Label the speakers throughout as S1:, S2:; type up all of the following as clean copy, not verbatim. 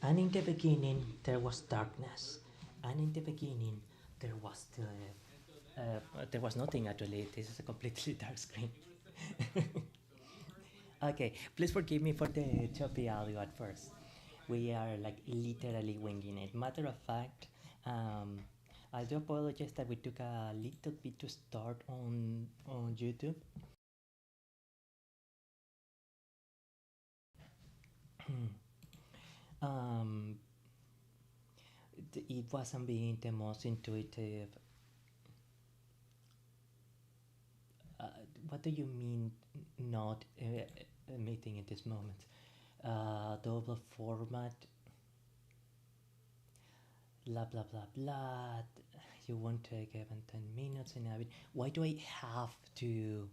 S1: And in the beginning there was darkness, and in the beginning there was there was nothing actually. This is a completely dark screen. Okay, please forgive me for the choppy audio at first. We are like literally winging it. Matter of fact, um, I do apologize that we took a little bit to start on YouTube. um, it wasn't being the most intuitive. Uh, what do you mean not meeting at this moment? Double format, blah blah blah blah. You won't take even 10 minutes in a bit. Why do I have to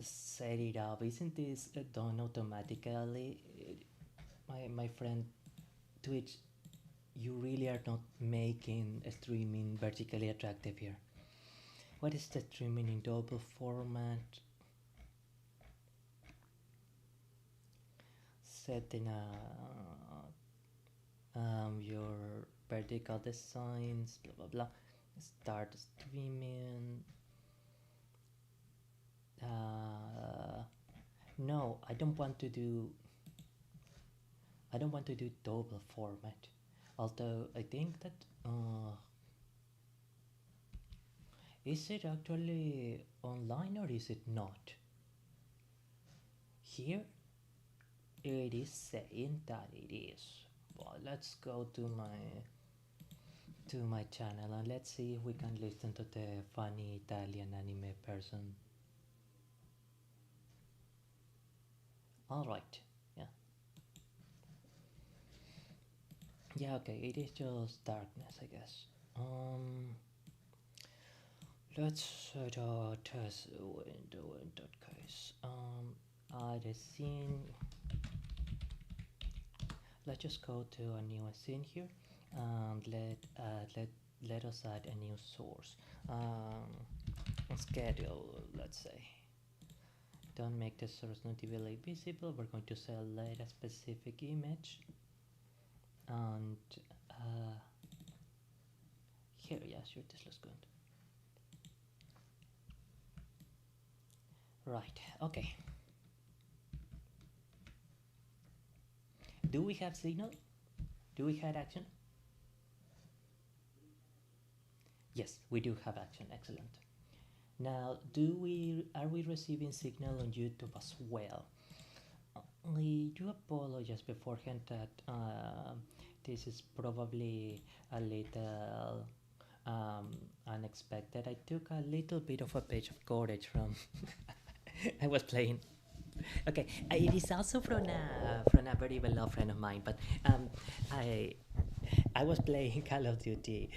S1: set it up? Isn't this done automatically? My friend Twitch, you really are not making streaming vertically attractive here. What is the streaming in double format? Setting your vertical designs, blah blah blah. Start streaming. No, I don't want to do. I don't want to do double format. Although I think that is it actually online or is it not? Here it is saying that it is. Well, let's go to my channel and let's see if we can listen to the funny Italian anime person. All right, yeah, yeah, okay. It is just darkness, I guess. Let's test window in that case. Add a scene. Let's just go to a new scene here and let us add a new source. Schedule, let's say. Don't make the source notably visible. We're going to select a specific image and here, yeah, sure, this looks good. Right, okay. Do we have signal? Do we have action? Yes, we do have action. Excellent. Now, are we receiving signal on YouTube as well? I do apologize beforehand that this is probably a little unexpected. I took a little bit of a page of courage from I was playing. Okay, it is also from a very beloved friend of mine, but I I was playing Call of Duty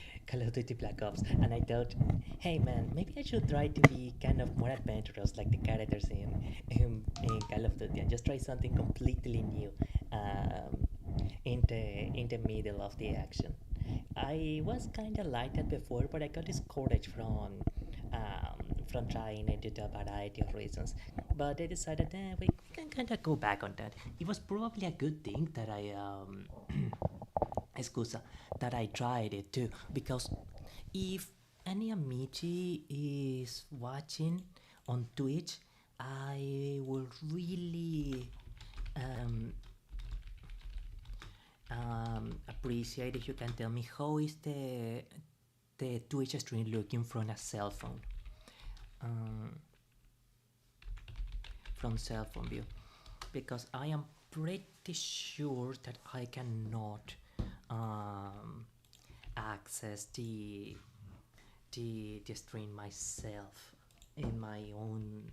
S1: Black Ops, and I thought, hey man, maybe I should try to be kind of more adventurous like the characters in Call of Duty, and just try something completely new in the middle of the action. I was kind of like that before, but I got discouraged from trying it due to a variety of reasons. But I decided we can kind of go back on that. It was probably a good thing that I excusa, that I tried it too, because if any amici is watching on Twitch, I will really um, appreciate if you can tell me how is the Twitch stream looking from a cell phone, um, from cell phone view, because I am pretty sure that I cannot um, access the stream myself in my own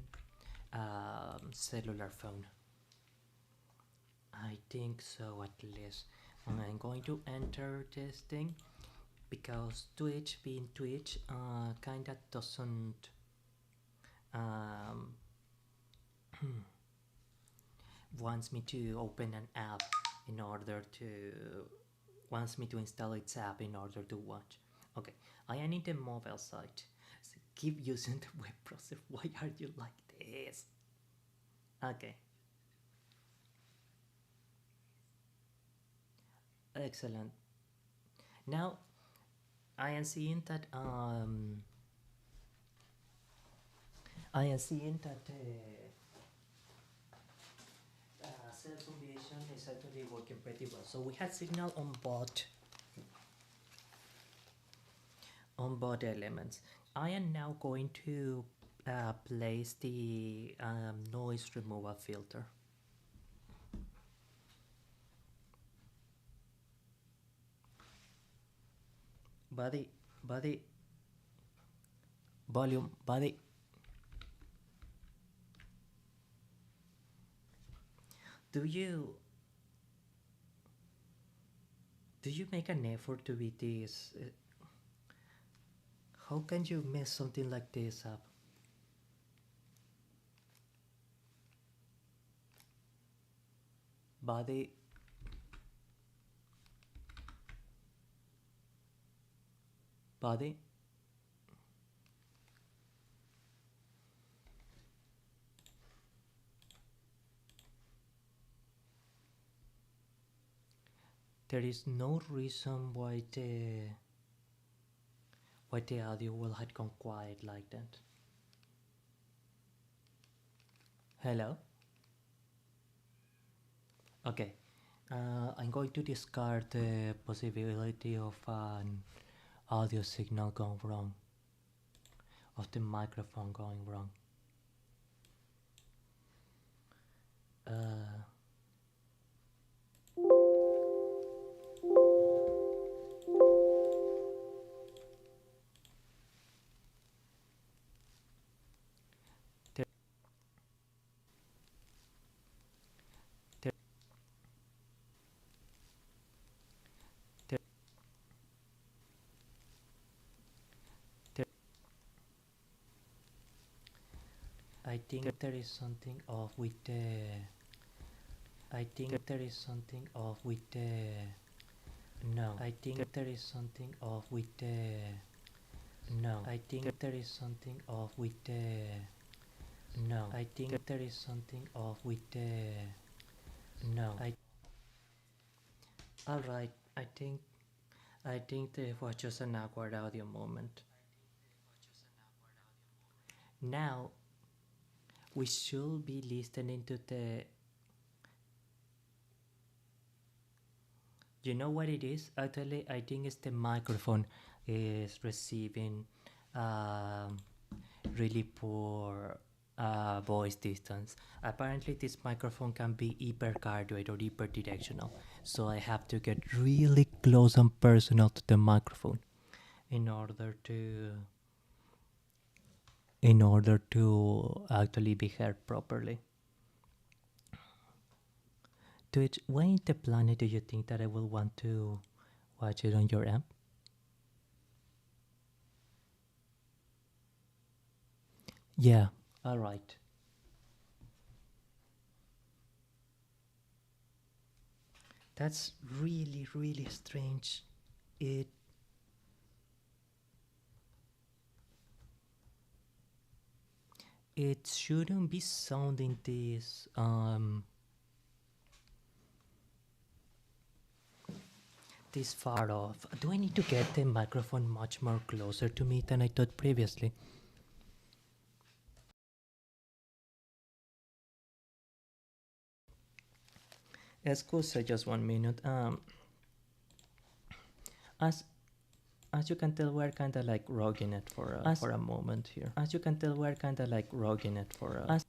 S1: cellular phone. I think so, at least. I'm going to enter this thing because Twitch, being Twitch, kinda doesn't um, wants me to open an app in order to wants me to install its app in order to watch. Okay, I am in the mobile site. So keep using the web browser. Why are you like this? Okay. Excellent. Now I am seeing that I am seeing that cell combination is actually working pretty well. So we had signal on both elements. I am now going to place the noise removal filter. Body, body, volume, body. Do you make an effort to be this? How can you mess something like this up? Body, body. There is no reason why the audio will have gone quiet like that. Hello? Okay. I'm going to discard the possibility of an audio signal going wrong, of the microphone going wrong. I think there is something off with the. I think there is something off with the. No. I think there is something off with the. No. I think there is something off with the. No. I think there is something off with the. No. All right. I think there was just an awkward audio moment. Now we should be listening to the. You know what it is? Actually, I think it's the microphone is receiving really poor voice distance. Apparently, this microphone can be hypercardioid or hyperdirectional, so I have to get really close and personal to the microphone in order to actually be heard properly. Twitch, when in the planet do you think that I will want to watch it on your app? Yeah, alright. That's really, really strange. It shouldn't be sounding this this far off. Do I need to get the microphone much more closer to me than I thought previously? Excuse just 1 minute. As you can tell, we're kind of like rogging it for a moment here. As you can tell, we're kind of like rogging it for a.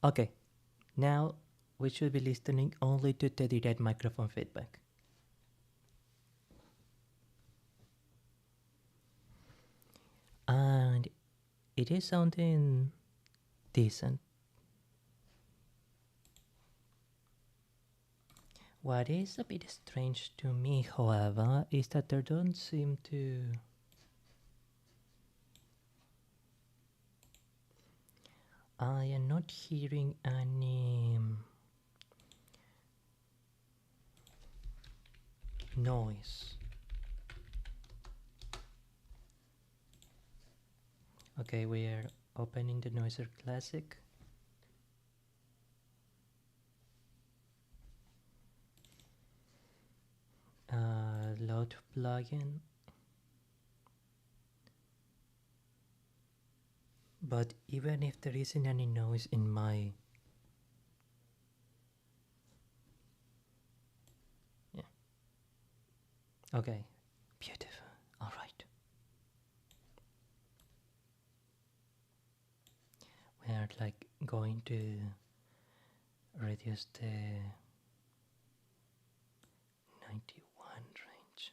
S1: Okay, now we should be listening only to the direct microphone feedback. And it is sounding decent. What is a bit strange to me, however, is that there don't seem to. I am not hearing any noise. Okay, we are opening the Noiser Classic. loud plugin. But even if there isn't any noise in my... Yeah. Okay. Beautiful. All right. We are like going to reduce the 91 range.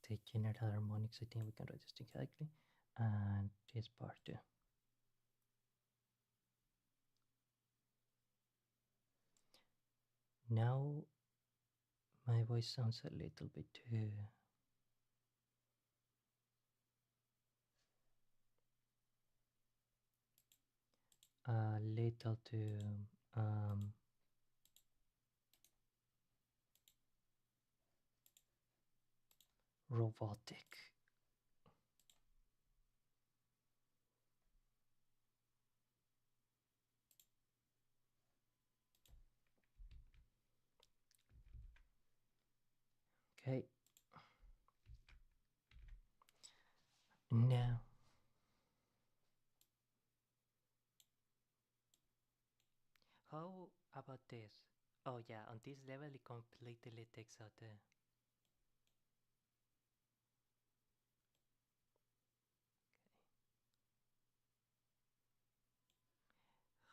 S1: The general harmonics, I think we can reduce it slightly. And this part too. Now my voice sounds a little bit too... a little too robotic. Okay. Now, how about this? Oh yeah, on this level it completely takes out the...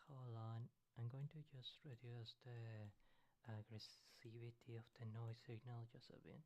S1: Hold on, I'm going to just reduce the aggressivity of the noise signal just a bit.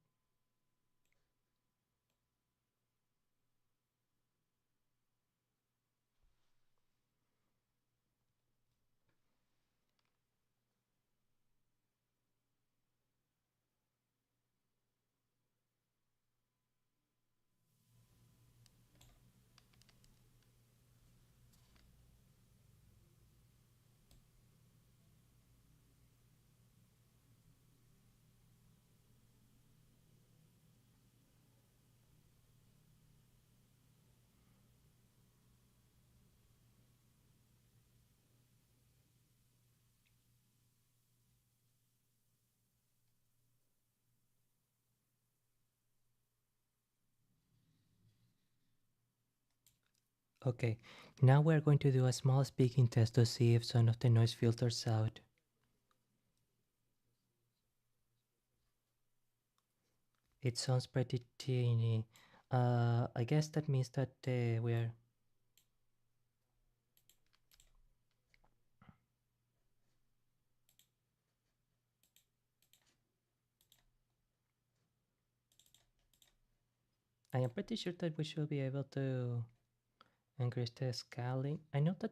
S1: Okay, now we're going to do a small speaking test to see if some of the noise filters out. It sounds pretty teeny. I guess that means that we're... I am pretty sure that we should be able to increase the scaling. I know that...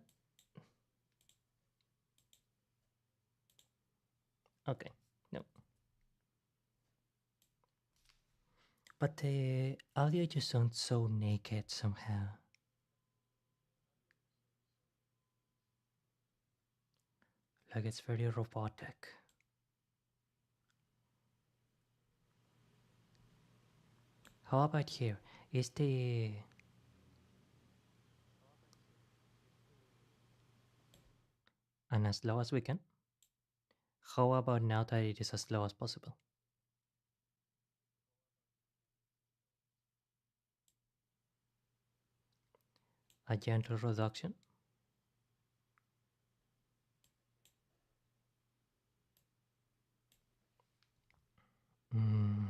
S1: Okay, no. But the audio just sounds so naked somehow. Like it's very robotic. How about here? Is the... And as low as we can? How about now that it is as low as possible? A gentle reduction? Mm.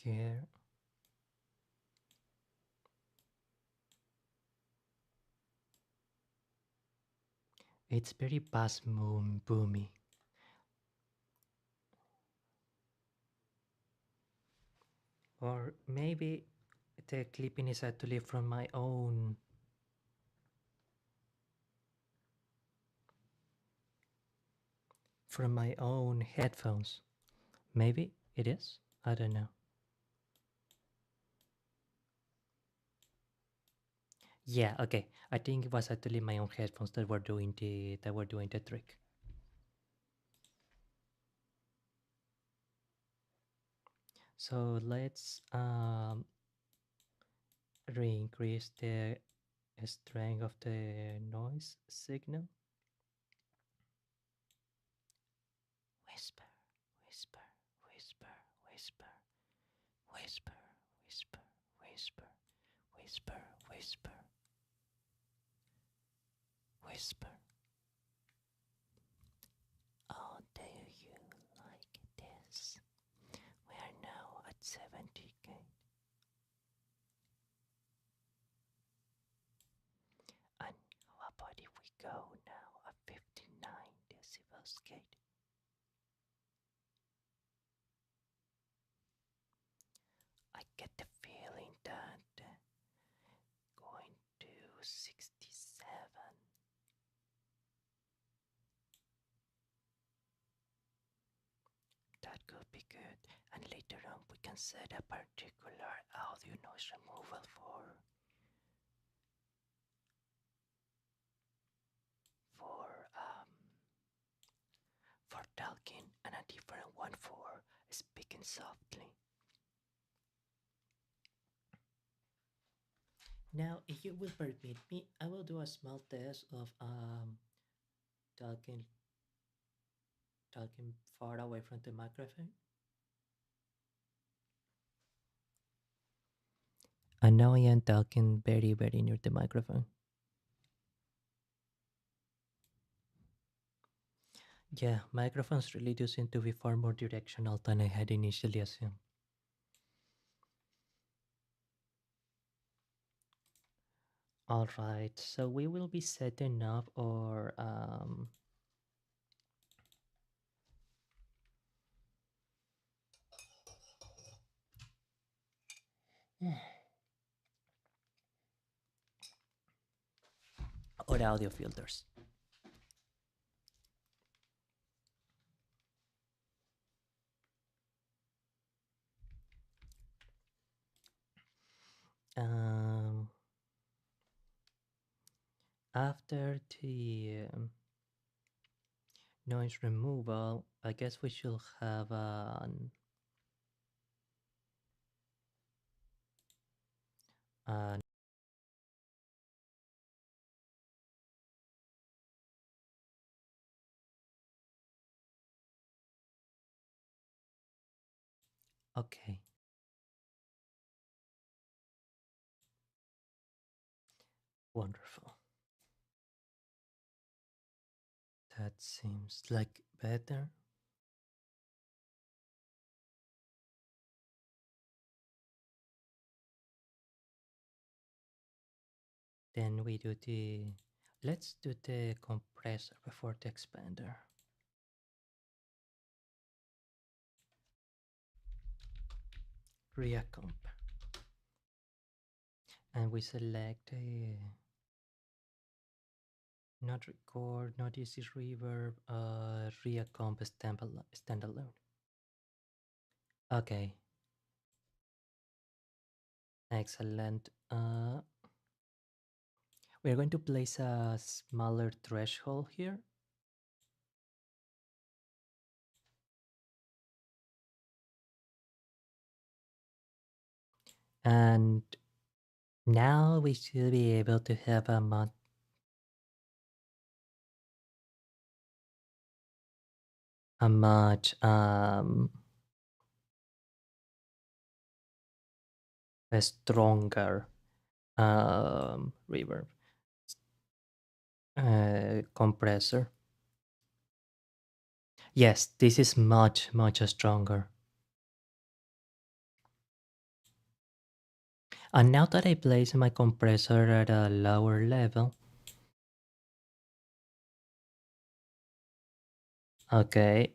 S1: Here. It's very bass boomy. Or maybe the clipping is actually from my own... from my own headphones. Maybe it is? I don't know. Yeah, okay. I think it was actually my own headphones that were doing the trick. So let's re-increase the strength of the noise signal. Whisper, whisper, whisper, whisper, whisper, whisper, whisper, whisper, whisper, whisper. Oh, do you like this? We are now at 70k. And how about if we go now at 59 decibels gate? I get the feeling that going to 67. That could be good. And later on we can set a particular audio noise removal for um for talking and a different one for speaking softly. Now, if you will permit me, I will do a small test of talking talking far away from the microphone. And now I am talking very, very near the microphone. Yeah, microphones really do seem to be far more directional than I had initially assumed. All right, so we will be setting up our our audio filters. Um, After the noise removal, I guess we should have an okay. Wonderful. That seems like better. Then we do the, let's do the compressor before the expander. Reacomp. And we select not record, not easy reverb, reacomp standalone. Okay. Excellent. We're going to place a smaller threshold here. And now we should be able to have a much a stronger reverb compressor. Yes, this is much, much stronger. And now that I place my compressor at a lower level, okay,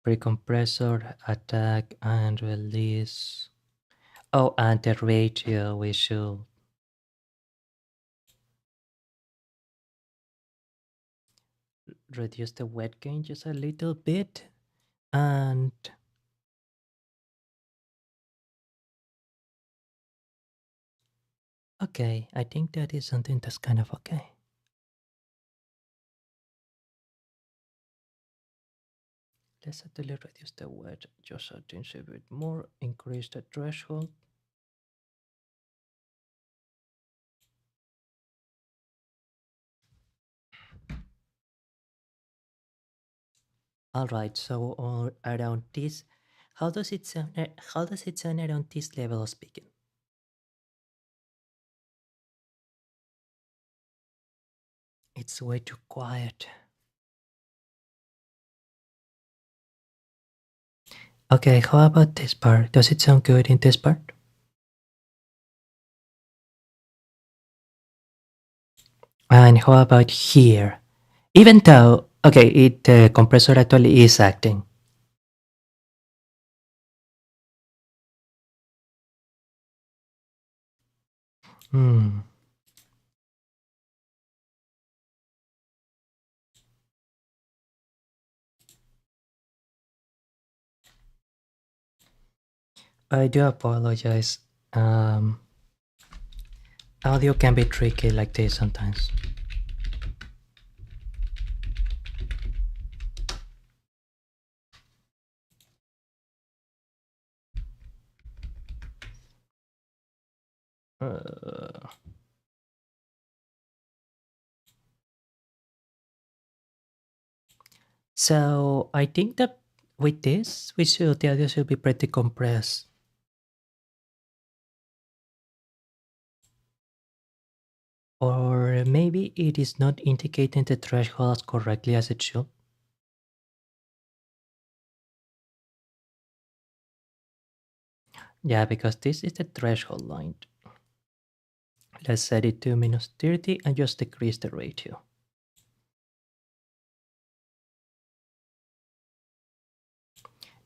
S1: pre-compressor, attack and release. Oh, and the ratio, we should reduce the wet gain just a little bit. And okay, I think that is something that's kind of okay. Let's subtly reduce the weight, just settings a bit more, increase the threshold. All right, so around this, how does it sound? How does it sound around this level of speaking? It's way too quiet. Okay, how about this part? Does it sound good in this part? And how about here? Even though, okay, the compressor actually is acting. Hmm. I do apologize. Audio can be tricky like this sometimes. So I think that with this, the audio should be pretty compressed. Or maybe it is not indicating the threshold as correctly as it should. Yeah, because this is the threshold line. Let's set it to -30 and just decrease the ratio.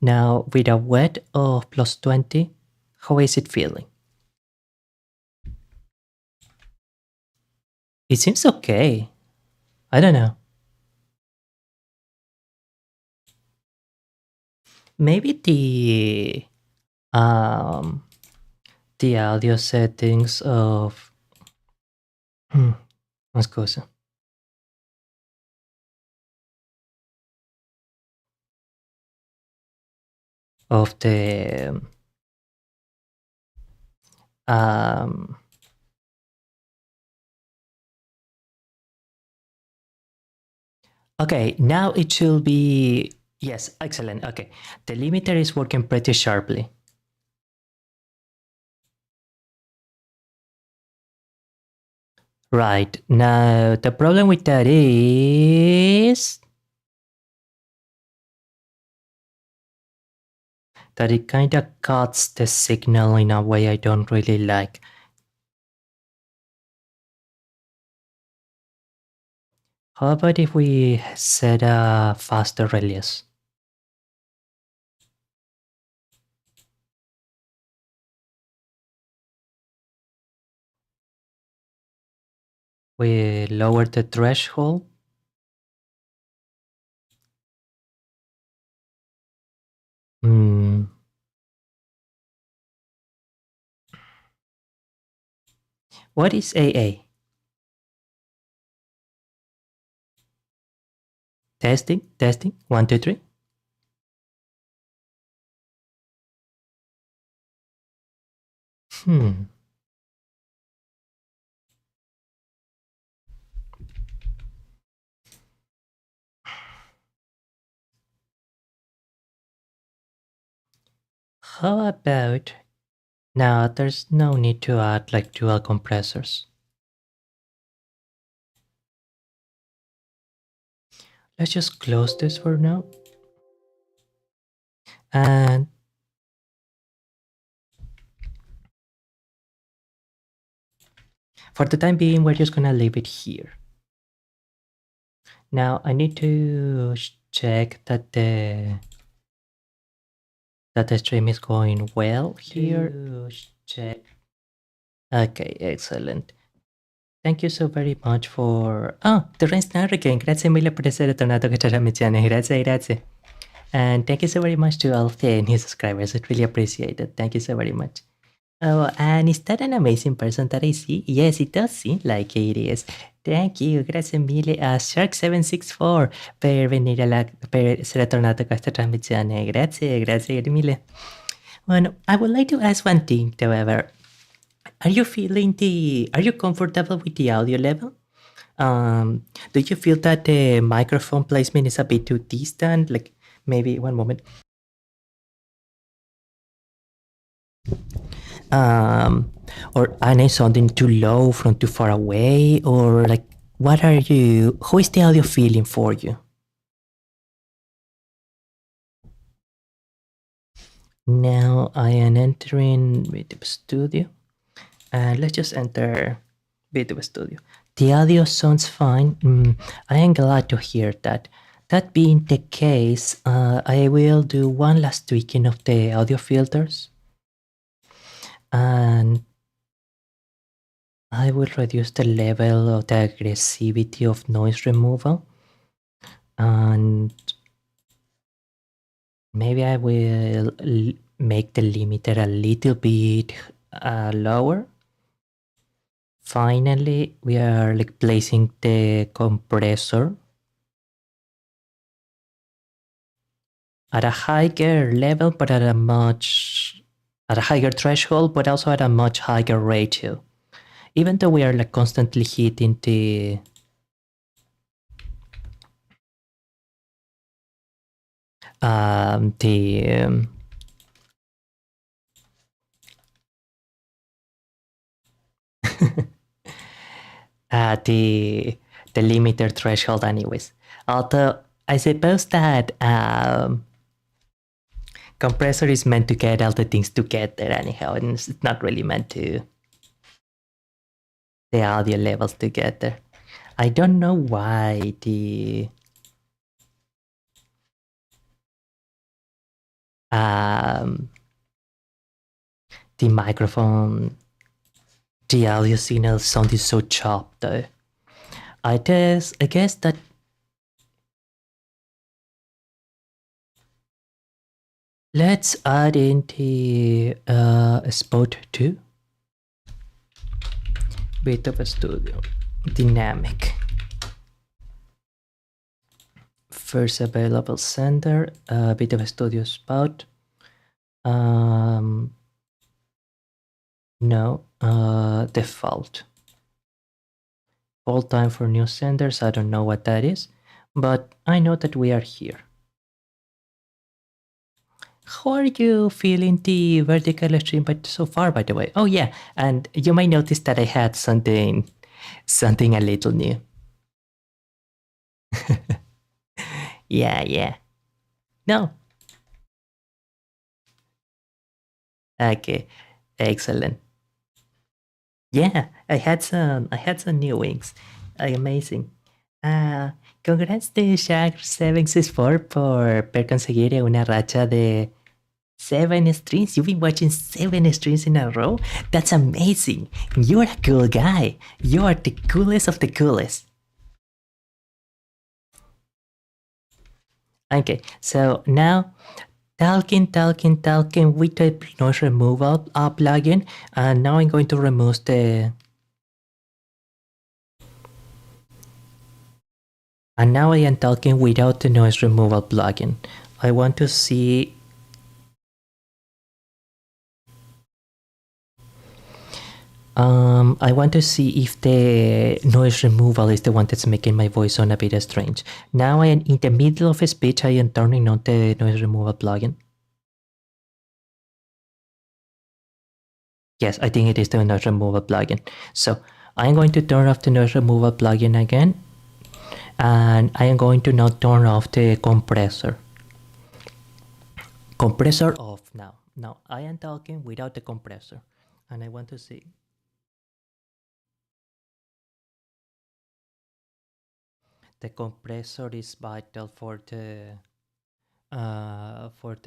S1: Now with a wet of +20, how is it feeling? It seems okay. I don't know. Maybe um the audio settings of una scusa. Of the um okay, now it should be yes, excellent. Okay. The limiter is working pretty sharply. Right. Now the problem with that is that it kind of cuts the signal in a way I don't really like. How about if we set a faster release? We lower the threshold. What is AA? Testing, testing. 1, 2, 3. How about now? There's no need to add like dual compressors. Let's just close this for now. And for the time being, we're just gonna leave it here. Now I need to check that the stream is going well here. Check. Okay, excellent. Thank you so very much for... Oh, the rain's now again. Grazie mille per essere tornato che c'era Miziane. Grazie, grazie. And thank you so very much to all the new subscribers. I really appreciate it. Thank you so very much. Oh, and is that an amazing person that I see? Yes, it does seem like it is. Thank you, grazie mille a Shark764 per venire per essere tornato a questa trasmissione. Grazie mille. Well, I would like to ask one thing, however. Are you comfortable with the audio level? Do you feel that the microphone placement is a bit too distant? Like, maybe one moment. um, or am I sounding too low from too far away, or like what are you, how is the audio feeling for you? Now I am entering Vtuber Studio, and let's just enter Vtuber Studio. The audio sounds fine. I am glad to hear that. That being the case, I will do one last tweaking of the audio filters, and I will reduce the level of the aggressivity of noise removal, and maybe I will make the limiter a little bit lower. Finally, we are like placing the compressor at a higher level, but at a higher threshold, but also at a much higher ratio. Even though we are like constantly hitting the the the limiter threshold anyways. Although I suppose that compressor is meant to get all the things together anyhow, and it's not really meant to the audio levels together. I don't know why the microphone, the audio signal sounded so chopped though. I guess that let's add in the spot 2 Vtuber Studio dynamic. First available sender, Vtuber Studio spot. No, default. Hold time for new senders, I don't know what that is, but I know that we are here. How are you feeling the vertical stream so far, by the way? Oh yeah, and you might notice that I had something a little new. Yeah. No. Okay, excellent. Yeah, I had some new wings. Amazing. Congrats to Shark764 per conseguir una racha de 7 streams. You've been watching 7 streams in a row? That's amazing. You're a cool guy. You are the coolest of the coolest. Okay, so now talking with the noise removal plugin, and now I'm going to remove the... And now I am talking without the noise removal plugin. I want to see... I want to see if the noise removal is the one that's making my voice sound a bit strange. Now I am in the middle of a speech, I am turning on the noise removal plugin. Yes, I think it is the noise removal plugin. So I'm going to turn off the noise removal plugin again, and I am going to now turn off the compressor. Compressor off now. Now I am talking without the compressor, and I want to see. The compressor is vital for the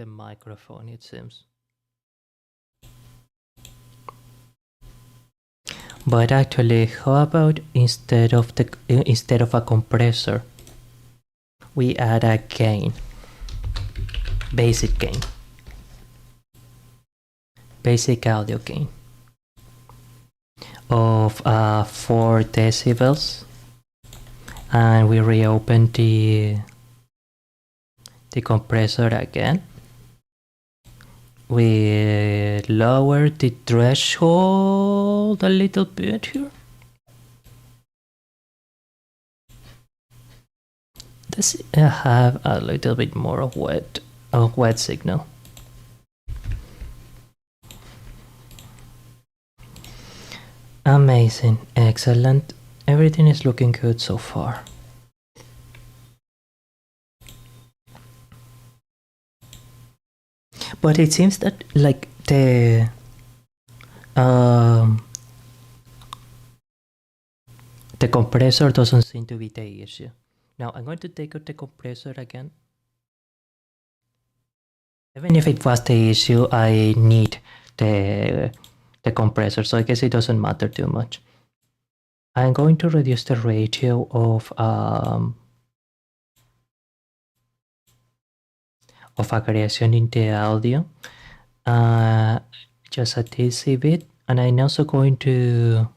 S1: microphone, it seems. But actually, how about instead of a compressor, we add a gain, basic gain, basic audio gain. of 4 decibels, and we reopen the compressor again. We lower the threshold a little bit here. Does it have a little bit more of wet signal? Amazing, excellent. Everything is looking good so far. But it seems that like the compressor doesn't seem to be the issue. Now I'm going to take out the compressor again. Even if it was the issue, I need the compressor, so I guess it doesn't matter too much. I'm going to reduce the ratio of aggression in the audio just a teensy bit, and I'm also going to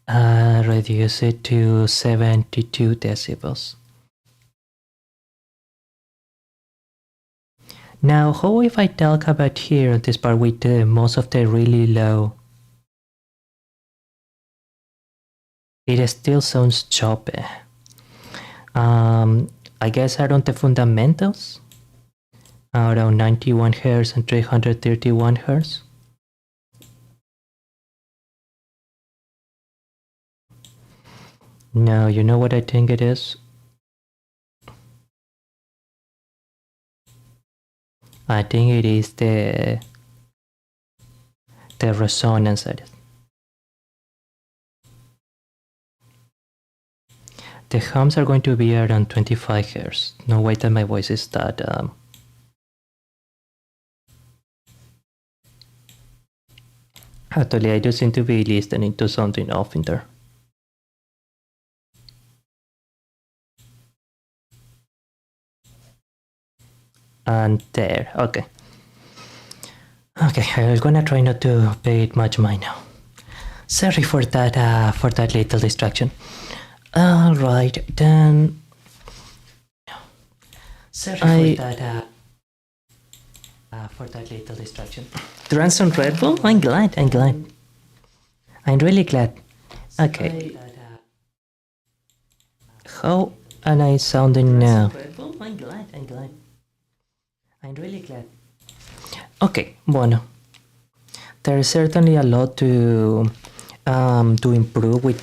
S1: reduce it to 72 decibels. Now, how if I talk about here on this part with most of the really low? It still sounds choppy. I guess around the fundamentals, around 91 Hz and 331 Hz. No, you know what I think it is? I think it is the resonance at it. The hums are going to be around 25 Hz. No way that my voice is that actually I do seem to be listening to something off in there. And there, okay. Okay, I'm gonna try not to pay it much mind now. Sorry for that little distraction. Alright, then. Sorry for that little distraction. Trans on Red Bull? I'm glad. I'm really glad. Okay. How am I sounding now? I'm glad. I'm really glad. Okay, bueno. There is certainly a lot to improve with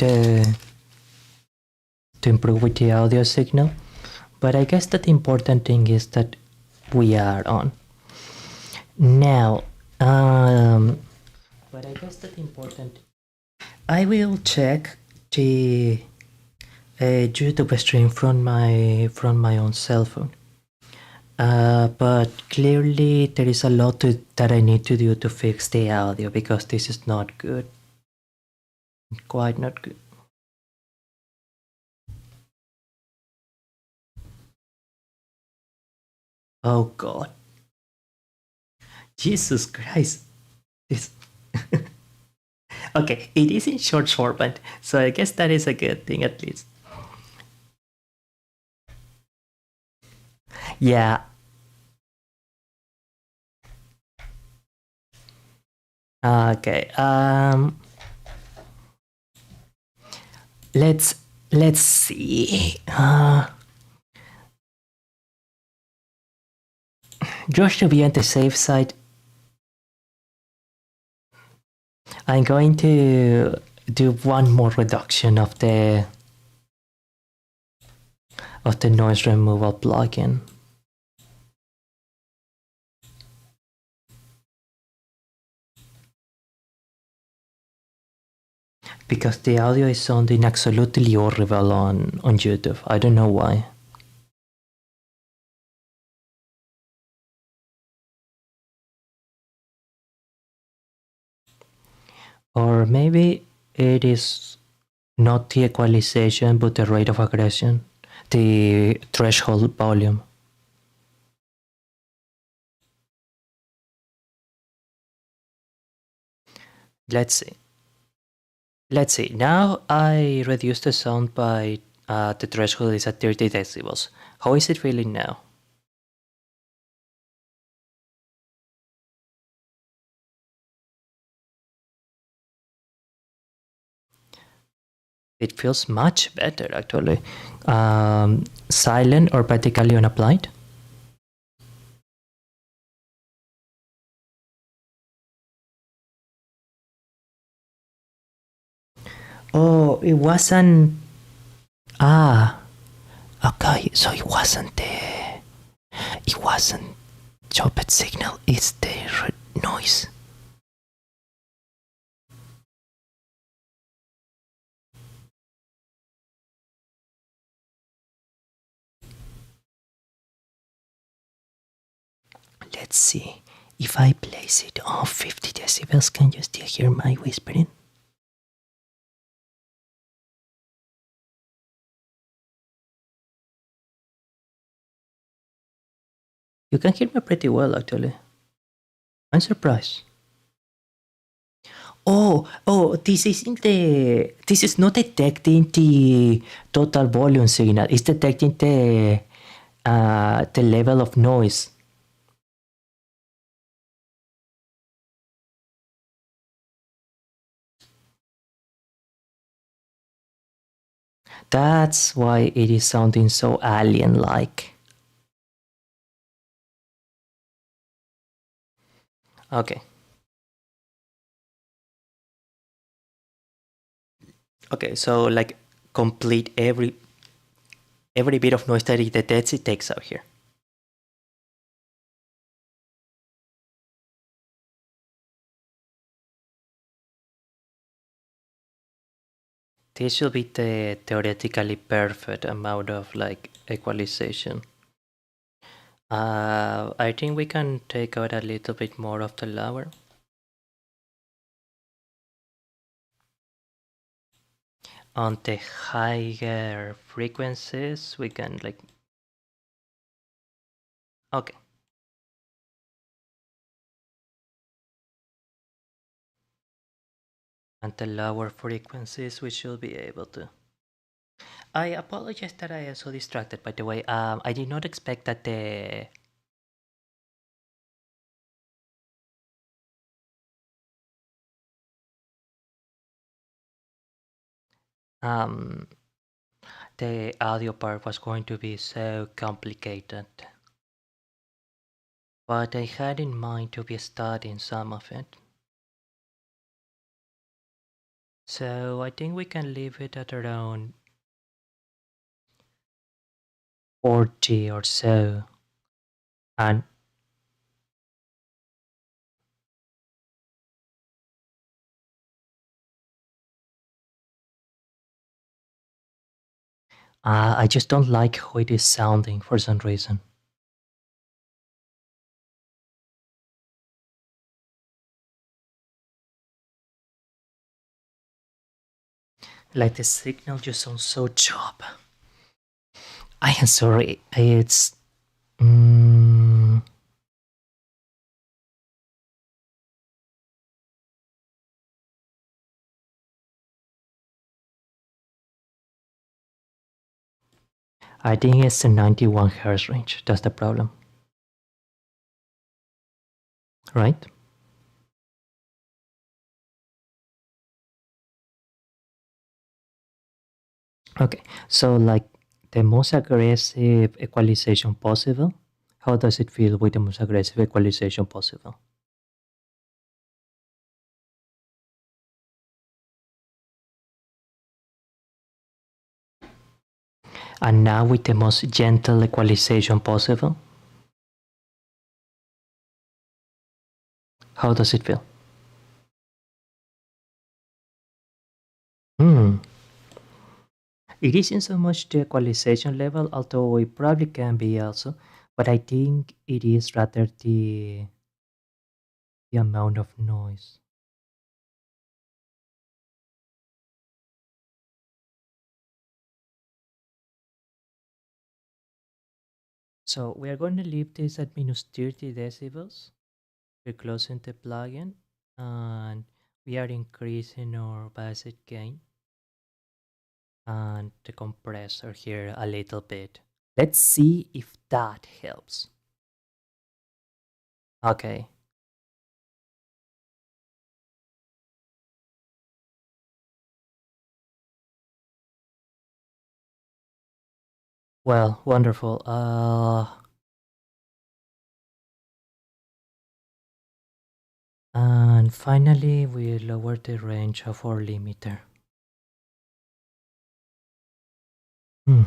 S1: the audio signal, but I guess that the important thing is that we are on now. But I guess that important. I will check the YouTube stream from my own cell phone. But clearly there is a lot that I need to do to fix the audio, because this is not good. Quite not good. Oh God. Jesus Christ. This okay, it is in short format, so I guess that is a good thing at least. Yeah. Okay. Let's see. Just to be on the safe side, I'm going to do one more reduction of the noise removal plugin. Because the audio is sounding absolutely horrible on YouTube. I don't know why. Or maybe it is not the equalization, but the rate of aggression, the threshold volume. Let's see. Let's see. Now I reduced the sound by the threshold is at 30 decibels. How is it feeling now? It feels much better actually. Silent or practically unapplied? Oh, it wasn't. Ah, okay. So it wasn't the. It wasn't chopped signal. It's the noise. Let's see. If I place it on 50 decibels, can you still hear my whispering? You can hear me pretty well, actually. I'm surprised. Oh, this isn't the. This is not detecting the total volume signal. It's detecting the level of noise. That's why it is sounding so alien-like. Okay. Okay. So like complete every bit of noise that it detects, it takes out here. This should be the theoretically perfect amount of like equalization. I think we can take out a little bit more of the lower. On the higher frequencies, we can like, okay. And the lower frequencies, we should be able to. I apologize that I am so distracted, by the way. I did not expect that um, the audio part was going to be so complicated. But I had in mind to be studying some of it. So I think we can leave it at around 40 or so. And I just don't like how it is sounding for some reason. Like the signal just sounds so chop. I am sorry. It's. Mm, I think it's the 91 hertz range. That's the problem. Right? Okay. So, like the most aggressive equalization possible. How does it feel with the most aggressive equalization possible? And now with the most gentle equalization possible, how does it feel? Hmm. It isn't so much the equalization level, although it probably can be also, but I think it is rather the amount of noise. So we are going to leave this at minus 30 decibels. We're closing the plugin and we are increasing our basic gain and the compressor here a little bit. Let's see if that helps. Okay. Well, wonderful. And finally, we lower the range of our limiter. Hmm.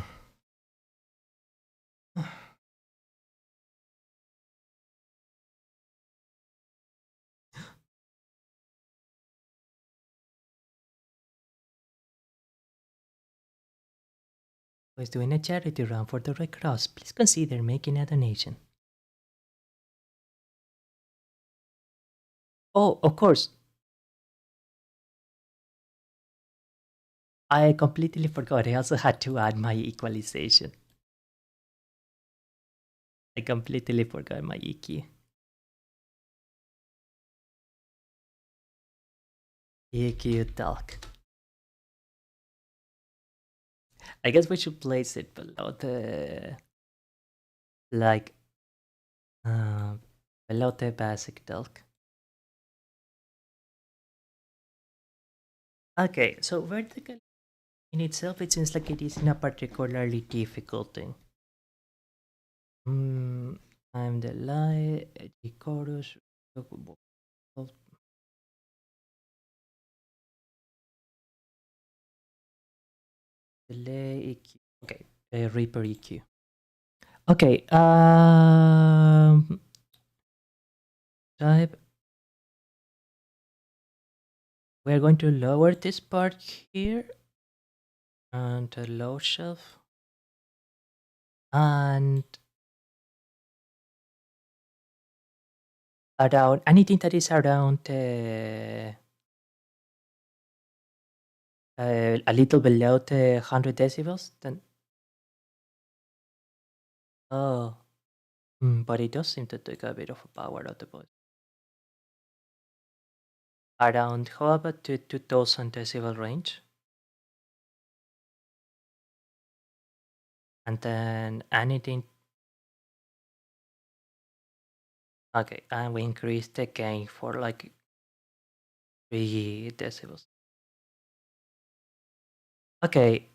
S1: Was doing a charity run for the Red Cross. Please consider making a donation. Oh, of course. I completely forgot. I also had to add my equalization. I completely forgot my EQ. EQ talk. I guess we should place it below the like uh, below the basic talk. Okay, so vertical in itself, it seems like it isn't a particularly difficult thing. I'm the light, the chorus, delay EQ. Okay, Reaper EQ. Okay, type. We're going to lower this part here and the low shelf and around anything that is around a little below the 100 decibels, then oh, but it does seem to take a bit of power out of the voice. Around how about the 2000 decibel range? And then anything. Okay, and we increase the gain for like 3 decibels. Okay.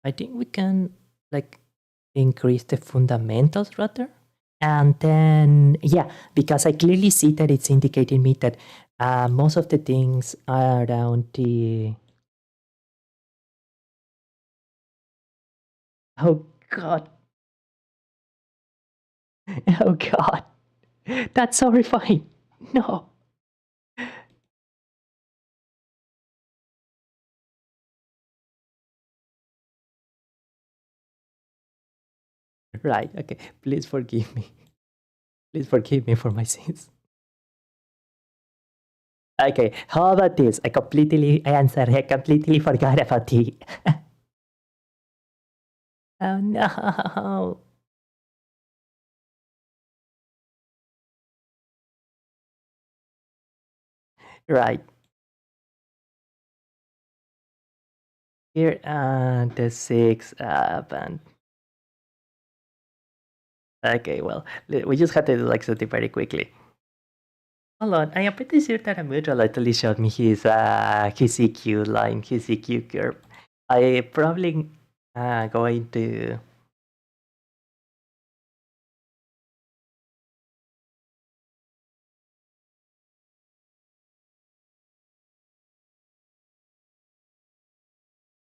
S1: I think we can like increase the fundamentals rather. And then, yeah, because I clearly see that it's indicating me that most of the things are around the. Oh, God. Oh, God. That's horrifying. No. Right. Okay. Please forgive me. Please forgive me for my sins. Okay. How about this? I'm sorry. I completely forgot about the. Oh, no. Right. Here, the 6 band. Okay, well, we just had to do like something very quickly. Hold on, I am pretty sure that Amudra literally showed me his EQ line, his EQ curve. I probably going to.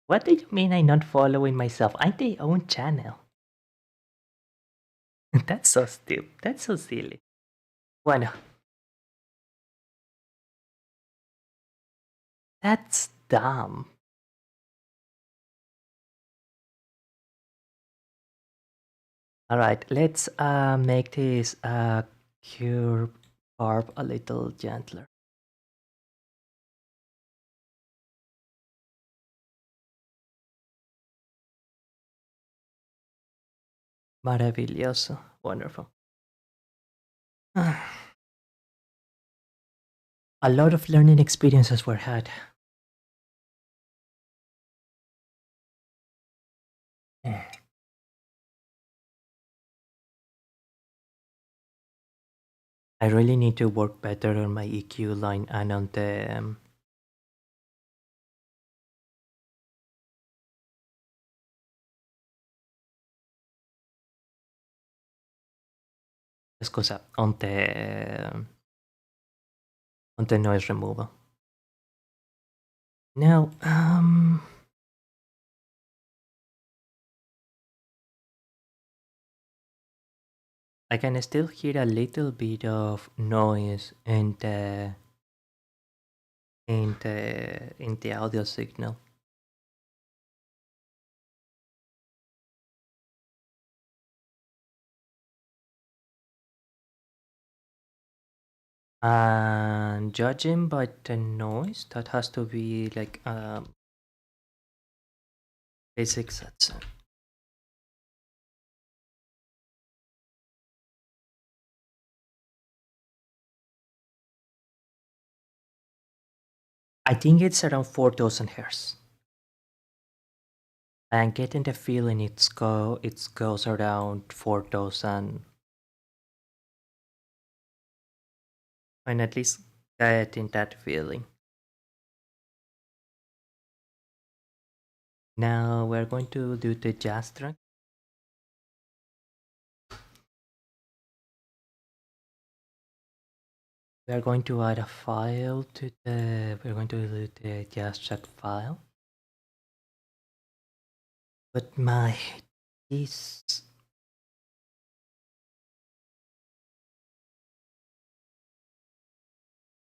S1: What do you mean I'm not following myself? I'm the own channel. That's so stupid. That's so silly. Bueno, that's dumb. All right, let's make this curve barb a little gentler. Maravilloso. Wonderful. A lot of learning experiences were had. I really need to work better on my EQ line and on the scusa, on the noise removal. Now, I can still hear a little bit of noise in the audio signal. And judging by the noise, that has to be like basic Zatsu. I think it's around 4,000 hertz. I'm getting the feeling it goes around 4,000. I'm at least getting that feeling. Now we're going to do the jazz track. We're going to add a file to we're going to do the jazz track file. But this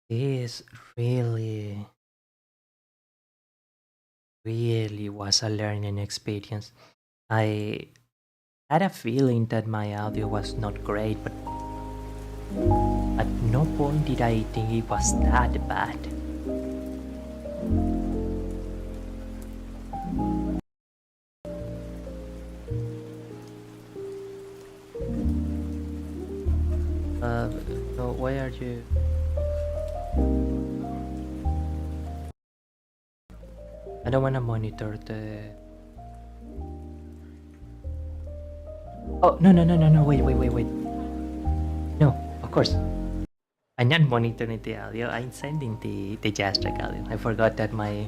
S1: is really was a learning experience. I had a feeling that my audio was not great, but at no point did I think it was that bad. So why are you? I don't want to monitor the. Oh no, wait. No, of course. I'm not monitoring the audio. I'm sending the jazz track audio. I forgot that my.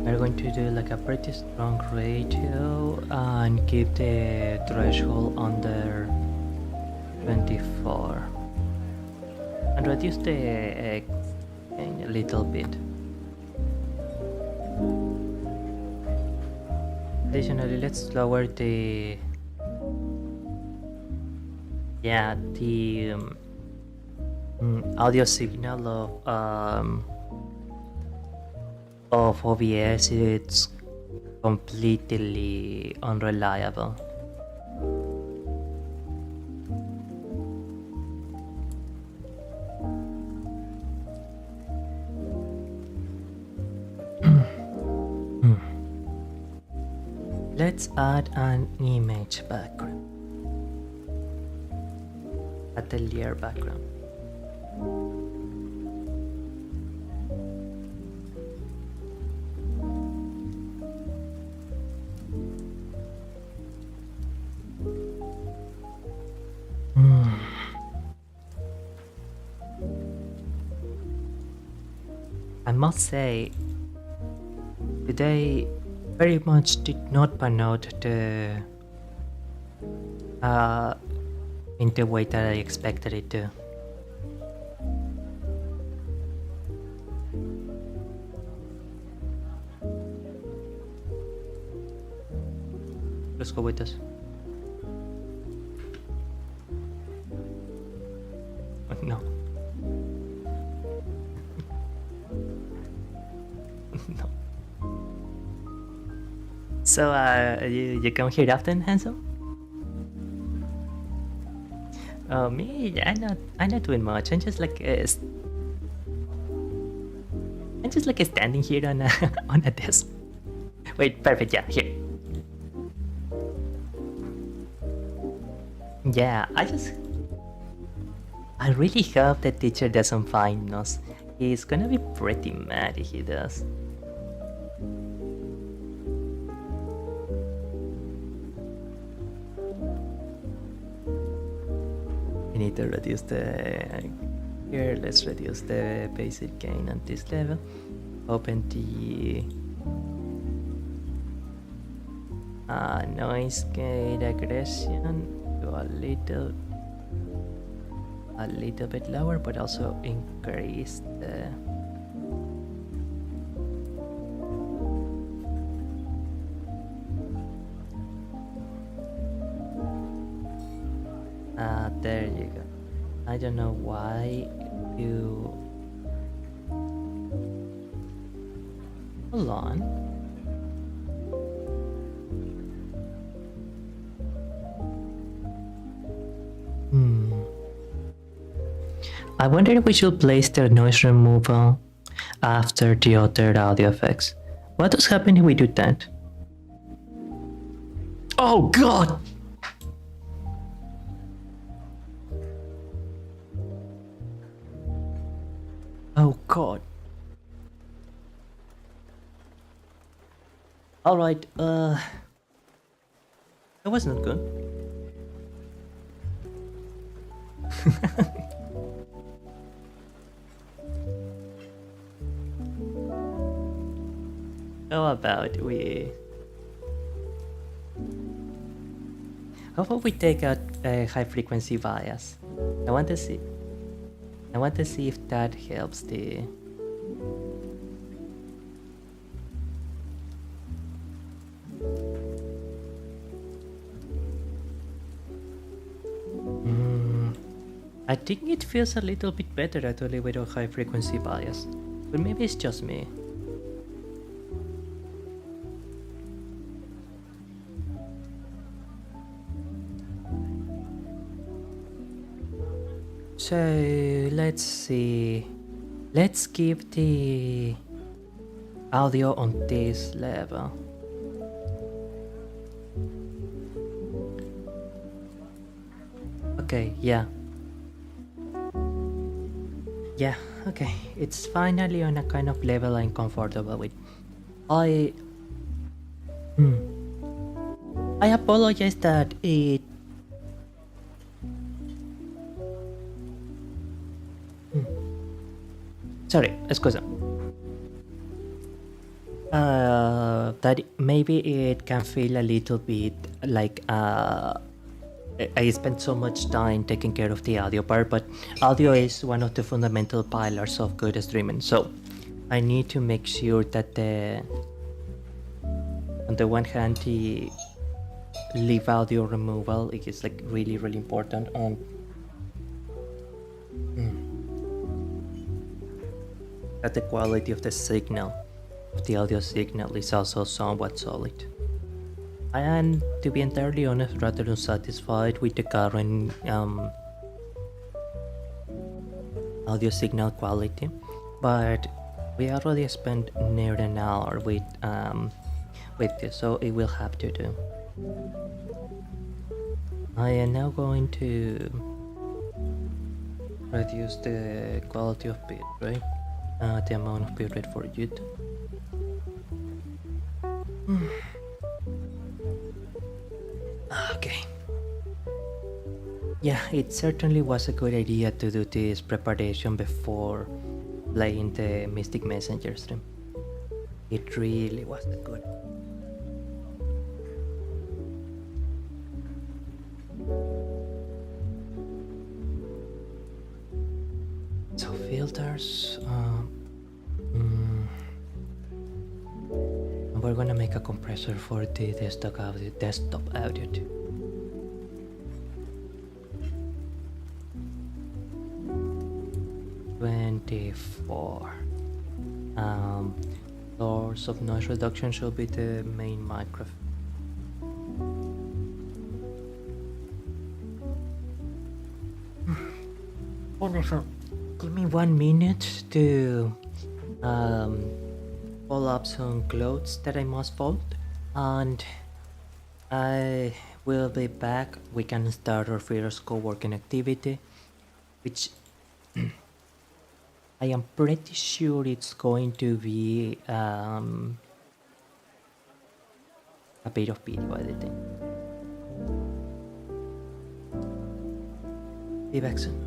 S1: We're going to do like a pretty strong ratio and keep the threshold under 24 and reduce the gain a little bit. Additionally, let's lower the audio signal of OBS. It's completely unreliable. Let's add an image background. Atelier background. I must say, today very much did not pan out in the way that I expected it to. Let's go with this. No. No. So, you come here often, Hansel? Me, I'm not doing much. I'm just like standing here on a on a desk. Wait, perfect. Yeah, here. Yeah, I really hope the teacher doesn't find us. He's gonna be pretty mad if he does. We need to reduce the... Here, let's reduce the basic gain on this level. Open the... noise gate aggression to a little bit lower, but also increase the... there you go. I don't know why you... Hold on. I wonder if we should place the noise removal after the other audio effects. What does happen if we do that? Oh god! Oh god. Alright, that was not good. How about we... How about we take out high frequency bias? I want to see if that helps the... I think it feels a little bit better actually with a high frequency bias, but maybe it's just me. So let's see. Let's keep the audio on this level. Okay, yeah. Yeah, okay. It's finally on a kind of level I'm comfortable with. I apologize that it... Sorry, scusa. That maybe it can feel a little bit like I spent so much time taking care of the audio part, but audio is one of the fundamental pillars of good streaming. So I need to make sure that on the one hand, the leave audio removal is like really important. That the quality of the signal, of the audio signal, is also somewhat solid. I am, to be entirely honest, rather unsatisfied with the current audio signal quality, but we already spent near an hour with this, so it will have to do. I am now going to reduce the quality of bitrate, the amount of bitrate for YouTube. Okay. Yeah, it certainly was a good idea to do this preparation before playing the Mystic Messenger stream. It really was a good. So filters, we're gonna make a compressor for the desktop audio too. Source of noise reduction should be the main microphone. Wonderful. Give me 1 minute to pull up some clothes that I must fold, and I will be back. We can start our first co-working activity, which I am pretty sure it's going to be a bit of video editing. Be back soon.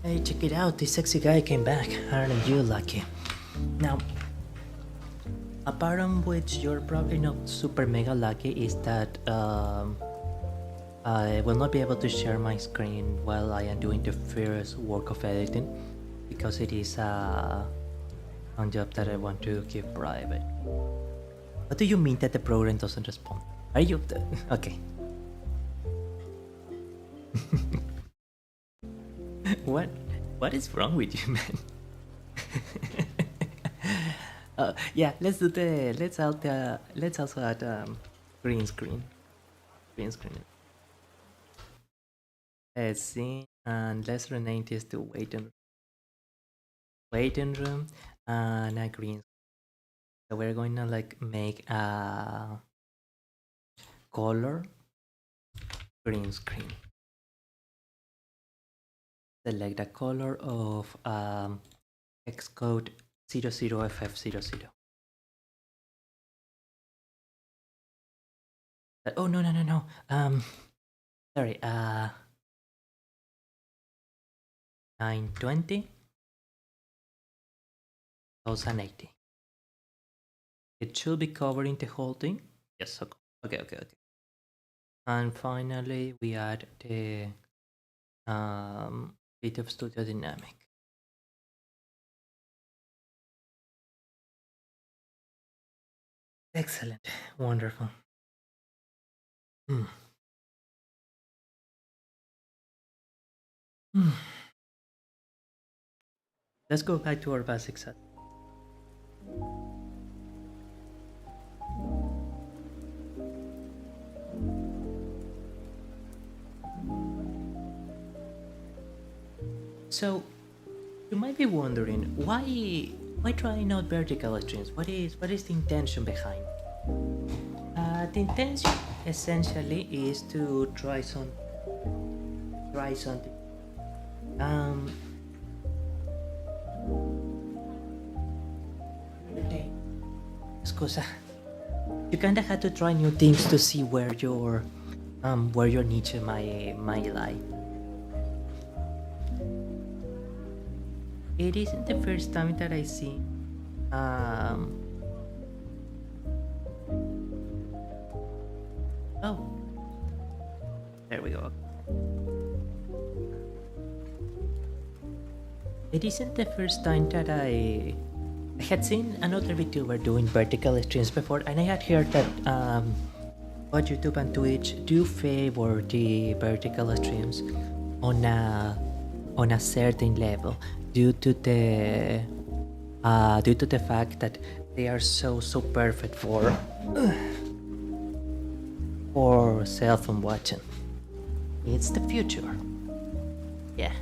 S1: Hey, check it out, this sexy guy came back. Aren't you lucky? Now, a part on which you're probably not super mega lucky is that I will not be able to share my screen while I am doing the first work of editing, because it is a job that I want to keep private. What do you mean that the program doesn't respond? Are you... okay. What is wrong with you, man? Yeah, let's also add green screen. Let's see, and let's rename this to waiting room and a green. So we're going to like make a color green screen. Select the color of Xcode 00FF00. Oh no. Sorry, 920 1080. It should be covering the whole thing. Yes, okay. And finally, we add the bit of Studio Dynamic. Excellent. Wonderful. Hmm. Hmm. Let's go back to our basic set. So you might be wondering why try not vertical streams? What is the intention behind? The intention essentially is to try something. Um. Okay. Scusa. You kinda had to try new things to see where your niche might lie. It isn't the first time that I see um oh, there we go. It isn't the first time that I had seen another VTuber doing vertical streams before, and I had heard that both YouTube and Twitch do favor the vertical streams on a certain level due to the fact that they are so perfect for cell phone watching. It's the future. Yeah.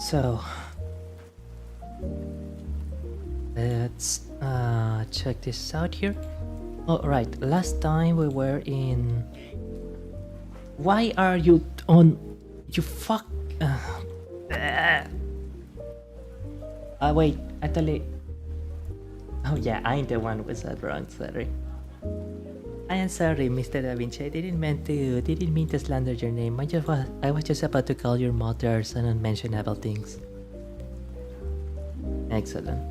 S1: So let's check this out here. Oh, right. Last time we were in. Why are you on? You fuck. Wait. Actually. Oh yeah, I'm the one with that wrong. Sorry. I am sorry, Mr. Da Vinci. I didn't mean to slander your name. I was just about to call your mother some unmentionable things. Excellent.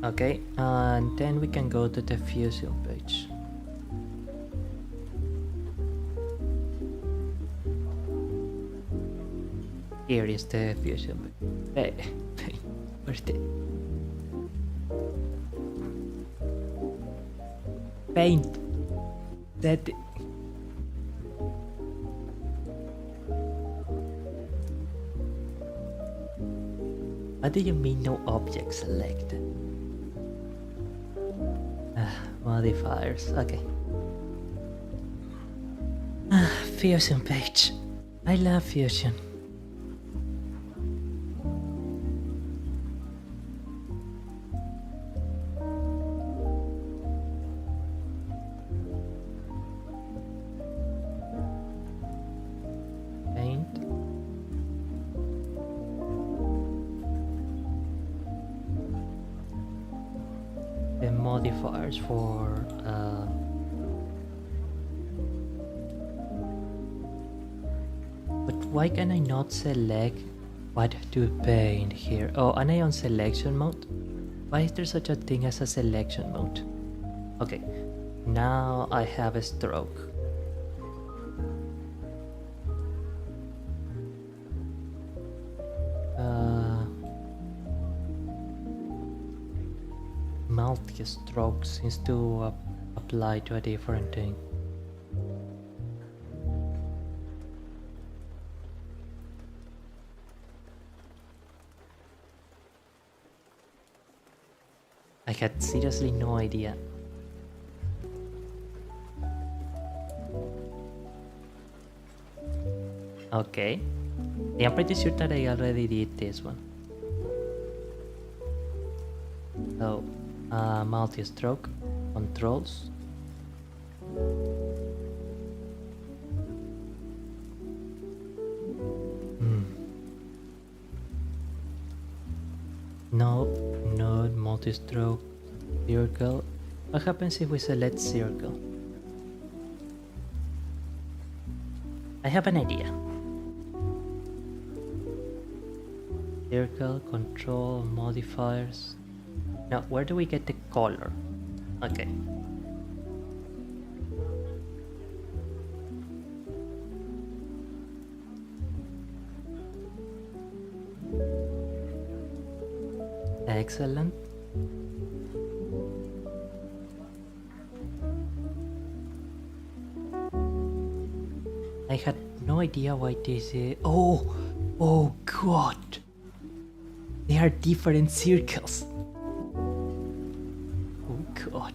S1: Okay, and then we can go to the fusion page. Here is the fusion page. Hey, where's the paint? That. What do you mean no object selected? Modifiers, okay. Fusion page. I love fusion. Paint. The modifiers for but why can I not select what to paint here? Oh, and I on selection mode? Why is there such a thing as a selection mode? Okay, now I have a stroke. Multi-stroke seems to apply to a different thing. I had seriously no idea. Okay. Yeah, I'm pretty sure that I already did this one. So, multi-stroke, controls. No, node, multi-stroke, circle. What happens if we select circle? I have an idea. Circle, control, modifiers. Now, where do we get the color? Okay. Excellent. I had no idea why this is... Oh god! They are different circles. Oh god.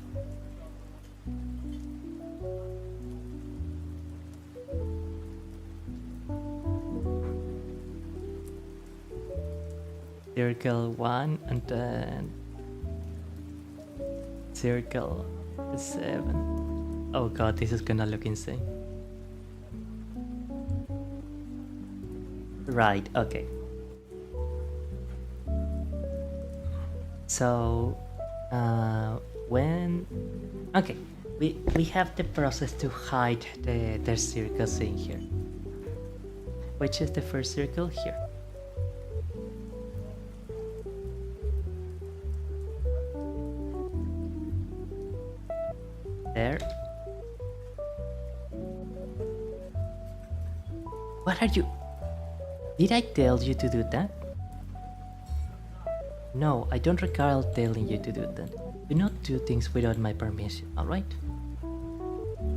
S1: Circle 1 and then circle 7. Oh god, this is gonna look insane. Right, okay. So when okay, we have the process to hide the circles in here. Which is the first circle? Here. There. What are you? Did I tell you to do that? No, I don't recall telling you to do that. Do not do things without my permission, alright?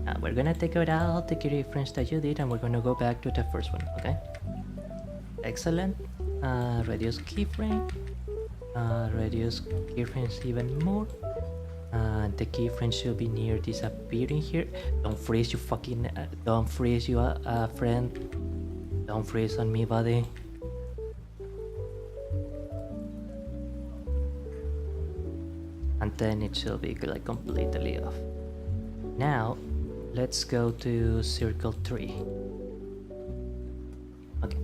S1: Now we're gonna take out all the keyframes that you did and we're gonna go back to the first one, okay? Excellent. Reduce keyframe. Reduce keyframes even more. The keyframe should be near disappearing here. Don't freeze, you fucking... don't freeze, you friend. Don't freeze on me, buddy. And then it should be like completely off. Now, let's go to circle 3. Okay.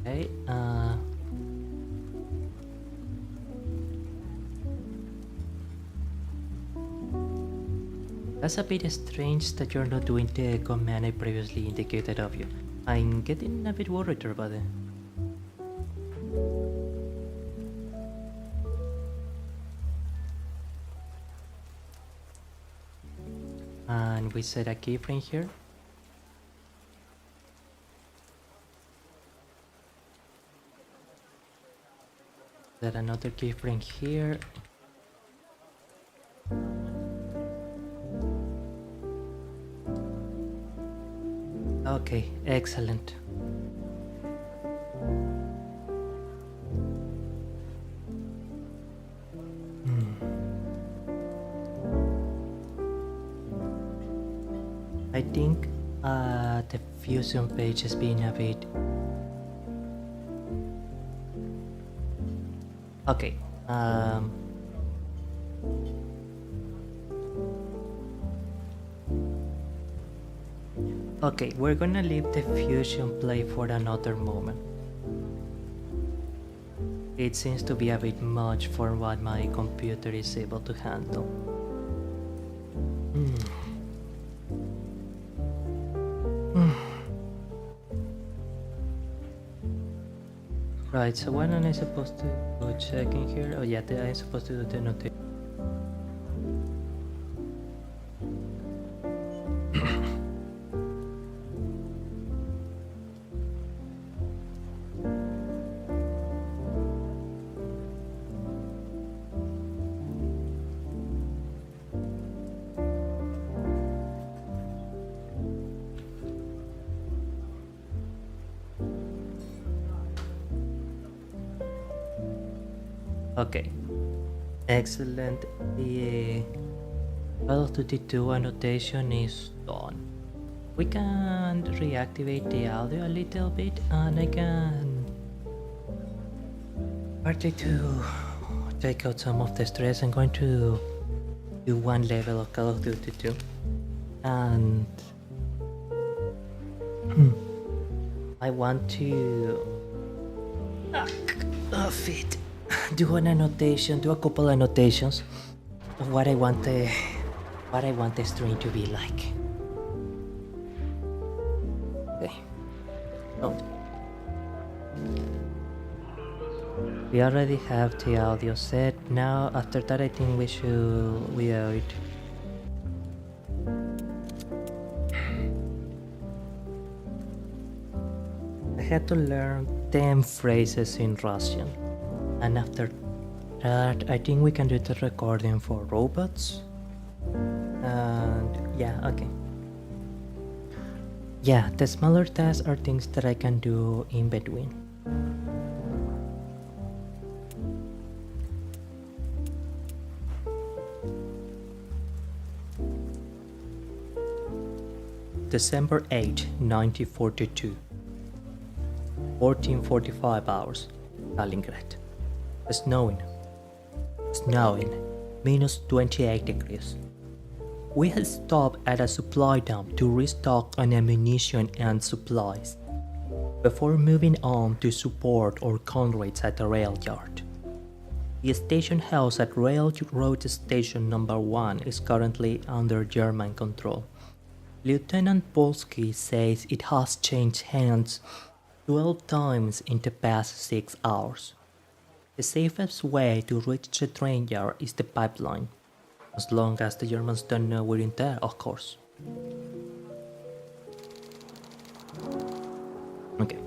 S1: Okay, that's a bit strange that you're not doing the command I previously indicated of you. I'm getting a bit worried about it. And we set a keyframe here. Set another keyframe here. Okay, excellent. I think the fusion page has been a bit... Okay, okay, we're gonna leave the fusion play for another moment. It seems to be a bit much for what my computer is able to handle. Right, so what am I supposed to go check in here? Oh yeah, I'm supposed to do the notation. Okay, excellent. The Call of Duty 2 annotation is done. We can reactivate the audio a little bit and I can partly to take out some of the stress. I'm going to do one level of Call of Duty 2 and I want to fit. Do an annotation, do a couple annotations of what I want the stream to be like. Okay. Oh. We already have the audio set. Now, after that, I think we should wait. I had to learn 10 phrases in Russian. And after that, I think we can do the recording for robots. And yeah, okay. Yeah, the smaller tasks are things that I can do in between. December 8, 1942. 14:45 hours. Stalingrad. Snowing. Minus 28 degrees. We had stopped at a supply dump to restock on ammunition and supplies before moving on to support our comrades at the rail yard. The station house at Railroad Station Number 1 is currently under German control. Lieutenant Polsky says it has changed hands 12 times in the past 6 hours. The safest way to reach the train yard is the pipeline, as long as the Germans don't know we're in there, of course. Okay,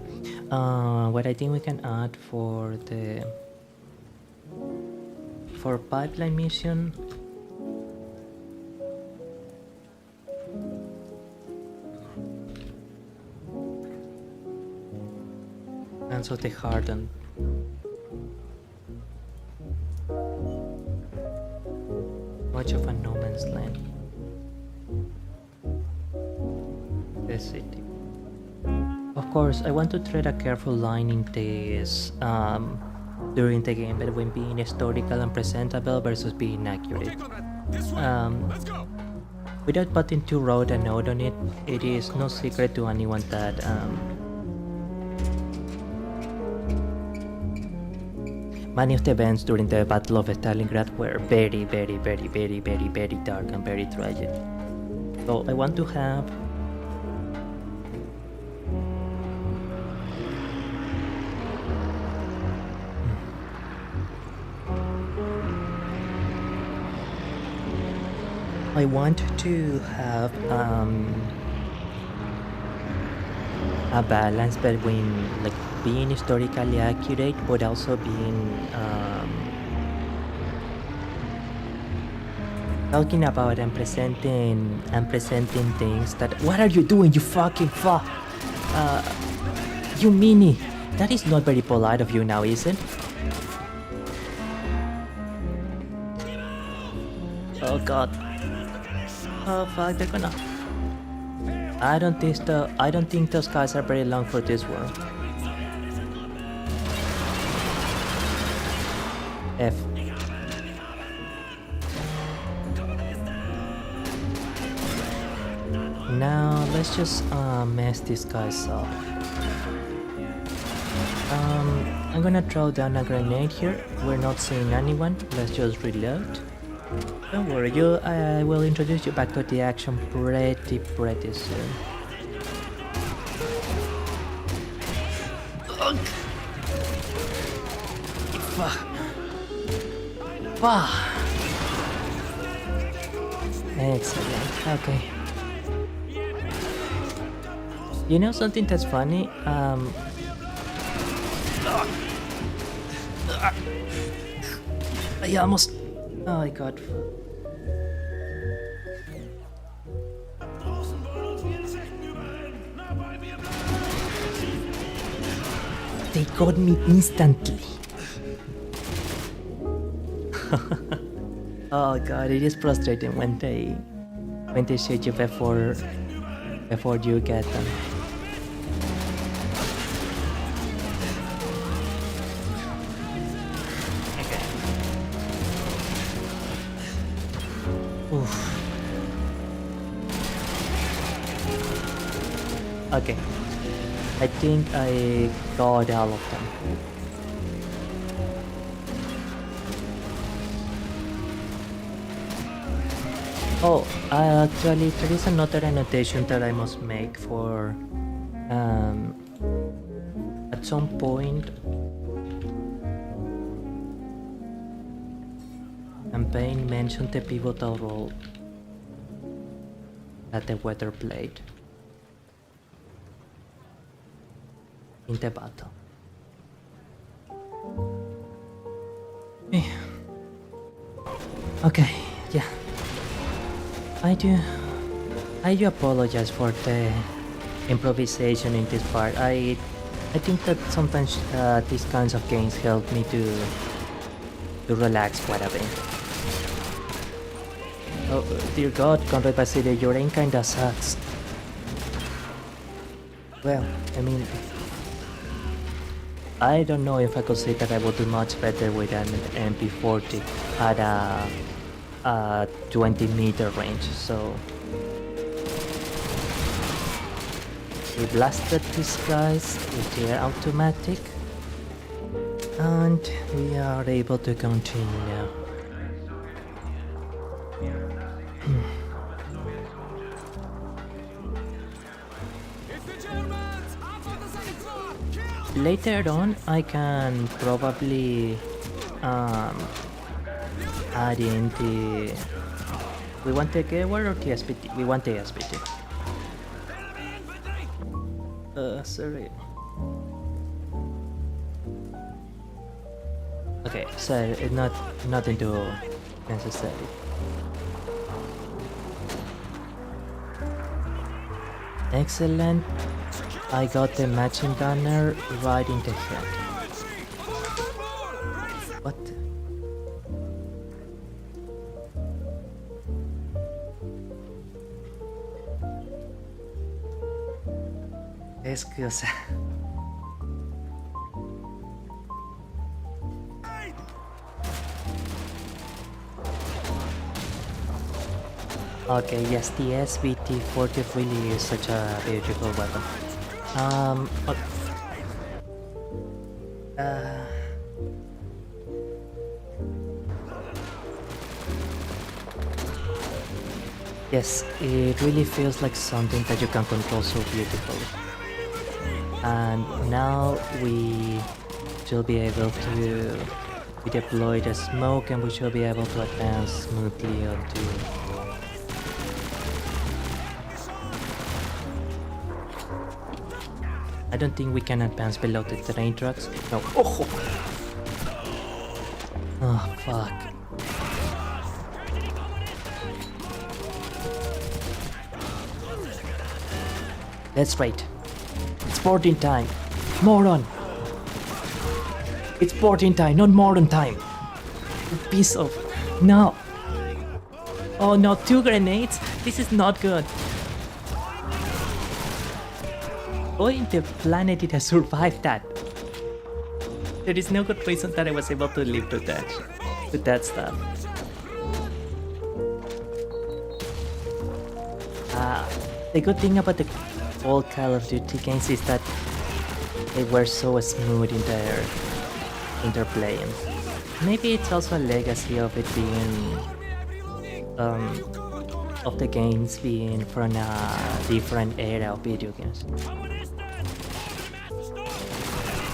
S1: what I think we can add for pipeline mission. And so the hardened. Much of a no man's land. The city. Of course, I want to tread a careful line in this during the game between being historical and presentable versus being accurate. Without putting too rote a note on it, it is no secret to anyone that many of the events during the Battle of Stalingrad were very, very, very, very, very, very dark and very tragic. So I want to have a balance between like being historically accurate but also being talking about and presenting things that what are you doing, you fucking fuck, you meanie, that is not very polite of you now, is it? Oh god. Oh fuck, they're gonna. I don't think those guys are very long for this one. F. Now let's just mess these guys up. I'm gonna throw down a grenade here. We're not seeing anyone. Let's just reload. Don't worry, I will introduce you back to the action pretty soon. Excellent. Okay. You know something that's funny? I almost. Oh my god. They got me instantly. Oh god, it is frustrating when they shoot you before you get them. Okay. Oof. Okay. I think I got all of them. Oh, actually, there is another annotation that I must make for at some point Campaign mentioned the pivotal role that the weather played in the battle. Okay, yeah. I do apologize for the improvisation in this part. I think that sometimes these kinds of games help me to relax quite a bit. Oh dear God, Conrad Basile, your aim kinda sucks. Well, I mean, I don't know if I could say that I would do much better with an MP40 at a 20-meter range, so we blasted these guys with their automatic, and we are able to continue now. Later on, I can probably add in the... We want the keyword or the SPT? We want the SPT. Sorry. Okay, so it's nothing too necessary. Excellent. I got the machine gunner right in the head. What? Excuse. Okay, yes, the SVT-40 really is such a beautiful weapon. Yes, it really feels like something that you can control so beautifully. And now we should be able to deploy the smoke, and we should be able to advance smoothly onto... I don't think we can advance below the terrain tracks. No. Oh! Oh, fuck. That's right. It's boarding time. Moron! It's boarding time, not moron time. You piece of... No! Oh no, 2 grenades? This is not good. How in the planet did I survive that? There is no good reason that I was able to live to that stuff. The good thing about the old Call of Duty games is that they were so smooth in their playing. Maybe it's also a legacy of it being of the games being from a different era of video games.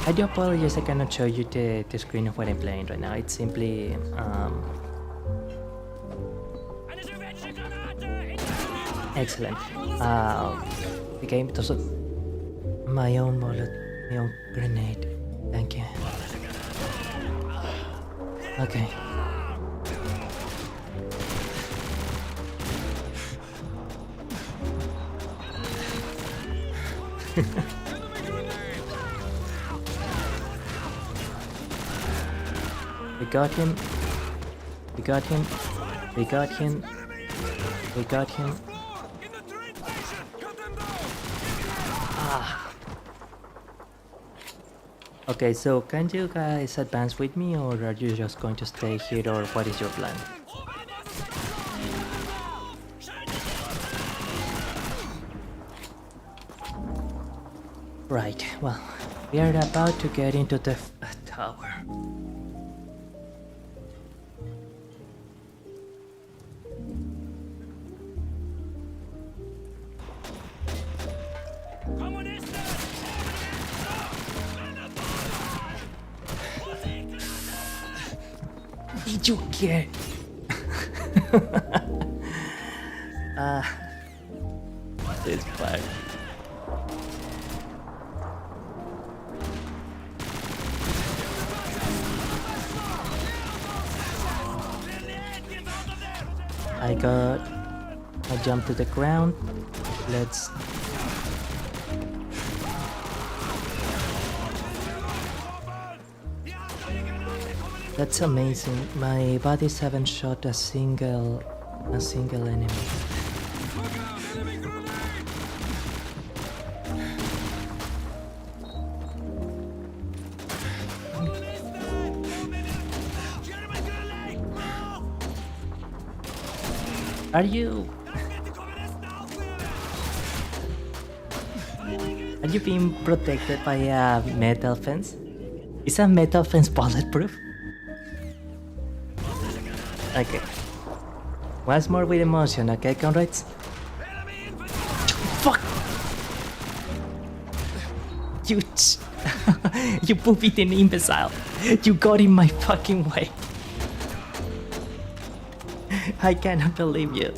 S1: I do apologize, I cannot show you the screen of what I'm playing right now. It's simply excellent. The game doesn't... My own bullet, my own grenade. Thank you. Okay. We got him. We got him. We got him. We got him. Ah. Okay, so can you guys advance with me, or are you just going to stay here, or what is your plan? Right, well, we are about to get into the tower. Did you get This part. I jump to the ground. Let's. That's amazing. My buddies haven't shot a single enemy. Are you being protected by a metal fence? Is a metal fence bulletproof? Okay. Once more with emotion, okay, comrades? Fuck! You you poop-eating imbecile! You got in my fucking way! I cannot believe you.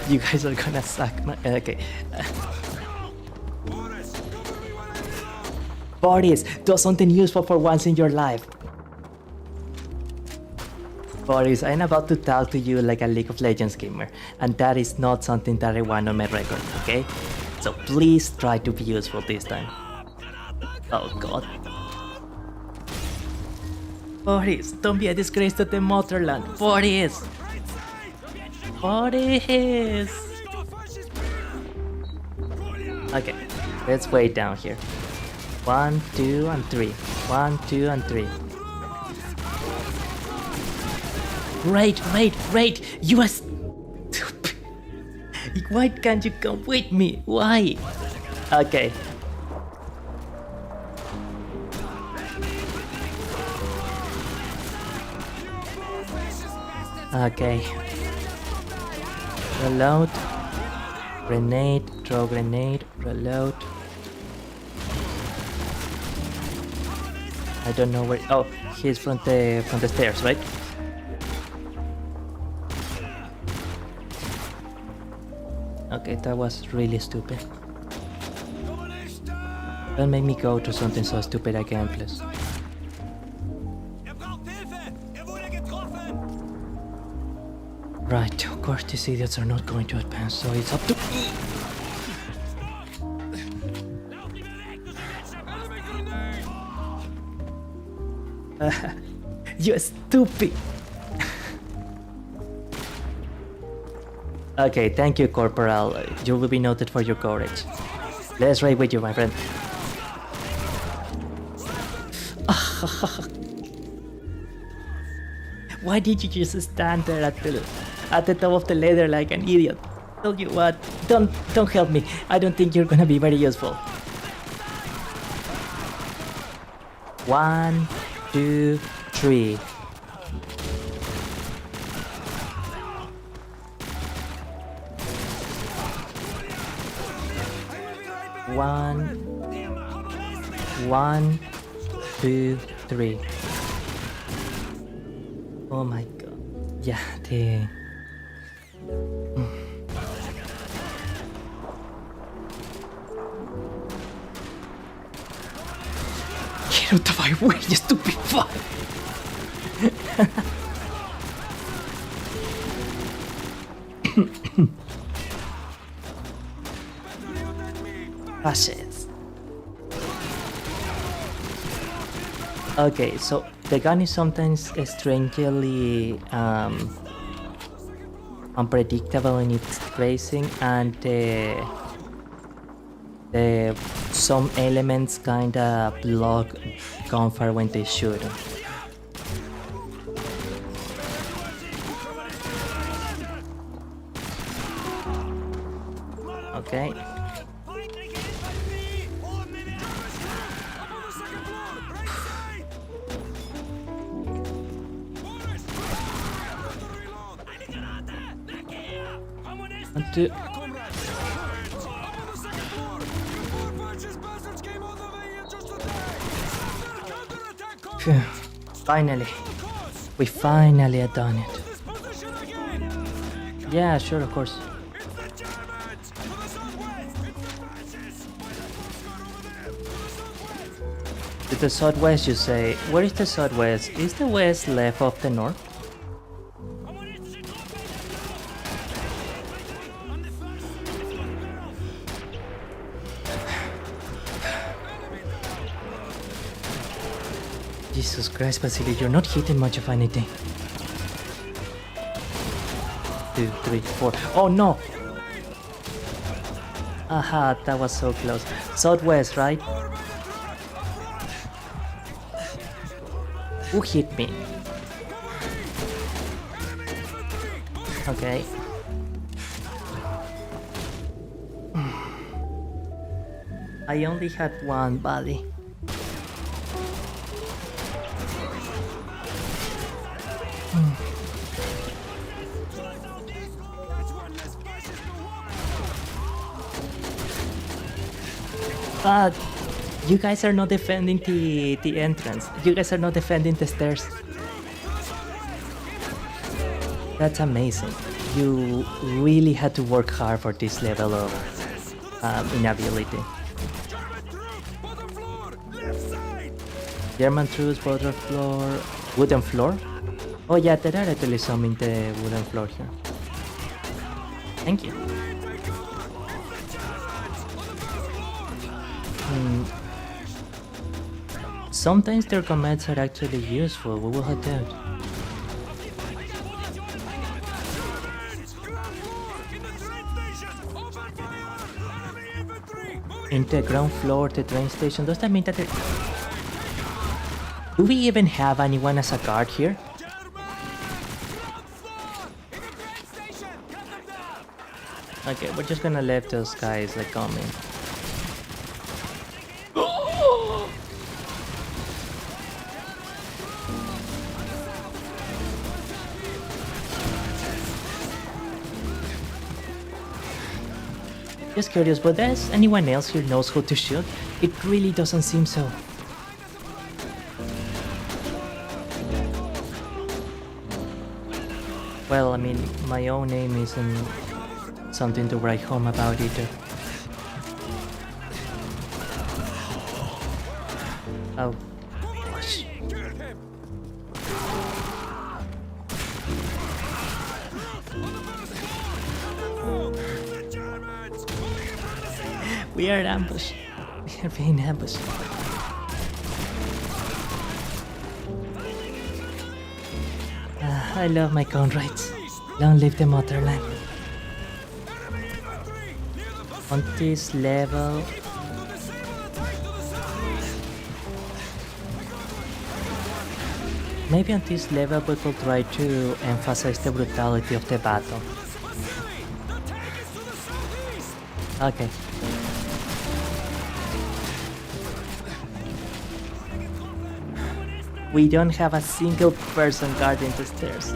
S1: You guys are gonna suck my... Okay. Boris, do something useful for once in your life. Boris, I'm about to talk to you like a League of Legends gamer, and that is not something that I want on my record, okay? So please try to be useful this time. Oh god. Boris, don't be a disgrace to the motherland. Boris! Boris! Okay, let's wait down here. 1, 2, and 3. 1, 2, and 3. Wait! You are stupid. Why can't you come with me? Why? Okay. Okay. Reload. Grenade. Throw grenade. Reload. I don't know where. Oh, he's from the stairs, right? Okay, that was really stupid. Don't make me go to something so stupid again, please. Right, of course these idiots are not going to advance, so it's up to me. You stupid! Okay, thank you, Corporal. You will be noted for your courage. Let's raid with you, my friend. Why did you just stand there at the top of the ladder like an idiot? Tell you what, don't help me. I don't think you're gonna be very useful. 1, 2, 3. One, 2, 3. Oh my god. Yeah, the... Get out of my way, you stupid fuck! Ah, shit. Okay, so the gun is sometimes strangely unpredictable in its tracing, and some elements kinda block gunfire when they shoot. Okay. Finally, We finally had done it. Yeah, sure, of course. To the southwest, you say. Where is the southwest? Is the west left of the north? Jesus Christ, Vasily, you're not hitting much of anything. 2, 3, 4. Oh no! Aha, that was so close. Southwest, right? Who hit me? Okay. I only had one body. But you guys are not defending the entrance. You guys are not defending the stairs. That's amazing. You really had to work hard for this level of inability. German troops, bottom floor, wooden floor? Oh yeah, there are actually some in the wooden floor here. Thank you. Sometimes their commands are actually useful, we will have that. In the ground floor, the train station, does that mean that do we even have anyone as a guard here? Okay, we're just gonna let those guys like come in. Just curious, but does anyone else here knows how to shoot? It really doesn't seem so. Well, I mean, my own name isn't something to write home about either. Oh. Gosh. We are ambushed. We are being ambushed. I love my comrades. Long live the motherland. On this level, maybe on this level we could try to emphasize the brutality of the battle. Okay. We don't have a single person guarding the stairs.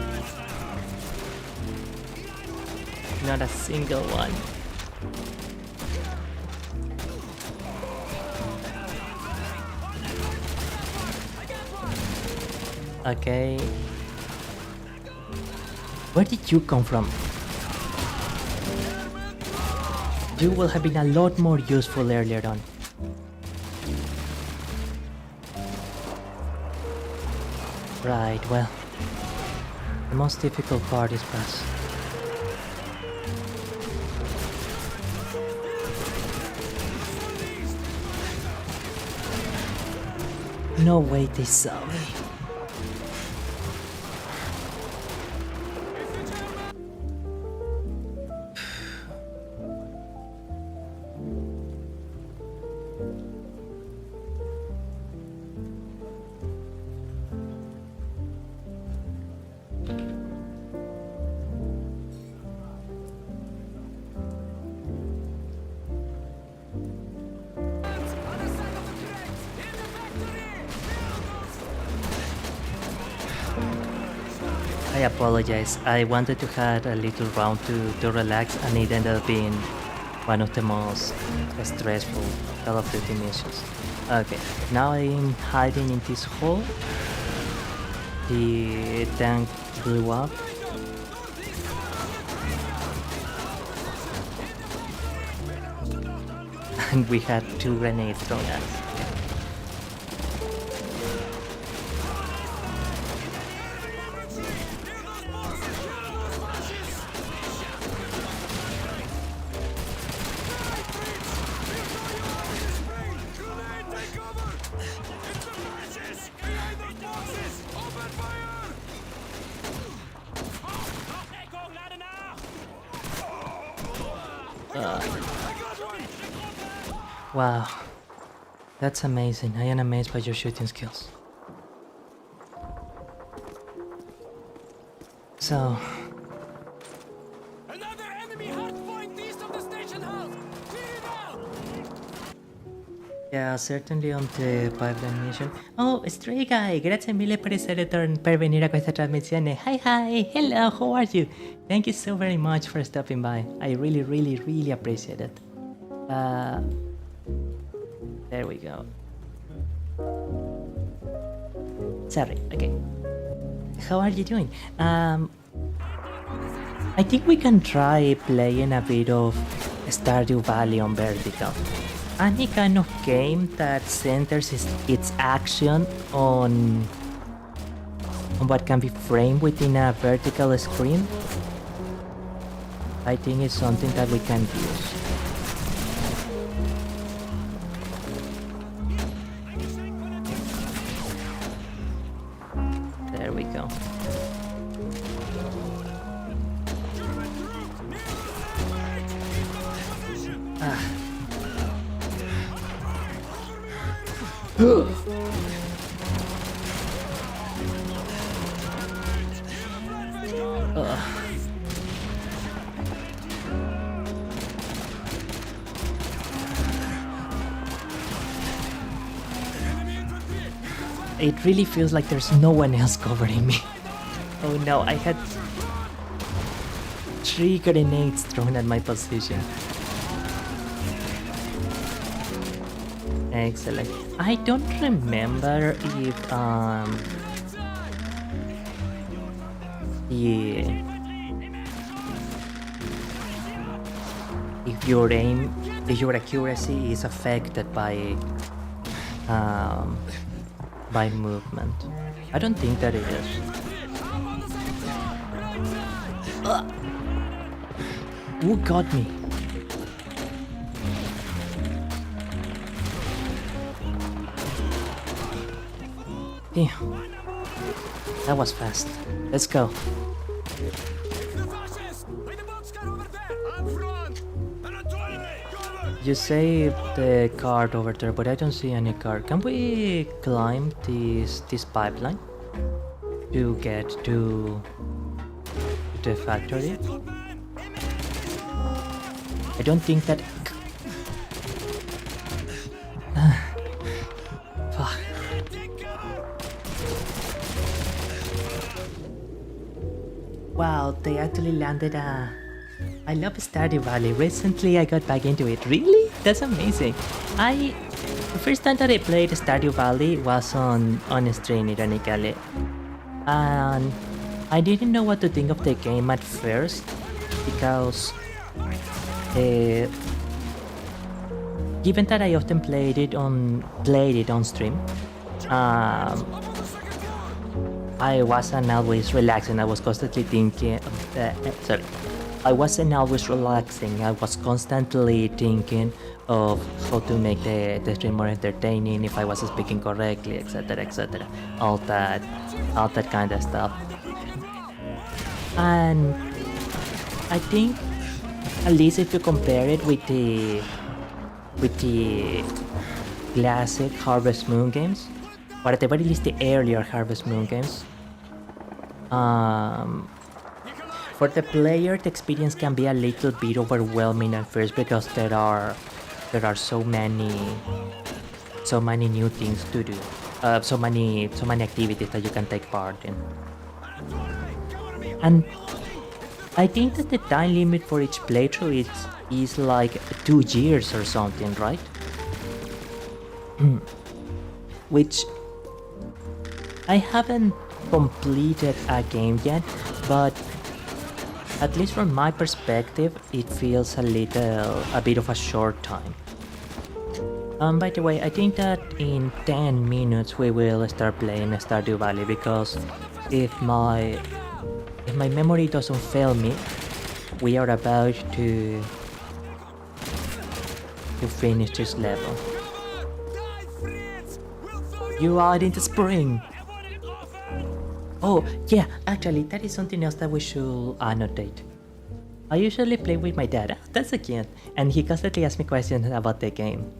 S1: Not a single one. Okay. Where did you come from? You will have been a lot more useful earlier on. Right, well, the most difficult part is past. No way they saw me. I apologize. I wanted to have a little round to relax, and it ended up being one of the most stressful Call of Duty missions. Okay, now I'm hiding in this hole. the tank blew up. And we had 2 grenades thrown at us. Wow, that's amazing. I am amazed by your shooting skills. So,
S2: Another enemy hardpoint east of the station house. Clear it out.
S1: yeah, certainly on the pipeline mission. Oh, Stray Guy, grazie mille per essere per venire a questa trasmissione. Hi, hello, how are you? Thank you so very much for stopping by. I really appreciate it. There we go. Sorry, okay. How are you doing? I think we can try playing a bit of Stardew Valley on vertical. Any kind of game that centers its action on what can be framed within a vertical screen, I think it's something that we can use. There we go. It really feels like there's no one else covering me. Oh no, I had 3 grenades thrown at my position. Excellent. I don't remember if if your aim, if your accuracy is affected by movement. I don't think that it is. Who got me? Damn. That was fast. Let's go. You saved the card over there, but I don't see any card. Can we climb this pipeline to get to the factory? I don't think that. Fuck. Wow, they actually landed a. I love Stardew Valley. Recently I got back into it. Really? That's amazing. The first time that I played Stardew Valley was on stream, ironically. And I didn't know what to think of the game at first because given that I often played it on stream, I wasn't always relaxing. I was constantly thinking. I wasn't always relaxing. I was constantly thinking of how to make the stream more entertaining, if I was speaking correctly, etc. All that kind of stuff. And I think, at least if you compare it with the classic Harvest Moon games, or at the very least the earlier Harvest Moon games, for the player, the experience can be a little bit overwhelming at first because there are so many new things to do, so many activities that you can take part in, and I think that the time limit for each playthrough is like 2 years or something, right? Which I haven't completed a game yet, but at least from my perspective, it feels a bit of a short time. By the way, I think that in 10 minutes we will start playing Stardew Valley, because if my memory doesn't fail me, we are about to finish this level. You are in the spring! Oh, yeah, actually, that is something else that we should annotate. I usually play with my dad. That's a kid, and he constantly asks me questions about the game.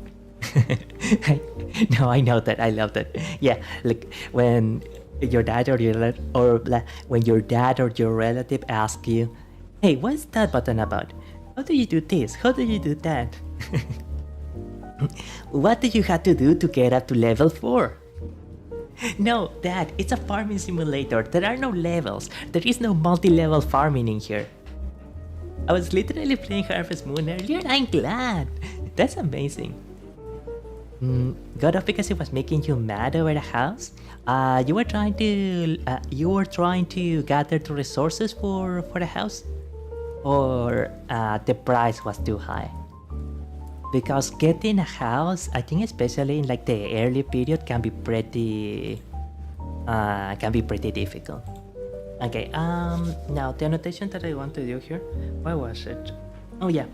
S1: No, I know that. I love that. Yeah, like when your dad or when your dad or your relative ask you, "Hey, what's that button about? How do you do this? How do you do that? What do you have to do to get up to level 4? No, Dad, it's a farming simulator. There are no levels. There is no multi-level farming in here. I was literally playing Harvest Moon earlier. I'm glad. That's amazing. Got off because it was making you mad over the house? You were trying to gather the resources for the house? Or the price was too high? Because getting a house, I think especially in like the early period, can be pretty difficult. Okay, now the annotation that I want to do here, where was it? Oh yeah.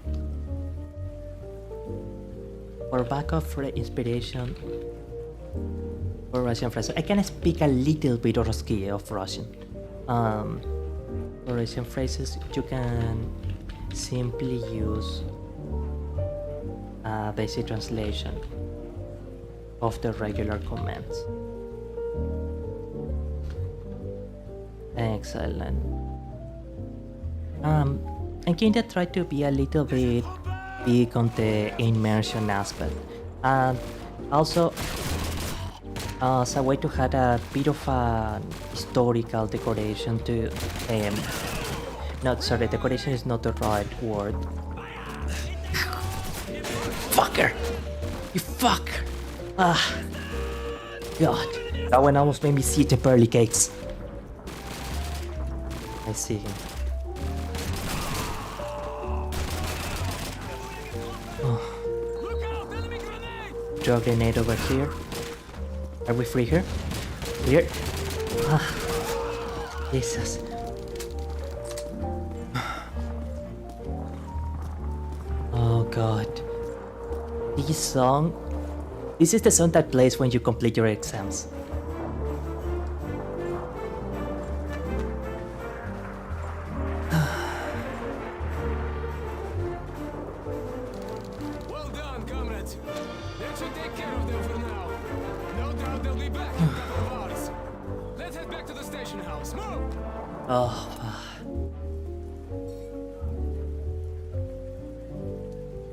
S1: For backup, for inspiration, for Russian phrases, I can speak a little bit of Russian. For Russian phrases, you can simply use a basic translation of the regular commands. Excellent. I'm going to try to be a little bit big on the immersion aspect, and also as a way to have a bit of an historical decoration to decoration is not the right word. Fucker! You fuck! Ah, God, that one almost made me see the pearly cakes. I see him. Throw a grenade over here. Are we free here? Here? Ah, Jesus. Oh God. This is the song that plays when you complete your exams.
S2: Well done, comrades. That should take care of them for now. No doubt they'll be back in a couple of hours. Let's head back to the station house. Move!
S1: Oh.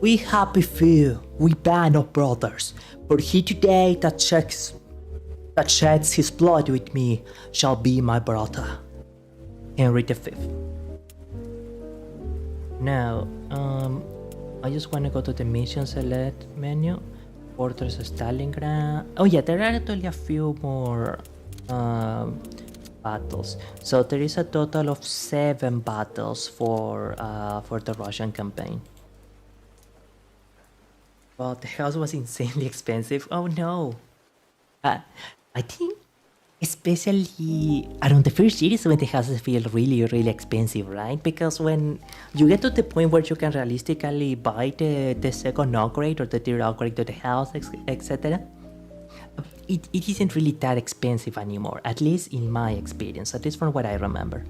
S1: We happy few, we band of brothers, for he today that sheds his blood with me shall be my brother. Henry V. Now, I just want to go to the mission select menu, Fortress of Stalingrad. Oh yeah, there are actually a few more battles. So there is a total of 7 battles for the Russian campaign. Well, the house was insanely expensive. Oh no. I think especially around the first year is when the houses feel really, really expensive, right? Because when you get to the point where you can realistically buy the second upgrade or the third upgrade to the house, etc., it isn't really that expensive anymore, at least in my experience, at least from what I remember.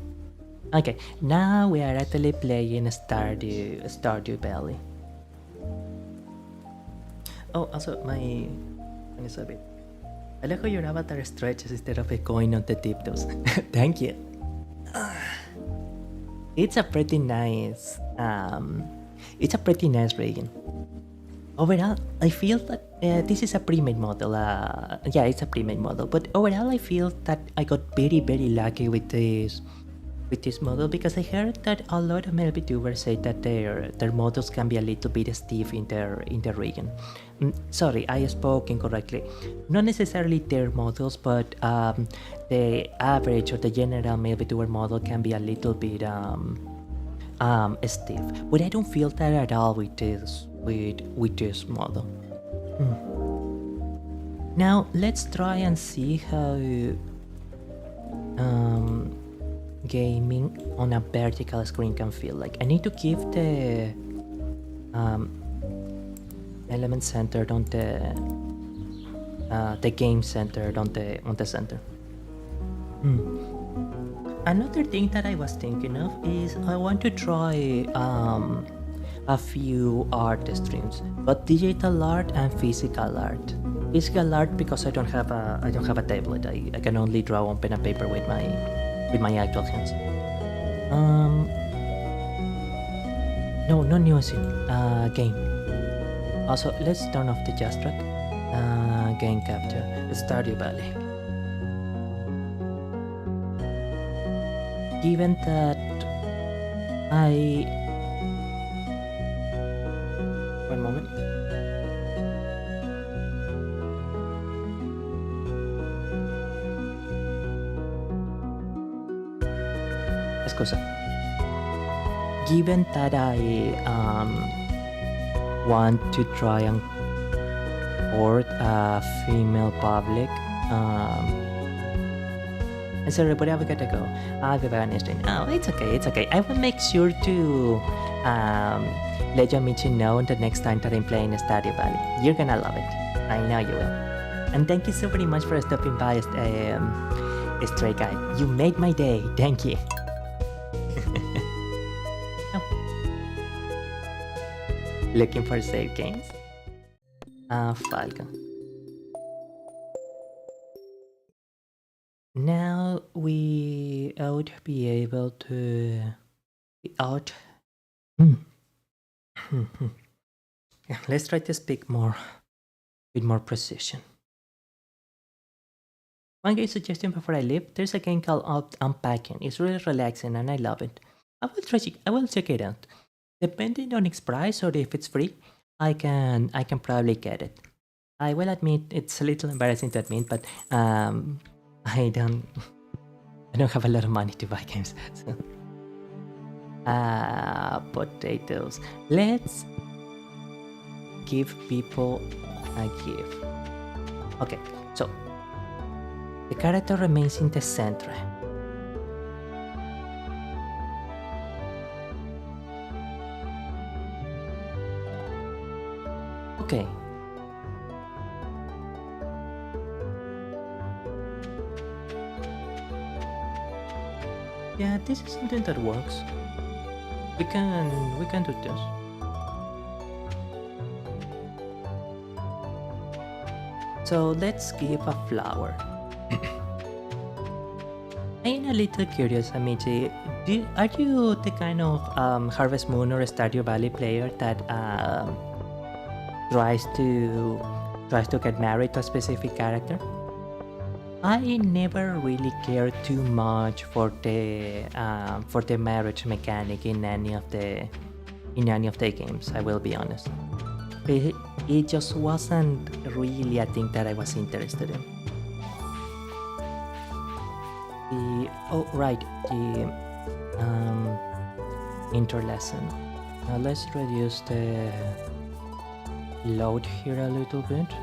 S1: Okay, now we are actually playing Stardew Valley. Oh, also, my is a bit. I like how your avatar stretches instead of going on the tiptoes. Thank you. It's a pretty nice. It's a pretty nice region. Overall, I feel that this is a pre-made model. Yeah, it's a pre-made model. But overall, I feel that I got very, very lucky with this with this model, because I heard that a lot of male Vtubers say that their models can be a little bit stiff in their region. Sorry, I spoke incorrectly. Not necessarily their models, but the average or the general male Vtuber model can be a little bit stiff. But I don't feel that at all with this model. Now let's try and see how gaming on a vertical screen can feel like. I need to keep the element centered on the game centered on the center. Another thing that I was thinking of is I want to try a few art streams, but digital art and physical art. Physical art because I don't have a tablet. I can only draw on pen and paper with my actual hands. No, not music. Game. Also, let's turn off the jazz track. Game capture. Stardew Valley. Given that one moment. Scusa. Given that I want to try and court a female public, I'm sorry, but I've got to go. I'll be back on the stream. Oh, it's okay. I will make sure to let Yamichi know the next time that I'm playing Stardew Valley. You're gonna love it. I know you will. And thank you so very much for stopping by, Stray Guy. You made my day. Thank you. Looking for save games? Falcon. Now we ought to be able to let's try to speak more with more precision. One game suggestion before I leave, there's a game called Unpacking. It's really relaxing and I love it. I will check it out. Depending on its price or if it's free, I can probably get it. I will admit it's a little embarrassing to admit, but I don't have a lot of money to buy games. So. Potatoes. Let's give people a gift. Okay, so the character remains in the center. Okay. Yeah, this is something that works. We can do this. So let's give a flower. I'm a little curious, Amici. Are you the kind of Harvest Moon or Stardew Valley player that tries to get married to a specific character? I never really cared too much for the marriage mechanic in any of the games. I will be honest. It just wasn't really a thing that I was interested in. The intro lesson. Now let's reduce the load here a little bit.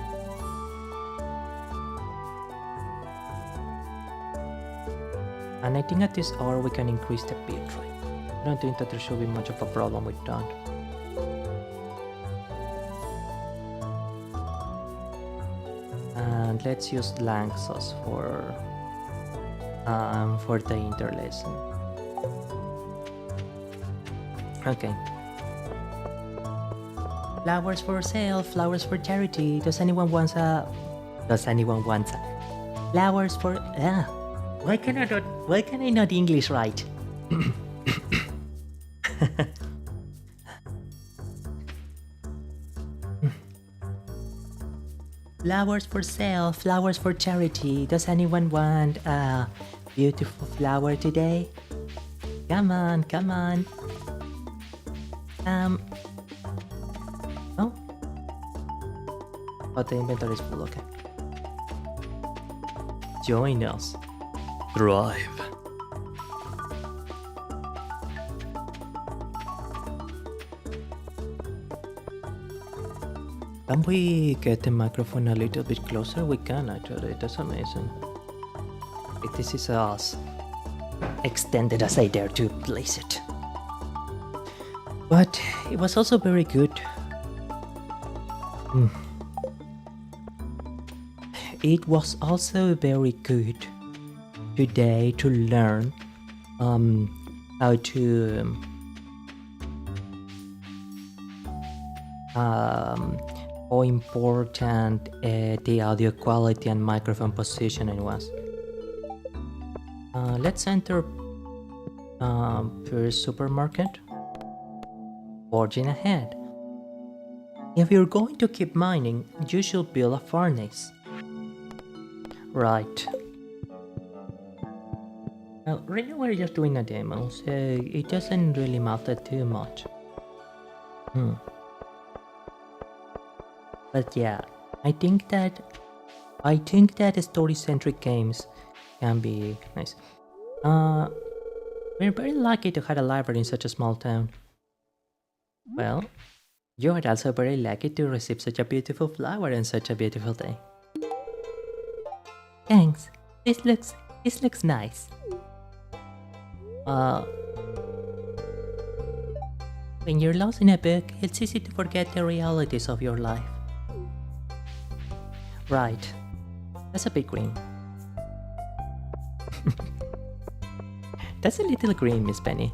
S1: And I think at this hour we can increase the bitrate. I don't think that there should be much of a problem with that. And let's use Lanxos for the interlacing. Okay. Flowers for sale, flowers for charity. Does anyone want flowers for Why can I not English right? Flowers for sale, flowers for charity. Does anyone want a beautiful flower today? Come on, come on. Oh. Oh, the inventory is full, okay. Join us. Thrive. Can we get the microphone a little bit closer? We can actually, that's amazing. This is as extended as I dare to place it. But it was also very good. It was also very good today to learn how to how important the audio quality and microphone positioning was. Let's enter first supermarket. Forging ahead. If you're going to keep mining, you should build a furnace. Right. Well, right now we're just doing a demo, so it doesn't really matter too much. But yeah, I think that story-centric games can be nice. We're very lucky to have a library in such a small town. Well, you are also very lucky to receive such a beautiful flower on such a beautiful day. Thanks. This looks nice. When you're lost in a book, it's easy to forget the realities of your life. Right. That's a big green. That's a little green, Miss Penny.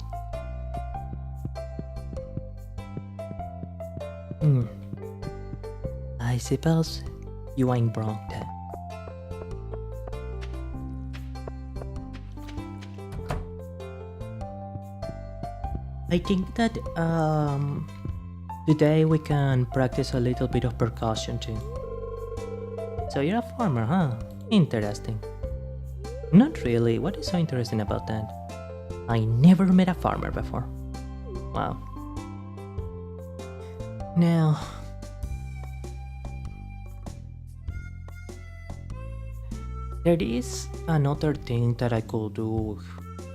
S1: I suppose you ain't wrong there. I think that today we can practice a little bit of percussion too. So you're a farmer, huh? Interesting. Not really. What is so interesting about that? I never met a farmer before. Wow. Now, there is another thing that I could do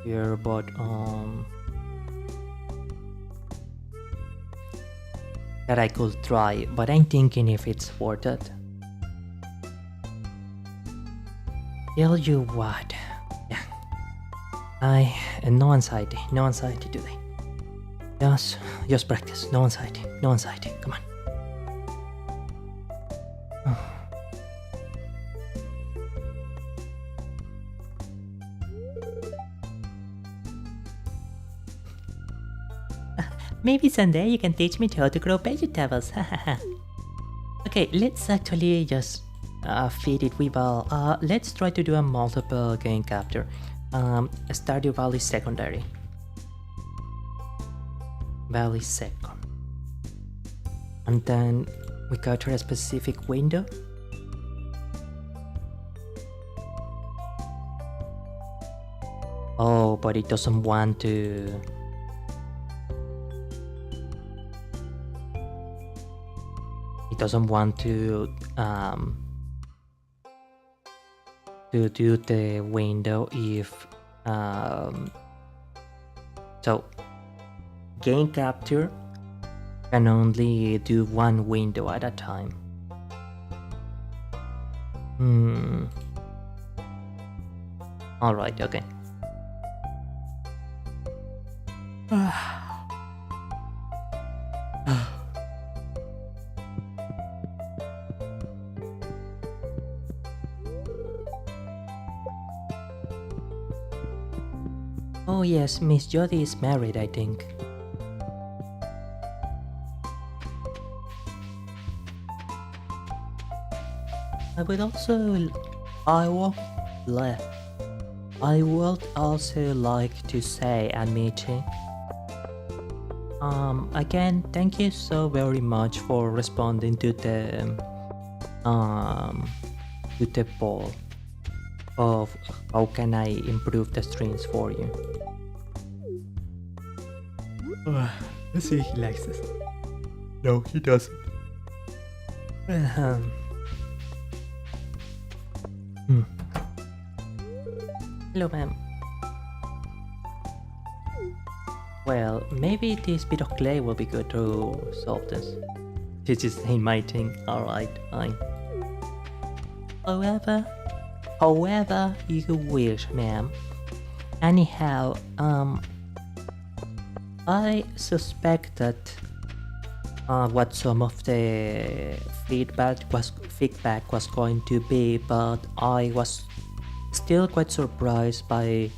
S1: here, but that I could try, but I'm thinking if it's worth it. Tell you what, yeah, no anxiety today. Just practice, no anxiety, come on. Maybe someday you can teach me how to grow vegetables. Okay, let's actually just feed it with let's try to do a multiple game capture. Stardew Valley secondary. Valley second. And then we capture a specific window. Oh, but it doesn't want to. It doesn't want to do the window if so game capture can only do one window at a time. Alright, okay. Oh yes, Miss Jody is married, I think. I would also like to say a meeting. Again, thank you so very much for responding to the poll of how can I improve the streams for you. Let's see if he likes this. No, he doesn't. Hmm. Hello, ma'am. Well, maybe this bit of clay will be good to solve this. This is in my thing. Alright, fine. However you wish, ma'am. Anyhow, I suspected what some of the feedback was going to be, but I was still quite surprised by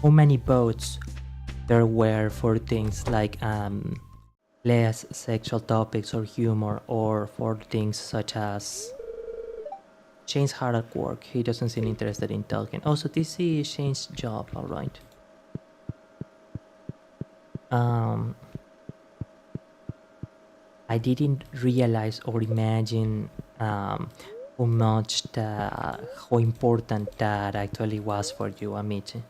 S1: how many votes there were for things like less sexual topics or humor, or for things such as Shane's hard at work. He doesn't seem interested in talking. Also, this is Shane's job, alright. I didn't realize or imagine how important that actually was for you, Amici.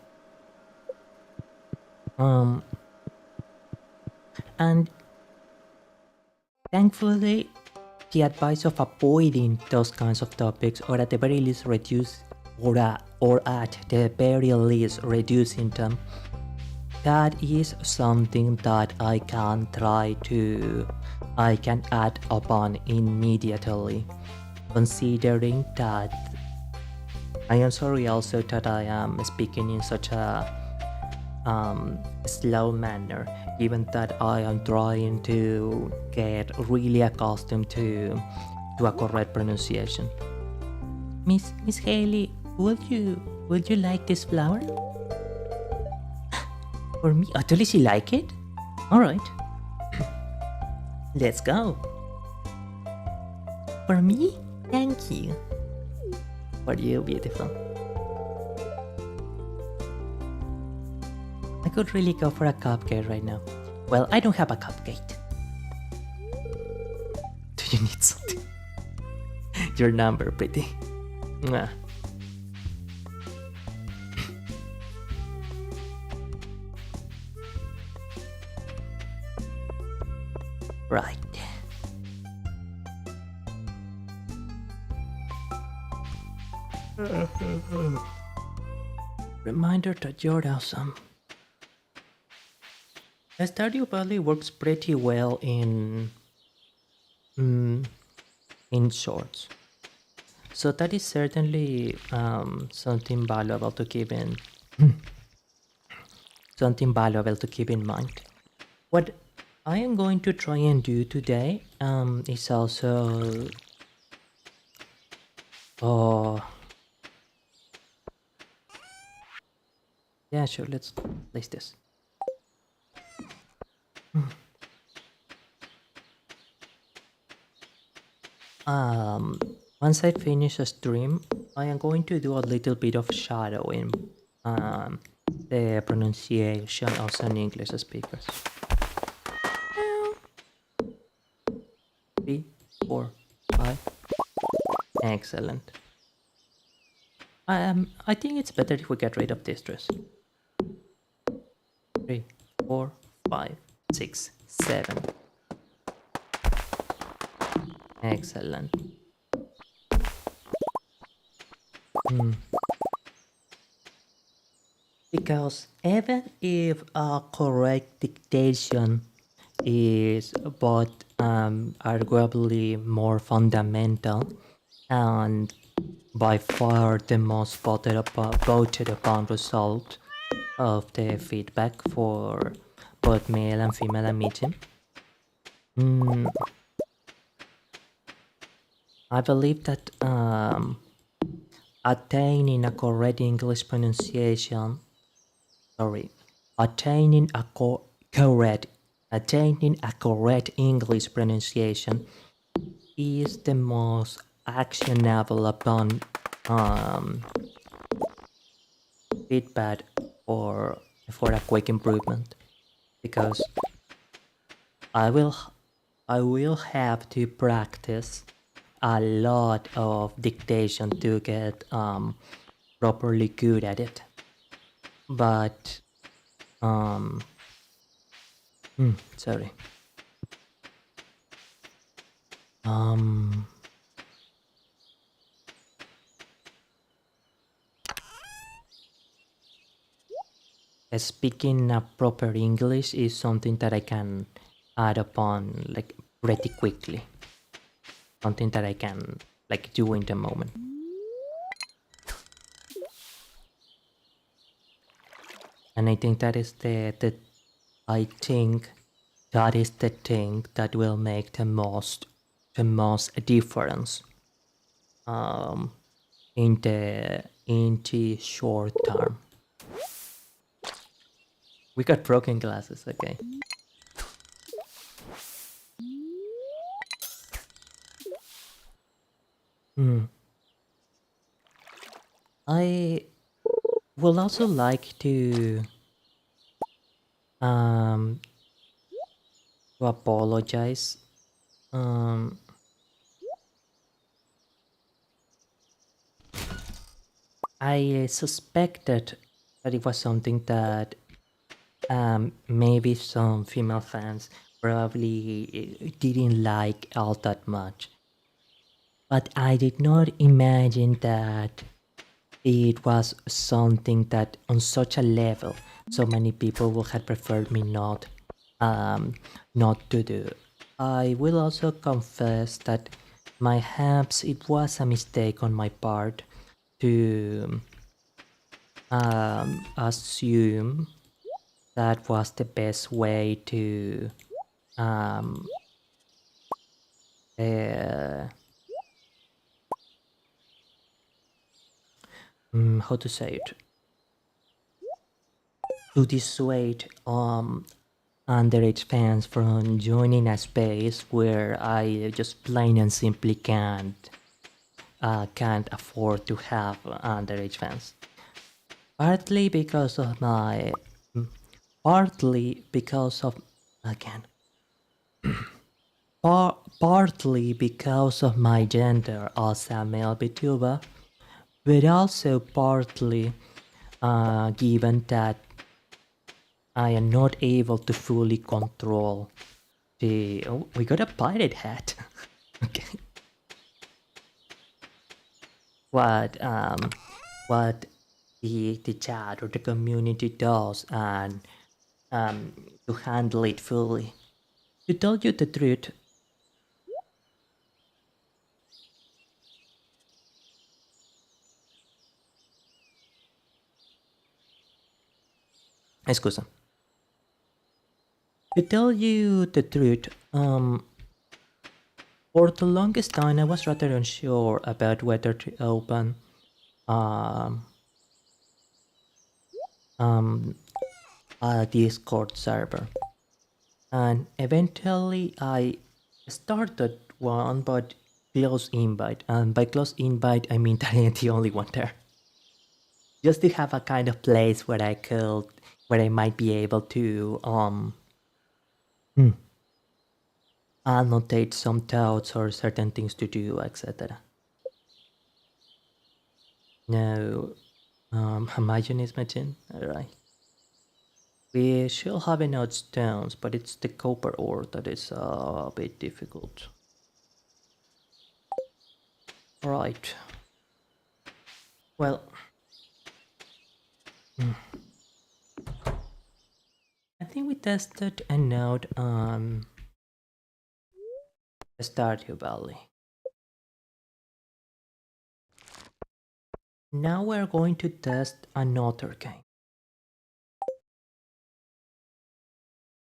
S1: And thankfully, the advice of avoiding those kinds of topics, or at the very least reducing them, that is something that I can add upon immediately, considering that I am sorry also that I am speaking in such a slow manner, given that I am trying to get really accustomed to a correct pronunciation. Miss Haley, would you like this flower? For me? Oh, does she like it? Alright. Let's go. For me? Thank you. For you, beautiful. I could really go for a cupcake right now. Well, I don't have a cupcake. Do you need something? Your number, pretty. Mwah. Right. Reminder that you're awesome. The Stardew Valley works pretty well in shorts, so that is certainly something valuable to keep in mind. What I am going to try and do today is also yeah, sure, let's place this. Once I finish a stream, I am going to do a little bit of shadowing the pronunciation of some English speakers. 3, 4, 5. Excellent. I think it's better if we get rid of this dress. 3, 4, 5, 6, 7. Excellent. Because even if a correct dictation is both arguably more fundamental and by far the most voted upon result of the feedback for both male and female admission, I believe that attaining a correct English pronunciation, attaining a correct English pronunciation is the most actionable upon feedback for a quick improvement, because I will have to practice a lot of dictation to get properly good at it. But Sorry. Speaking a proper English is something that I can add upon like pretty quickly. Something that I can like do in the moment. And I think that is I think that is the thing that will make the most difference in the short term. We got broken glasses, okay. I would also like to apologize. I suspected that it was something that maybe some female fans probably didn't like all that much. But I did not imagine that it was something that on such a level so many people would have preferred me not to do. I will also confess that perhaps it was a mistake on my part to assume that was the best way to uh, how to say it, to dissuade underage fans from joining a space where I just plain and simply can't afford to have underage fans. Partly because of my again partly because of my gender as a male Vtuber, but also partly given that I am not able to fully control the... Oh, we got a pirate hat. Okay. What the chat or the community does and to handle it fully. To tell you the truth, Scusa. To tell you the truth, for the longest time I was rather unsure about whether to open a Discord server. And eventually I started one, but close invite. And by close invite, I mean that I am the only one there. Just to have a kind of place where I might be able to annotate some thoughts or certain things to do, etc. Now, Hermione is mentioned. Alright. We should have enough stones, but it's the copper ore that is a bit difficult. Alright. Well, I think we tested a node on Stardew Valley. Now we're going to test another game.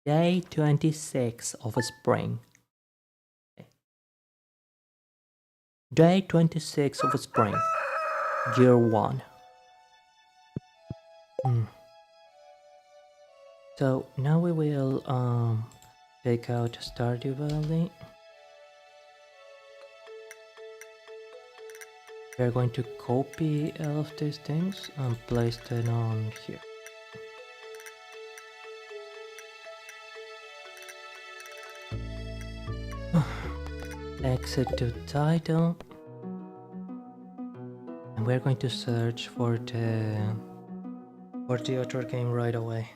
S1: Day 26 of spring. Day 26 of spring. Year 1. So now we will take out Stardew Valley. We're going to copy all of these things and place them on here. Exit to title. And we're going to search for the other game right away.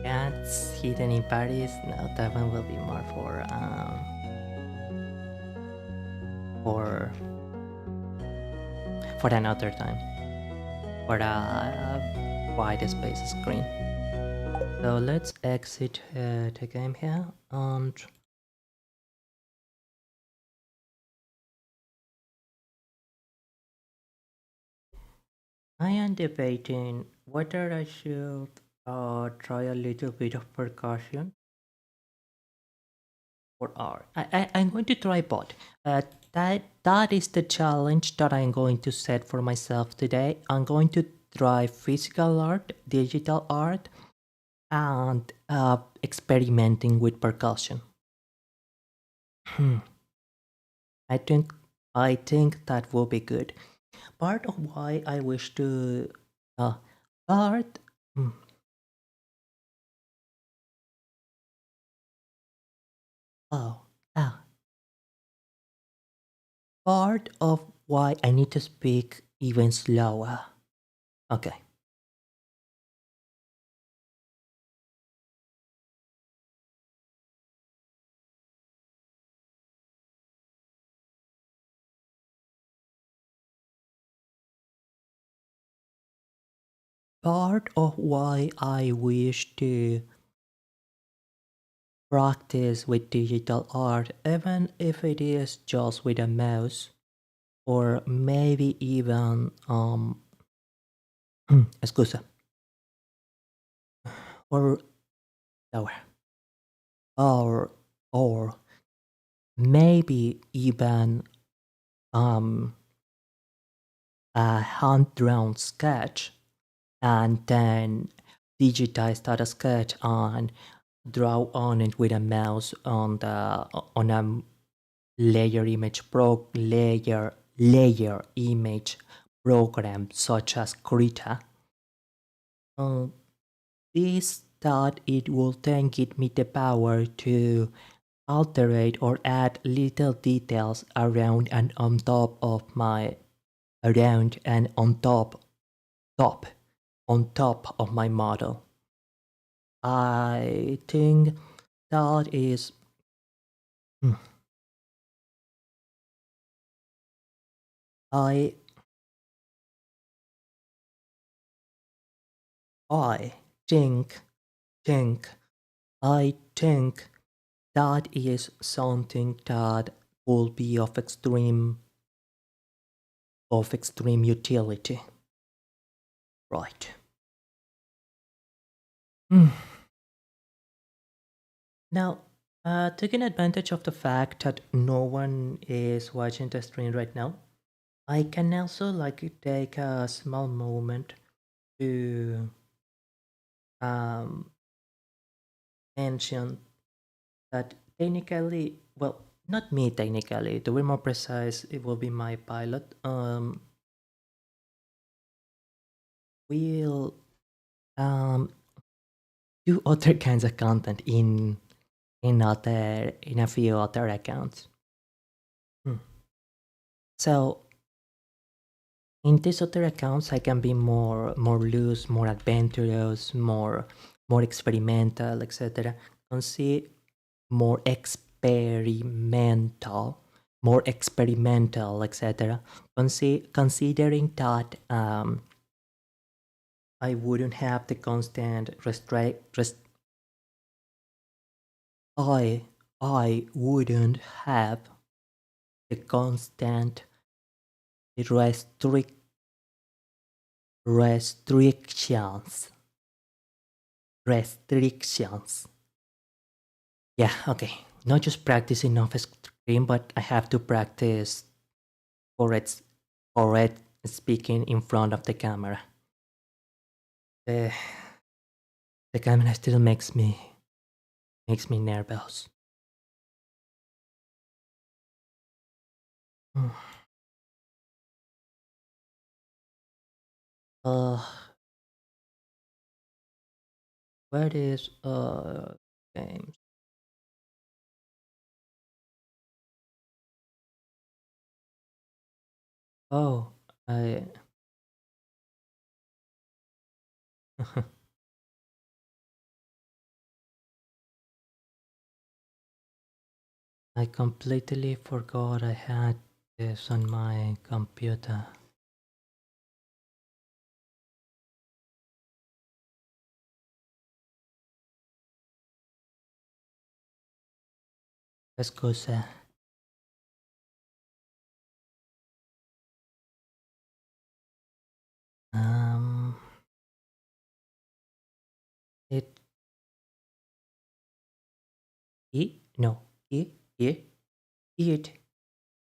S1: Cats hidden in Paris. No, that one will be more for for another time, for a wide space screen. So let's exit the game here, and I am debating whether I should try a little bit of percussion or art. I'm going to try both. That is the challenge that I'm going to set for myself today. I'm going to try physical art, digital art, and experimenting with percussion. I think I think that will be good. Part of why I wish to art. hmm, Oh, ah, part of why I need to speak even slower. Okay. Part of why I wish to practice with digital art, even if it is just with a mouse, or maybe even scusa, or lower, or or maybe even um a hand-drawn sketch, and then digitize that sketch and draw on it with a mouse on a layer image program such as Krita. Uh, this thought it will then give me the power to alterate or add little details around and on top of my around and top on top of my model. I think that is hmm, I I think I think that is something that will be of extreme utility. Right. Hmm. Now, taking advantage of the fact that no one is watching the stream right now, I can also take a small moment to um, mention that technically, well, not me technically, to be more precise, it will be my pilot. Will um, do other kinds of content in a few other accounts. Hmm. So in these other accounts, I can be more loose, more adventurous, more experimental, etc. And see more experimental, etc. Considering that I wouldn't have the constant I wouldn't have the constant restrict restrictions restrictions. Yeah, okay. Not just practicing off screen, but I have to practice correct correct speaking in front of the camera. The the camera still makes me nervous. Uh, where is games? Oh, I I completely forgot I had this on my computer. Scusa. Um, it no it it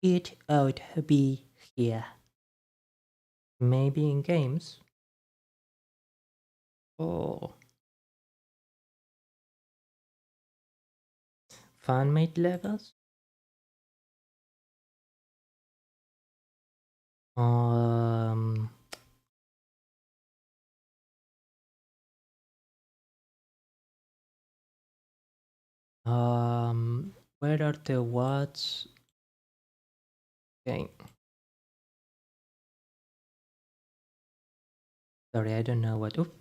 S1: it ought be here. Maybe in games. Oh, fan-made levels. Um, where are the watts? Okay. Sorry, I don't know what. Oop.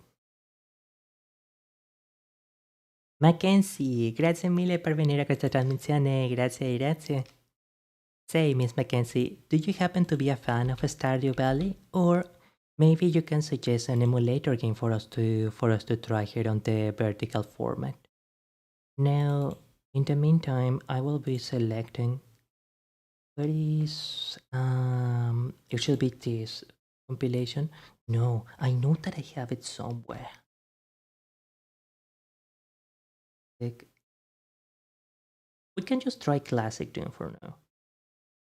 S1: Mackenzie, grazie mille per venire a questa trasmissione. Grazie, grazie. Say, Miss Mackenzie, do you happen to be a fan of Stardew Valley? Or maybe you can suggest an emulator game for us to try here on the vertical format. Now, in the meantime, I will be selecting what is it should be this compilation. No, I know that I have it somewhere. Like, we can just try classic Doom for now.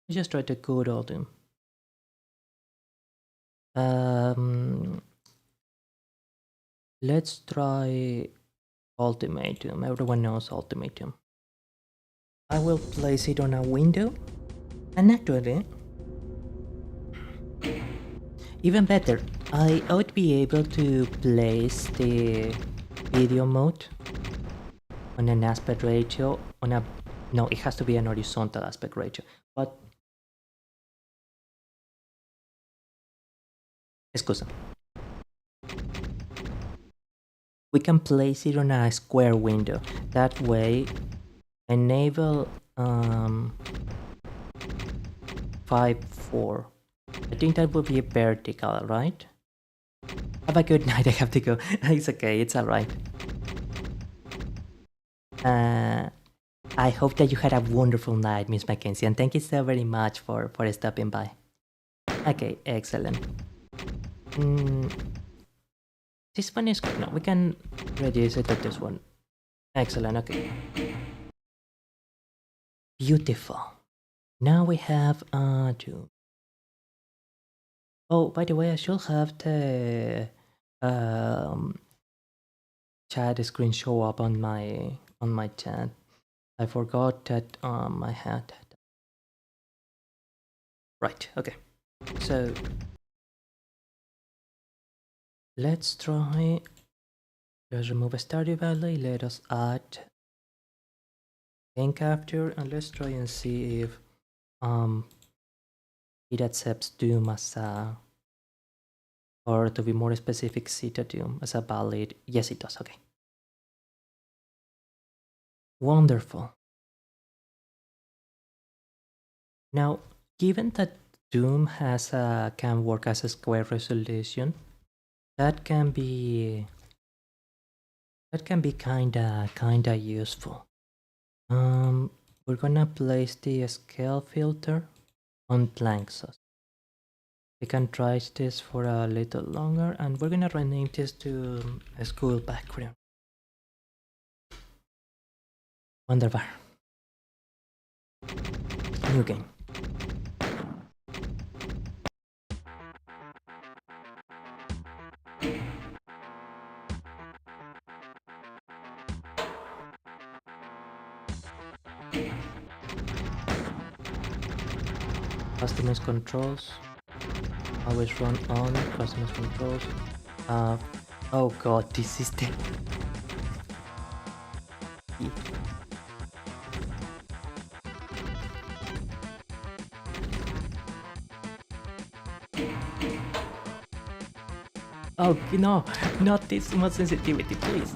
S1: Just try the good old Doom. Let's try Ultimatum. Everyone knows Ultimatum. I will place it on a window, and actually, even better, I ought be able to place the video mode on an aspect ratio on a no, it has to be an horizontal aspect ratio, but excusa. We can place it on a square window. That way, enable 5:4. I think that would be vertical, right? Have a good night. I have to go. It's okay. It's alright. I hope that you had a wonderful night, Miss Mackenzie, and thank you so very much for stopping by. Okay, excellent. This one is good. No, we can reduce it to this one. Excellent. Okay. Beautiful. Now we have two. Oh, by the way, I should have the chat screen show up on my chat. I forgot that I had that. Right, okay. So let's try just remove a Stardew Valley, let us add game capture, and let's try and see if it accepts Doom as a, or to be more specific, Zeta Doom as a valid. Yes, it does. Okay. Wonderful. Now, given that Doom can work as a square resolution, that can be kinda useful. We're gonna place the scale filter on blank sauce. We can try this for a little longer, and we're gonna rename this to a school background. Wonderful. New game. Customize controls. Always run on. Customize controls. Oh god, this is the... Oh no, not this much sensitivity, please.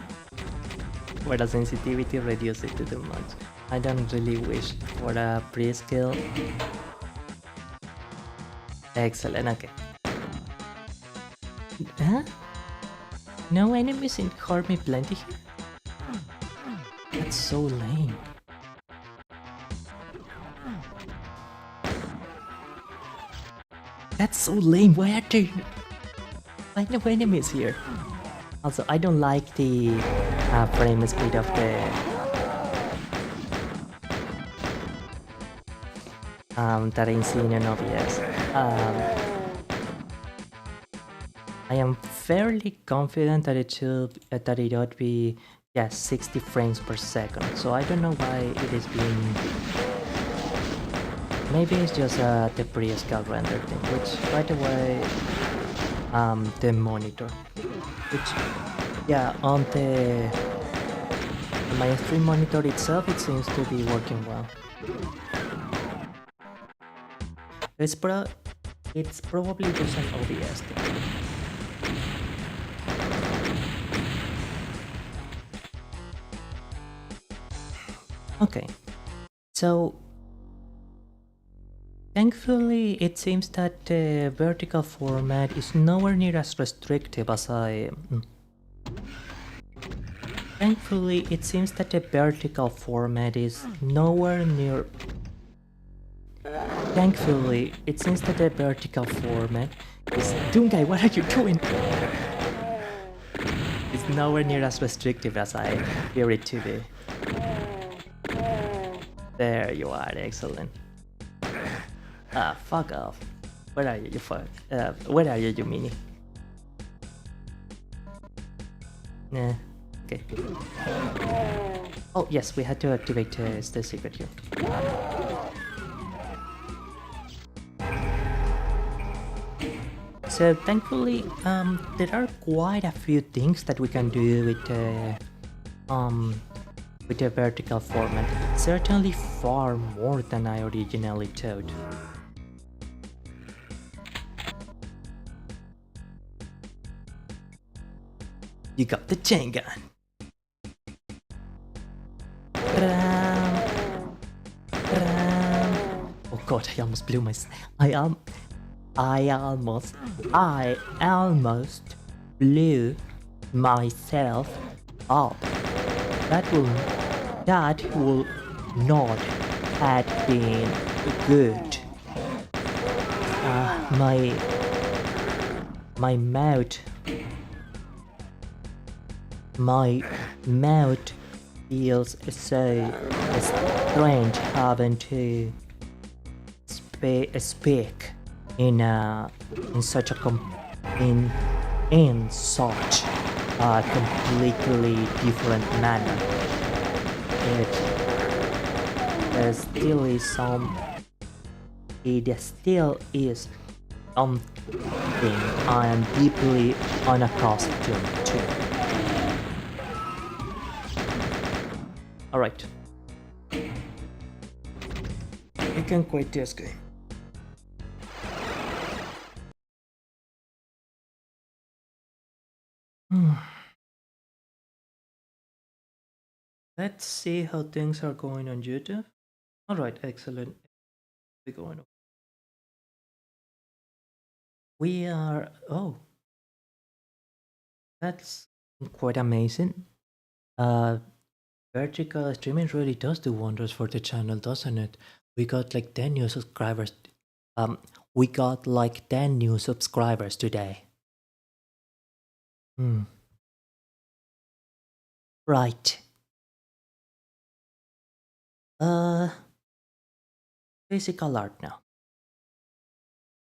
S1: For the sensitivity, reduce it to the much. I don't really wish for a pre-skill. Excellent, okay. Huh? No enemies in harm me plenty here? That's so lame. That's so lame, why are there no enemies here? Also, I don't like the frame speed of the that I seen in OBS. I am fairly confident that it ought be 60 frames per second. So I don't know why it is being. Maybe it's just the pre-scale render thing, which by the way, the monitor, which on my stream monitor itself, it seems to be working well. It's probably just an OBS thing. Okay, so thankfully it seems that the vertical format is nowhere near as restrictive as Thankfully it seems that the vertical format is nowhere near. Thankfully it seems that the vertical format is. Doomguy, what are you doing? It's nowhere near as restrictive as I fear it to be. There you are, excellent. Fuck off. Where are you, you fuck? Where are you, you mini? Nah, okay. Oh yes, we had to activate the secret here. So thankfully, there are quite a few things that we can do with the vertical format. Certainly far more than I originally thought. You got the chain gun. Oh god, I almost blew my. I almost blew myself up. That will not have been good. My mouth feels so strange having to speak in such a completely different manner. It still is something I am deeply unaccustomed to. Alright. You can quit this game. Let's see how things are going on YouTube. Alright, excellent. We're going. We are. Oh. That's quite amazing. Vertical streaming really does do wonders for the channel, doesn't it? We got like 10 new subscribers. We got like 10 new subscribers today. Right. Physical art now.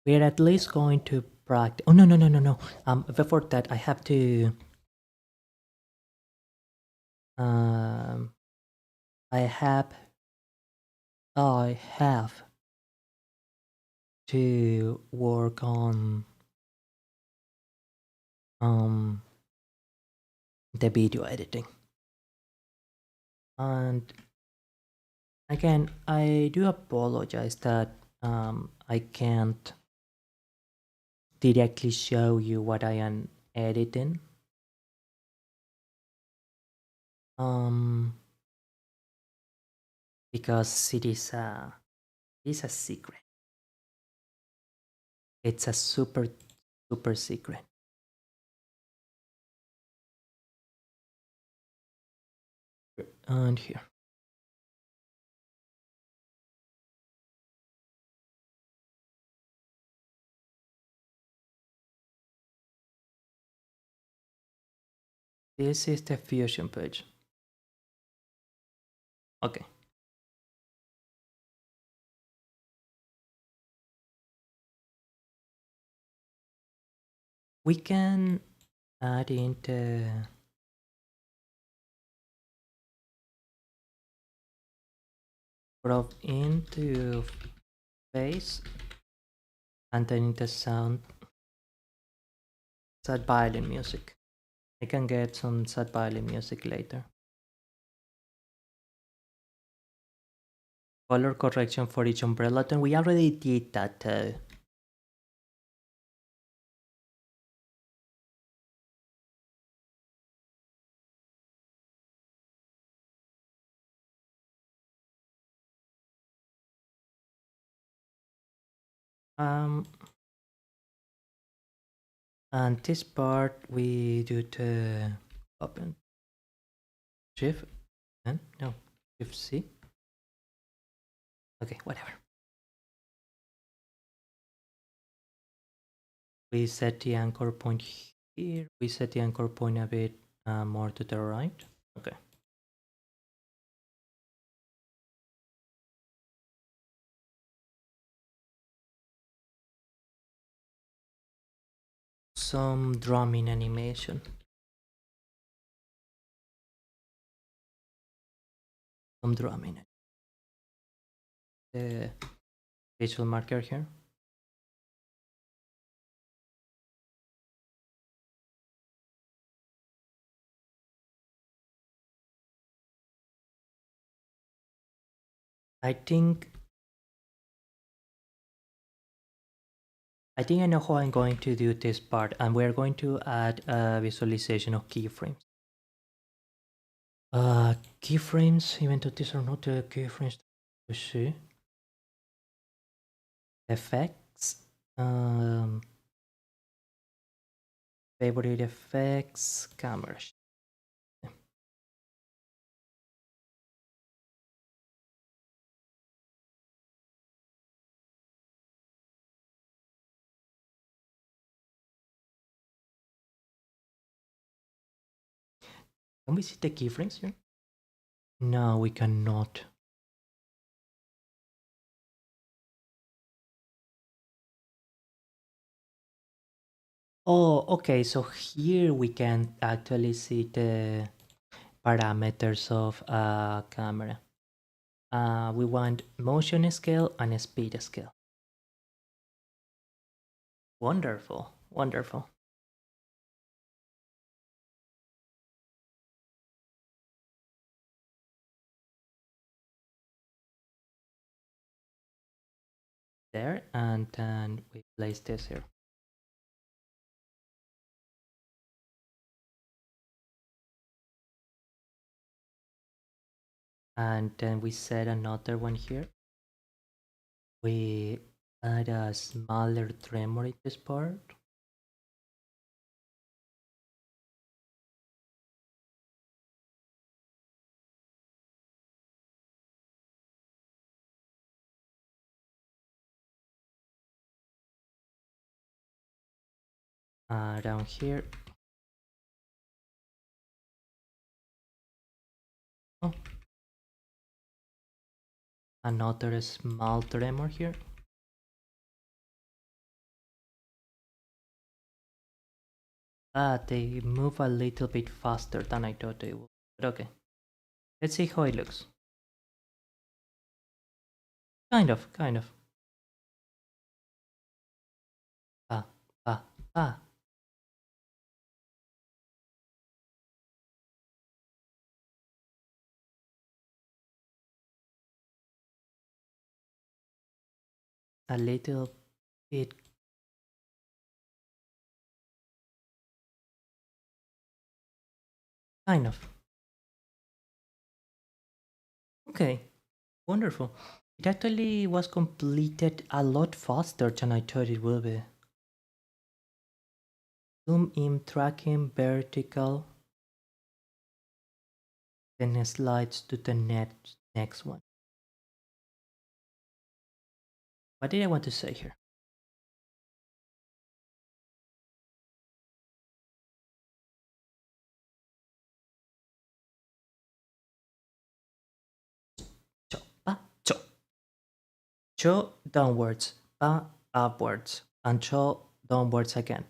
S1: We're at least going to practice. Oh no. Before that, I have to. I have to work on the video editing. And again, I do apologize that I can't directly show you what I am editing. Because it is a secret. It's a super super secret. And here. This is the Fusion page. Okay. We can add into prop into face and then into sound sad violin music. I can get some sad violin music later. Color correction for each umbrella tone. We already did that. Um, and this part we do the open shift and no shift C. Okay, whatever. We set the anchor point here. We set the anchor point a bit more to the right. Okay. Some drumming animation. Some drumming. The visual marker here. I think I know how I'm going to do this part, and we're going to add a visualization of keyframes. Keyframes, even though these are not the keyframes to see. Effects. Favorite effects, camera. Can we see the keyframes here? No, we cannot. Oh, okay. So here we can actually see the parameters of a camera. We want motion scale and speed scale. Wonderful, wonderful. There, and then we place this here. And then we set another one here. We add a smaller tremor in this part. Down here. Oh. Another small tremor here. They move a little bit faster than I thought they would. But okay. Let's see how it looks. Kind of, kind of. Ah, ah, ah. A little bit. Kind of. Okay, wonderful. It actually was completed a lot faster than I thought it would be. Zoom in, tracking, vertical. Then it slides to the next one. What did I want to say here? Cho, pa, cho. Cho downwards, pa upwards, and cho downwards again.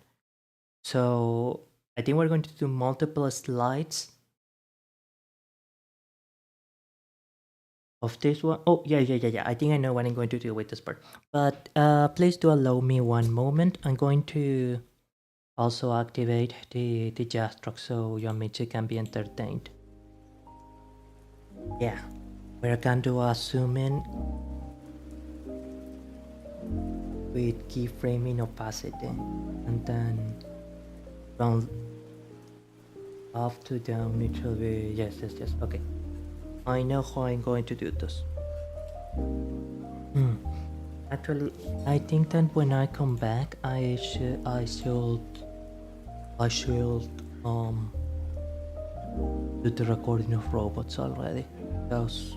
S1: So I think we're going to do multiple slides of this one. Oh, yeah. I think I know what I'm going to do with this part. But please do allow me one moment. I'm going to also activate the jazz truck so your Michi can be entertained. Yeah, we're going to do a zoom in with keyframing opacity and then from up to down it will be yes. Okay, I know how I'm going to do this. Actually, I think that when I come back, I should do the recording of robots already, because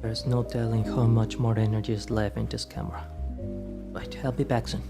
S1: there's no telling how much more energy is left in this camera. Right, I'll be back soon.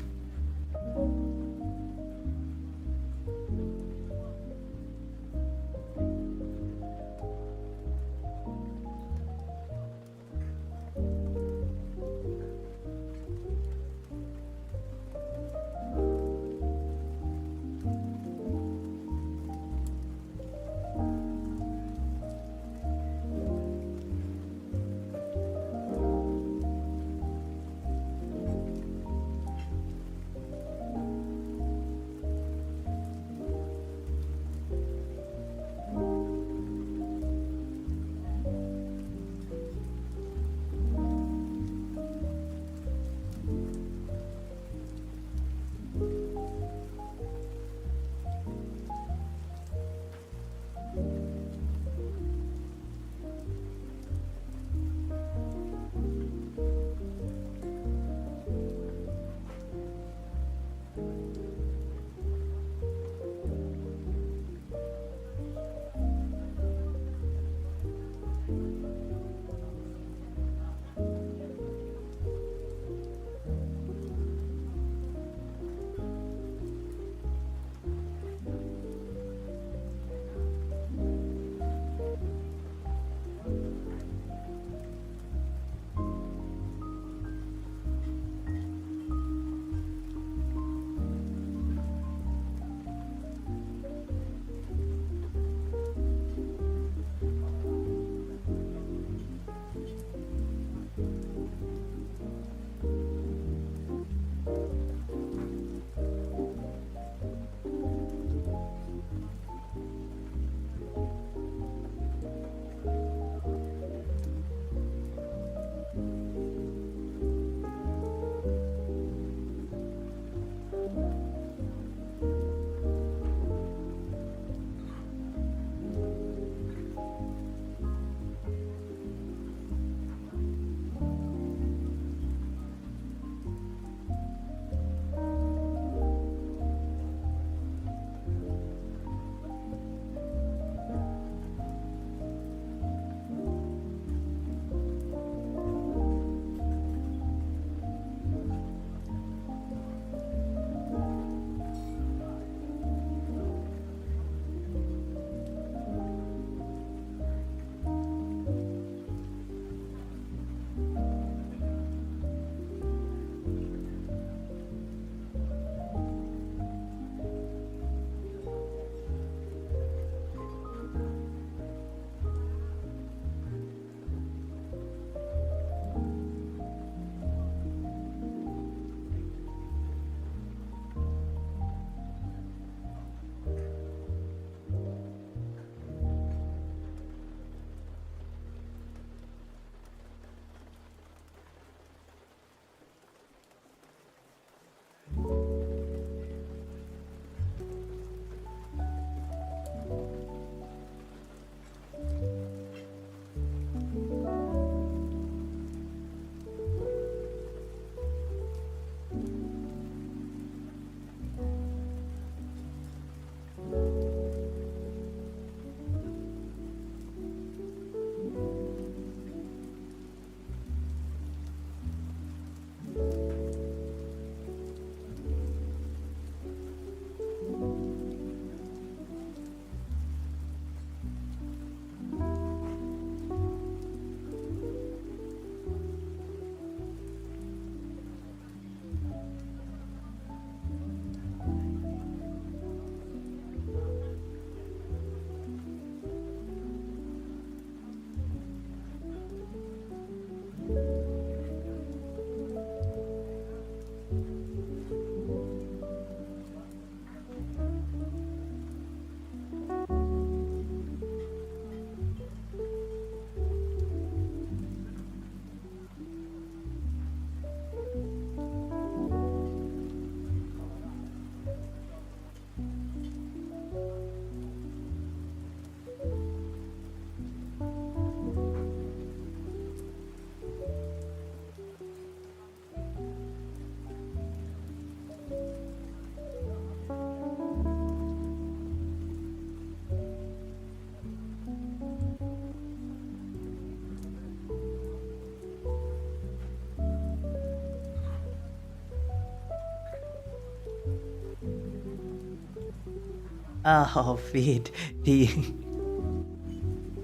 S1: Oh, Fit, the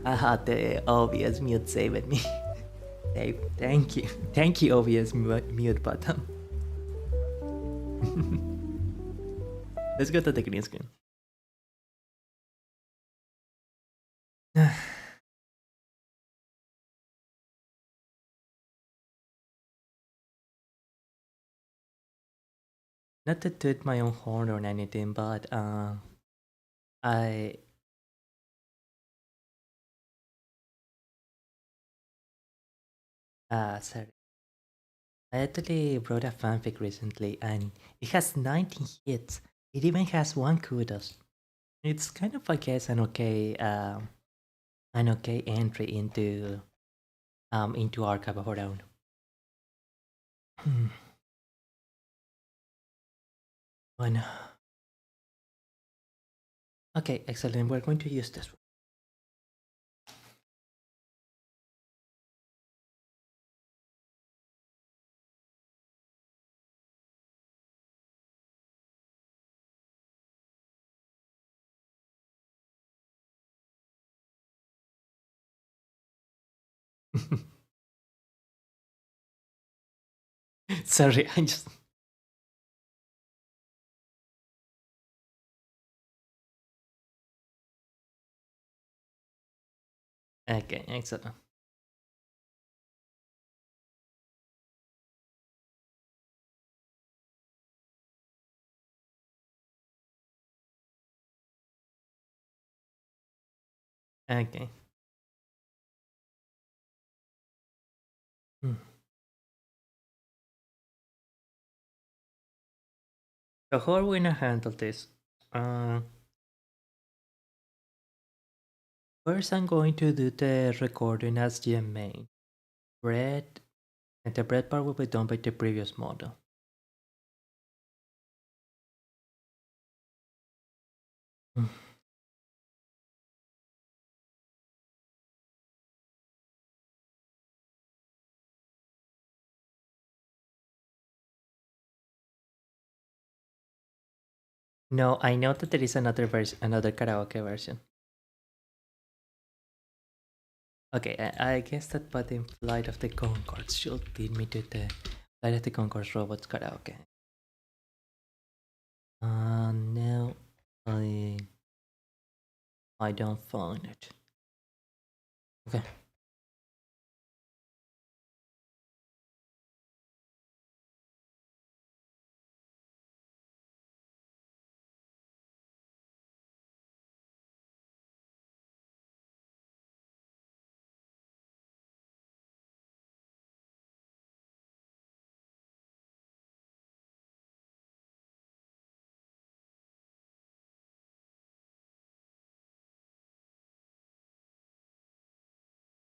S1: I had the obvious mute saved me. Dave, thank you, obvious mute button. Let's go to the green screen. Not to toot my own horn or anything, but I sorry. I actually wrote a fanfic recently, and it has 19 hits. It even has 1 kudos. It's kind of, I guess, an okay entry into Archive of our own. Bueno. Okay, excellent. We're going to use this one. Sorry, I just. Okay, excellent. Okay. So how are we gonna handle this? First, I'm going to do the recording as the main. Bread, and the bread part will be done by the previous model. No, I know that there is another version, another karaoke version. Okay, I guess that putting Flight of the Conchords should lead me to the Flight of the Conchords robots karaoke. No, I don't find it. Okay.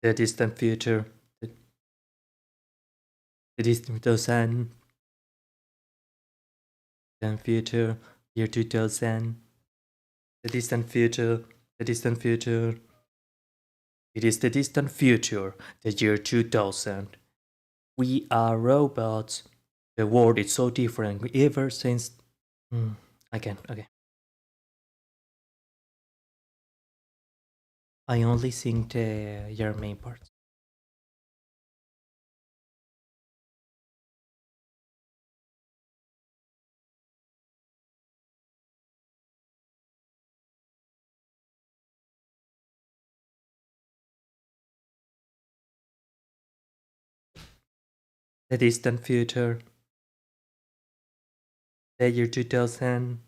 S1: The distant future. The distant 2000. Distant future. Year 2000. The distant future. The distant future. It is the distant future. The year 2000. We are robots. The world is so different ever since. Again, okay. I only sing your main parts. The distant future. The year 2000.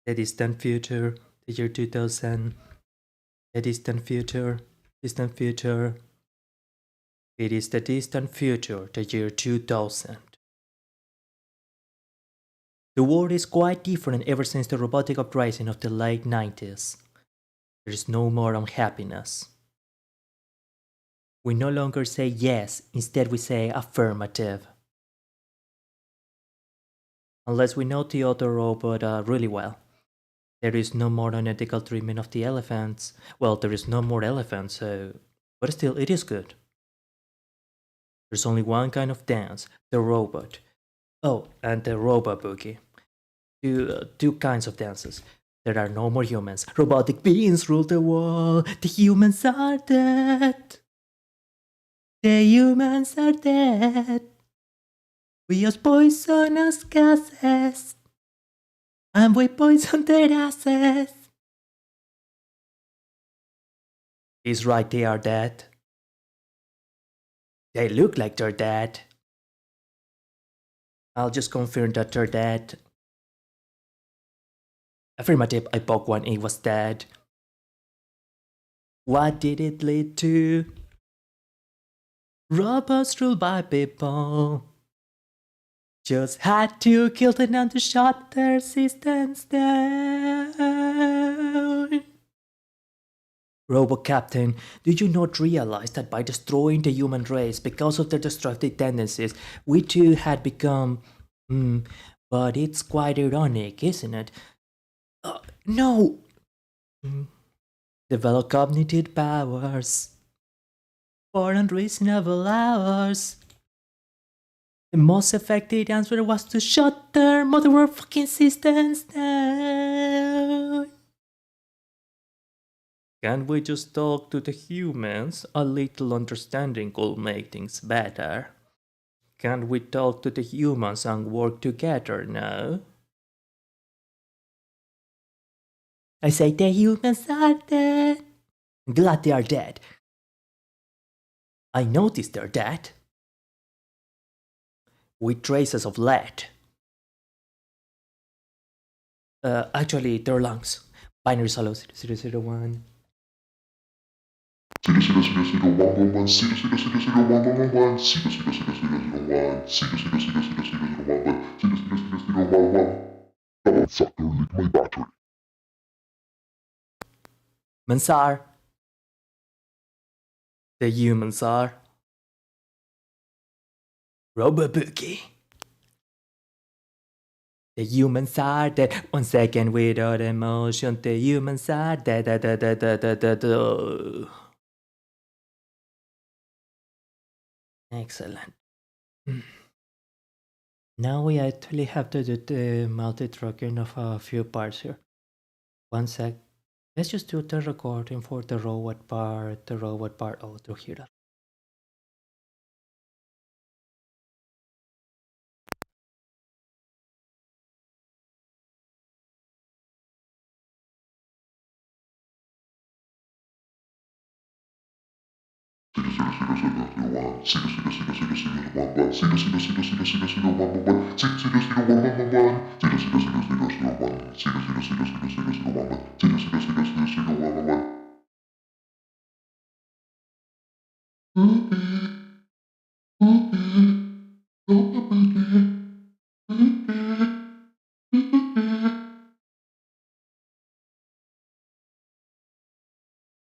S1: The distant future. The year 2000. The distant future. Distant future. It is the distant future, the year 2000. The world is quite different ever since the robotic uprising of the late 90s. There is no more unhappiness. We no longer say yes, instead we say affirmative. Unless we know the other robot really well. There is no more unethical treatment of the elephants. Well, there is no more elephants, so... But still, it is good. There's only one kind of dance, the robot. Oh, and the robot boogie. two kinds of dances. There are no more humans. Robotic beings rule the world. The humans are dead. The humans are dead. We use poisonous gases. And we poison their asses. He's right, they are dead. They look like they're dead. I'll just confirm that they're dead. Affirmative, I poked one, he was dead. What did it lead to? Robots ruled by people. Just had to kill them and to shut their systems down. Robo Captain, do you not realize that by destroying the human race because of their destructive tendencies, we too had become... but it's quite ironic, isn't it? No! Develop cognitive powers for unreasonable hours. The most effective answer was to shut their motherfucking systems down. Can't we just talk to the humans? A little understanding could make things better. Can't we talk to the humans and work together now? I say the humans are dead. I'm glad they are dead. I noticed they're dead. With traces of lead. Actually, their lungs. Binary solo 0001.
S3: 000111 000111 000011 Sucker, lick my battery.
S1: Mansar. The humans are. Robobuki. The humans are dead. 1 second without emotion. The humans are dead. Excellent. Now we actually have to do the multi-tracking of a few parts here. 1 sec. Let's just do the recording for the robot part. Oh, through here.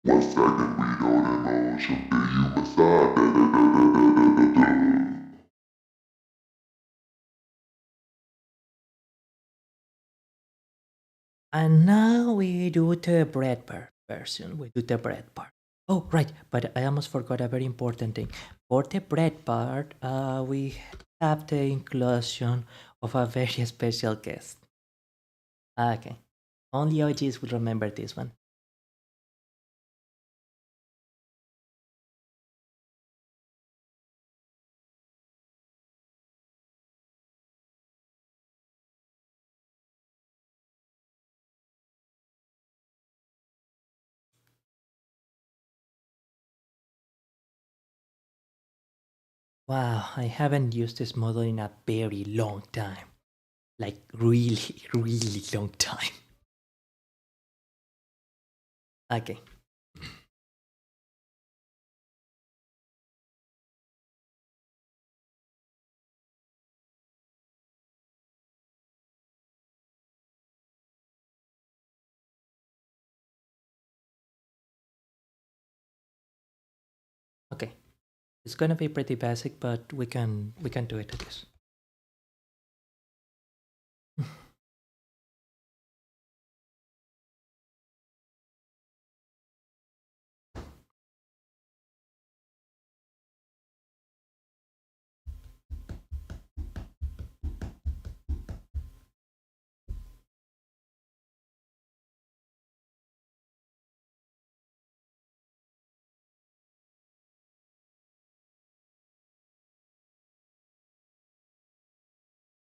S3: One second, we don't emotion, the humans are
S1: And now we do the bread part version. We do the bread part. Oh, right, but I almost forgot a very important thing. For the bread part, we have the inclusion of a very special guest. Okay, only OGs will remember this one. Wow, I haven't used this model in a very long time. Like really, really long time. Okay. Okay. It's gonna be pretty basic, but we can do it, I guess.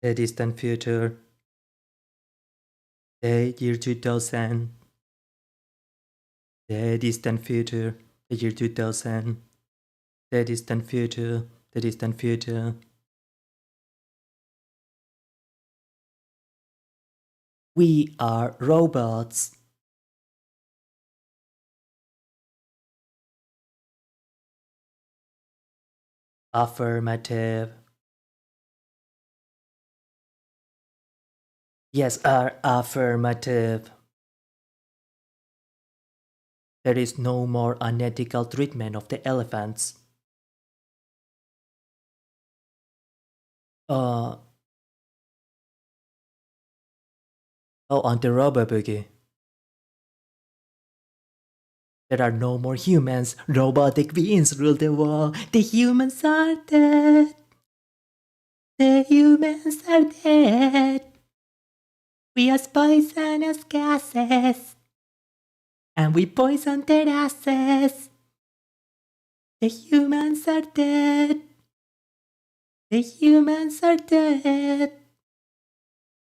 S1: the distant future, the year 2000, the distant future, the year 2000, the distant future, the distant future. We are robots. Affirmative. Yes, affirmative. There is no more unethical treatment of the elephants. Oh, on the rubber boogie. There are no more humans. Robotic beings rule the world. The humans are dead. The humans are dead. We are poisonous gases. And we poison their asses. The humans are dead. The humans are dead.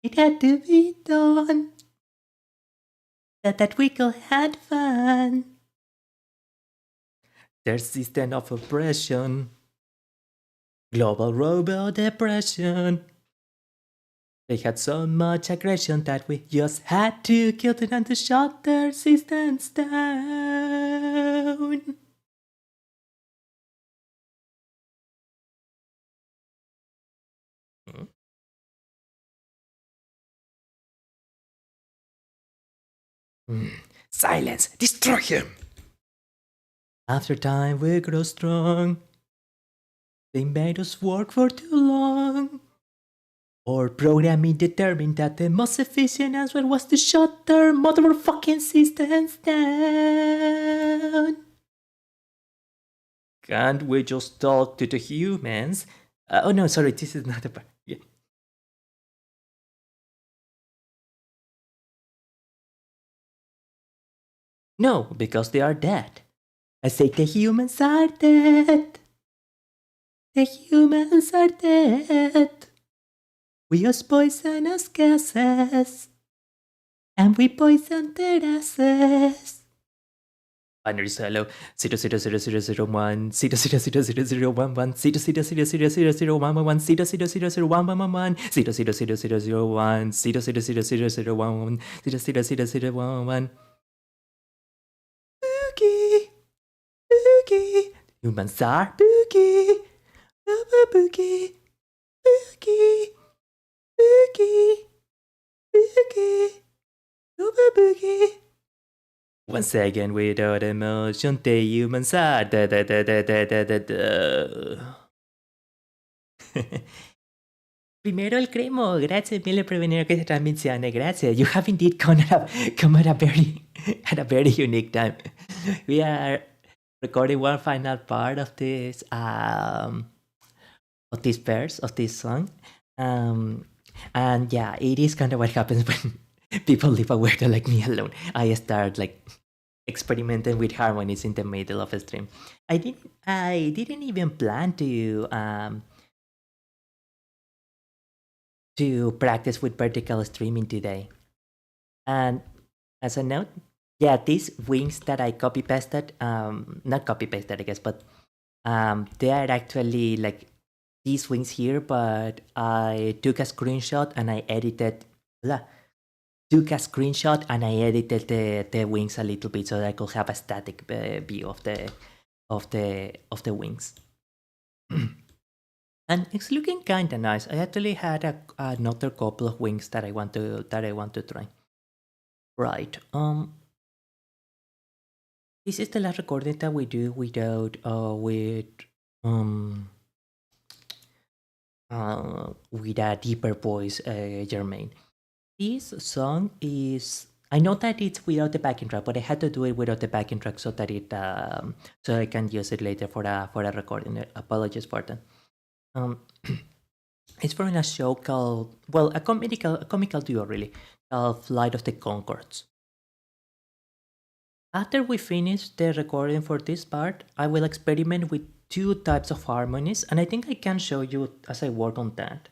S1: It had to be done. That we could have fun. Their system of oppression. Global robot depression. They had so much aggression that we just had to kill them and to shut their systems down. Silence! Destroy him! After time we grow strong. They made us work for too long. Or programming determined that the most efficient answer was to shut their motherfucking systems down. Can't we just talk to the humans? Oh no, sorry, this is not the part. Yeah. No, because they are dead. I say the humans are dead. The humans are dead. We use poisonous gases. And we poison their asses. Binary solo 00001 0000011 000000111 0000111 00001 0000011 0000011 Boogie, boogie, humans are boogie, boogie, boogie, boogie, boogie, boogie. Once again, without emotion, the humans are da da da da da da da da. Primero el cremo, grazie mille per venire a questa trasmissione, grazie. You have indeed come at a very unique time. We are recording one final part of this verse of this song, and yeah, it is kind of what happens when people leave a weirdo like me alone. I start like experimenting with harmonies in the middle of a stream. I didn't even plan to practice with vertical streaming today. And as a note, yeah, these wings that I copy pasted, not copy pasted, I guess, but they are actually like these wings here, but I took a screenshot and I edited. Took a screenshot and I edited the wings a little bit so that I could have a static view of the wings. And it's looking kind of nice. I actually had another couple of wings that I want to try. Right. This is the last recording that we do without with a deeper voice, Jermaine. This song is. I know that it's without the backing track, but I had to do it without the backing track so that it so I can use it later for a recording. Apologies for that. It's from a show called, well, a comical duo really, called Flight of the Conchords. After we finish the recording for this part, I will experiment with two types of harmonies, and I think I can show you as I work on that.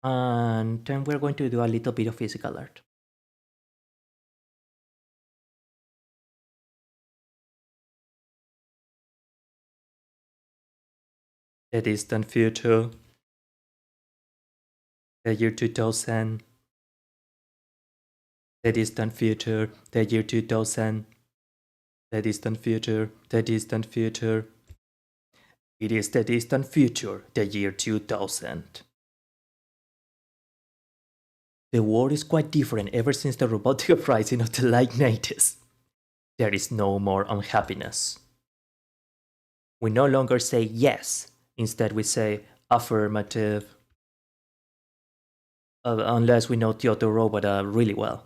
S1: And then we're going to do a little bit of physical art. The distant future. The year 2000. The distant future. The year 2000. The distant future. The distant future. It is the distant future, the year 2000. The world is quite different ever since the robotic uprising of the late 90s. There is no more unhappiness. We no longer say yes, instead we say affirmative. Unless we know Kyoto Robot really well.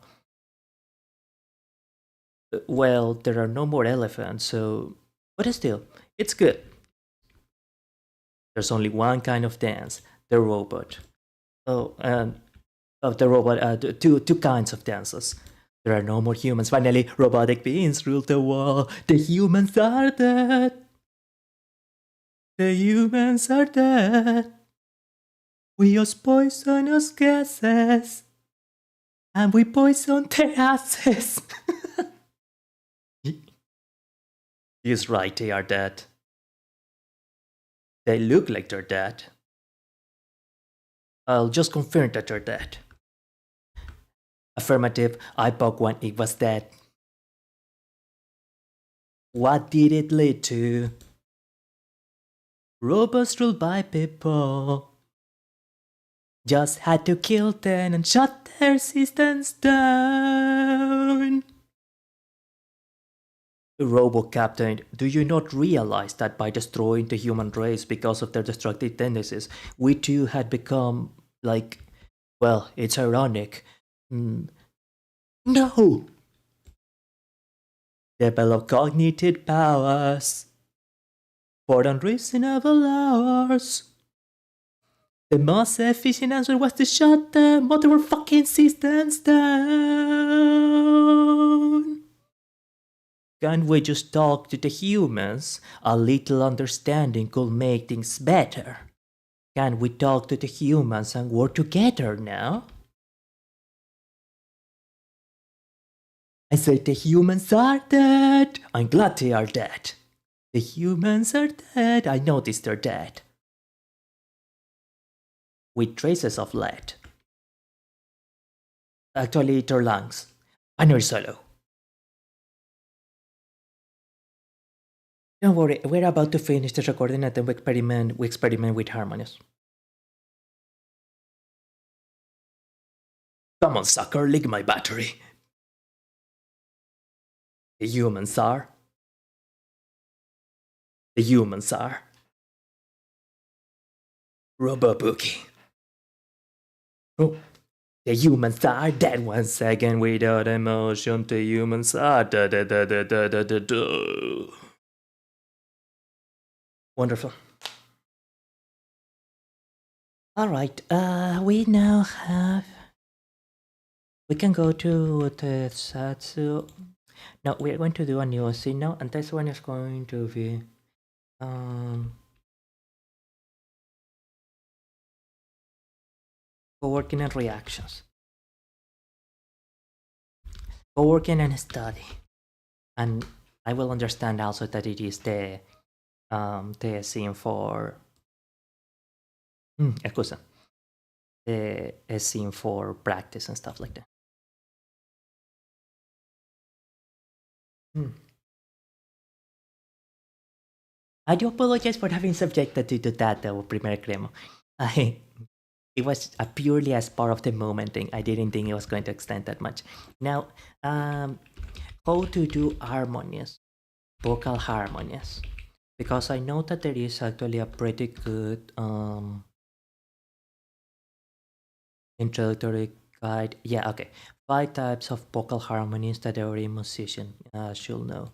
S1: Well, there are no more elephants, so... But still, it's good. There's only one kind of dance, the robot. Two kinds of dances. There are no more humans. Finally, robotic beings rule the world. The humans are dead. The humans are dead. We use poisonous gases. And we poison their asses. He's right, they are dead. They look like they're dead. I'll just confirm that they're dead. Affirmative, I bought when it was dead. What did it lead to? Robots ruled by people. Just had to kill them and shut their systems down. Robo Captain, do you not realize that by destroying the human race because of their destructive tendencies, we too had become, like, well, it's ironic. No! Develop cognitive powers for unreasonable hours. The most efficient answer was to shut the motherfucking systems down. Can't we just talk to the humans? A little understanding could make things better. Can we talk to the humans and work together now? I said the humans are dead. I'm glad they are dead. The humans are dead. I noticed they're dead. With traces of lead. Actually, their lungs. Binary solo. Don't worry, we're about to finish the recording and then we experiment with harmonies. Come on, sucker, lick my battery. The humans are. The humans are. Robobookie. Oh, the humans are dead 1 second without emotion. The humans are da da da da da da da da. Wonderful. All right, we now have. We can go to the Zatsu. No, we're going to do a new scene now, and this one is going to be co-working and reactions. Co-working and study. And I will understand also that it is the scene for excusa. The scene for practice and stuff like that. I do apologize for having subjected you to that, though, Primer Cremo. It was purely as part of the moment thing. I didn't think it was going to extend that much. Now, how to do harmonies, vocal harmonies, because I know that there is actually a pretty good introductory guide. Yeah, okay. 5 types of vocal harmonies that every musician should know.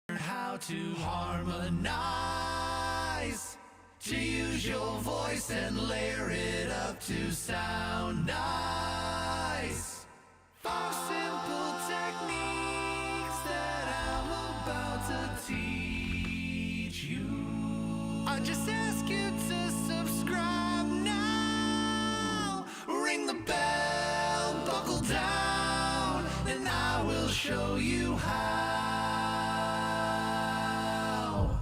S4: How to harmonize, to use your voice and layer it up to sound nice. 5 simple techniques that I'm about to teach you. I just ask you to subscribe. show you how.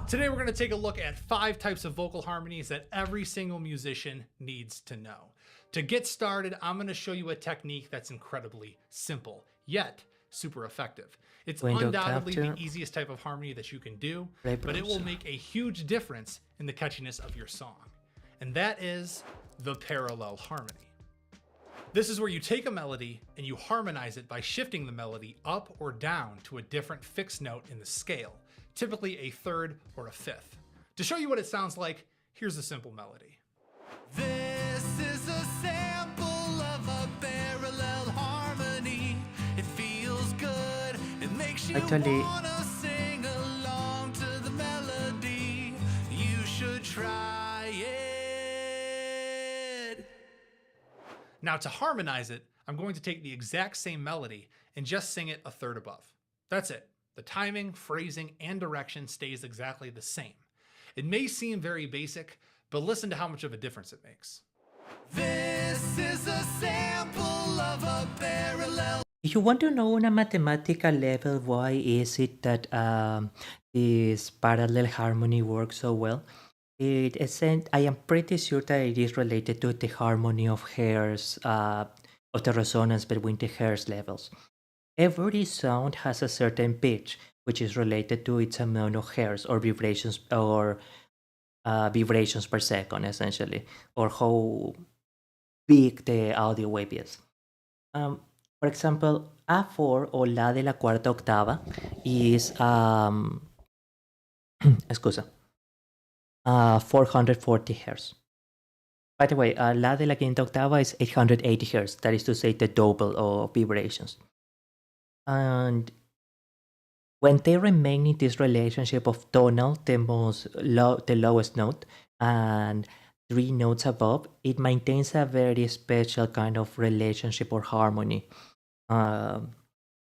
S5: Today we're going to take a look at 5 types of vocal harmonies that every single musician needs to know. To get started, I'm going to show you a technique that's incredibly simple, yet super effective. It's
S1: Window
S5: undoubtedly
S1: capture.
S5: the easiest type of harmony that you can do,
S1: Play
S5: but it will
S1: browser.
S5: make a huge difference in the catchiness of your song. And that is the parallel harmony. This is where you take a melody and you harmonize it by shifting the melody up or down to a different fixed note in the scale, typically a third or a fifth. To show you what it sounds like, here's a simple melody.
S4: This is a sample of a parallel harmony. It feels good. It makes you
S1: Actually-
S4: wanna sing along to the melody. You should try it.
S5: Now to harmonize it, I'm going to take the exact same melody and just sing it a third above. That's it. The timing, phrasing, and direction stays exactly the same. It may seem very basic, but listen to how much of a difference it makes.
S4: This is a sample of a parallel.
S1: If you want to know on a mathematical level why is it that this parallel harmony works so well, I am pretty sure that it is related to the harmony of hairs, of the resonance between the hairs levels. Every sound has a certain pitch, which is related to its amount of hertz or vibrations per second, essentially, or how big the audio wave is. For example, A4 o La de la cuarta octava is 440 hertz. By the way, La de la quinta octava is 880 hertz, that is to say the double of vibrations. And when they remain in this relationship of tonal, the lowest note, and 3 notes above, it maintains a very special kind of relationship or harmony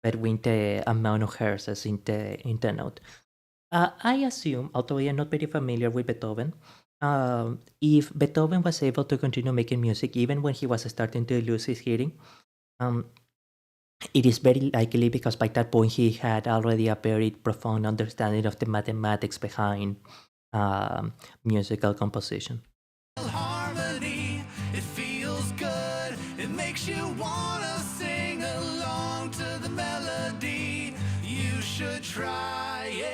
S1: between the amount of hertz in the note. I assume, although I am not very familiar with Beethoven, if Beethoven was able to continue making music even when he was starting to lose his hearing, it is very likely because by that point he had already a very profound understanding of the mathematics behind musical composition.
S4: Harmony, it feels good. It makes you wanna sing along to the melody. You should try it.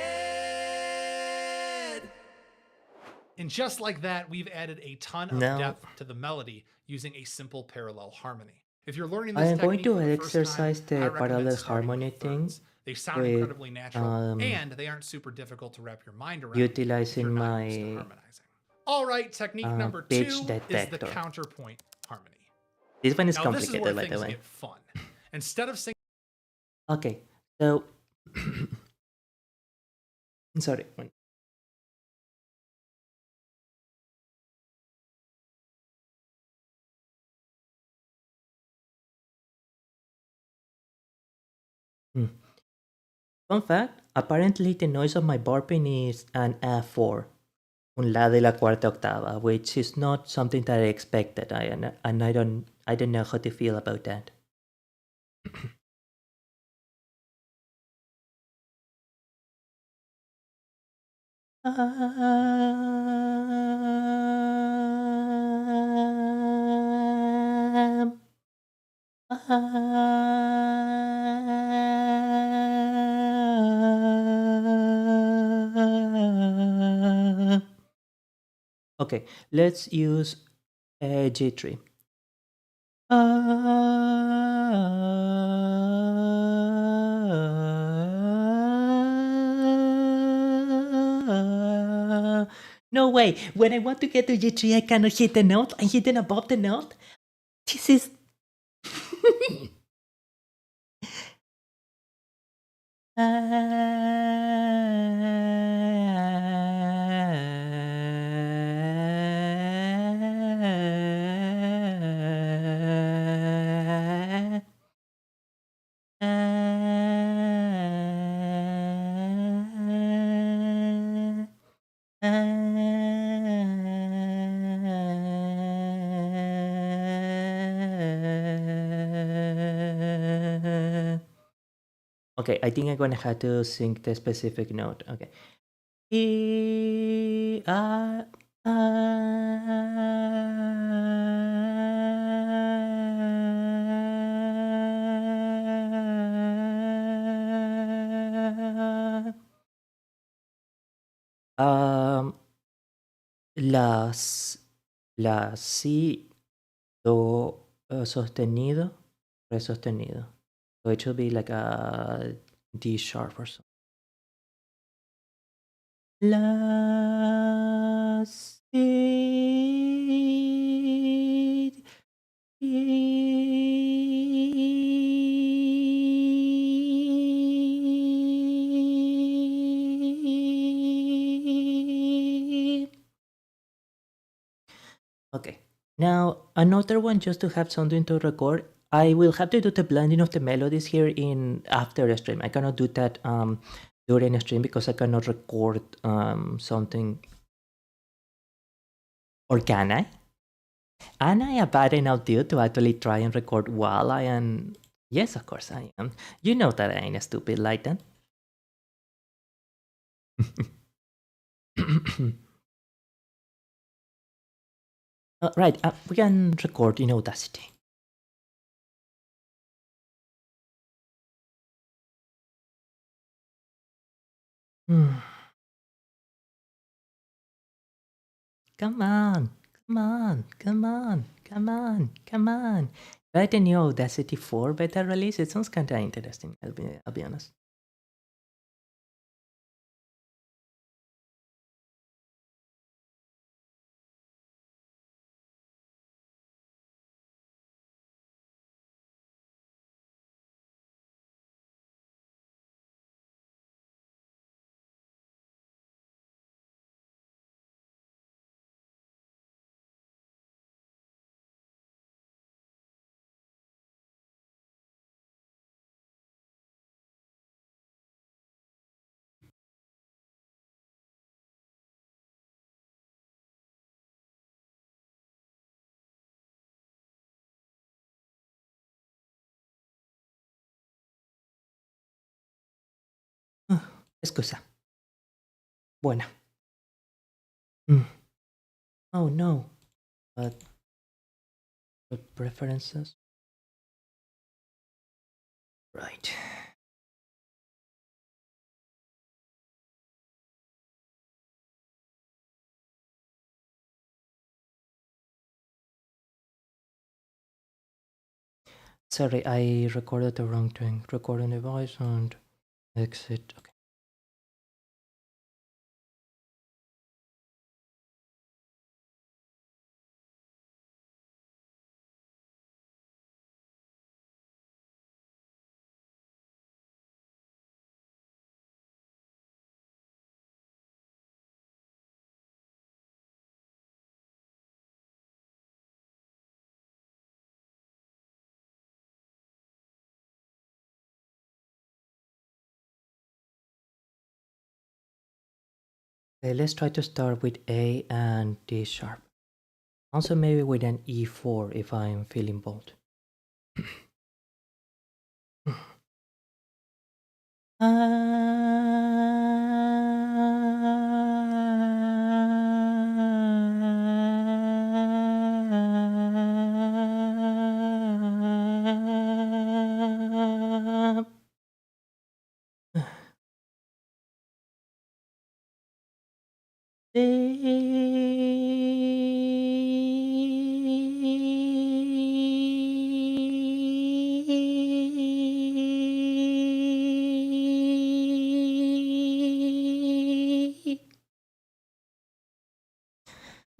S5: And just like that, we've added a ton of
S1: Now-
S5: depth to the melody using a simple parallel harmony. If you're learning
S1: I
S5: this
S1: am going
S5: technique
S1: to
S5: for the first time,
S1: exercise the
S5: I recommend
S1: parallel
S5: starting
S1: harmony
S5: with
S1: thing
S5: thirds. They sound
S1: with,
S5: incredibly natural, and they aren't super difficult to wrap your mind around. if
S1: utilizing
S5: you're not used to
S1: my
S5: harmonizing. All right, technique number 2
S1: pitch
S5: is the
S1: detector.
S5: counterpoint harmony.
S1: This one is
S5: Now this is where
S1: complicated, by the
S5: things
S1: way.
S5: get fun. Instead of singing
S1: Okay, so sorry. Fun fact, apparently the noise of my burping is an A4, un La de la cuarta octava, which is not something that I expected. I don't know how to feel about that. Okay, let's use G3. No way, when I want to get to G3 I cannot hit the note, I'm hitting above the note. This is... Okay, I think I'm gonna have to sing the specific note. Okay. E, la si do sostenido, re sostenido. So it should be like a D sharp or something. La si Okay. Now another one just to have something to record. I will have to do the blending of the melodies here in after the stream. I cannot do that during a stream because I cannot record something. Or can I? Am I a bad enough dude to actually try and record while I am? Yes, of course I am. You know that I ain't stupid like that. Right, we can record in Audacity. Come on, come on, come on, come on, come on. Right, a new Audacity 4 beta release? It sounds kinda interesting, I'll be honest. Excusa. Buena. Oh no. But preferences. Right. Sorry, I recorded the wrong thing. Recording device and exit. Okay. Okay, let's try to start with A and D sharp. Also maybe with an E4 if I'm feeling bold.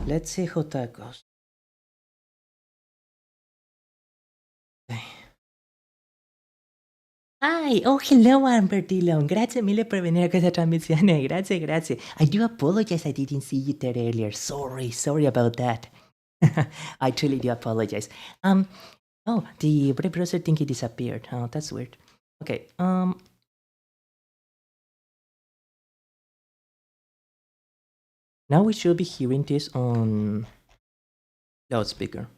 S1: Let's see how that goes. Hi, oh hello Amber Dillon, grazie mille per venire a questa trasmissione, grazie grazie. I do apologize I didn't see you there earlier, sorry about that. I truly do apologize. Oh, the web browser thingy disappeared, oh that's weird. Okay, now we should be hearing this on loudspeaker.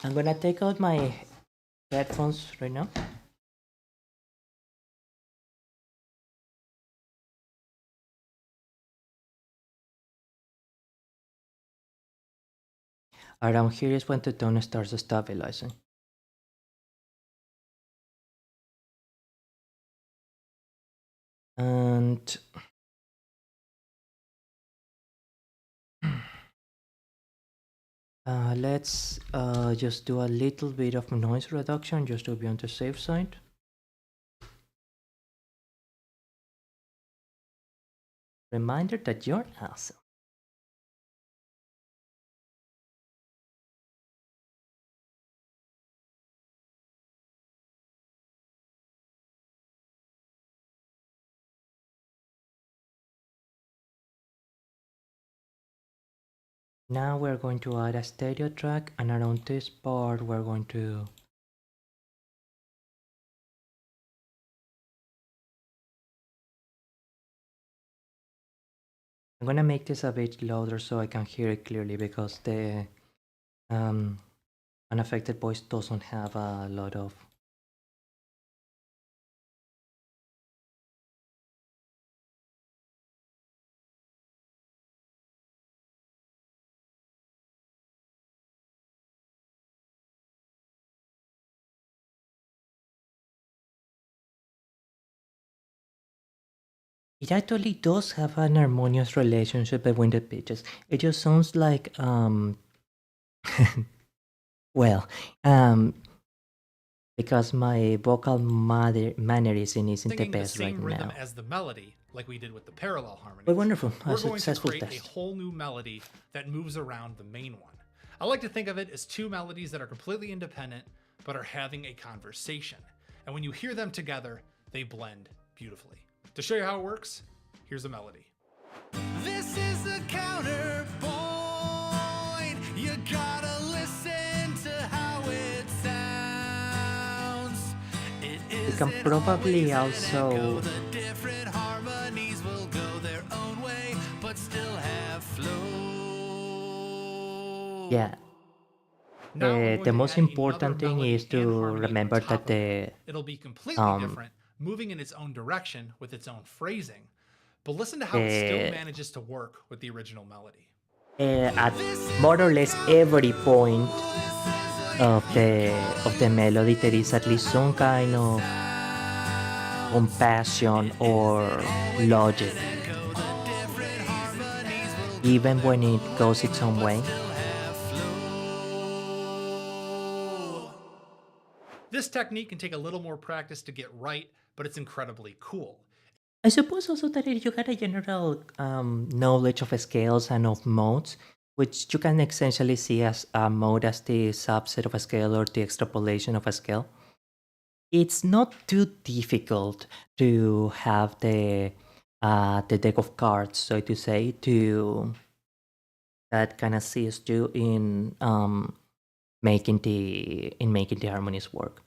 S1: I'm gonna take out my headphones right now. Around here is when the tone starts stabilizing. And let's just do a little bit of noise reduction just to be on the safe side. Reminder that you're awesome. Now we're going to add a stereo track, and around this part we're going to I'm gonna make this a bit louder so I can hear it clearly, because the unaffected voice doesn't have a lot of It actually does have an harmonious relationship between the pitches. It just sounds like well, because my vocal mannerism isn't the
S5: Singing the
S1: best right
S5: same rhythm
S1: now.
S5: as the melody, like we did with the parallel harmonies.
S1: But wonderful, a
S5: We're going to
S1: successful
S5: create a
S1: test.
S5: whole new melody that moves around the main one. I like to think of it as two melodies that are completely independent, but are having a conversation. And when you hear them together, they blend beautifully. To show you how it works, here's a melody.
S4: This is a counterpoint. You gotta listen to how it sounds. It
S1: You can probably also
S4: the different harmonies will go their own way, but still have flow.
S1: yeah.
S5: Now I'm going
S1: The
S5: to
S1: most
S5: add another
S1: important thing
S5: melody
S1: is
S5: and
S1: to
S5: harmony
S1: remember
S5: on top
S1: that
S5: of it. It'll be completely different, moving in its own direction with its own phrasing. But listen to how it still manages to work with the original melody.
S1: at more or less every point of the melody there is at least some kind of compassion or logic, even when it goes its own way.
S5: This technique can take a little more practice to get right, but it's incredibly cool.
S1: I suppose also that if you got a general knowledge of scales and of modes, which you can essentially see as a mode as the subset of a scale or the extrapolation of a scale, it's not too difficult to have the deck of cards, so to say, that kind of assists you in making the harmonies work.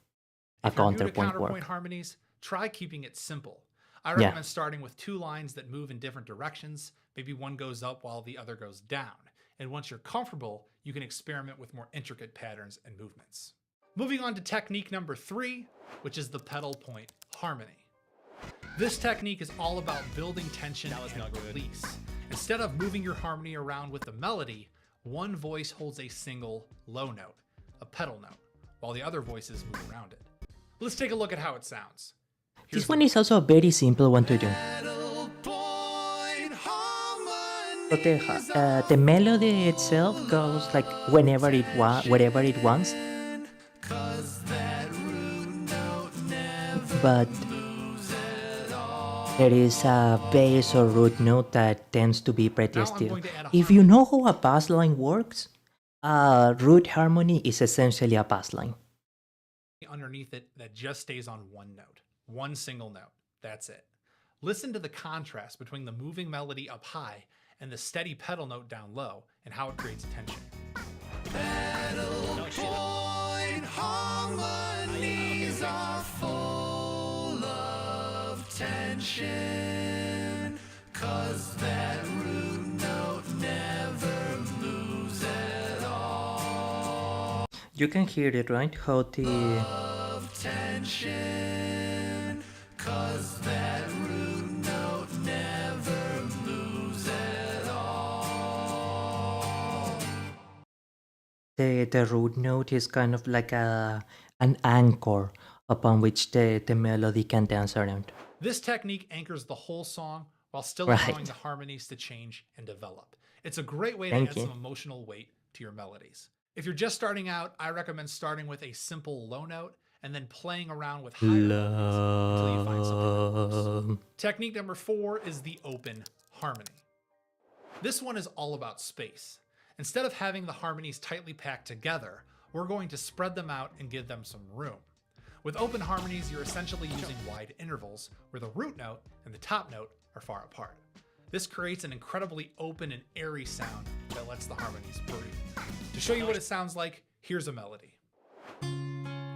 S5: If you're new to counterpoint harmonies, try keeping it simple. I recommend starting with two lines that move in different directions. Maybe one goes up while the other goes down. And once you're comfortable, you can experiment with more intricate patterns and movements. Moving on to technique number 3, which is the pedal point harmony. This technique is all about building tension and release. Instead of moving your harmony around with the melody, one voice holds a single low note, a pedal note, while the other voices move around it. Let's take a look at how it sounds.
S1: This one is also a very simple one to do. But the melody itself goes like wherever it wants. But there is a bass or root note that tends to be pretty still. If you know how a bass line works, root harmony is essentially a bass line.
S5: Underneath it that just stays on one note, one single note. That's it. Listen to the contrast between the moving melody up high and the steady pedal note down low and how it creates tension.
S4: Pedal point harmonies are full of tension, 'cause that root note never moves at all.
S1: You can hear it, right? How the
S4: tension, 'cause that root note never moves at all.
S1: The root note is kind of like an anchor upon which the melody can dance around.
S5: This technique anchors the whole song while still
S1: Right.
S5: allowing the harmonies to change and develop. It's a great way to
S1: Thank
S5: add
S1: you.
S5: some emotional weight to your melodies. If you're just starting out, I recommend starting with a simple low note and then playing around with higher melodies until you find something that works.
S1: Love.
S5: Technique number 4 is the open harmony. This one is all about space. Instead of having the harmonies tightly packed together, we're going to spread them out and give them some room. With open harmonies, you're essentially using wide intervals where the root note and the top note are far apart. This creates an incredibly open and airy sound that lets the harmonies breathe. To show you what it sounds like, here's a melody.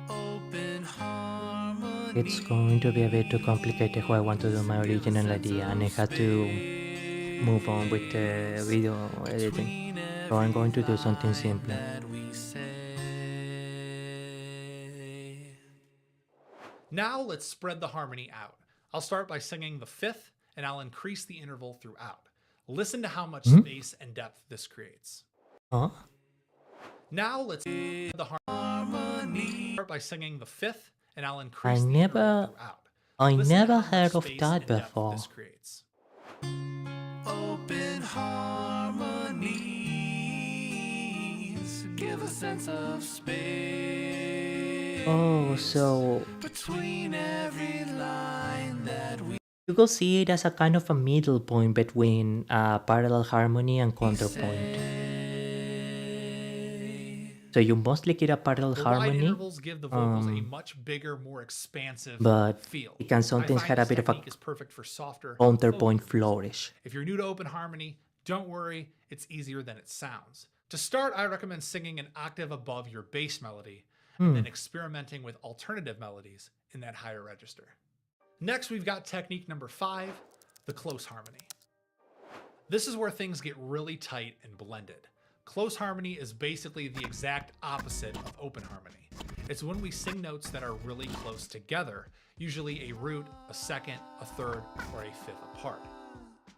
S4: Open harmony.
S1: It's going to be a bit too complicated how I want to do my original idea, and I had to move on with the video editing. So I'm going to do something simpler.
S4: That we say.
S5: Now let's spread the harmony out. I'll start by singing the fifth, and I'll increase the interval throughout. Listen to how much space and depth this creates.
S1: Huh?
S5: Now let's the harmony. Start by singing the fifth, and I'll
S1: I
S5: increase the
S1: never,
S5: interval throughout.
S1: I
S5: Listen to
S1: never
S5: how much
S1: heard of
S5: space
S1: that
S5: and depth
S1: before.
S5: This creates.
S4: Open harmonies give a sense of space
S1: Oh, so
S4: between every line that we
S1: you could see it as a kind of a middle point between parallel harmony and counterpoint. So you mostly get a parallel
S5: The wide
S1: harmony,
S5: intervals give the vocals a much bigger, more expansive
S1: but
S5: feel.
S1: it can
S5: I
S1: sometimes
S5: find
S1: have a
S5: this
S1: bit of a
S5: technique is perfect for softer
S1: counterpoint
S5: folk.
S1: flourish.
S5: If you're new to open harmony, don't worry, it's easier than it sounds. To start, I recommend singing an octave above your bass melody and then experimenting with alternative melodies in that higher register. Next, we've got technique number 5, the close harmony. This is where things get really tight and blended. Close harmony is basically the exact opposite of open harmony. It's when we sing notes that are really close together, usually a root, a second, a third, or a fifth apart.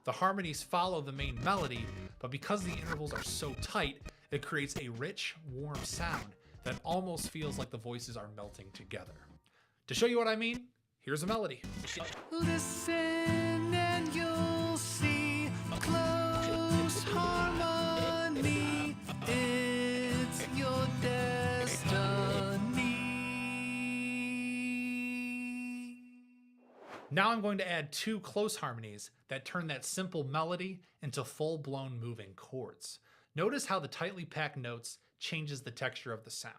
S5: The harmonies follow the main melody, but because the intervals are so tight, it creates a rich, warm sound that almost feels like the voices are melting together. To show you what I mean, here's a melody.
S4: listen and you'll see a close harmony. It's your destiny.
S5: Now I'm going to add 2 close harmonies that turn that simple melody into full-blown moving chords. Notice how the tightly packed notes changes the texture of the sound.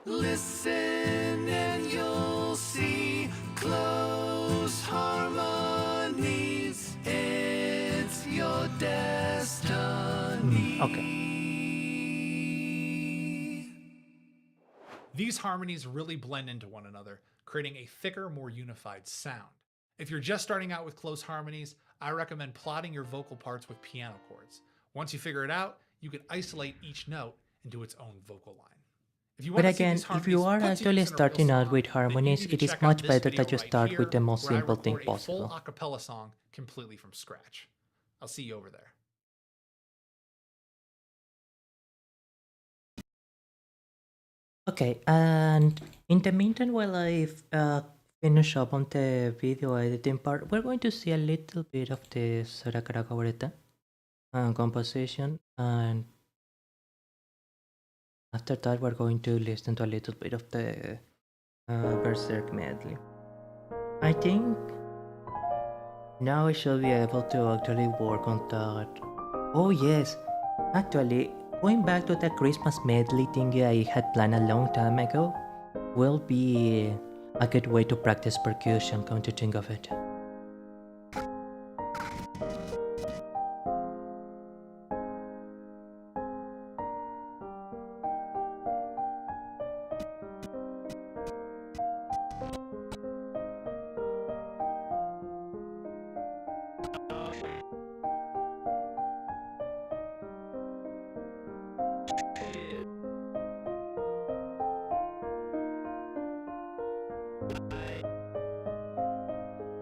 S4: Listen and you'll see close harmonies. It's your destiny.
S1: Okay.
S5: These harmonies really blend into one another, creating a thicker, more unified sound. If you're just starting out with close harmonies, I recommend plotting your vocal parts with piano chords. Once you figure it out, you can isolate each note into its own vocal line. If you
S1: But
S5: want to see
S1: again,
S5: these
S1: if you
S5: harmonies
S1: are
S5: put to
S1: actually
S5: use in a real
S1: starting out
S5: song,
S1: with
S5: then you
S1: harmonies,
S5: need to
S1: it is
S5: check out
S1: much
S5: this
S1: better
S5: video
S1: that you
S5: right
S1: start
S5: here,
S1: with the most
S5: where I
S1: simple thing
S5: record a full
S1: possible.
S5: a cappella song completely from scratch. I'll see you over there.
S1: Okay, and in the meantime, while I finish up on the video editing part, we're going to see a little bit of the Sorakara Kawareta composition, and after that, we're going to listen to a little bit of the Berserk medley. I think now I should be able to actually work on that. Oh yes, actually, going back to the Christmas medley thing I had planned a long time ago will be a good way to practice percussion, come to think of it.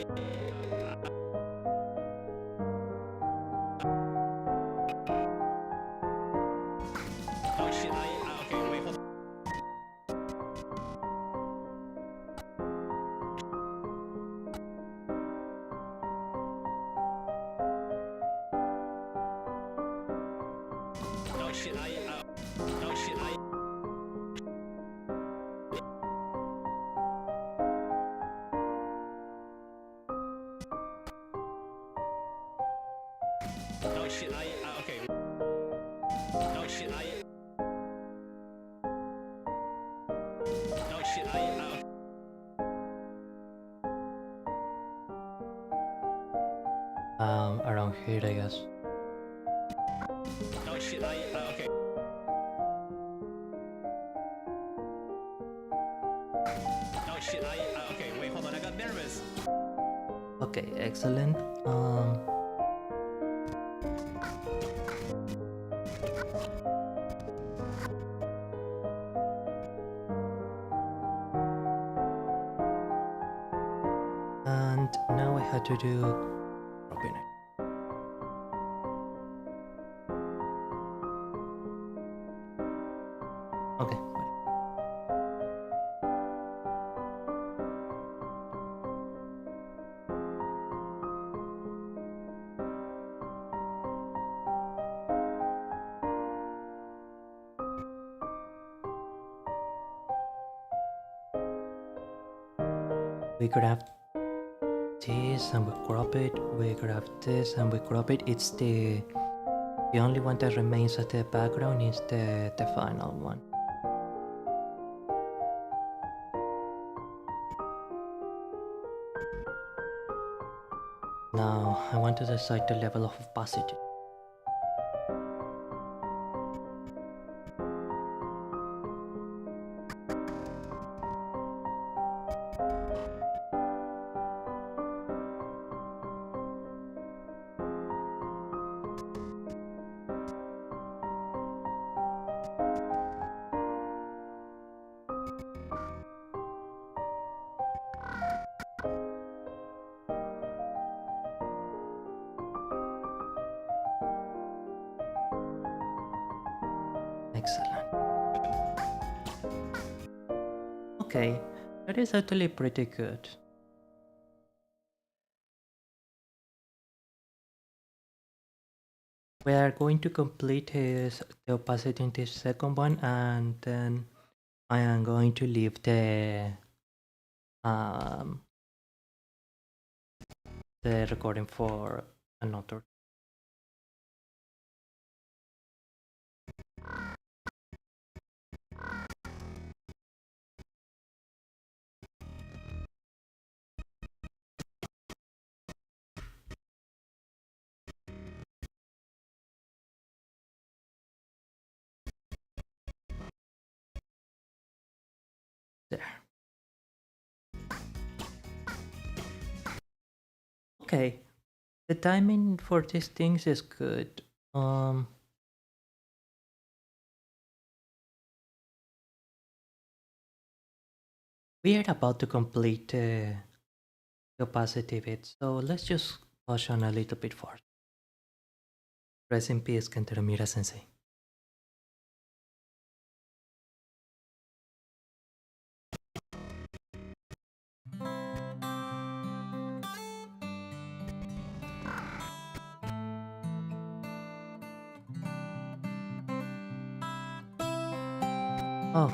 S6: Oh shit, okay, wait, hold on. Oh shit, oh shit, oh shit, okay. Oh shit, oh shit,
S1: Around here, I guess.
S6: oh shit, okay. Oh shit, okay, wait, hold on, I got nervous.
S1: Okay, excellent. And now I had to do dropping it. Okay. We grab this and we crop it. We grab this and we crop it. It's the only one that remains as the background is the final one. Now I want to decide the level of opacity. Excellent. Okay, that is actually pretty good. We are going to complete the opacity in this second one, and then I am going to leave the recording for another. There. Okay, the timing for these things is good. We are about to complete the opacity bit, so let's just push on a little bit further. Rest in peace, Kentaro Miura sensei. Oh.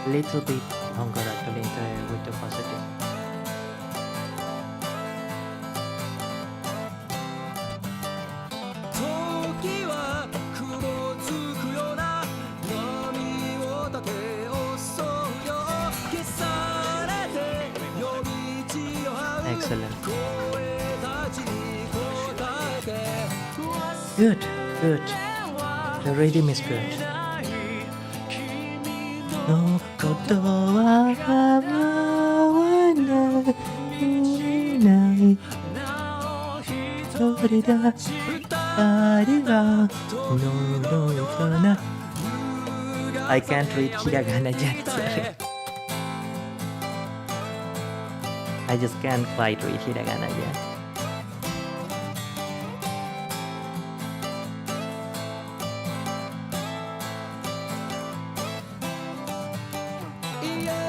S1: Little bit longer actually with the positive. Excellent. Good, good. The rhythm is good. のことは構わない一人だ二人はのどかな I can't read hiragana yet, sorry. I just can't quite read hiragana yet.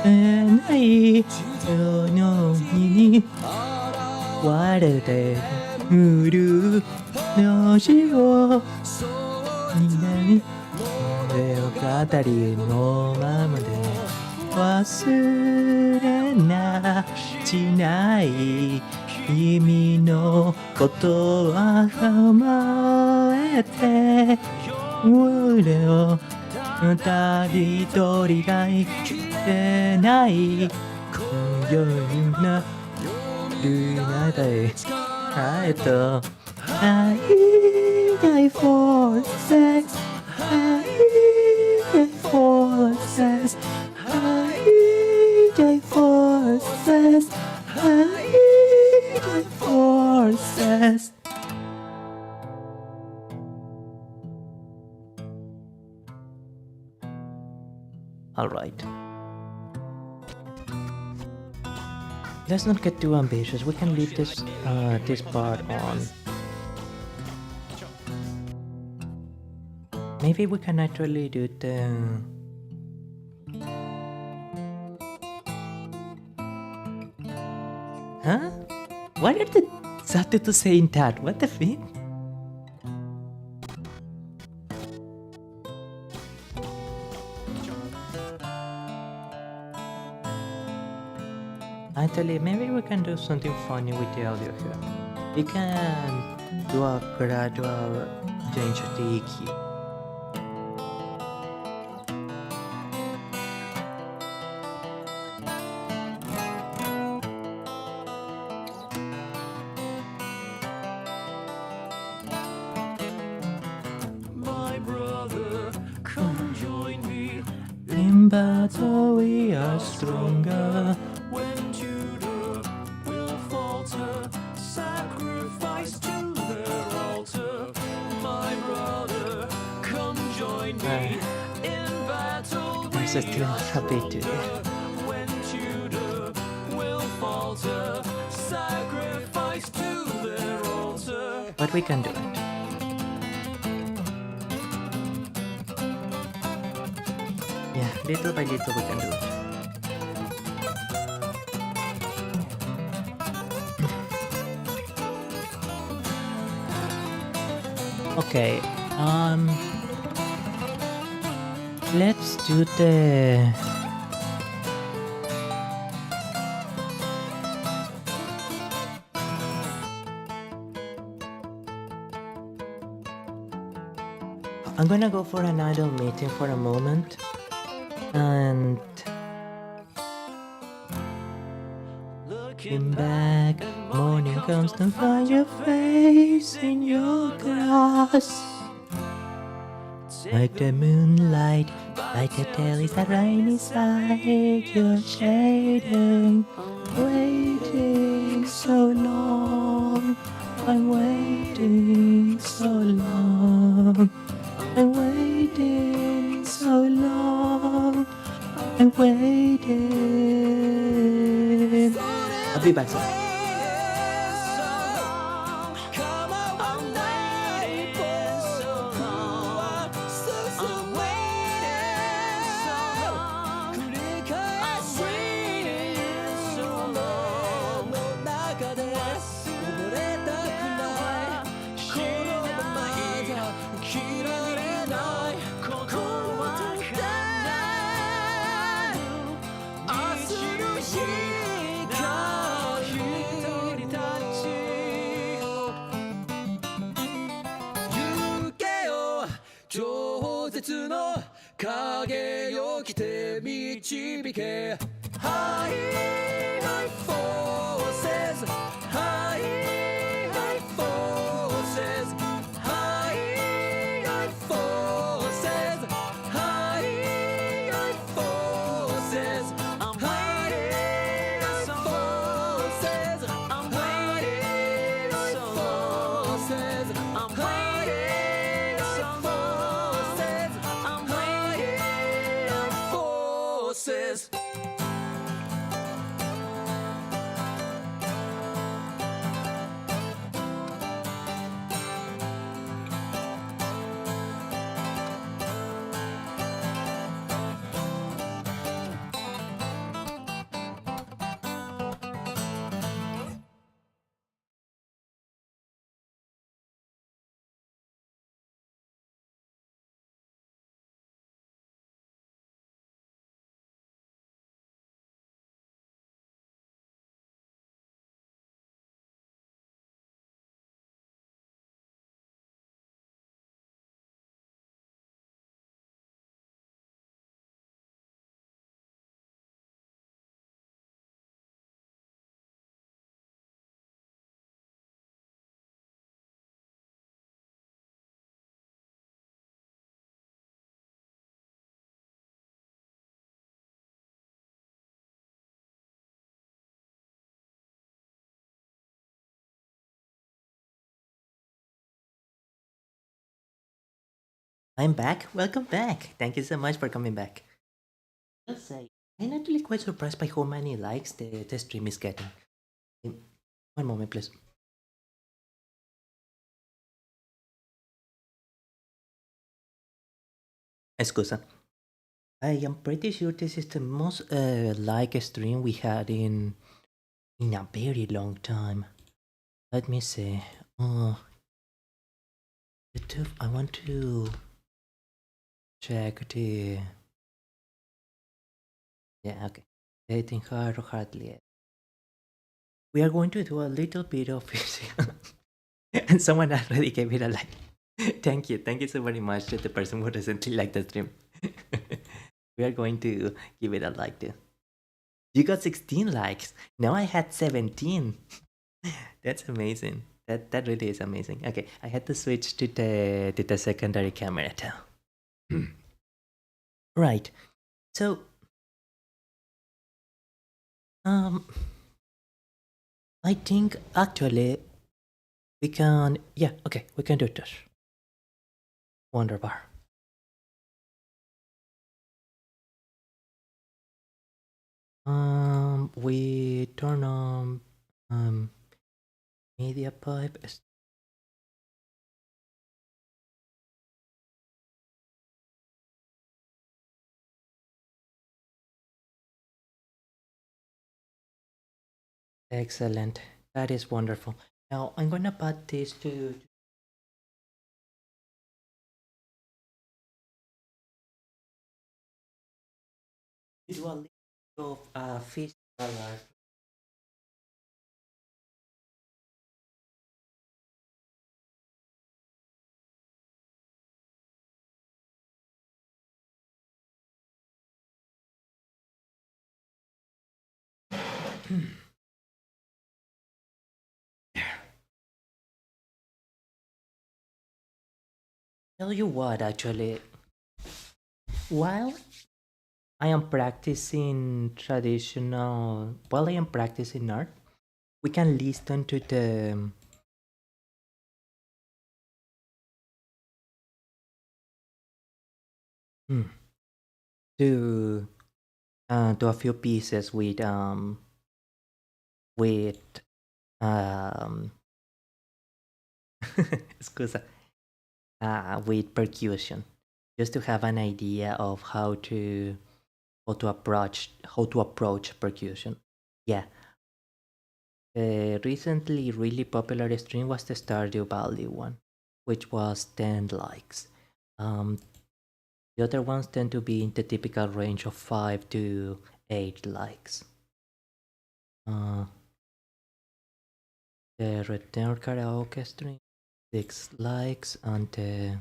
S1: ないその日に割れて降る星をに俺を語りのままで忘れなしない君のことは構えて俺をたりとりがいてないようなルナで愛と愛がフォーセス愛がフォーセス愛がフォーセス愛がフォーセスAll right. Let's not get too ambitious. We can leave this this part on. Maybe we can actually do the. Huh? Why did the Zatu saying that? What the fuck? Actually, maybe we can do something funny with the audio here. We can do a gradual change of the EQ.
S4: My brother, come join me.
S1: In battle we are stronger.
S4: When Judah will falter, sacrifice to their altar. My brother, come join me. In battle we
S1: There's still a bit to it.
S4: When Judah will falter, sacrifice to their altar.
S1: But we can do it. Yeah, little by little we can do it. Okay, let's do the I'm gonna go for an idle meeting for a moment and looking back, morning comes to find your face in your glass. Like the moonlight, like the tail is a rainy side, you're shading, waiting so long. I'm waiting so long. I'm waiting so long. I'm waiting. I'll be back soon.
S4: High, high forces, high, high forces, high.
S1: I'm back. Welcome back. Thank you so much for coming back. I'll say, I'm actually quite surprised by how many likes the stream is getting. One moment, please. Excusa. I am pretty sure this is the most like stream we had in a very long time. Let me see. YouTube. I want to check the. Yeah. Okay. Dating hard or hardly. We are going to do a little bit of and someone already gave it a like. Thank you so very much to the person who recently liked the stream. We are going to give it a like too. You got 16 likes. Now I had 17. That's amazing. That really is amazing. Okay, I had to switch to the secondary camera too. Right. So I think actually we can we can do this. Wonderbar. We turn on media pipe. Excellent. That is wonderful. Now I'm gonna put this to do a little of fish color. Tell you what, actually, while I am practicing while I am practicing art, we can listen to the to to a few pieces with um scusa, with percussion, just to have an idea of how to approach percussion. Yeah. The recently really popular stream was the Stardew Valley one, which was 10 likes. The other ones tend to be in the typical range of 5 to 8 likes. The Return Karaoke stream, 6 likes, and the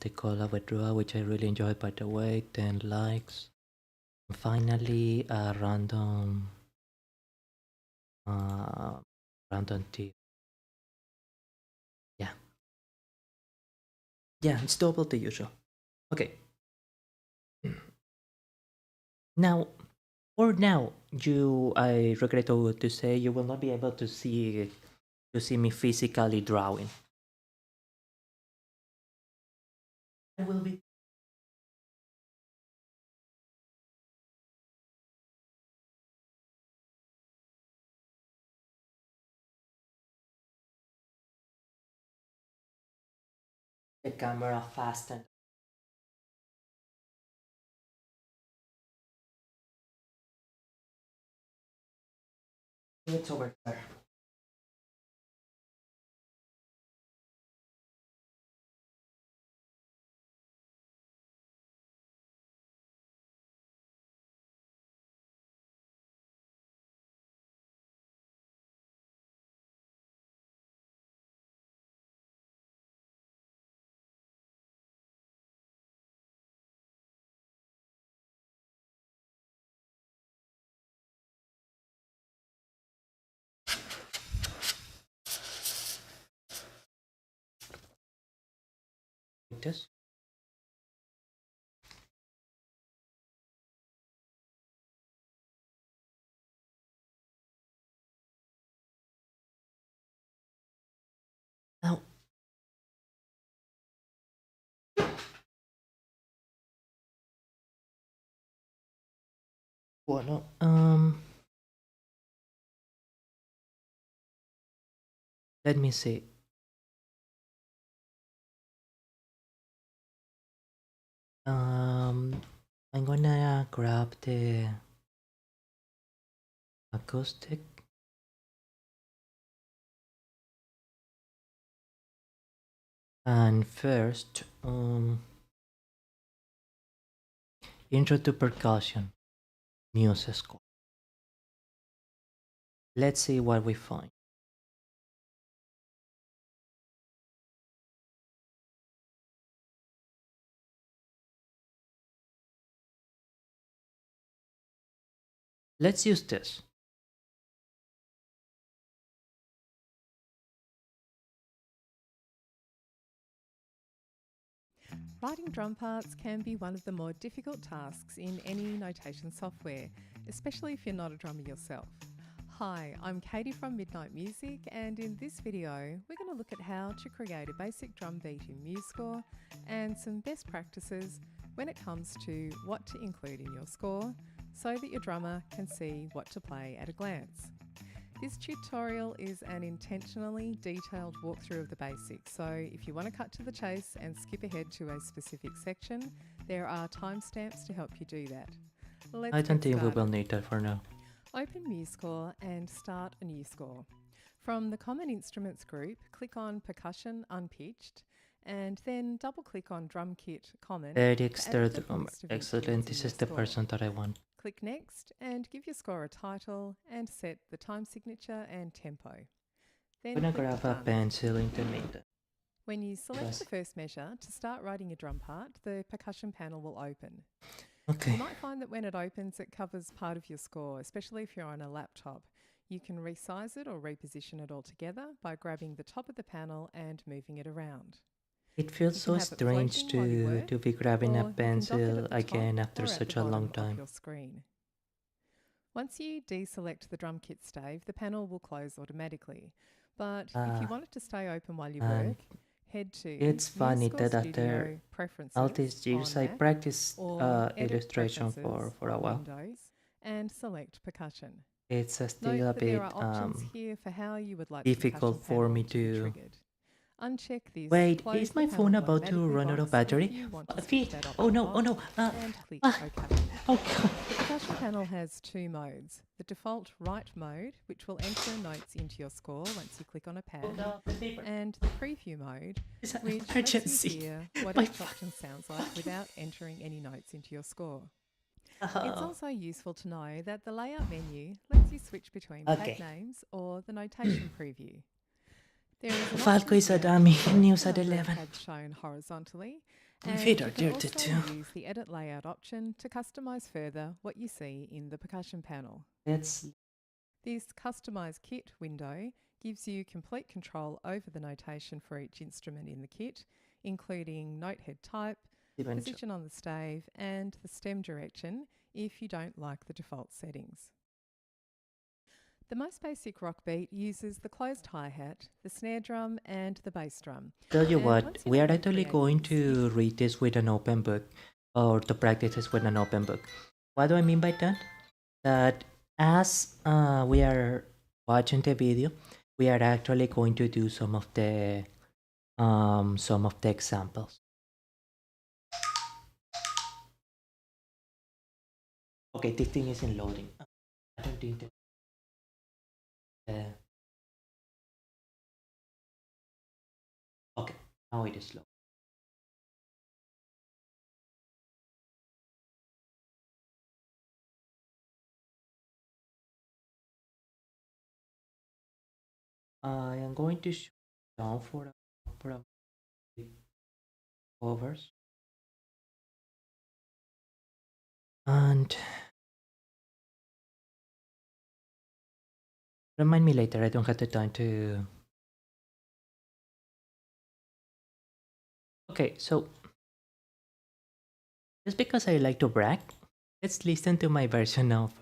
S1: collab with Rua, which I really enjoyed by the way, 10 likes. And finally, a random tip. Yeah. Yeah, it's double the usual. Okay. Now, for now, I regret to say you will not be able to see me physically drawing. I will be the camera fast and it's over there. Like this. Now, Bueno, let me see. I'm gonna grab the acoustic. And first, intro to percussion, music score. Let's see what we find. Let's use this.
S7: Writing drum parts can be one of the more difficult tasks in any notation software, especially if you're not a drummer yourself. Hi, I'm Katie from Midnight Music, and in this video we're going to look at how to create a basic drum beat in MuseScore and some best practices when it comes to what to include in your score so that your drummer can see what to play at a glance. This tutorial is an intentionally detailed walkthrough of the basics, so if you want to cut to the chase and skip ahead to a specific section, there are timestamps to help you do that.
S1: I don't think we will need that for now.
S7: Open MuseScore and start a new score. From the Common Instruments group, click on Percussion Unpitched, and then double-click on Drum Kit Common.
S1: Eric's third drummer. Excellent, this is the person that I want.
S7: Click Next and give your score a title and set the time signature and tempo. Then
S1: I'm gonna
S7: click
S1: grab a
S7: Done.
S1: pencil in the middle.
S7: When you select
S1: Yes.
S7: the first measure to start writing your drum part, the percussion panel will open.
S1: Okay.
S7: You might find that when it opens, it covers part of your score, especially if you're on a laptop. You can resize it or reposition it altogether by grabbing the top of the panel and moving it around.
S1: It feels
S7: You
S1: so
S7: can have it
S1: strange
S7: floating while you work,
S1: to be grabbing
S7: or
S1: a
S7: you can dock it
S1: pencil
S7: at the
S1: again
S7: top
S1: after
S7: or at
S1: such
S7: the
S1: a long
S7: bottom of
S1: time.
S7: your screen. Once you deselect the drum kit stave, the panel will close automatically. But if you want it to stay open while you
S1: and
S7: work, head to
S1: it's funny
S7: MuseScore
S1: that after
S7: Studio Preferences
S1: all these years
S7: on
S1: I
S7: Mac,
S1: practiced
S7: or Edit
S1: illustration
S7: Preferences
S1: for a
S7: on
S1: while.
S7: Windows, and select percussion.
S1: It's
S7: Note
S1: still a
S7: that there
S1: bit
S7: are options here for how you would like the
S1: difficult
S7: percussion
S1: for
S7: panel
S1: me
S7: to be
S1: to...
S7: triggered. Uncheck this.
S1: Wait,
S7: close
S1: is
S7: the
S1: my
S7: panel
S1: phone about to
S7: automatically
S1: run out of
S7: box if
S1: battery?
S7: you want to
S1: Fee,
S7: switch that
S1: oh
S7: option
S1: no, oh
S7: off,
S1: no,
S7: and click OK.
S1: oh god.
S7: The percussion panel has two modes. The default write mode, which will enter notes into your score once you click on a pad, and the preview mode,
S1: It's an
S7: which lets
S1: emergency.
S7: you hear what
S1: My
S7: each option sounds like without entering any notes into your score. It's also useful to know that the layout menu lets you switch between
S1: Okay.
S7: pad names or the notation preview. There is an
S1: Falco
S7: option
S1: is a
S7: here
S1: dummy.
S7: to select
S1: News
S7: the
S1: at
S7: number of
S1: 11.
S7: tabs shown horizontally,
S1: My
S7: and
S1: feet
S7: you
S1: are
S7: can
S1: dirty
S7: also
S1: too.
S7: use the Edit Layout option to customize further what you see in the percussion panel.
S1: Let's...
S7: This Customize Kit window gives you complete control over the notation for each instrument in the kit, including note head type,
S1: even
S7: position on the stave, and the stem direction if you don't like the default settings. The most basic rock beat uses the closed hi-hat, the snare drum, and the bass drum.
S1: tell you
S7: And
S1: what,
S7: once you
S1: we
S7: know
S1: are
S7: how to
S1: actually
S7: create
S1: going
S7: these,
S1: to read this with an open book, or to practice this with an open book. What do I mean by that? That as we are watching the video, we are actually going to do some of the examples. Okay, this thing isn't loading. I don't think that. Okay, now it is low. I am going to show down for a covers, and remind me later. I don't have the time to. Okay, so just because I like to brag, let's listen to my version of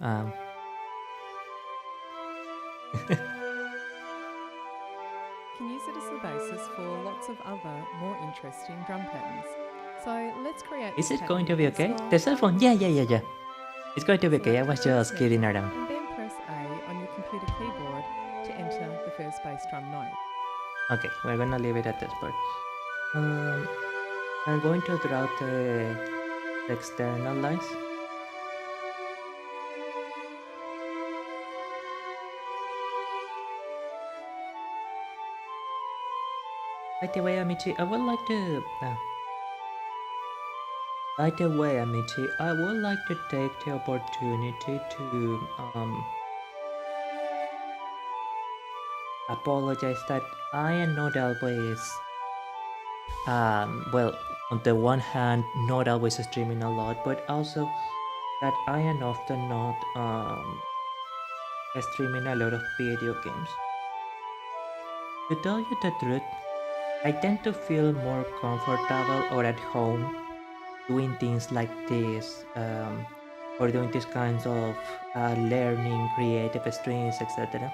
S7: Can use it as the basis for lots of other more interesting drum patterns. So let's create
S1: Is
S7: this
S1: it going to
S7: pattern
S1: be
S7: in
S1: okay?
S7: MuseScore.
S1: The cell phone? Yeah. It's going to be okay. I was just kidding around.
S7: And then press A on your computer keyboard to enter the first bass drum note.
S1: Okay, we're gonna leave it at this part. I'm going to draw the external lines. By the way, Amici, I would like to. By the way, Amici, I would like to take the opportunity to apologize that I am not always well, on the one hand, not always streaming a lot, but also that I am often not streaming a lot of video games. To tell you the truth, I tend to feel more comfortable or at home doing things like this, or doing these kinds of learning, creative streams, etc.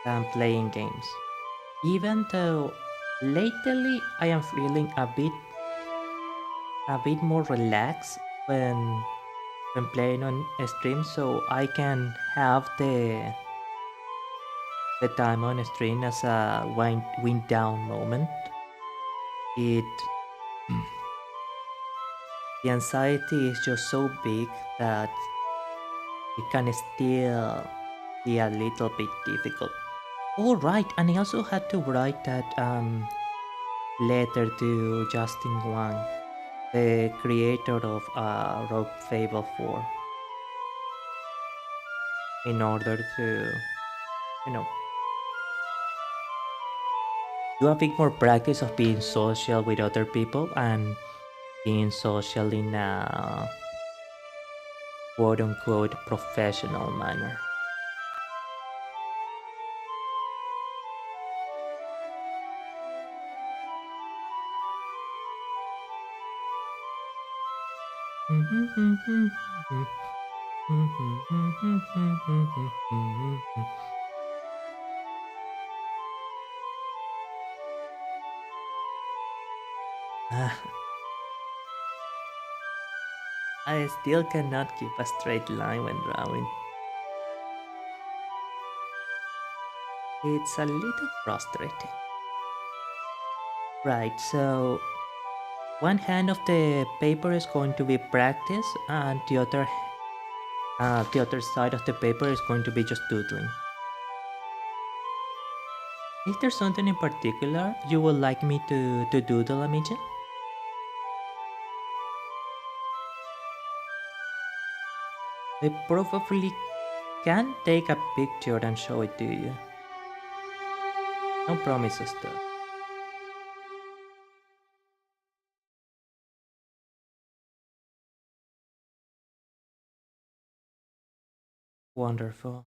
S1: Than playing games. Even though lately I am feeling a bit more relaxed when playing on a stream, so I can have the time on a stream as a wind down moment. The anxiety is just so big that it can still be a little bit difficult. Oh right, and I also had to write that letter to Justin Wang, the creator of Rogue Fable 4, in order to, do a bit more practice of being social with other people and being social in a quote-unquote professional manner. I still cannot keep a straight line when drawing. It's a little frustrating. Right, so one hand of the paper is going to be practice, and the other side of the paper is going to be just doodling. Is there something in particular you would like me to doodle, Amici? I probably can take a picture and show it to you. No promises though. Wonderful.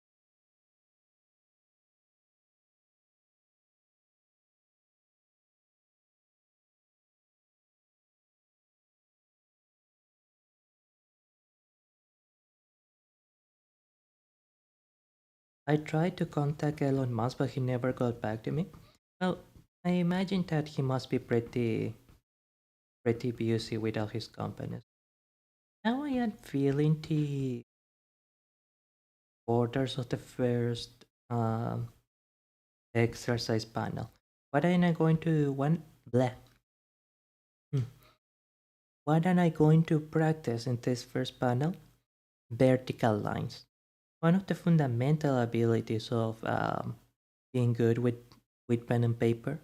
S1: I tried to contact Elon Musk, but he never got back to me. Well, I imagine that he must be pretty busy with all his companies. Now I am feeling the orders of the first exercise panel. What am I going to What am I going to practice in this first panel? Vertical lines. One of the fundamental abilities of being good with pen and paper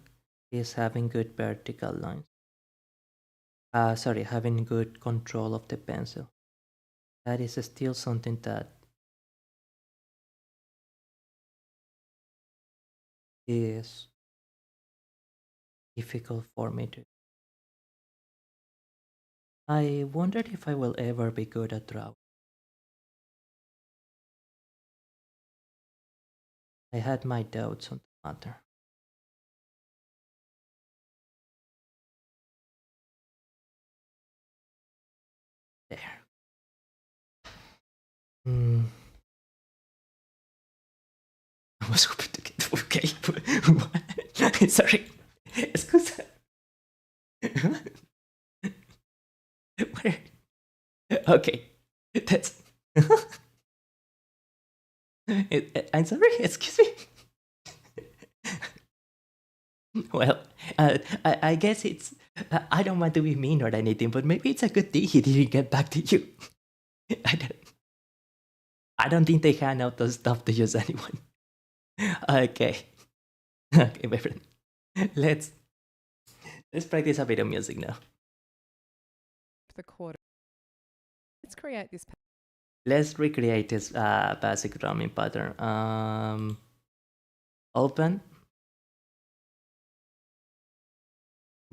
S1: is having good vertical lines. Having good control of the pencil. That is still something that is difficult for me to. I wondered if I will ever be good at drawing. I had my doubts on the matter. There. I was hoping to get okay. Sorry. Scusa. Okay, that's. I'm sorry. Excuse me. Well, I guess it's. I don't want to be mean or anything, but maybe it's a good thing he didn't get back to you. I don't think they hand out those stuff to just anyone. Okay. Okay, my friend. Let's practice a bit of music now.
S7: The quarter. Let's create this.
S1: Let's recreate this basic drumming pattern. Open.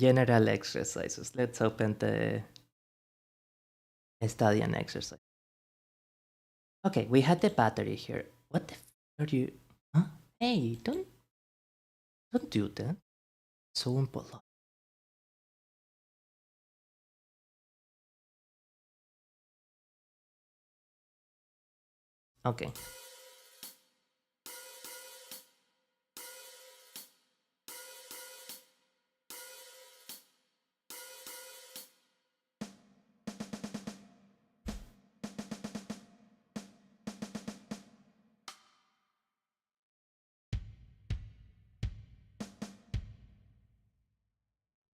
S1: General exercises. Let's open the study and exercise. Okay, we had the battery here. What the f are you? Huh? Hey, don't do that. So impolite. Okay.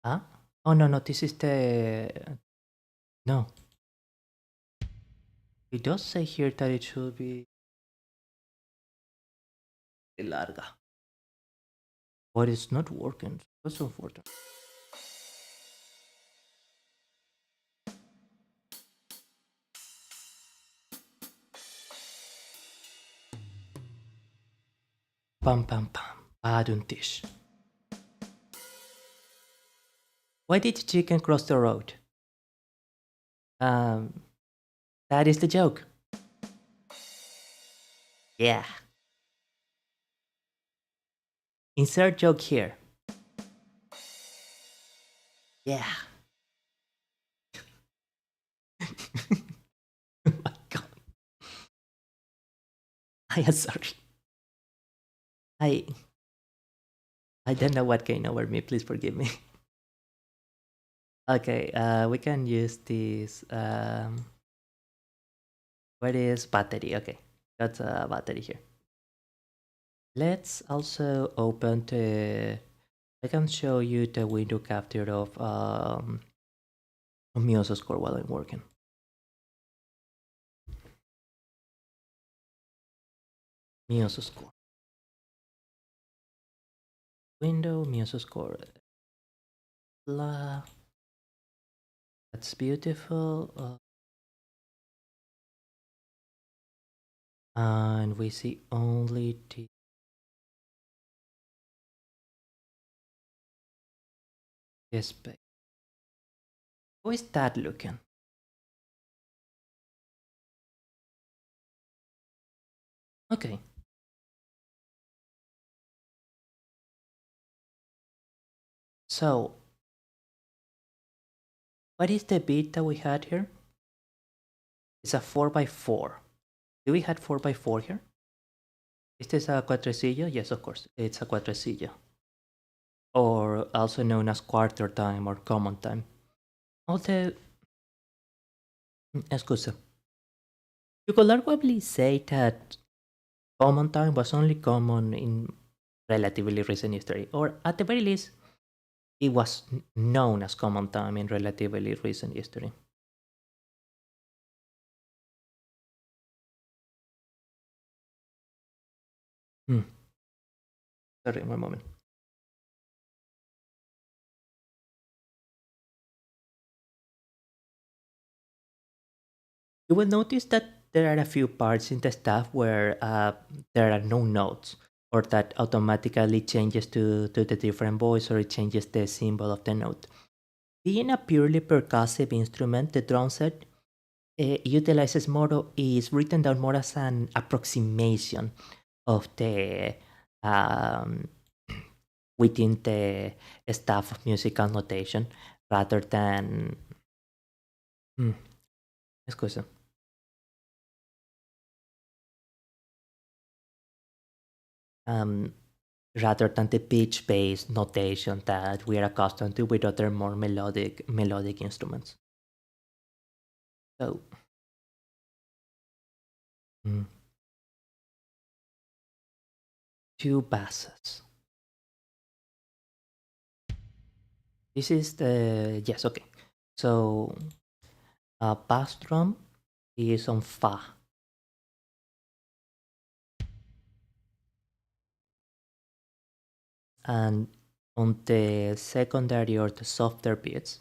S1: Huh? Oh no, this is the no. It does say here that it should be larga. But it's not working. That's unfortunate. Pam pam pam. Baduntish. Why did the chicken cross the road? That is the joke. Yeah. Insert joke here. Yeah. Oh my god. I am sorry. I don't know what came over me. Please forgive me. Okay, we can use this. What is battery? Okay, that's a battery here. Let's also open the. I can show you the window capture of Mioso score while I'm working. Mioso score. Window Mioso score. Blah. That's beautiful. And we see only the. This page. How is that looking? Okay. So, what is the beat that we had here? It's a 4x4. Do we had 4x4 here? Is this a cuatrecillo? Yes, of course. It's a cuatrecillo. Or also known as quarter time or common time. Although, scusa. You could arguably say that common time was only common in relatively recent history, or at the very least, it was known as common time in relatively recent history. Sorry, one moment. You will notice that there are a few parts in the stuff where there are no notes, or that automatically changes to the different voice, or it changes the symbol of the note. Being a purely percussive instrument, the drum set utilizes more, is written down more as an approximation of the within the staff of musical notation, rather than Scusa. Rather than the pitch-based notation that we are accustomed to with other more melodic instruments. So two basses. This is the, yes, okay. So bass drum is on Fa. And on the secondary or the softer beats,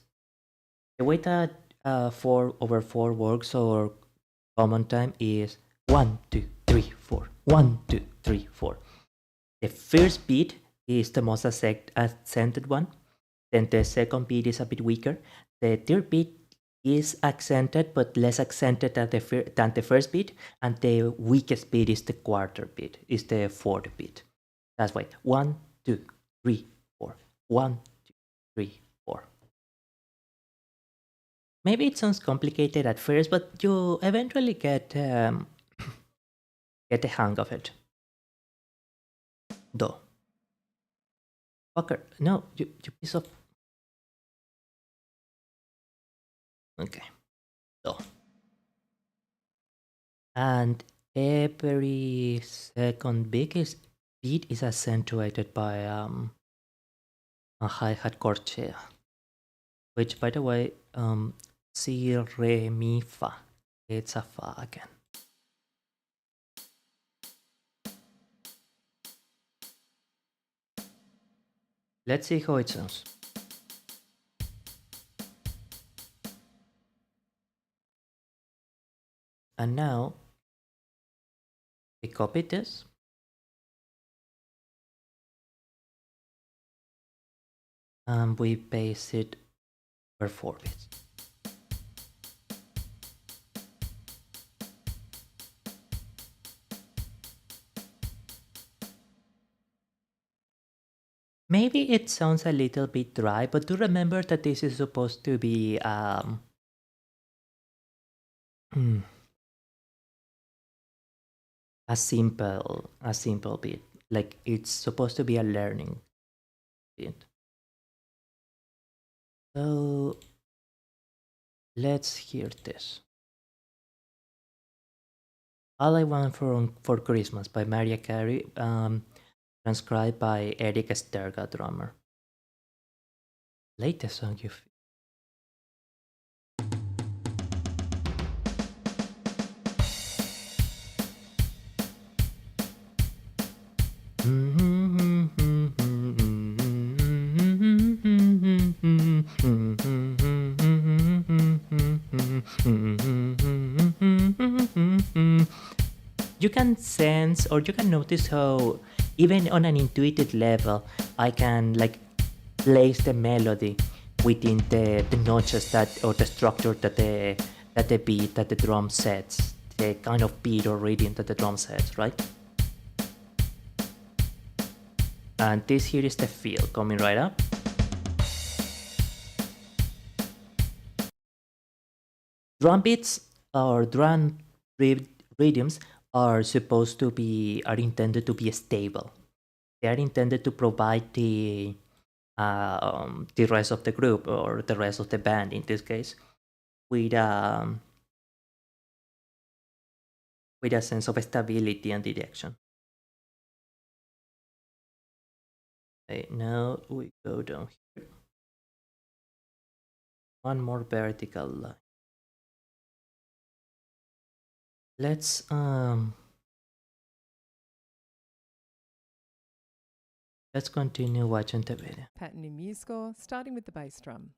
S1: the way that 4/4 works or common time is 1, 2, 3, 4. 1, 2, 3, 4. The first beat is the most accented one. Then the second beat is a bit weaker. The third beat is accented but less accented than the first beat. And the weakest beat is the quarter beat, is the fourth beat. That's why 1, 2, 3, 4. 1, 2, 3, 4. Maybe it sounds complicated at first, but you eventually get the hang of it. Do. Fucker. No, you piece of... Okay. Do. And every second beat is accentuated by a hi-hat corchea. Which, by the way, si, re, mi, fa. It's a fa again. Let's see how it sounds. And now we copy this. And we paste it over 4 bits. Maybe it sounds a little bit dry, but do remember that this is supposed to be a simple beat. Like it's supposed to be a learning beat. So let's hear this. All I Want for Christmas by Mariah Carey, transcribed by Eric Sterga, drummer. Latest song you feel. You can sense or you can notice how even on an intuitive level I can like place the melody within the notches that or the structure that the beat that the drum sets, the kind of beat or rhythm that the drum sets, right? And this here is the feel coming right up. Drum beats or drum rhythms are intended to be stable. They are intended to provide the rest of the group or the rest of the band in this case with a sense of stability and direction. Okay, now we go down here. One more vertical line. Let's continue watching the video.
S7: Pattern in MuseScore, starting with the bass drum.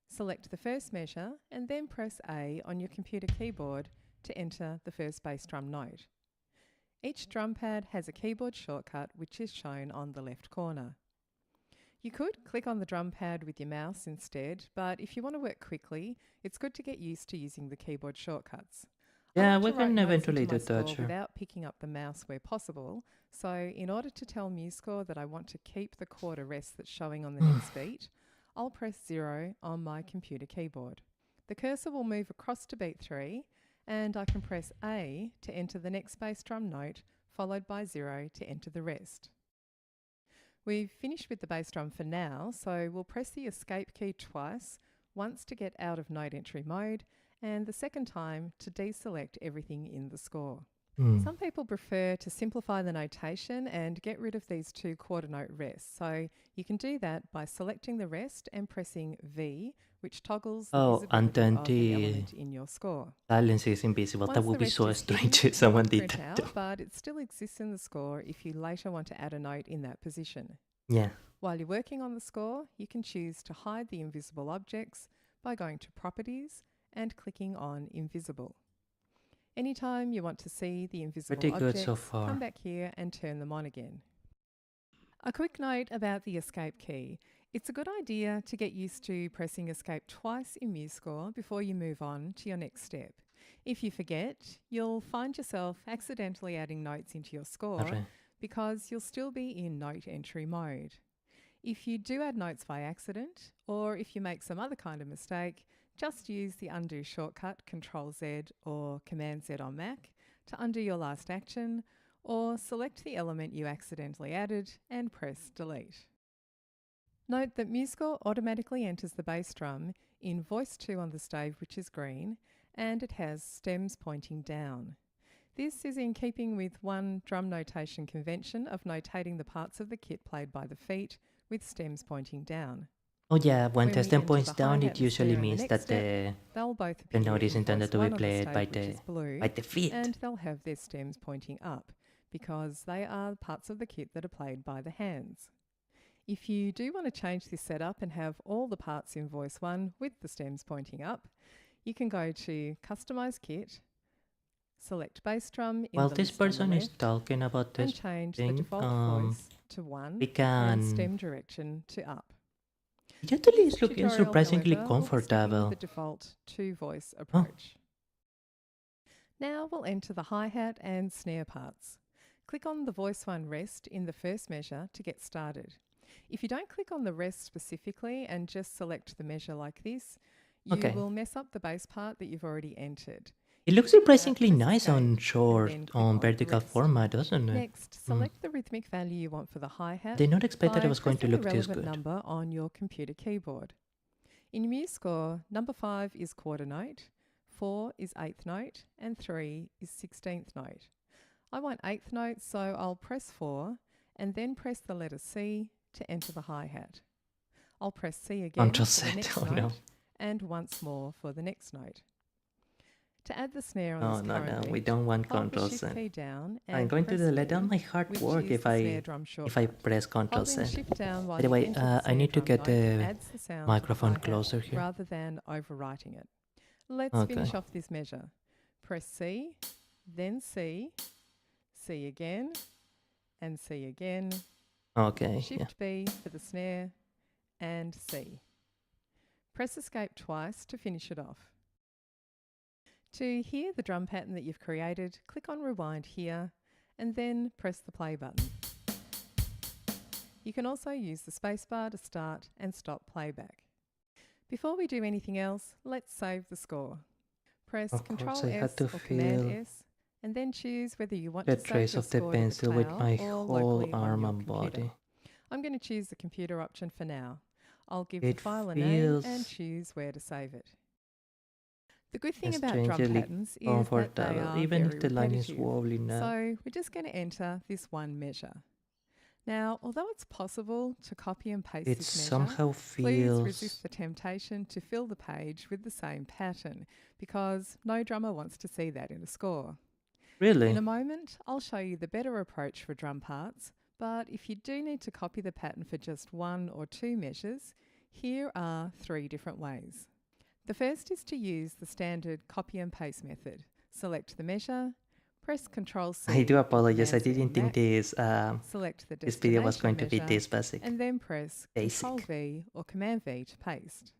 S7: Select the first measure and then press A on your computer keyboard to enter the first bass drum note. Each drum pad has a keyboard shortcut which is shown on the left corner. You could click on the drum pad with your mouse instead, but if you want to work quickly, it's good to get used to using the keyboard shortcuts.
S1: Yeah,
S7: I like
S1: we
S7: to write
S1: can
S7: notes
S1: eventually
S7: into my
S1: do that,
S7: score
S1: sure.
S7: without picking up the mouse where possible. So in order to tell MuseScore that I want to keep the quarter rest that's showing on the next beat, I'll press 0 on my computer keyboard. The cursor will move across to beat 3, and I can press A to enter the next bass drum note, followed by 0 to enter the rest. We've finished with the bass drum for now, so we'll press the escape key twice, once to get out of note entry mode, and the second time to deselect everything in the score. Some people prefer to simplify the notation and get rid of these two quarter note rests. So you can do that by selecting the rest and pressing V, which toggles the
S1: Oh,
S7: visibility
S1: and then
S7: of the element in your score.
S1: silence is invisible. That
S7: Once
S1: would
S7: the
S1: be
S7: rest
S1: so
S7: is
S1: strange
S7: hidden,
S1: if someone
S7: it
S1: did
S7: won't print
S1: that.
S7: out, but it still exists in the score if you later want to add a note in that position.
S1: Yeah.
S7: While you're working on the score, you can choose to hide the invisible objects by going to Properties and clicking on Invisible. Anytime you want to see the invisible
S1: Pretty good
S7: objects,
S1: so far.
S7: come back here and turn them on again. A quick note about the Escape key. It's a good idea to get used to pressing Escape twice in MuseScore before you move on to your next step. If you forget, you'll find yourself accidentally adding notes into your score
S1: Okay.
S7: because you'll still be in note entry mode. If you do add notes by accident, or if you make some other kind of mistake, just use the undo shortcut Ctrl-Z or Command-Z on Mac to undo your last action, or select the element you accidentally added and press Delete. Note that MuseScore automatically enters the bass drum in Voice 2 on the stave, which is green, and it has stems pointing down. This is in keeping with one drum notation convention of notating the parts of the kit played by the feet with stems pointing down.
S1: Oh yeah, when
S7: When
S1: the
S7: we
S1: stem
S7: enter
S1: points
S7: the
S1: down,
S7: hi-hat
S1: it
S7: and
S1: usually
S7: snare in the
S1: means
S7: next
S1: that
S7: step, they'll both
S1: the
S7: appear
S1: note is
S7: in
S1: intended
S7: Voice
S1: to be
S7: 1 on the
S1: played
S7: stave,
S1: by
S7: which is blue,
S1: the feet.
S7: and they'll have their stems pointing up because they are parts of the kit that are played by the hands. If you do want to change this setup and have all the parts in Voice 1 with the stems pointing up, you can go to Customize Kit, select Bass Drum in
S1: While
S7: the
S1: this
S7: list on the
S1: person is
S7: left,
S1: talking about
S7: and
S1: this
S7: change the
S1: thing,
S7: default voice to 1
S1: we
S7: and
S1: can...
S7: stem direction to up.
S1: It actually
S7: This
S1: is looking
S7: tutorial,
S1: surprisingly
S7: however, we'll be sticking with
S1: comfortable.
S7: the default two-voice approach. Now we'll enter the hi-hat and snare parts. Click on the Voice 1 rest in the first measure to get started. If you don't click on the rest specifically and just select the measure like this, you will mess up the bass part that you've already entered.
S1: It looks surprisingly nice on short, on vertical format, doesn't it?
S7: Next, select the rhythmic value you want for the hi-hat.
S1: Did not expect that it
S7: by
S1: was going to
S7: pressing
S1: look
S7: the
S1: this
S7: relevant
S1: good.
S7: number on your computer keyboard. In MuseScore, number 5 is quarter note, 4 is eighth note, and 3 is 16th note. I want eighth note, so I'll press 4 and then press the letter C to enter the hi-hat. I'll press C again for the next note and once more for the next note. To add the snare on this current beat,
S1: we don't want
S7: hold the
S1: Ctrl
S7: Shift
S1: Z.
S7: key down and
S1: I'm going to
S7: press
S1: let down
S7: V,
S1: my hard
S7: which
S1: work
S7: is
S1: if
S7: the snare
S1: I
S7: drum shortcut.
S1: press Ctrl
S7: Holding
S1: Z.
S7: Shift down while
S1: By the
S7: you
S1: way,
S7: enter the
S1: I
S7: snare
S1: need to
S7: drum
S1: get
S7: note
S1: the
S7: adds the sound to the
S1: microphone
S7: hi-hat
S1: closer here.
S7: rather than overwriting it. Let's finish off this measure. Press C, then C, C again, and C again.
S1: Okay,
S7: Shift B for the snare, and C. Press Escape twice to finish it off. To hear the drum pattern that you've created, click on Rewind here, and then press the play button. You can also use the spacebar to start and stop playback. Before we do anything else, let's save the score. Press Ctrl S or Command S, and then choose whether you want
S1: the
S7: to save
S1: trace
S7: your
S1: of the
S7: score to the
S1: pencil with
S7: cloud
S1: my
S7: or
S1: whole
S7: locally on
S1: arm
S7: your
S1: and
S7: computer.
S1: body.
S7: I'm going to choose the computer option for now. I'll give
S1: It
S7: the file a name
S1: feels
S7: and choose where to save it. The good thing about drum
S1: strangely
S7: patterns is that they are
S1: even
S7: very
S1: if the line is
S7: repetitive.
S1: wobbly now.
S7: So we're just going to enter this one measure. Now, although it's possible to copy and paste
S1: It
S7: this measure,
S1: somehow
S7: please
S1: feels...
S7: resist the temptation to fill the page with the same pattern, because no drummer wants to see that in a score.
S1: Really?
S7: In a moment, I'll show you the better approach for drum parts, but if you do need to copy the pattern for just 1 or 2 measures, here are 3 different ways. The first is to use the standard copy and paste method. Select the measure, press Ctrl C.
S1: I do apologize, I
S7: Command-Z
S1: didn't think
S7: Mac,
S1: this
S7: select the
S1: this video was going to be
S7: destination
S1: this basic.
S7: and then press
S1: Basic.
S7: Ctrl V or Command V to paste.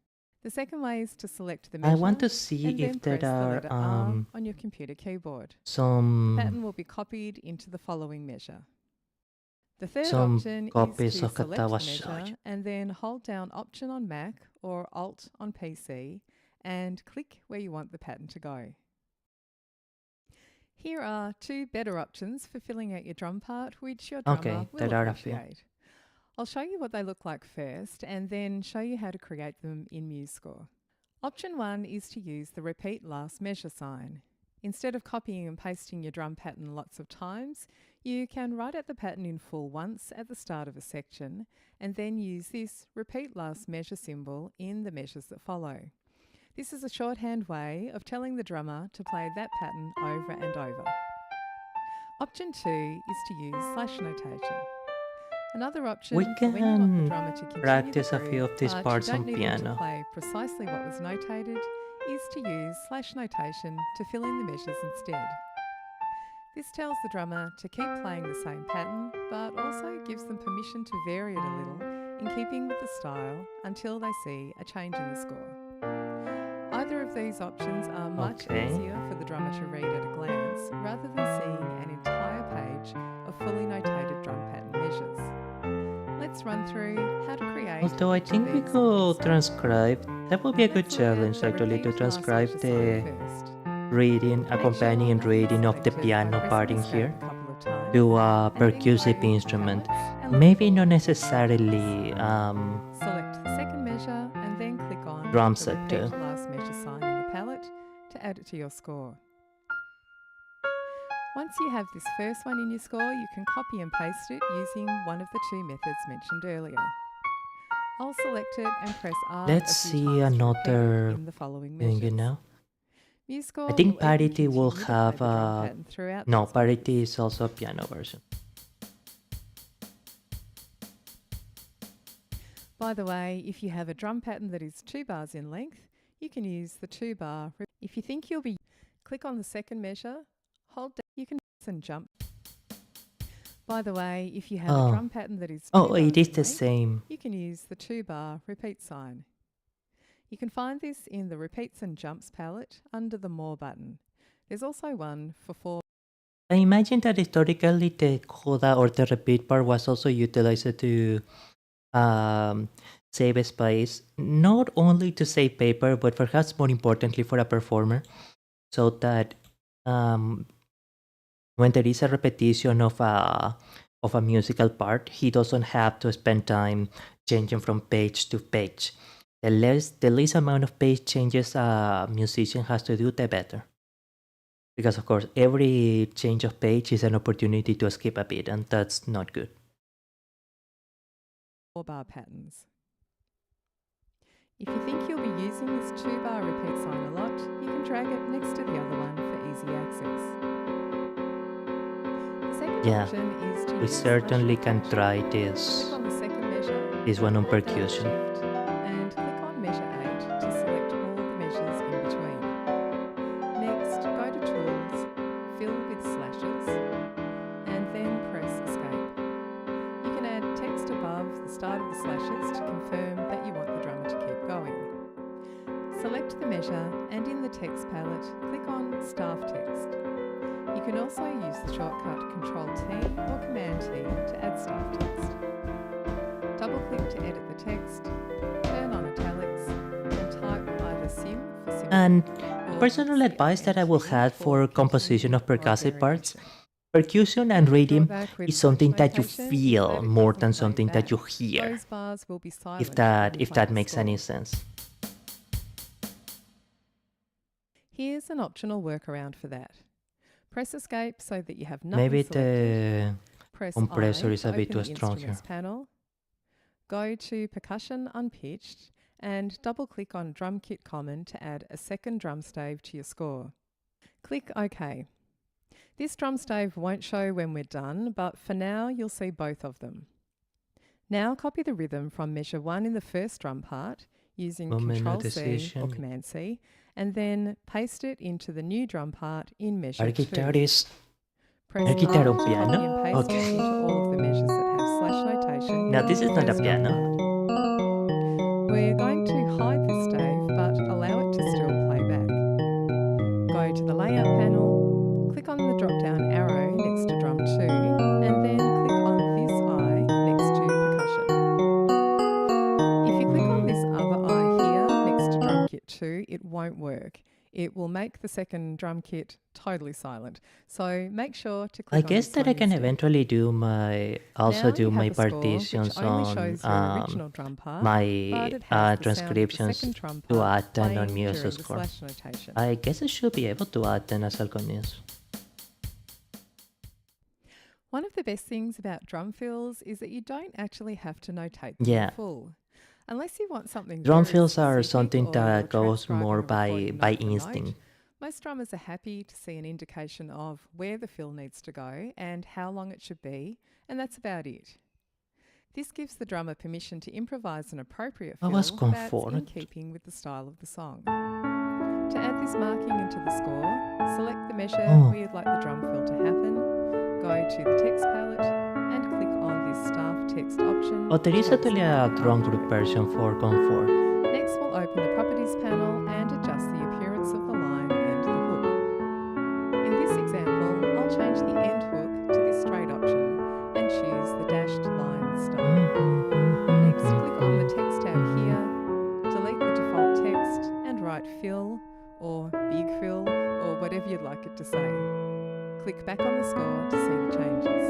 S7: The second way is to select the measure
S1: I want to see
S7: and then
S1: if there
S7: press the
S1: are
S7: letter R on your computer keyboard. The
S1: some
S7: pattern will be copied into the following measure. The third
S1: Some
S7: option
S1: copies
S7: is to
S1: of
S7: select
S1: Katawa
S7: the measure
S1: Shoji.
S7: and then hold down Option on Mac or Alt on PC and click where you want the pattern to go. Here are 2 better options for filling out your drum part, which your drummer will
S1: there are a few.
S7: appreciate. I'll show you what they look like first and then show you how to create them in MuseScore. Option 1 is to use the repeat last measure sign. Instead of copying and pasting your drum pattern lots of times, you can write out the pattern in full once at the start of a section and then use this repeat last measure symbol in the measures that follow. This is a shorthand way of telling the drummer to play that pattern over and over. Option 2 is to use slash notation. Another option
S1: We
S7: for when you want the
S1: can
S7: drummer to continue
S1: practice
S7: the
S1: a few
S7: groove,
S1: of these
S7: but
S1: parts
S7: you don't
S1: on
S7: need them to
S1: piano.
S7: play precisely what was notated, is to use slash notation to fill in the measures instead. This tells the drummer to keep playing the same pattern, but also gives them permission to vary it a little in keeping with the style until they see a change in the score. Either of these options are much easier for the drummer to read at a glance rather than seeing an entire page of fully notated drum pattern measures. Let's run through how to create.
S1: Although I
S7: each of
S1: think we
S7: these
S1: could
S7: in
S1: transcribe. That would be a good
S7: Let's look at
S1: challenge
S7: the
S1: actually to
S7: repeat last
S1: transcribe
S7: measure
S1: the
S7: sign first.
S1: reading,
S7: Make sure
S1: accompanying
S7: that
S1: reading of the
S7: selected by
S1: piano
S7: pressing
S1: part in
S7: escape
S1: here
S7: a couple of times,
S1: to a
S7: and then
S1: percussive
S7: go
S1: instrument.
S7: Palettes and look
S1: Maybe
S7: for
S1: not
S7: repeat
S1: necessarily
S7: lines. Select the second measure and then click on
S1: drum
S7: the
S1: set
S7: repeat
S1: too.
S7: last measure sign in the palette to add it to your score. Once you have this first one in your score, you can copy and paste it using one of the two methods mentioned earlier. I'll select it and press R
S1: Let's
S7: a few
S1: see
S7: times to repeat it
S1: another
S7: in the following
S1: thing,
S7: measures.
S1: now.
S7: MuseScore
S1: I think
S7: will even
S1: Parity will
S7: continue to
S1: have
S7: play the drum
S1: a...
S7: pattern throughout
S1: No,
S7: these
S1: Parity
S7: measures.
S1: is also a piano version.
S7: By the way, if you have a drum pattern that is 2 bars in length, you can use the 2 bar. If you think you'll be, click on the second measure, hold down, you can and jump. By the way, if you have a drum pattern that is 2
S1: Oh,
S7: bars
S1: it is
S7: in
S1: the
S7: length,
S1: same.
S7: you can use the 2 bar repeat sign. You can find this in the Repeats and Jumps palette under the More button. There's also one for 4.
S1: I imagine that historically the coda or the repeat part was also utilized to save space, not only to save paper, but perhaps more importantly for a performer, so that when there is a repetition of a musical part, he doesn't have to spend time changing from page to page. The least amount of page changes a musician has to do, the better. Because of course, every change of page is an opportunity to skip a bit, and that's not good.
S7: 4 bar patterns. If you think you'll be using this 2 bar repeat sign a lot, you can drag it next to the other one for easy access. The second
S1: Yeah,
S7: option is to
S1: we
S7: use
S1: certainly
S7: slash
S1: can
S7: notation.
S1: try
S7: Click
S1: this
S7: on the second measure,
S1: this one on
S7: hold down
S1: percussion.
S7: Shift, and click on measure 8 to select all the measures in between. Next, go to Tools, Fill with Slashes, and then press Escape. You can add text above the start of the slashes to confirm that you want the drummer to keep going. Select the measure and in the text palette, click on Staff Text. You can also use the shortcut Ctrl-T or Command-T to add staff text. Double-click to edit the text, turn on italics, and type either sim for simple
S1: And
S7: or
S1: personal advice that I will
S7: CMT
S1: have for composition of
S7: continued or
S1: percussive parts,
S7: variation.
S1: percussion and rhythm
S7: Drawback with
S1: is something
S7: slash
S1: that you
S7: notation is
S1: feel
S7: that it
S1: more
S7: doesn't
S1: than
S7: play
S1: something that
S7: back.
S1: you hear.
S7: Those bars will be silent
S1: If
S7: when
S1: that
S7: you play the
S1: makes any
S7: score.
S1: sense.
S7: Here's an optional workaround for that. Press Escape so that you have nothing
S1: Maybe
S7: selected.
S1: the
S7: Press
S1: compressor
S7: I
S1: is
S7: to
S1: a bit
S7: open
S1: too
S7: the
S1: strong here.
S7: Instruments panel. Go to Percussion Unpitched and double-click on Drum Kit Common to add a second drum stave to your score. Click OK. This drum stave won't show when we're done, but for now you'll see both of them. Now copy the rhythm from measure 1 in the first drum part using
S1: Moment of
S7: Ctrl-C or
S1: decision.
S7: Command-C and then paste it into the new drum part in measure 2.
S1: Guitarist.
S7: Press
S1: Air guitar
S7: R
S1: on
S7: to
S1: piano?
S7: copy and paste
S1: Okay.
S7: it into all of the measures that have slash notation.
S1: Now
S7: in
S1: this
S7: the
S1: is not a
S7: first drum
S1: piano.
S7: part. We're going to hide this stave but allow it to still play back. Go to the Layout panel, click on the drop-down arrow next to Drum 2 and then click on this eye next to Percussion. If you click on this other eye here next to Drum Kit 2, it won't work. It will make the second drum kit totally silent. So make sure to
S1: I
S7: click on
S1: guess
S7: this
S1: that I
S7: on your
S1: can
S7: stick.
S1: eventually do my also
S7: Now
S1: do
S7: you
S1: my
S7: have a score
S1: partitions
S7: which only
S1: on
S7: shows your original drum part,
S1: my
S7: but it has the sound of the
S1: transcriptions
S7: second drum
S1: to
S7: part
S1: add them on
S7: playing
S1: music
S7: during the
S1: score.
S7: slash notation.
S1: I guess I should be able to add them as well comienzo.
S7: One of the best things about drum fills is that you don't actually have to notate them
S1: Yeah.
S7: in full. Unless you want something
S1: Drum
S7: very
S1: fills are
S7: specific
S1: something
S7: or
S1: that
S7: you're
S1: goes
S7: transcribing
S1: more
S7: a
S1: by
S7: recording note for note,
S1: instinct.
S7: most drummers are happy to see an indication of where the fill needs to go and how long it should be, and that's about it. This gives the drummer permission to improvise an appropriate
S1: I
S7: fill
S1: was
S7: that's in
S1: comforted.
S7: keeping with the style of the song. To add this marking into the score, select the measure where you'd like the drum fill to happen, go to the text palette and click on this staff text option.
S1: Oh, there
S7: which
S1: is
S7: has
S1: actually
S7: the
S1: a drum group version for comfort.
S7: Next, we'll open the Properties panel and adjust the appearance of the line and the hook. In this example, I'll change the end hook to this straight option and choose the dashed line style. Next, click on the Text tab here, delete the default text and write fill or big fill or whatever you'd like it to say. Click back on the score to see the changes.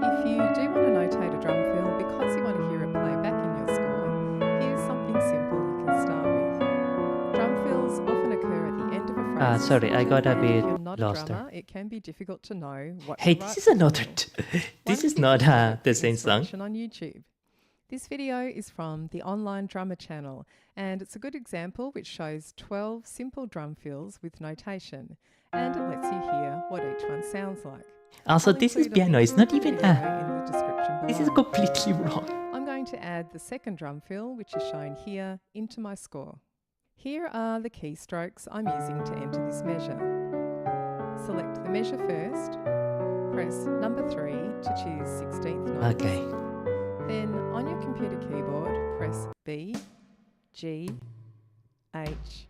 S7: If you do want to notate a drum fill because you want to hear it play back in your score, here's something simple you can start with. Drum fills often occur at the end of a phrase.
S1: Sorry, I got a
S7: and
S1: bit
S7: if you're not
S1: lost
S7: a
S1: there.
S7: drummer, it can be difficult to know what
S1: Hey,
S7: to
S1: this
S7: write
S1: is
S7: for
S1: another.
S7: fill.
S1: This
S7: One
S1: is
S7: tip
S1: not
S7: to check
S1: the
S7: the
S1: same song.
S7: inspiration on YouTube. This video is from the Online Drummer channel, and it's a good example which shows 12 simple drum fills with notation, and it lets you hear what each one sounds like.
S1: Also,
S7: I'll
S1: this is
S7: include a
S1: piano.
S7: link
S1: It's
S7: to
S1: not
S7: the
S1: even
S7: video
S1: a.
S7: in the description
S1: This is
S7: below.
S1: completely wrong.
S7: I'm going to add the second drum fill, which is shown here, into my score. Here are the keystrokes I'm using to enter this measure. Select the measure first, press number 3 to choose 16th notes.
S1: Okay.
S7: Then on your computer keyboard, press B, G, H,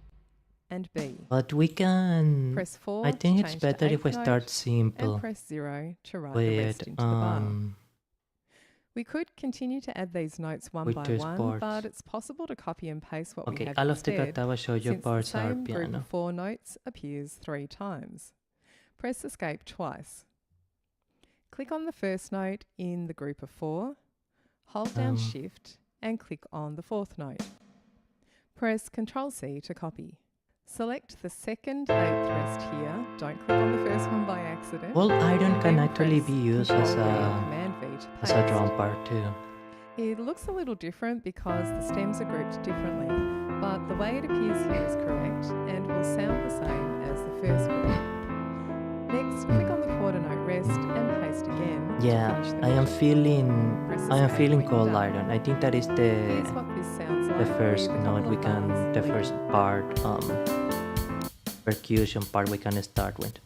S7: and B.
S1: But we can.
S7: Press 4
S1: I think
S7: to
S1: it's
S7: change
S1: better
S7: to
S1: if we
S7: 8th
S1: start
S7: note,
S1: simple
S7: and press 0 to write the rest
S1: with
S7: into the bar. We could continue to add these notes one
S1: with
S7: by
S1: two
S7: one,
S1: parts.
S7: but it's possible to copy and paste what we
S1: Okay,
S7: have
S1: all of the
S7: instead,
S1: kata will show you
S7: since the
S1: parts are
S7: same group
S1: piano.
S7: of 4 notes appears 3 times. Press Escape twice. Click on the first note in the group of 4, hold down Shift and click on the 4th note. Press Ctrl-C to copy. Select the second 8th rest here, don't click on the first one by accident.
S1: Well, iron can
S7: Then
S1: actually
S7: press
S1: be used as
S7: Ctrl-V or
S1: a
S7: Command-V to
S1: as a
S7: paste.
S1: drum part too.
S7: It looks a little different because the stems are grouped differently, but the way it appears here is correct and will sound the same as the first group. Next, click on the quarter note rest and paste again. to
S1: Yeah,
S7: finish the
S1: I am
S7: measure.
S1: feeling.
S7: Press
S1: I am
S7: escape
S1: feeling
S7: when you're
S1: cold
S7: done.
S1: iron. I think that is
S7: Here's what this sounds like.
S1: the first
S7: with a
S1: note
S7: couple
S1: we
S7: of
S1: can
S7: bars
S1: the
S7: leading.
S1: first part percussion part we can start with.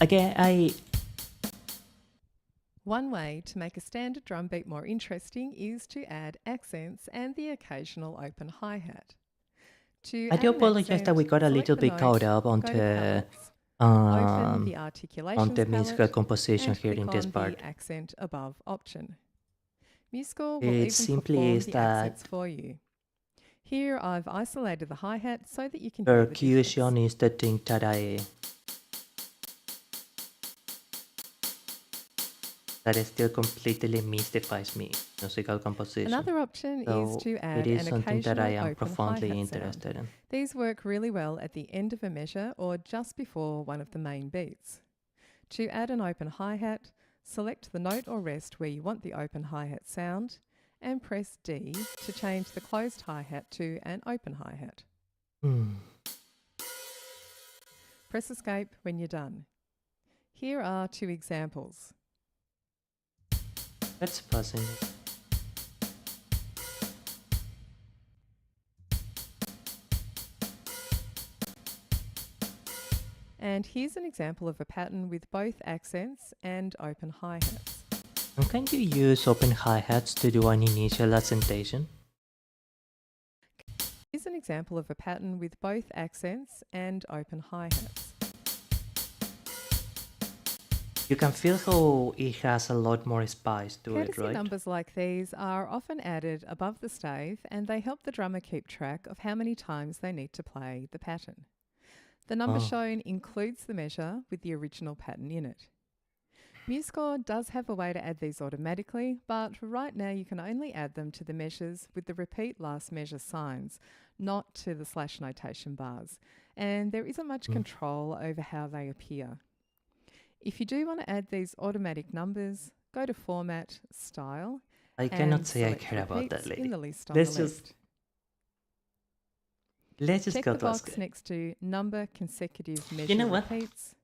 S1: Okay,
S7: One way to make a standard drum beat more interesting is to add accents and the occasional open hi-hat.
S1: I do apologize that we got a little bit caught up on the
S7: open the articulations
S1: on the musical
S7: palette,
S1: composition
S7: and
S1: here
S7: click
S1: in this
S7: on
S1: part.
S7: the accent above option. MuseScore will
S1: It
S7: even
S1: simply
S7: perform
S1: is
S7: the
S1: that
S7: accents for you. Here I've isolated the hi-hat so that you can hear the difference.
S1: Percussion is the thing that still completely mystifies me. Musical composition.
S7: Another option
S1: So
S7: is to add
S1: it is
S7: an
S1: something that I
S7: occasional
S1: am
S7: open
S1: profoundly
S7: hi-hat sound.
S1: interested in.
S7: These work really well at the end of a measure or just before one of the main beats. To add an open hi-hat, select the note or rest where you want the open hi-hat sound and press D to change the closed hi-hat to an open hi-hat. Press Escape when you're done. Here are 2 examples.
S1: That's fascinating.
S7: And here's an example of a pattern with both accents and open hi-hats.
S1: And can you use open hi-hats to do an initial accentation?
S7: Here's an example of a pattern with both accents and open hi-hats.
S1: You can feel how it has a lot more spice to it,
S7: Courtesy
S1: right?
S7: numbers like these are often added above the stave, and they help the drummer keep track of how many times they need to play the pattern. The number
S1: Oh.
S7: shown includes the measure with the original pattern in it. MuseScore does have a way to add these automatically, but right now you can only add them to the measures with the repeat last measure signs, not to the slash notation bars, and there isn't much control over how they appear. If you do want to add these automatic numbers, go to Format, Style,
S1: I cannot
S7: and
S1: say I
S7: select
S1: care about that
S7: repeats
S1: lady.
S7: in the list on
S1: Let's
S7: the
S1: just
S7: left. Check
S1: go
S7: the
S1: to
S7: box
S1: Oscar.
S7: next to Number Consecutive Measure
S1: know what?
S7: Repeats,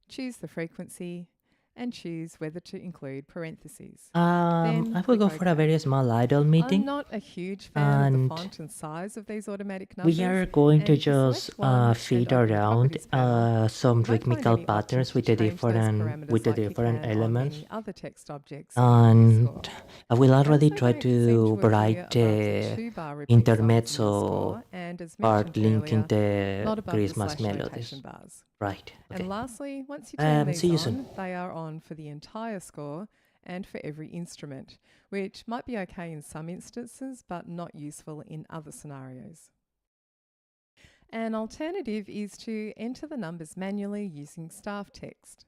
S7: choose the frequency, and choose whether to include parentheses.
S1: I will
S7: click
S1: go for a
S7: OK.
S1: very small idol
S7: I'm
S1: meeting.
S7: not a huge fan of the
S1: and
S7: font and size of these automatic numbers.
S1: We are going
S7: and
S1: to
S7: if you select
S1: just
S7: one and
S1: feed
S7: open the
S1: around
S7: properties panel,
S1: some
S7: you won't find
S1: rhythmical
S7: any options
S1: patterns
S7: to
S1: with the
S7: change those
S1: different
S7: parameters like you
S1: different
S7: can on
S1: elements.
S7: any other text objects in
S1: And
S7: MuseScore.
S1: I will
S7: They
S1: already
S7: also
S1: try
S7: don't seem
S1: to
S7: appear
S1: write
S7: above the
S1: the
S7: 2-bar repeat signs in
S1: intermezzo
S7: MuseScore, and as
S1: part
S7: mentioned
S1: linking
S7: earlier,
S1: the
S7: not above the
S1: Christmas
S7: slash
S1: melodies.
S7: notation bars.
S1: Right. Okay.
S7: And lastly, once you turn these
S1: see you
S7: on,
S1: soon.
S7: they are on for the entire score and for every instrument, which might be okay in some instances, but not useful in other scenarios. An alternative is to enter the numbers manually using staff text.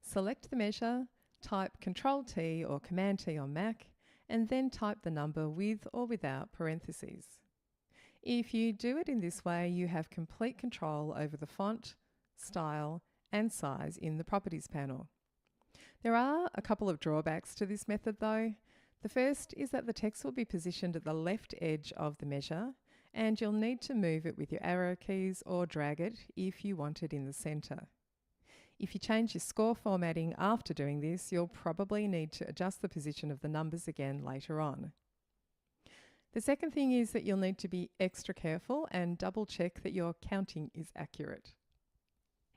S7: Select the measure, type Ctrl-T or Command-T on Mac, and then type the number with or without parentheses. If you do it in this way, you have complete control over the font, style, and size in the Properties panel. There are a couple of drawbacks to this method though. The first is that the text will be positioned at the left edge of the measure, and you'll need to move it with your arrow keys or drag it if you want it in the centre. If you change your score formatting after doing this, you'll probably need to adjust the position of the numbers again later on. The second thing is that you'll need to be extra careful and double check that your counting is accurate.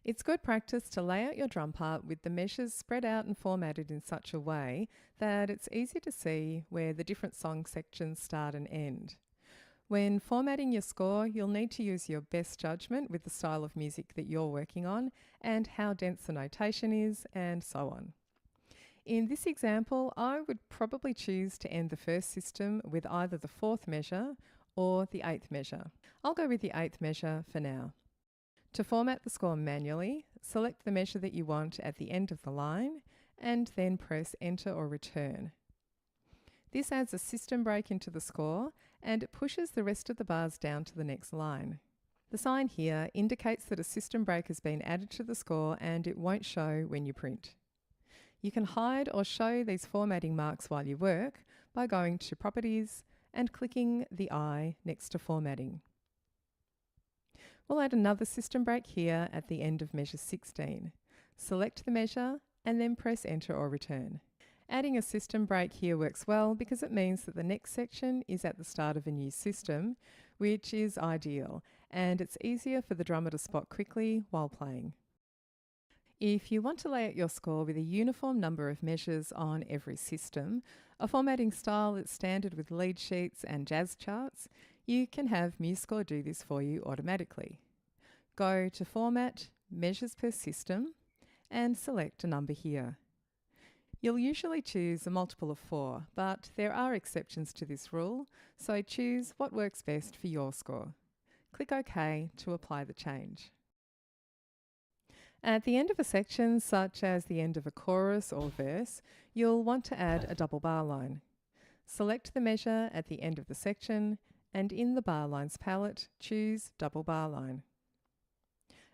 S7: It's good practice to lay out your drum part with the measures spread out and formatted in such a way that it's easy to see where the different song sections start and end. When formatting your score, you'll need to use your best judgment with the style of music that you're working on and how dense the notation is, and so on. In this example, I would probably choose to end the first system with either the 4th measure or the 8th measure. I'll go with the 8th measure for now. To format the score manually, select the measure that you want at the end of the line and then press Enter or Return. This adds a system break into the score and it pushes the rest of the bars down to the next line. The sign here indicates that a system break has been added to the score and it won't show when you print. You can hide or show these formatting marks while you work by going to Properties and clicking the eye next to Formatting. We'll add another system break here at the end of measure 16. Select the measure and then press Enter or Return. Adding a system break here works well because it means that the next section is at the start of a new system, which is ideal, and it's easier for the drummer to spot quickly while playing. If you want to lay out your score with a uniform number of measures on every system, a formatting style that's standard with lead sheets and jazz charts, you can have MuseScore do this for you automatically. Go to Format, Measures per System, and select a number here. You'll usually choose a multiple of 4, but there are exceptions to this rule, so choose what works best for your score. Click OK to apply the change. At the end of a section, such as the end of a chorus or verse, you'll want to add a double bar line. Select the measure at the end of the section, and in the bar lines palette, choose double bar line.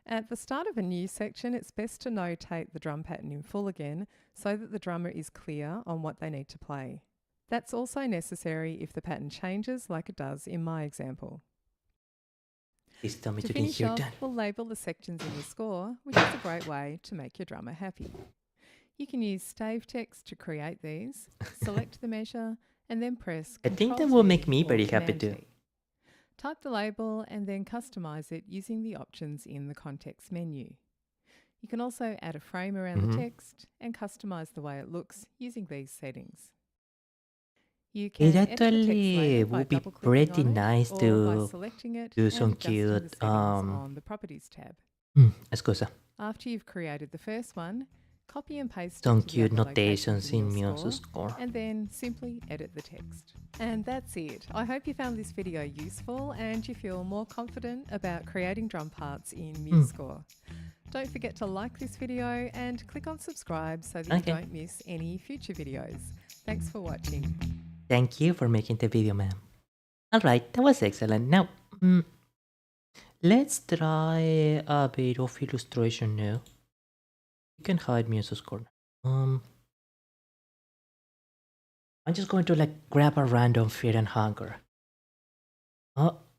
S7: At the start of a new section, it's best to notate the drum pattern in full again so that the drummer is clear on what they need to play. That's also necessary if the pattern changes like it does in my example.
S1: Please tell me
S7: To
S1: you can
S7: finish
S1: hear
S7: off,
S1: that.
S7: we'll label the sections in your score, which is a great way to make your drummer happy. You can use stave text to create these, select the measure, and then press
S1: I think that
S7: Ctrl+T
S1: will make me
S7: or
S1: very happy
S7: Command
S1: too.
S7: T. Type the label and then customize it using the options in the context menu. You can also add a frame around the text and customize the way it looks using these settings. You can
S1: It
S7: edit the text
S1: actually
S7: later by
S1: would be
S7: double-clicking
S1: pretty
S7: on it
S1: nice
S7: or by
S1: to
S7: selecting it
S1: do
S7: and
S1: some
S7: adjusting the
S1: cute
S7: settings on the Properties tab.
S1: Scusa.
S7: After you've created the first one, Copy and paste
S1: some
S7: it to the
S1: cute
S7: other locations
S1: notations in
S7: your
S1: Muse's score.
S7: and then simply edit the text. And that's it. I hope you found this video useful and you feel more confident about creating drum parts in MuseScore. Don't forget to like this video and click on subscribe so that you don't miss any future videos. Thanks for watching.
S1: Thank you for making the video, ma'am. Alright, that was excellent. Now, let's try a bit of illustration now. You can hide Muse's corner. I'm just going to like grab a random fear and hunger.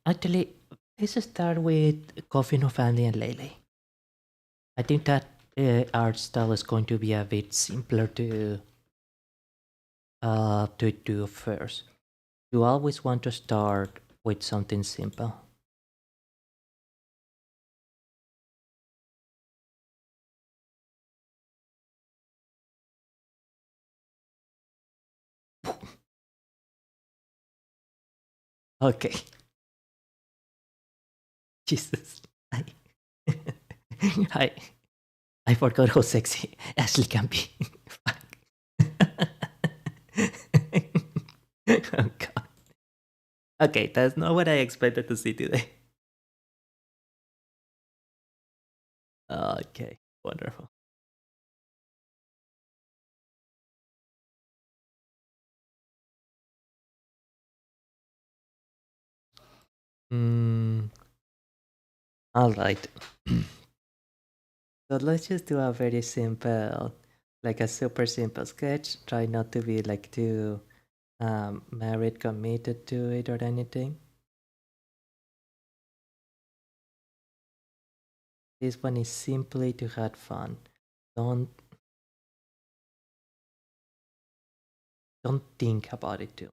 S1: Actually, let's start with Coffee No Family and Lele. I think that art style is going to be a bit simpler to do first. You always want to start with something simple. Okay. Jesus. I forgot how sexy Ashley can be. Fuck. Oh god. Okay, that's not what I expected to see today. Okay, wonderful. Alright. So let's just do a very simple, like a super simple sketch. Try not to be like too married, committed to it or anything. This one is simply to have fun. Don't think about it too.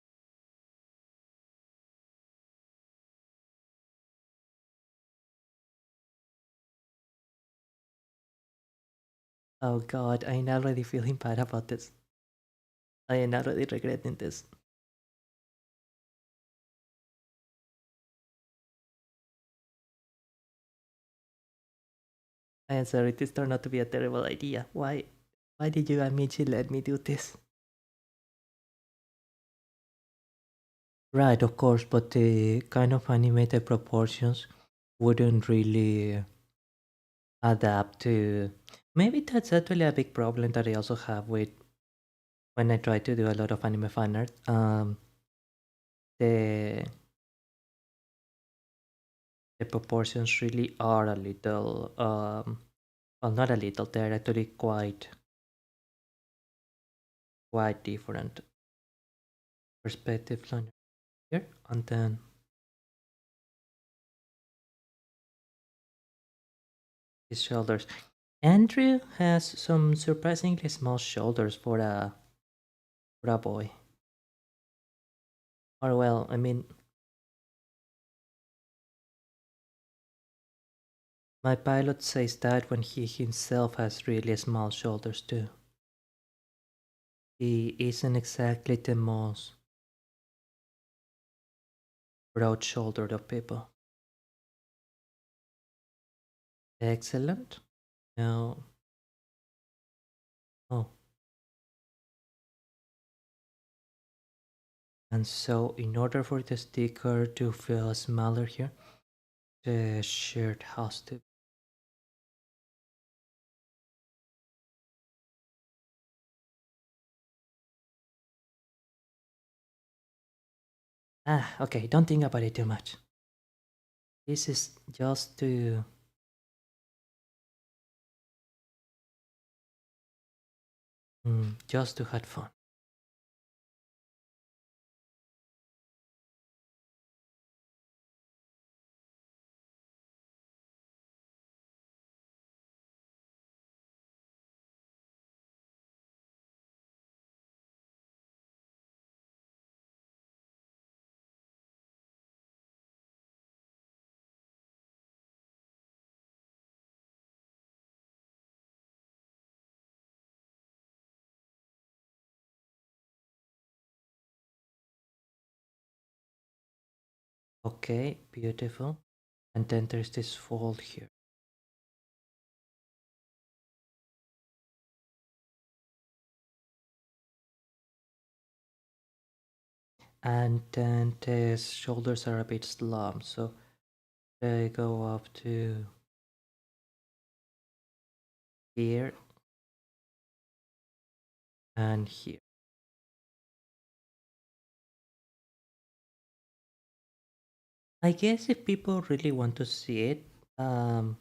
S1: Oh god, I'm already feeling bad about this. I am already regretting this. I am sorry, this turned out to be a terrible idea. Why did you Amici let me do this? Right, of course, but the kind of animated proportions wouldn't really adapt to... Maybe that's actually a big problem that I also have with when I try to do a lot of anime fan art. The proportions really are a little, well, not a little, they're actually quite different. Perspective line here, and then his shoulders. Andrew has some surprisingly small shoulders for a boy. Or well, I mean, my pilot says that when he himself has really small shoulders too. He isn't exactly the most broad-shouldered of people. Excellent. Now, oh. And so in order for the sticker to feel smaller here, the shirt has to... Okay, don't think about it too much. This is just to... just to have fun. Okay, beautiful. And then there's this fold here. and then the shoulders are a bit slumped, so they go up to here and here. I guess if people really want to see it, I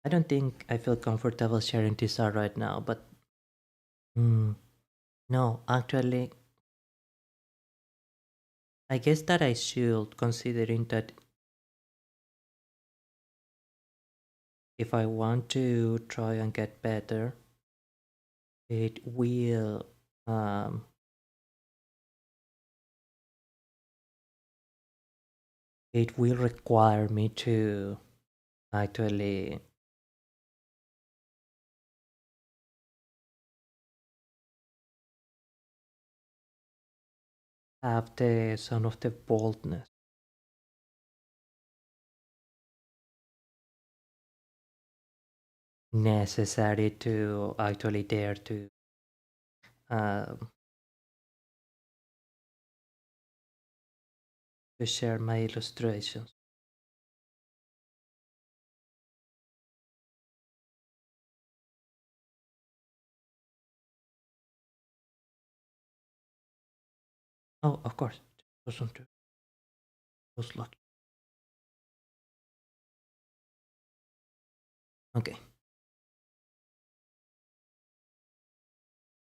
S1: don't think I feel comfortable sharing this out right now, but no, actually, I guess that I should, considering that if I want to try and get better, it will require me to actually have the some of the boldness necessary to actually dare um, to share my illustrations. Oh, of course, wasn't true. Was lucky. Okay.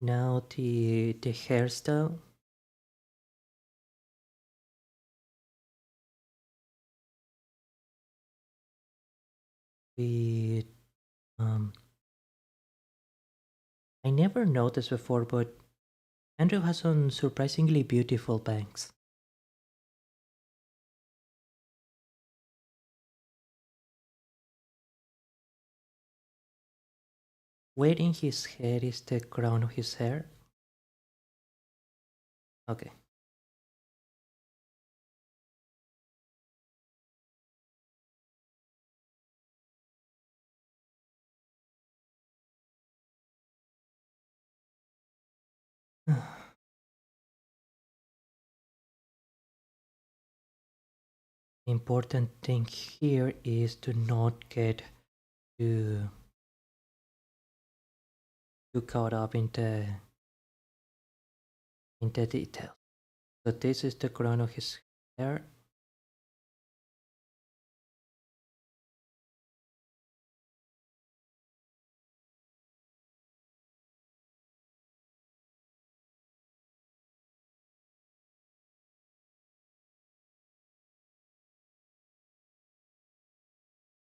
S1: Now the hairstyle. It I never noticed before, but Andrew has some surprisingly beautiful bangs. Where in his head is the crown of his hair? Okay. Important thing here is to not get too caught up in the details. So this is the crown of his hair.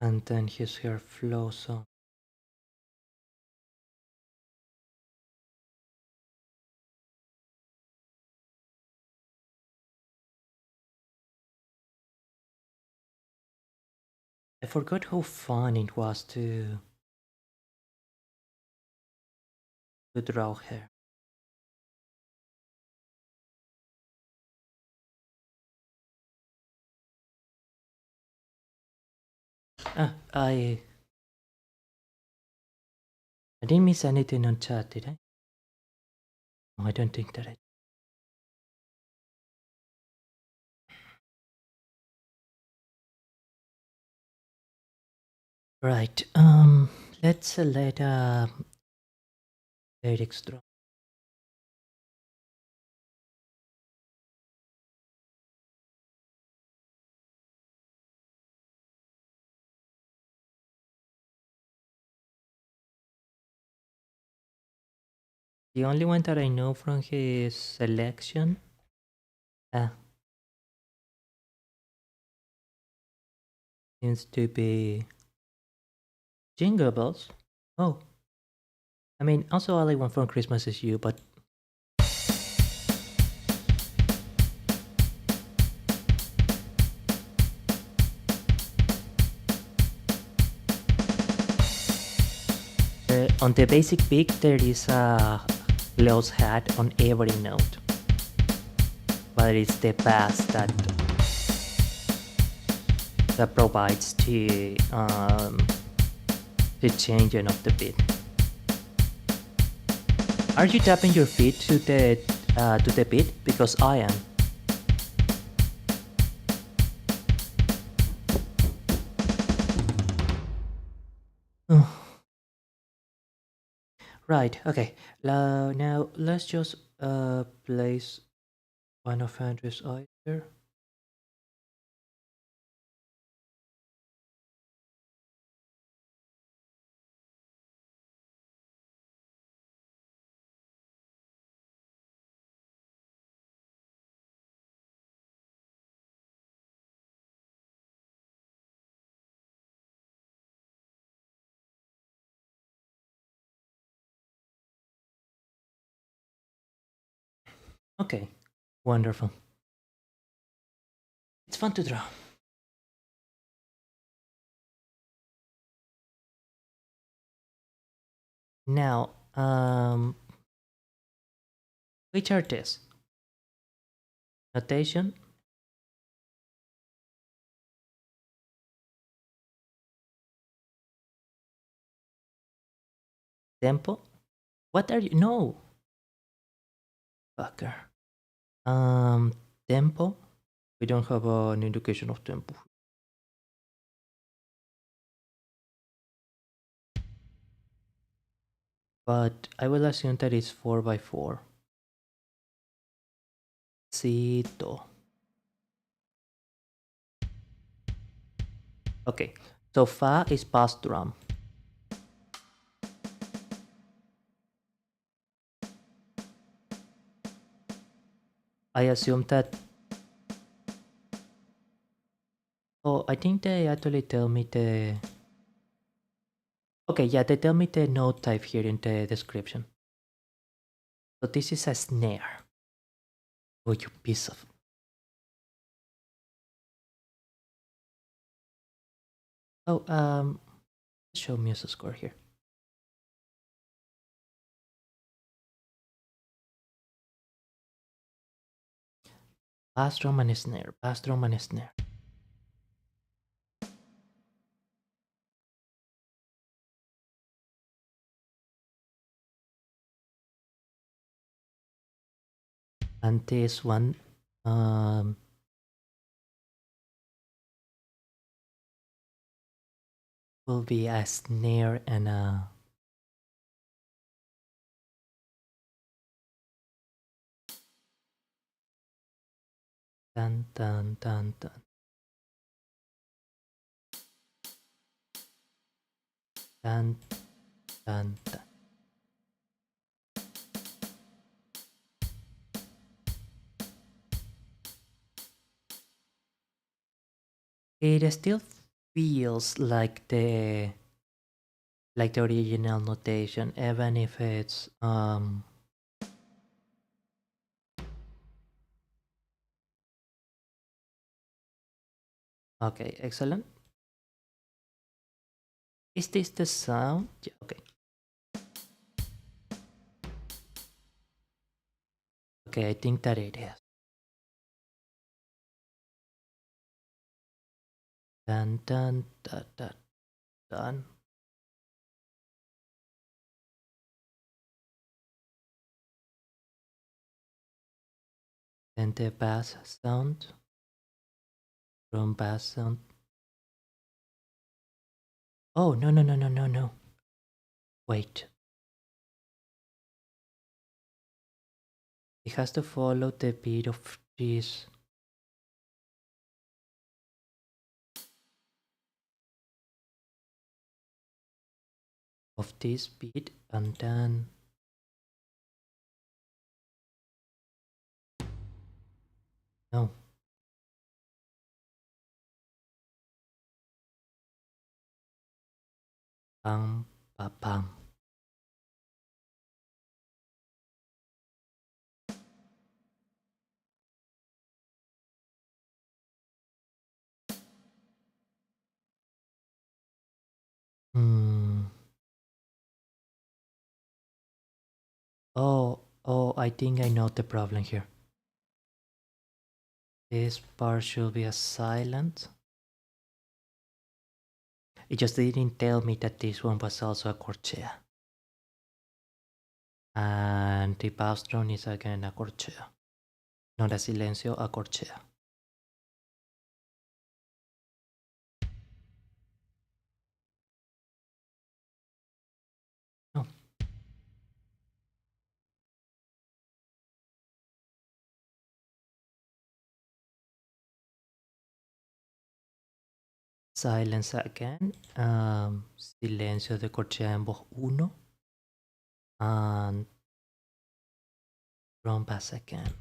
S1: And then his hair flows on. I forgot how fun it was to draw hair. I didn't miss anything on chat, did I? No, I don't think that I. Right. Let's let lyrics draw. The only one that I know from his selection seems to be Jingle Bells. Oh. I mean, also all I want from Christmas is you, but on the basic pick there is a Leo's hat on every note, but it's the bass that provides the changing of the beat. Are you tapping your feet to the beat? Because I am. Right, okay. Now let's just place one of Andrew's eyes here. Okay, wonderful. It's fun to draw. Now, which are these? Notation, tempo. What are you? No, fucker. Tempo. We don't have an indication of tempo. But I will assume that it's 4x4. Cito. Okay, so Fa is bass drum. I assume that. Oh, I think they actually tell me the. Okay, yeah, they tell me the note type here in the description. So this is a snare. Oh, you piece of. Oh, show me a score here. Bass drum and snare, bass drum and snare. And this one, will be a snare and a. Dun dun dun dun. Dun dun dun. It still feels like the original notation, even if it's okay, excellent. Is this the sound? Yeah, okay. Okay, I think that it is. Dun dun dun dun dun. And the bass sound. From bass sound. Oh, no, no, no, no, no, no. Wait. It has to follow the beat of this. Of this beat, and then. No. Pam, pa, pam. Hmm. Oh, I think I know the problem here. This part should be a silent. It just didn't tell me that this one was also a corchea. And the bass drum is again a corchea. Not a silencio, a corchea. silence again, silencio de corchea en voz 1, and drum bass again.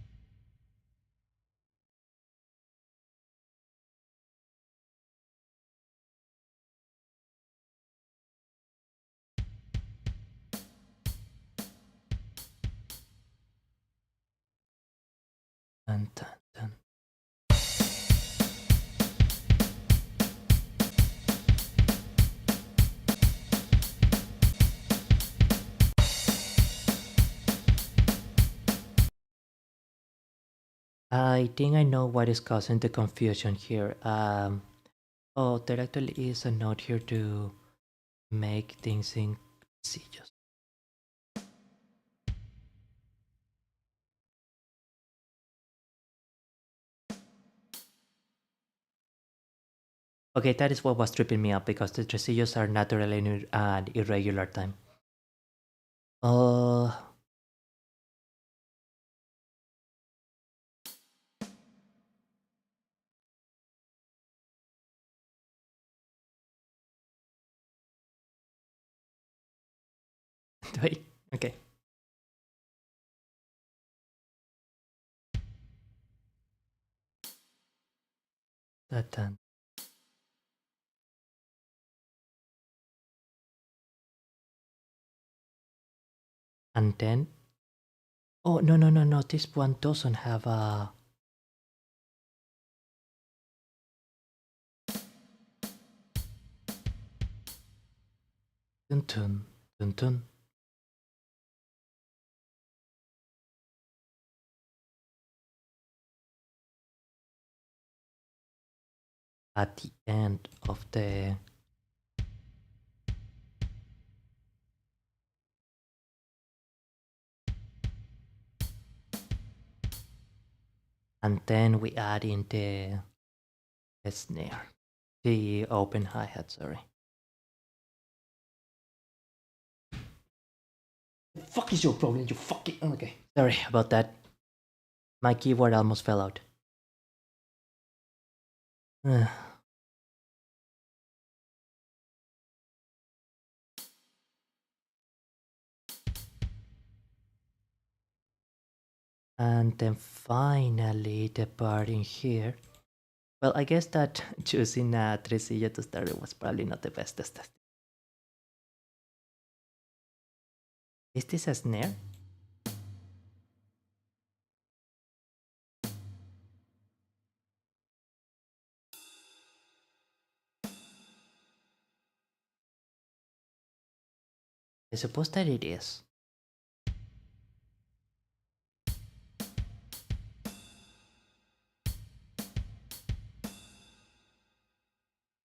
S1: Dun, dun, dun. I think I know what is causing the confusion here. Oh, there actually is a note here to make things in just. Okay, that is what was tripping me up because the tresillos are natural and irregular time. Wait, okay. That done. And then, oh no, this one doesn't have a. Dun dun dun dun. At the end of the. And then we add in the snare, the open hi-hat, sorry. The fuck is your problem, you fucking... Okay, sorry about that. My keyboard almost fell out. And then finally the part in here. Well, I guess that choosing a tresillo to start it was probably not the best test. Is this a snare? I suppose that it is.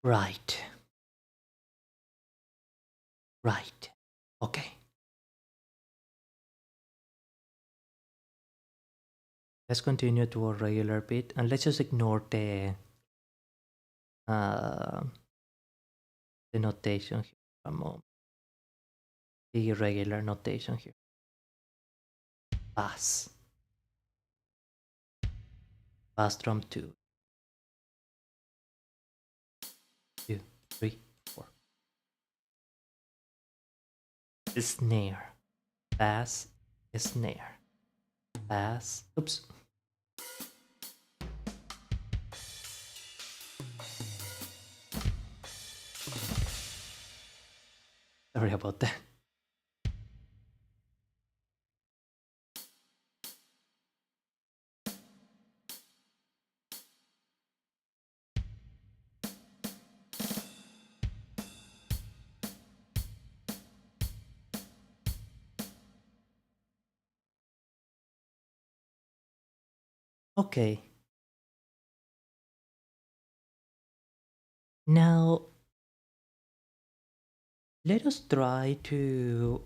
S1: Right. Right. Okay. Let's continue to a regular beat and let's just ignore the notation here for a moment. The irregular notation here. Bass. Bass drum 2. 2, 3, 4. Snare. Bass. Snare. Bass. Oops. Sorry about that. Okay. Now, let us try to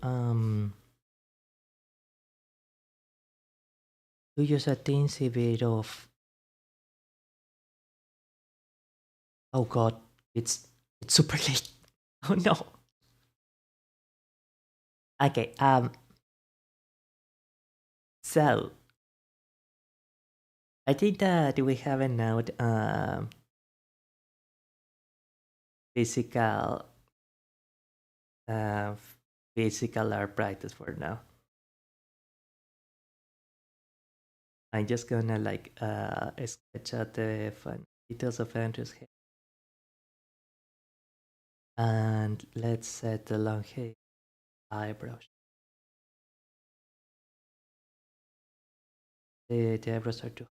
S1: use a teensy bit of. Oh god, it's super late. Oh no. Okay, so I think that we have a note physical uh, physical art practice for now. I'm just gonna like sketch out the fun details of Andrew's hair. And let's set the long hair eyebrows. The eyebrows are too.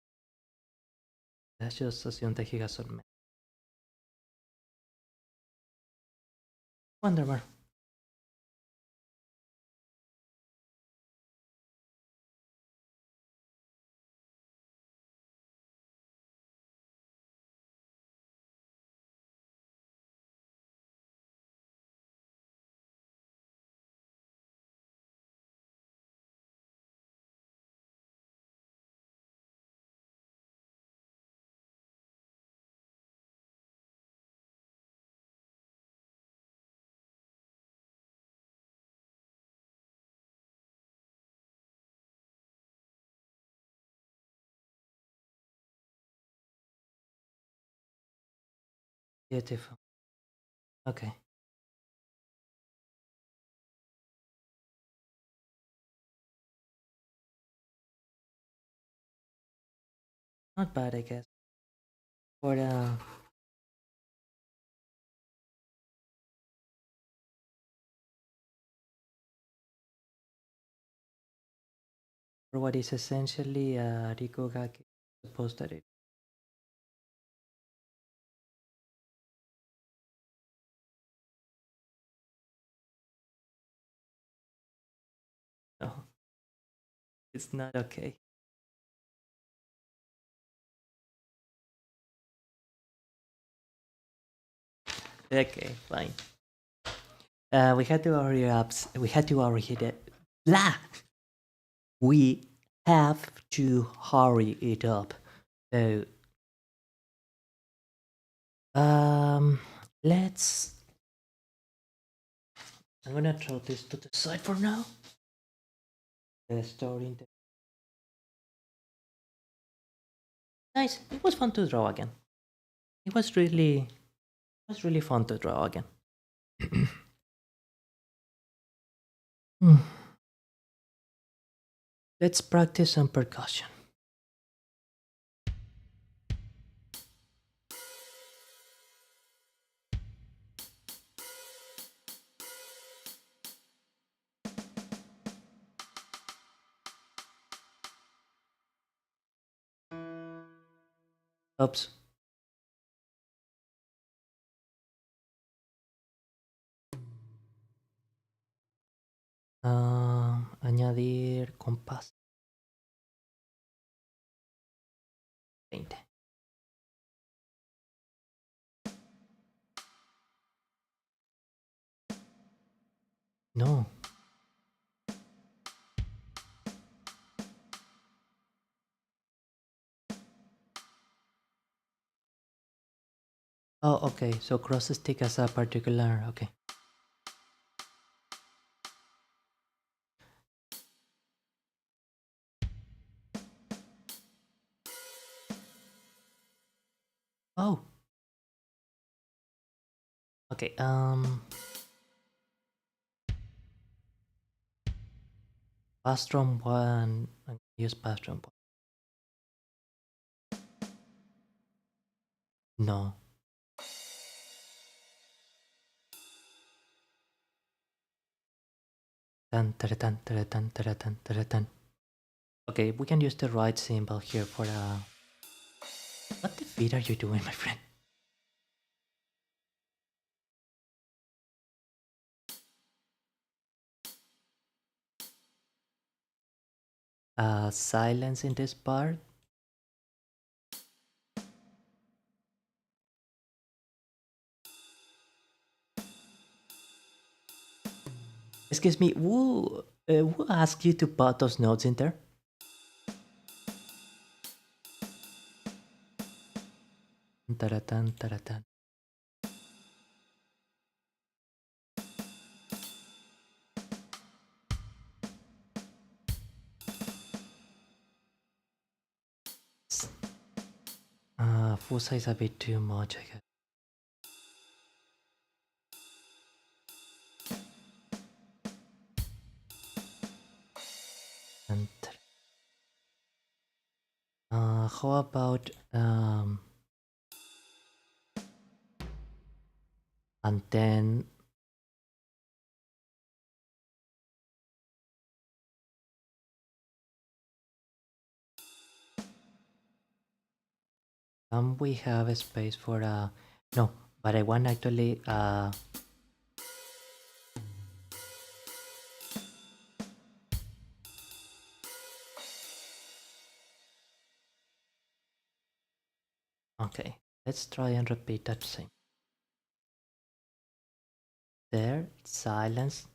S1: Let's just assume that he has some Wonderbar. Beautiful. Okay. Not bad, I guess. For what is essentially Rikogaki. Suppose that it. No, it's not okay. Okay, fine. We had to hurry up. We had to hurry it. Blah. We have to hurry it up. So, let's. I'm gonna throw this to the side for now. The story. Nice. It was fun to draw again. It was really fun to draw again. Let's practice some percussion. Oops. Añadir compás. 20. No. Oh, okay. So cross stick as a particular. Okay. Oh. Okay. Pass drum 1. Use pass drum 1. No. Tan, tan, tan, tan, tan, tan. Okay, we can use the right symbol here for What the feet are you doing, my friend? Silence in this part. Excuse me, who asked you to put those notes in there? Taratan, taratan. Fusa is a bit too much, I guess. How about and then we have a space for no, but I want actually okay, let's try and repeat that thing. There, silence.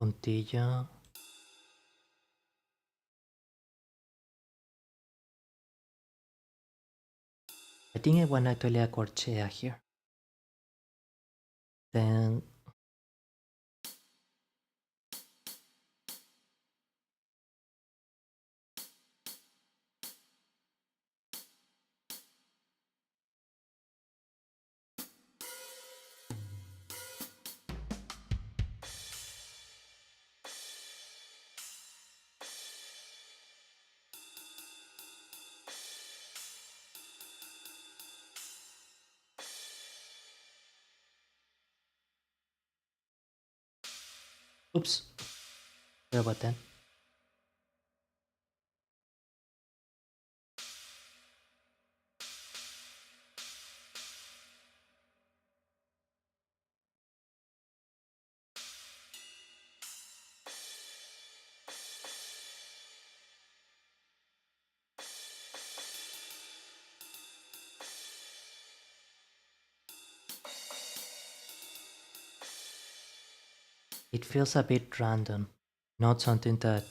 S1: Puntilla. I think I want actually a corchea here. Then oops. Sorry about that. It feels a bit random, not something that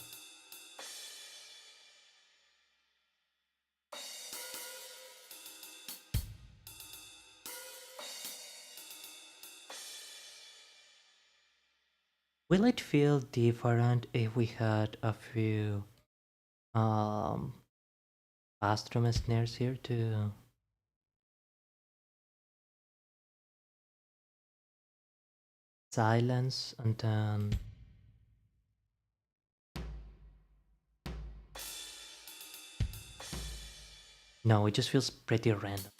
S1: will it feel different if we had a few bass drum snares here to silence and then no, it just feels pretty random.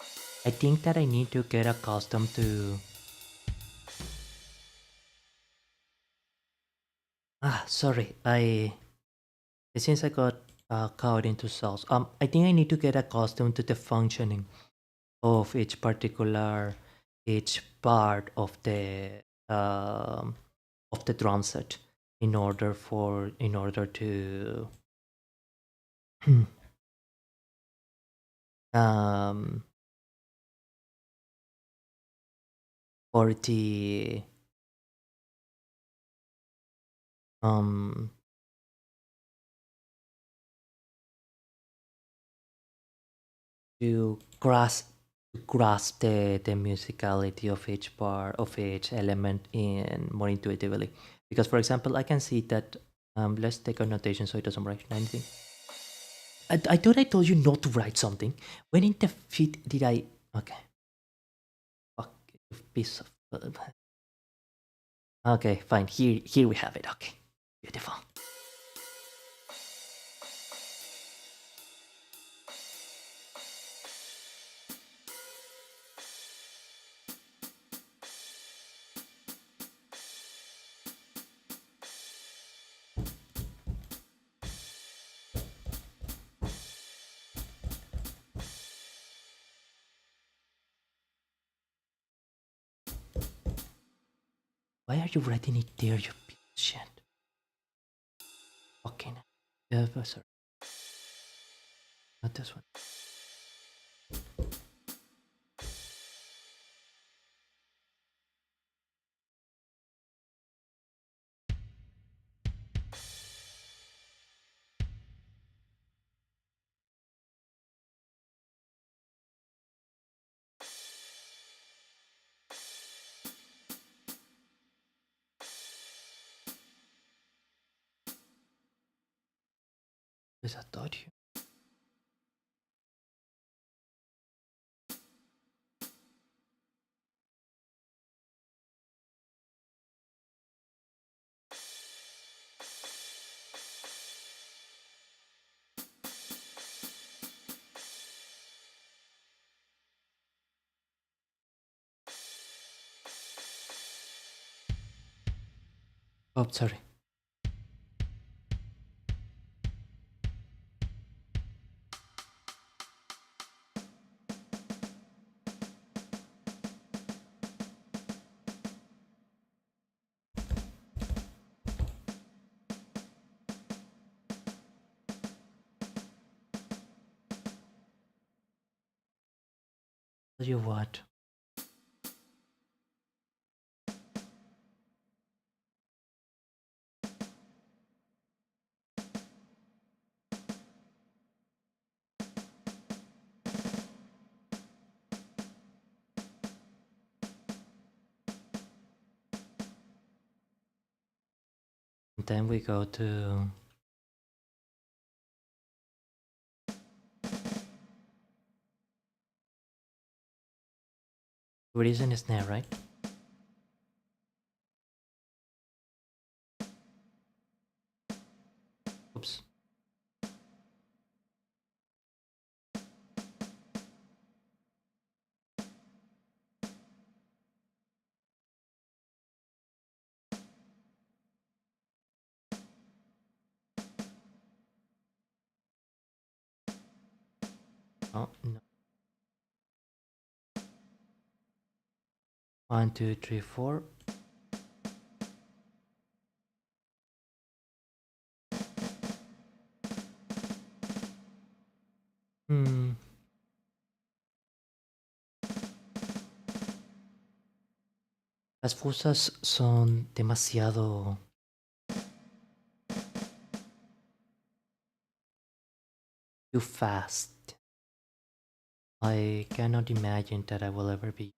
S1: I think that I need to get accustomed to sorry, since I got caught into sauce. I think I need to get accustomed to the functioning of each part of the drum set in order to for the to grasp the musicality of each part of each element in more intuitively. Because for example, I can see that let's take a notation so it doesn't write anything. I thought I told you not to write something. When in the feed did I? Okay. Fuck, you piece of. Okay, fine. Here we have it. Okay, beautiful. Why are you writing it there, you piece of shit? Okay, yeah, sorry. Not this one. Is that dot here? Oh, sorry. Tell you what. And then we go to Breeze and snare, right? Oops. Oh no. 1, 2, 3, 4. Hmm. Las fusas son demasiado too fast. I cannot imagine that I will ever be.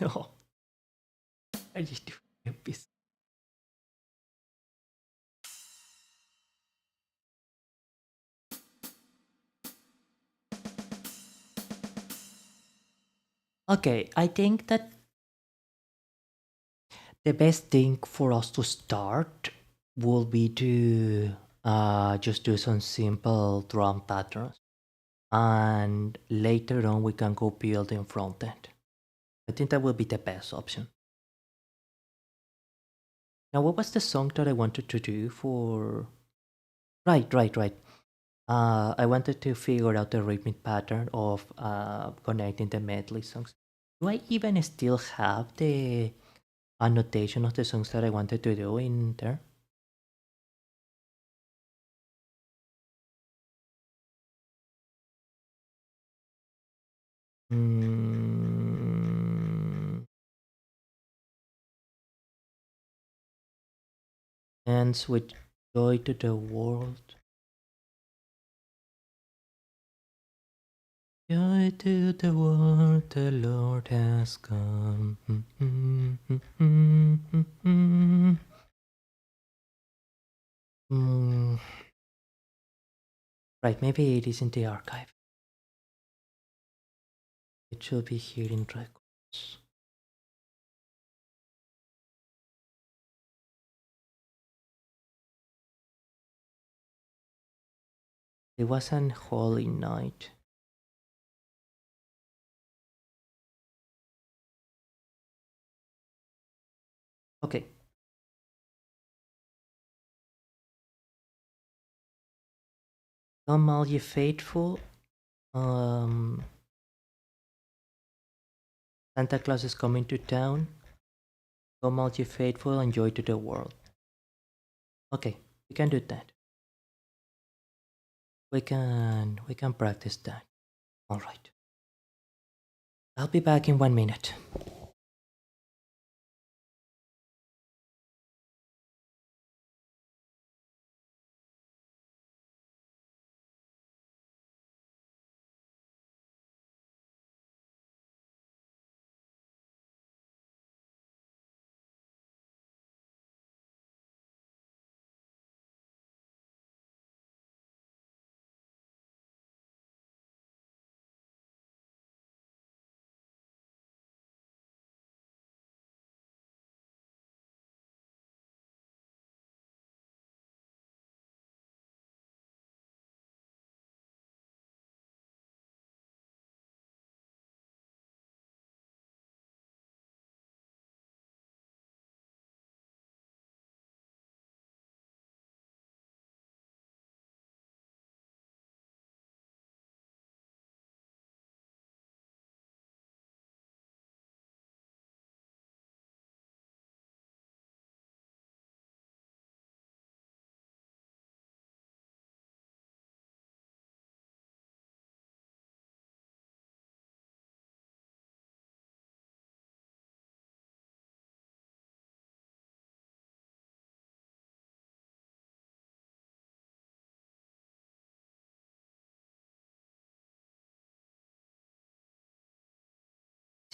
S1: No. I just do this. Okay, I think that the best thing for us to start will be to just do some simple drum patterns, and later on we can go build in front end. I think that will be the best option. Now, what was the song that I wanted to do for? Right. I wanted to figure out the rhythmic pattern of connecting the medley songs. Do I even still have the annotation of the songs that I wanted to do in there? Ends with joy to the world. Joy to the world, the Lord has come. Right, maybe it is in the archive. It should be here in records. It was an holy night. Okay. Come all ye faithful. Santa Claus is coming to town. Come all ye faithful and joy to the world. Okay, we can do that. We can practice that. All right. I'll be back in 1 minute.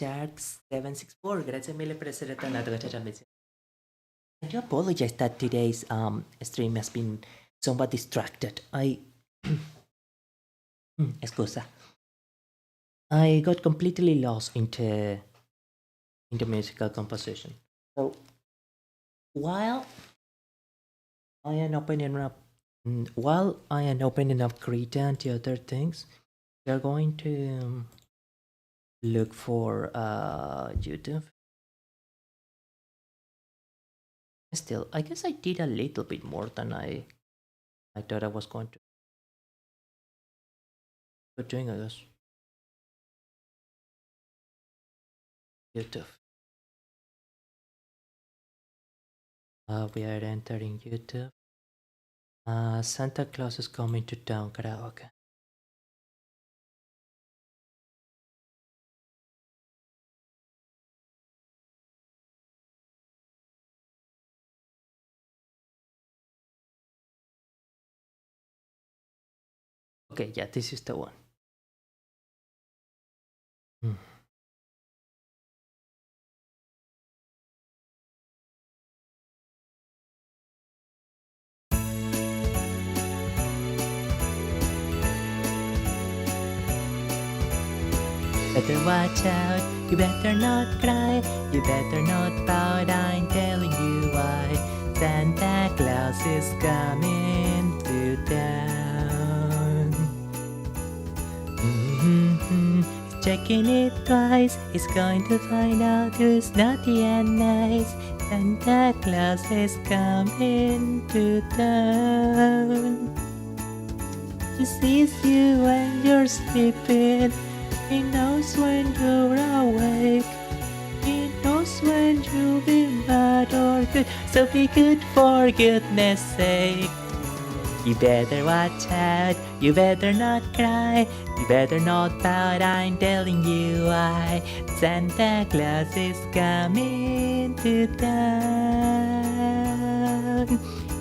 S1: Shark764, grazie mille per essere tornato a trasmissione. I do apologize that today's stream has been somewhat distracted. Scusa. I got completely lost into musical composition. So while I am opening up Krita and the other things, we are going to look for YouTube. Still, I guess I did a little bit more than I thought I was going to. But doing, I guess. YouTube. We are entering YouTube. Santa Claus is coming to town karaoke. Okay, yeah, this is the one. Better watch out, you better not cry, you better not pout, I'm telling you why. Santa Claus is coming to town. He's checking it twice, he's going to find out who's naughty and nice. Santa Claus is coming to town. He sees you when you're sleeping. He knows when you're awake. He knows when you've been bad or good. So be good for goodness sake. You better watch out. You better not cry. You better not pout. I'm telling you why. Santa Claus is coming to town.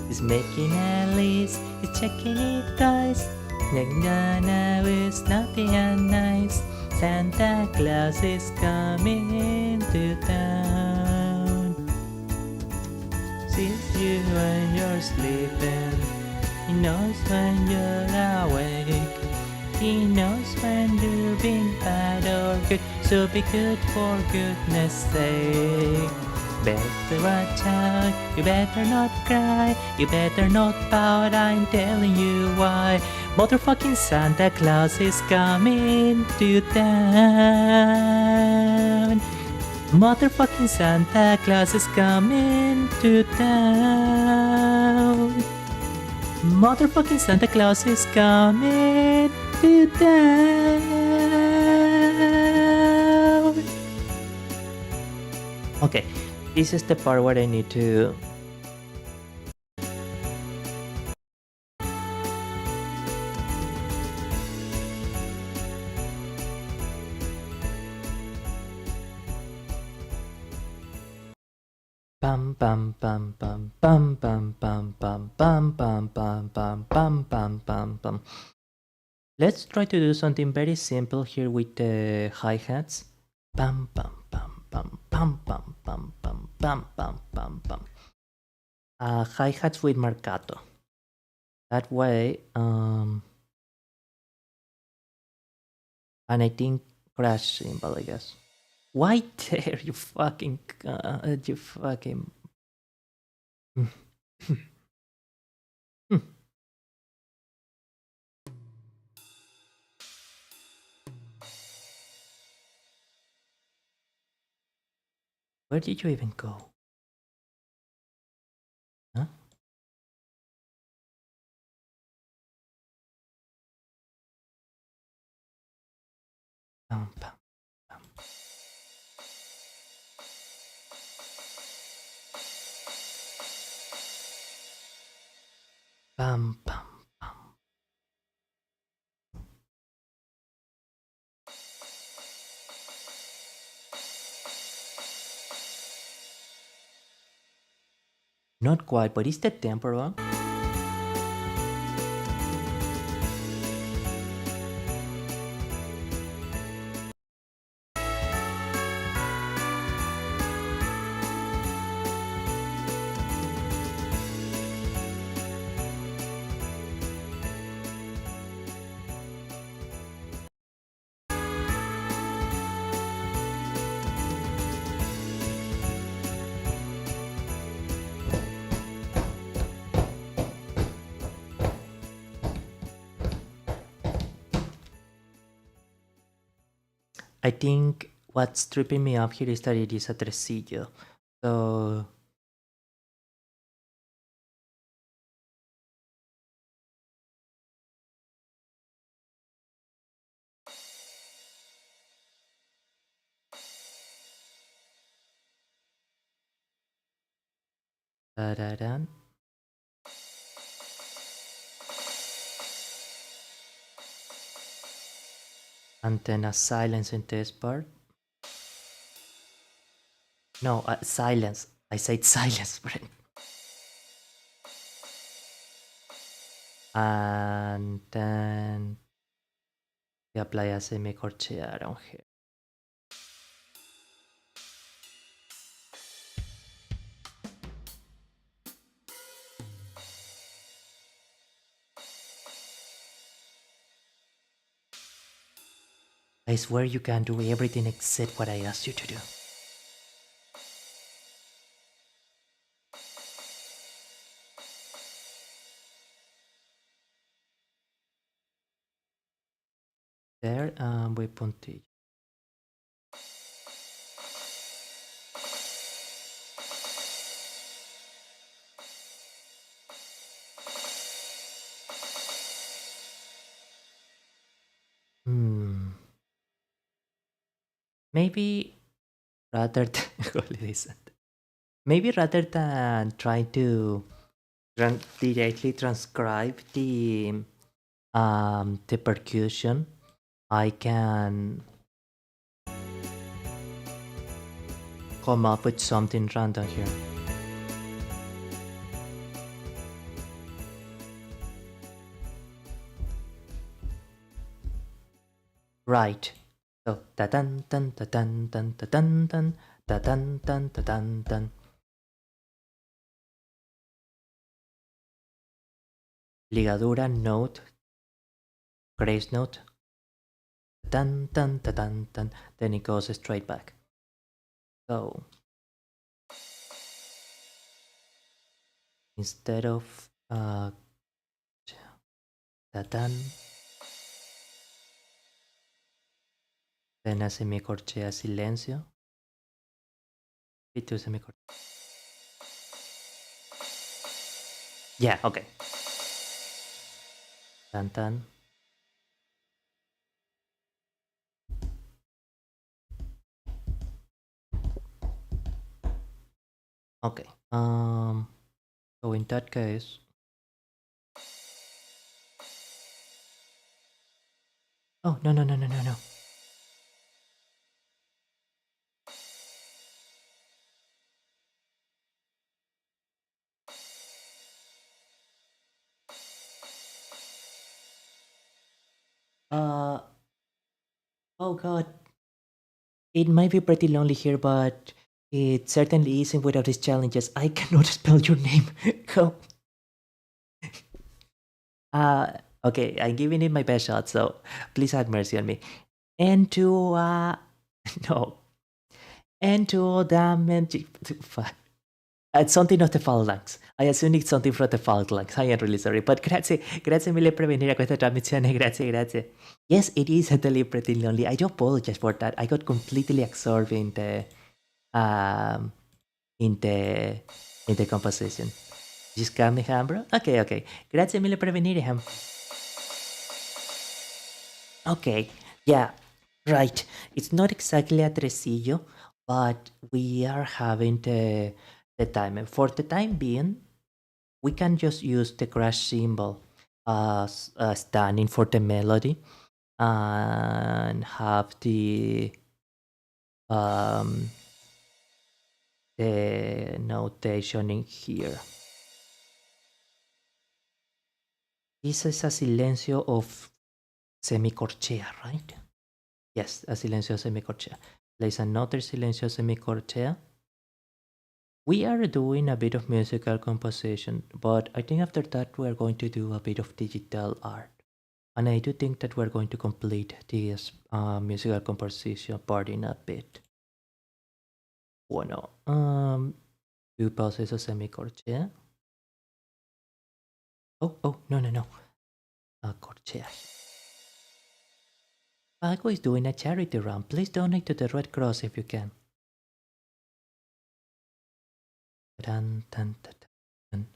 S1: He's making a list. He's checking it twice. Nagana is naughty and nice. Santa Claus is coming to town. Sees you when you're sleeping. He knows when you're awake. He knows when you've been bad or good. So be good for goodness sake. Better watch out, you better not cry, you better not pout, I'm telling you why. Motherfucking Santa Claus is coming to town. Motherfucking Santa Claus is coming to town. Motherfucking Santa Claus is coming to town. Okay, this is the part where I need to bum bum bum bum bum bum bum bum bum bum bum bum bum bum bum bum. Let's try to do something very simple here with the hi-hats. Bum bum bum bum bum bum bum bum bum bum bum bum. Hi-hats with marcato. That way, and I think crash cymbal, I guess. Why there, you fucking, you fucking. Where did you even go? Huh? Bum, bum, bum. Bum, bum, bum. Not quite, but is the tempo wrong? I think what's tripping me up here is that it is a tresillo. So da-da-dan. And then a silence in this part. No, silence. I said silence, friend. And then we apply a semicorchea around here. I swear you can do everything except what I asked you to do. There, we puntillo. Maybe rather than maybe rather than trying to directly transcribe the percussion, I can come up with something random here. Right. So da dun dun da dun dun da dun dun da dun dun da dun dun. Ligadura note, grace note, dun dun da dun dun. Then it goes straight back. So instead of da dun, then a semicorchea silencio. Y2 semicorchea. Yeah, okay. Dun dun. Okay. So in that case, oh no. Oh god. It might be pretty lonely here, but it certainly isn't without its challenges. I cannot spell your name. Go. Okay, I'm giving it my best shot, so please have mercy on me. Into no. Into damn fuck. It's something of the Falklands. I assume it's something from the Falklands. I am really sorry. But grazie mille per venire a questa trasmissione. Grazie. Yes, it is deliberately lonely. I do apologize for that. I got completely absorbed in the composition. Just calm me, Ham, bro. Okay. Grazie mille per venire, Ham. Okay, yeah, right. It's not exactly a tresillo, but we are having the time. And for the time being, we can just use the crash symbol as standing for the melody and have the notation in here. This is a silencio of semicorchea, right? Yes, a silencio semicorchea. There's another silencio semicorchea. We are doing a bit of musical composition, but I think after that we're going to do a bit of digital art. And I do think that we're going to complete this musical composition part in a bit. Bueno, two pulses of semicorchea. Oh, no. A corchea. Paco is doing a charity run. Please donate to the Red Cross if you can. Dun, dun, dun, dun.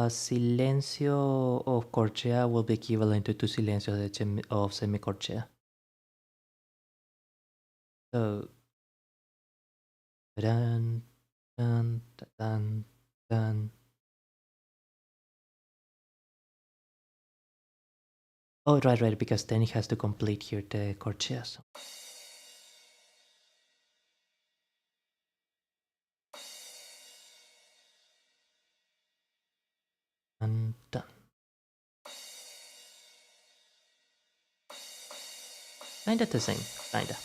S1: Silencio of corchea will be equivalent to silencio of semicorchea. So, dun, dun, dun, dun. Oh, right, because then it has to complete here the corchea. So. And done. Kinda the same, kinda.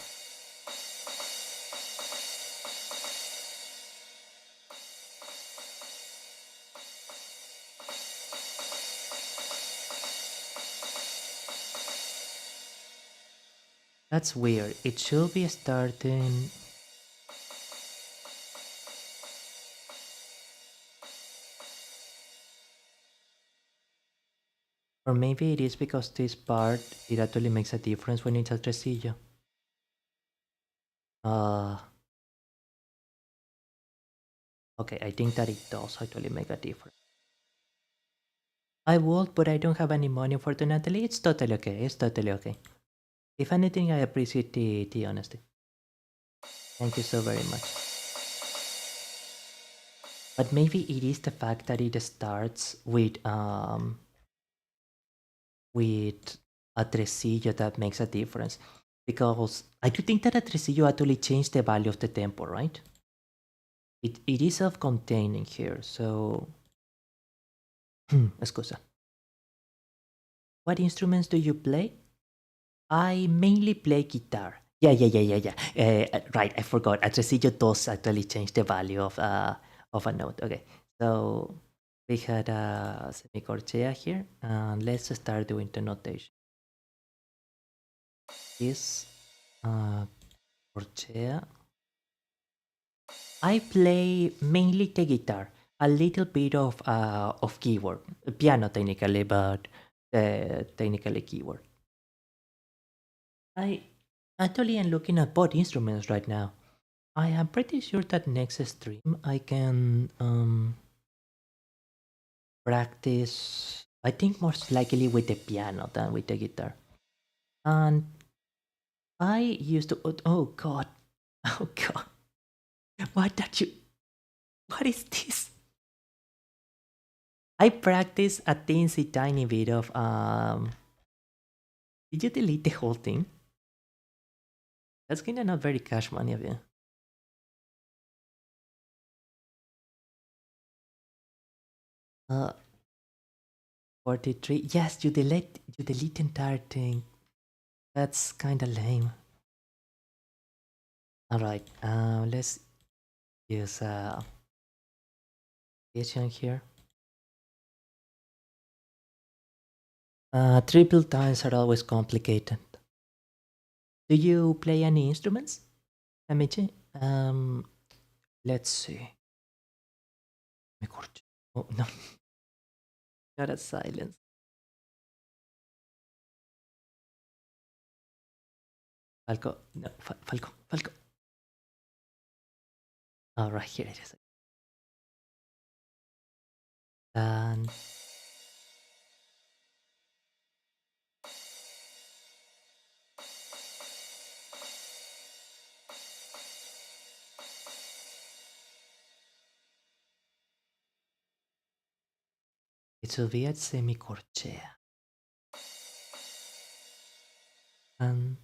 S1: That's weird. It should be starting. Or maybe it is because this part, it actually makes a difference when it's a tresillo. Okay, I think that it does actually make a difference. I would, but I don't have any money, unfortunately. It's totally okay. It's totally okay. If anything, I appreciate the honesty. Thank you so very much. But maybe it is the fact that it starts with a tresillo that makes a difference. Because I do think that a tresillo actually changed the value of the tempo, right? It is self-containing here, so... Excusa. What instruments do you play? I mainly play guitar. Yeah. Right, I forgot. A tresillo does actually change the value of a note. Okay, so we had a semicorchea here, and let's start doing the notation. This corchea. I play mainly the guitar, a little bit of keyboard, piano technically, but technically keyboard. I actually am looking at both instruments right now. I am pretty sure that next stream I can practice, I think most likely with the piano than with the guitar. And I used to, oh god, oh god, what is this? I practice a teensy tiny bit of, did you delete the whole thing? That's kinda not very cash money of you. 43. Yes, you delete the entire thing. That's kinda lame. Alright, let's use this one here. Triple times are always complicated. Do you play any instruments, Amici? Let's see. Oh, no. Not a silence. Falco. No, Falco. Alright, here it is. And it will be at semicorchea. And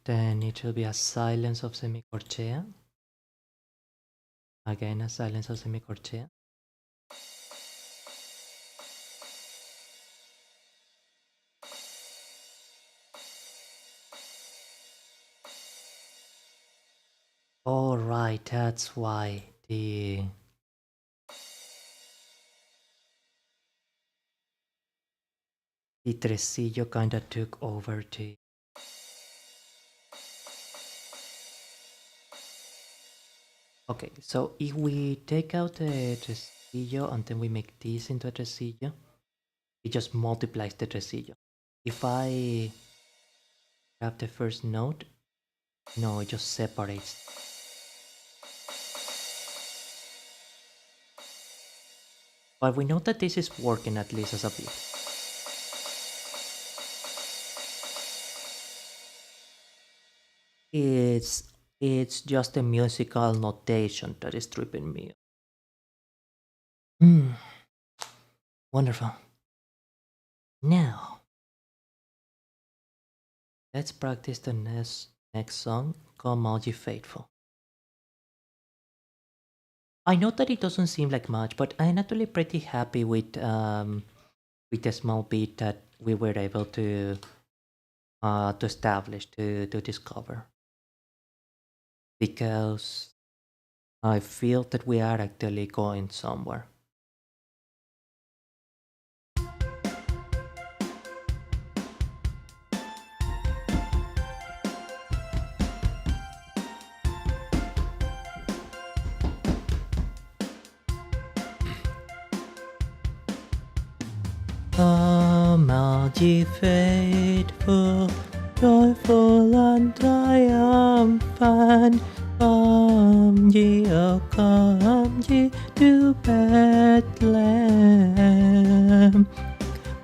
S1: then it will be a silence of semicorchea. Again, a silence of semicorchea. All right, that's why the tresillo kind of took over the. Okay, so if we take out the tresillo and then we make this into a tresillo, it just multiplies the tresillo. If I grab the first note, no, it just separates. But we know that this is working at least as a bit. It's just a musical notation that is tripping me. Wonderful. Now, let's practice the next song, Come All Ye Faithful. I know that it doesn't seem like much, but I'm actually pretty happy with the small bit that we were able to establish, to discover. Because I feel that we are actually going somewhere. Come all ye faithful, joyful and triumphant. Come ye, oh come ye to Bethlehem.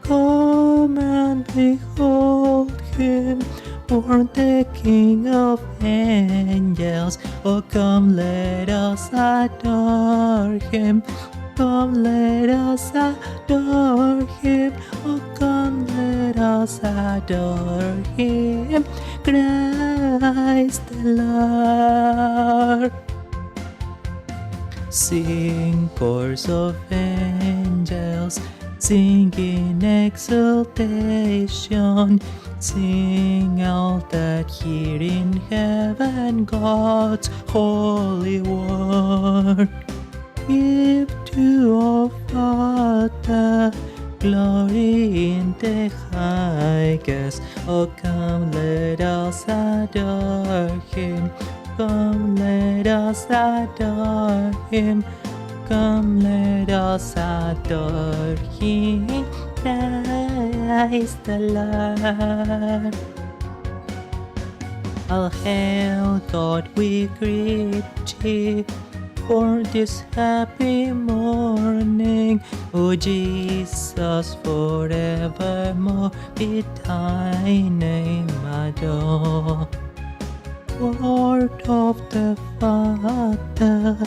S1: Come and behold him, born the King of angels. Oh come, let us adore him. Come, let us adore him. Oh, come, let us adore him. Christ the Lord. Sing chorus of angels, sing in exultation. Sing all that here in heaven, God's holy word. Give to our Father glory in the highest. Oh, come, let us adore him. Come, let us adore him. Come, let us adore him. Praise the Lord. All hail God, we greet thee. For this happy morning, O Jesus, forevermore be thy name adored. Word of the Father,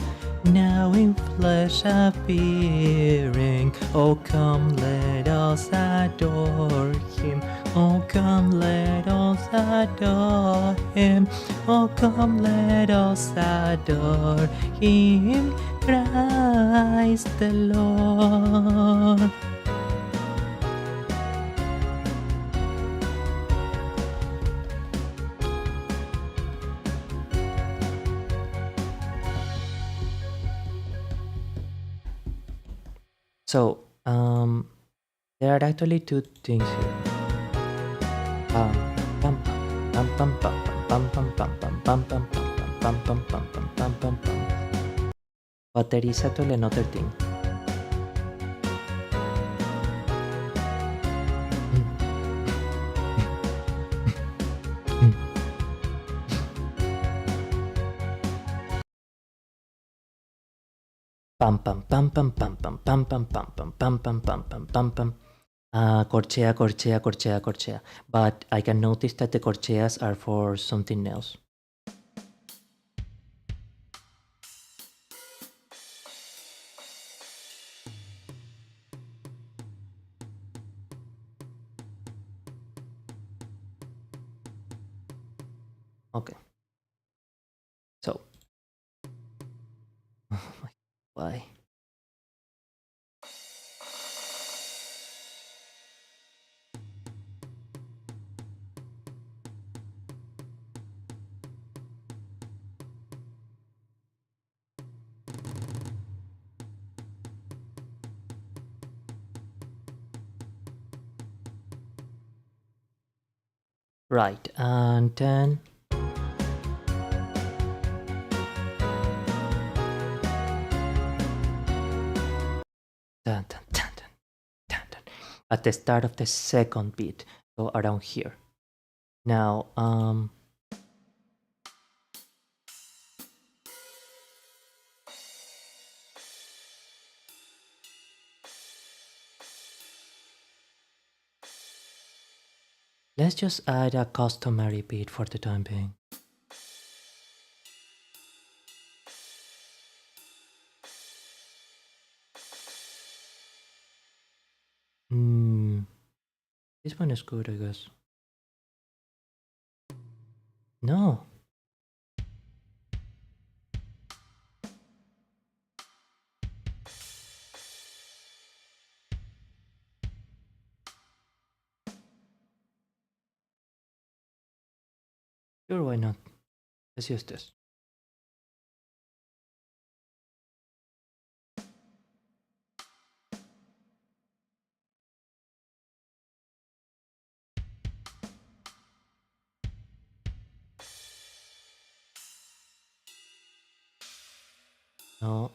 S1: now in flesh appearing. Oh come, let us adore him. Oh come, let us adore him. Oh come, let us adore him. Christ the Lord. So, there are actually two things here. Pam pam pam pam pam pam pam pam pam pam pam pam pam pam pam pam pam pam. But there is actually another thing. Pam pam pam pam pam pam pam pam pam pam pam pam pam pam pam pam. Corchea, corchea, corchea, corchea. But I can notice that the corcheas are for something else. Okay. So. Why? Right, and then dun, dun, dun, dun, dun, dun, at the start of the second beat, so around here. Now, let's just add a customary beat for the time being. This one is good, I guess. No. Sure, why not? Let's use this. No.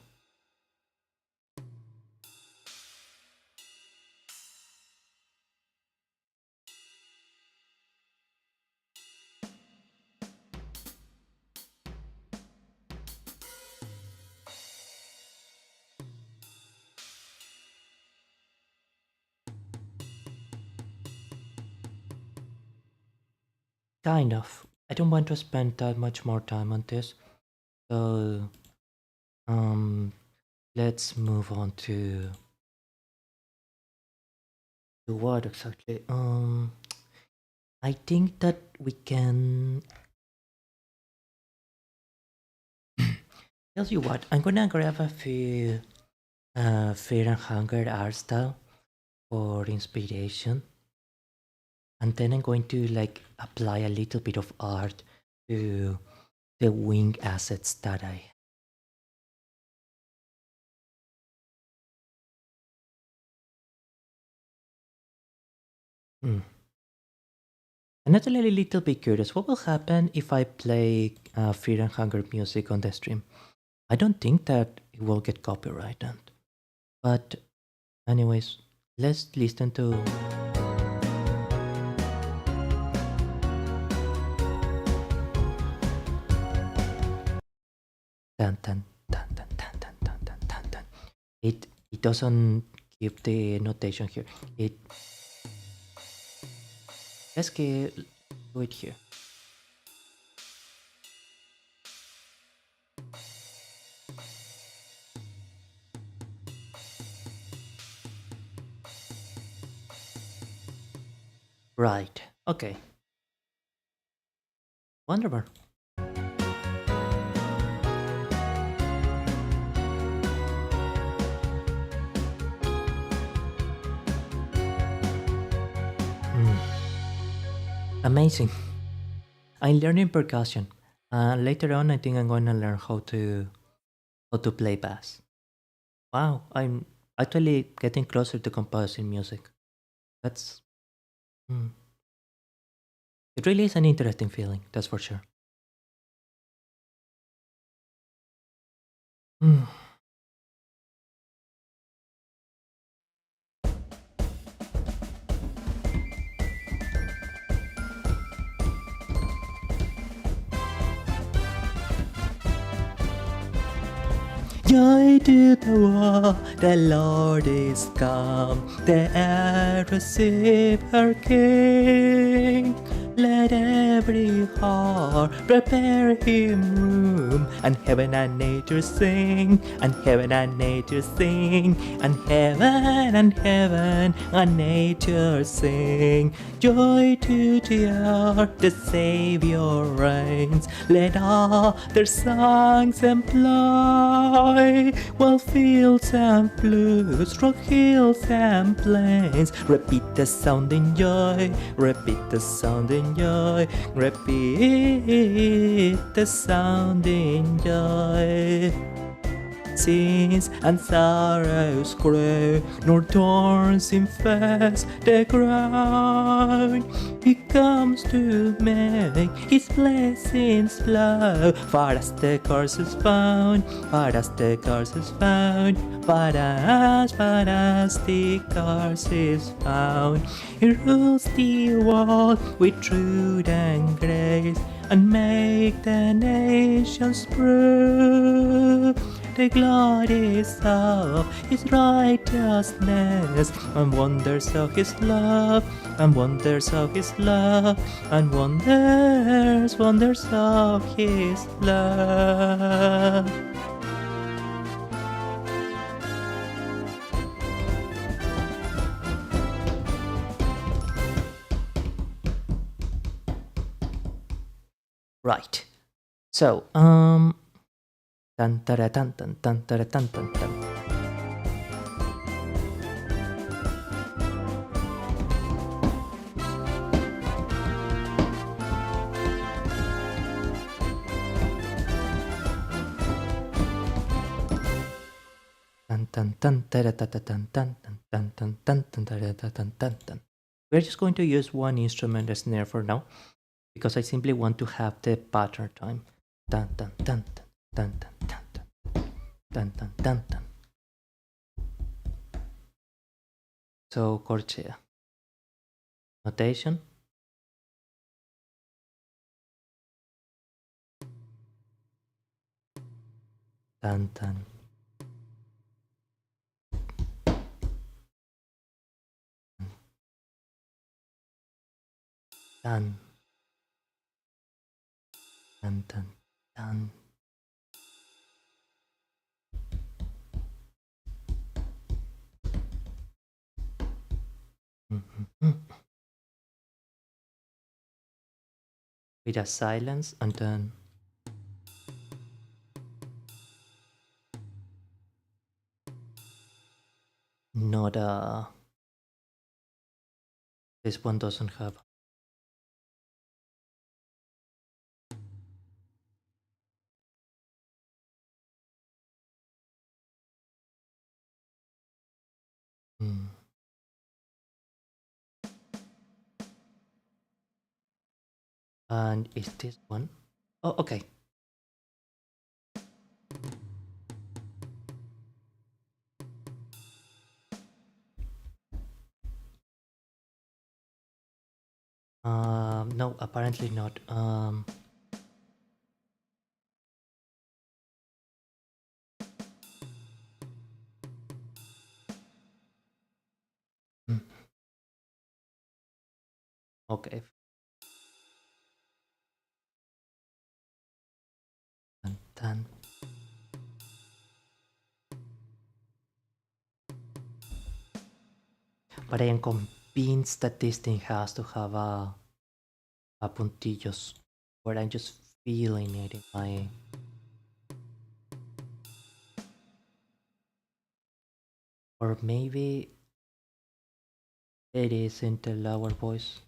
S1: Kind of. I don't want to spend that much more time on this. So, let's move on to what exactly? I think that we can. Tell you what, I'm gonna grab a few Fear and Hunger art style for inspiration, and then I'm going to like apply a little bit of art to the wing assets that I. I'm actually a little bit curious. What will happen if I play Fear and Hunger music on the stream? I don't think that it will get copyrighted. But anyways, let's listen to... Dun, dun, dun, dun, dun, dun, dun, dun, dun, dun. It doesn't give the notation here. Let's do it here. Right. Okay. Wonderful. Amazing. I'm learning percussion. Later on, I think I'm going to learn how to play bass. Wow, I'm actually getting closer to composing music. That's... It really is an interesting feeling, that's for sure. Joy to the world, the Lord is come, the earth receive her King. Let every heart prepare him room, and heaven and nature sing, and heaven and nature sing, and heaven and nature sing. Joy to the earth, the Savior reigns. Let all their songs employ, while fields and flutes, rock hills and plains, repeat the sound in joy, repeat the sound in joy, repeat the sound in joy. sins and sorrows grow, nor thorns infest the ground. He comes to make his blessings flow, far as the curse is found, far as the curse is found, far as the curse is found. He rules the world with truth and grace, and make the nations prove the glories of his righteousness, and wonders of his love, and wonders of his love, and wonders of his love. Right. So, tan tara tan tan tan tara tan tan tan. Tan tan tan tara ta ta tan tan tan tan tan tan tan tara ta tan tan tan. We're just going to use one instrument as snare for now, because I simply want to have the pattern time. Tan tan tan tan tan tan tan tan tan tan. So corchea. Notation. Tan tan. Tan. Tan tan tan. With a silence, and then not a. This one doesn't have. And is this one? Oh, okay. No, apparently not. Okay. And then. But I am convinced that this thing has to have a puntillos, where I'm just feeling it in my. Or maybe it is in the lower voice.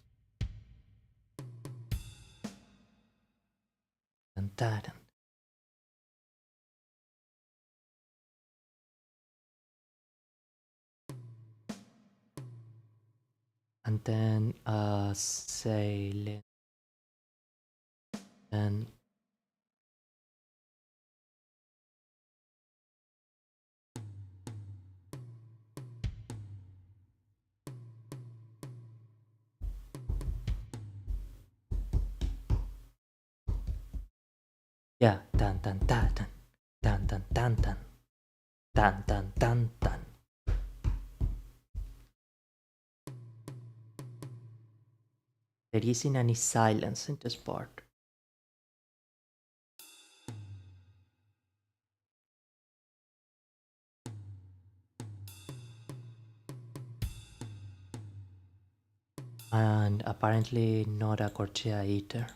S1: And that. And then sailing. And yeah, tan tan tan tan tan tan tan tan tan tan tan tan. There isn't any silence in this part. And apparently not a corchea either.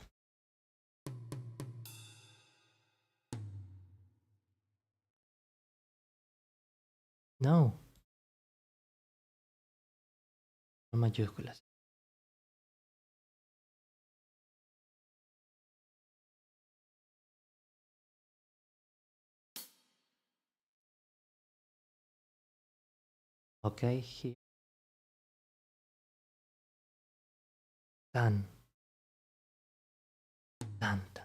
S1: No. No mayúsculas. Okay, here. Done. Done. Done.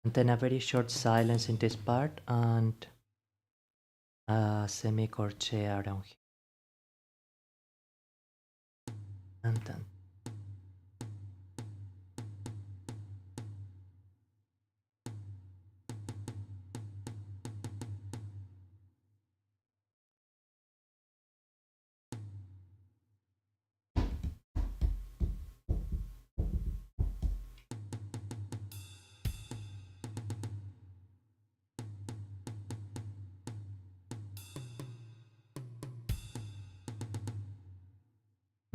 S1: And then a very short silence in this part and a semicorche around here. And then.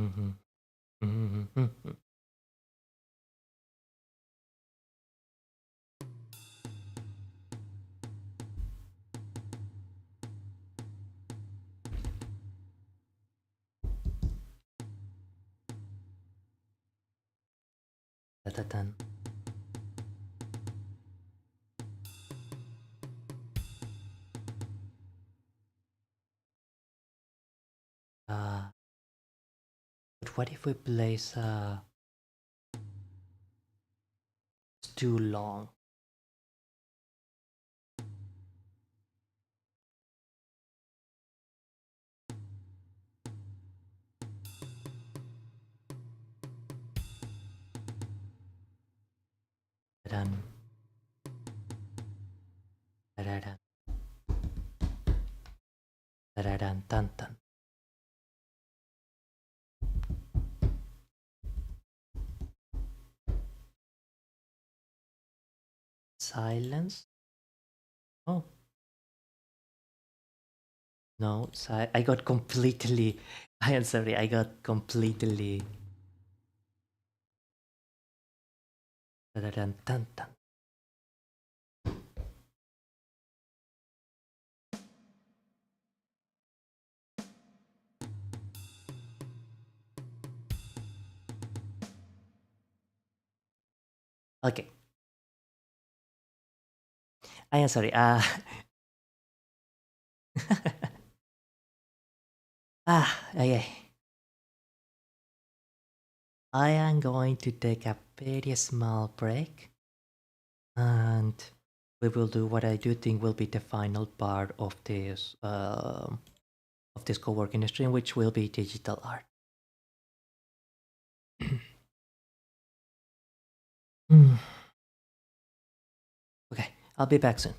S1: Mm-hmm. Mm-hmm. Mm-hmm. Da-da-dun. But what if we place it's too long? Da-dun. Da-da-dun. Da-da-dun. Dun-dun. Silence. Oh no, I got completely. I am sorry. I got completely. Da-da-dun. Dun-dun. Okay. I am sorry. Okay. I am going to take a very small break, and we will do what I do think will be the final part of this co-working stream, which will be digital art. Okay, I'll be back soon.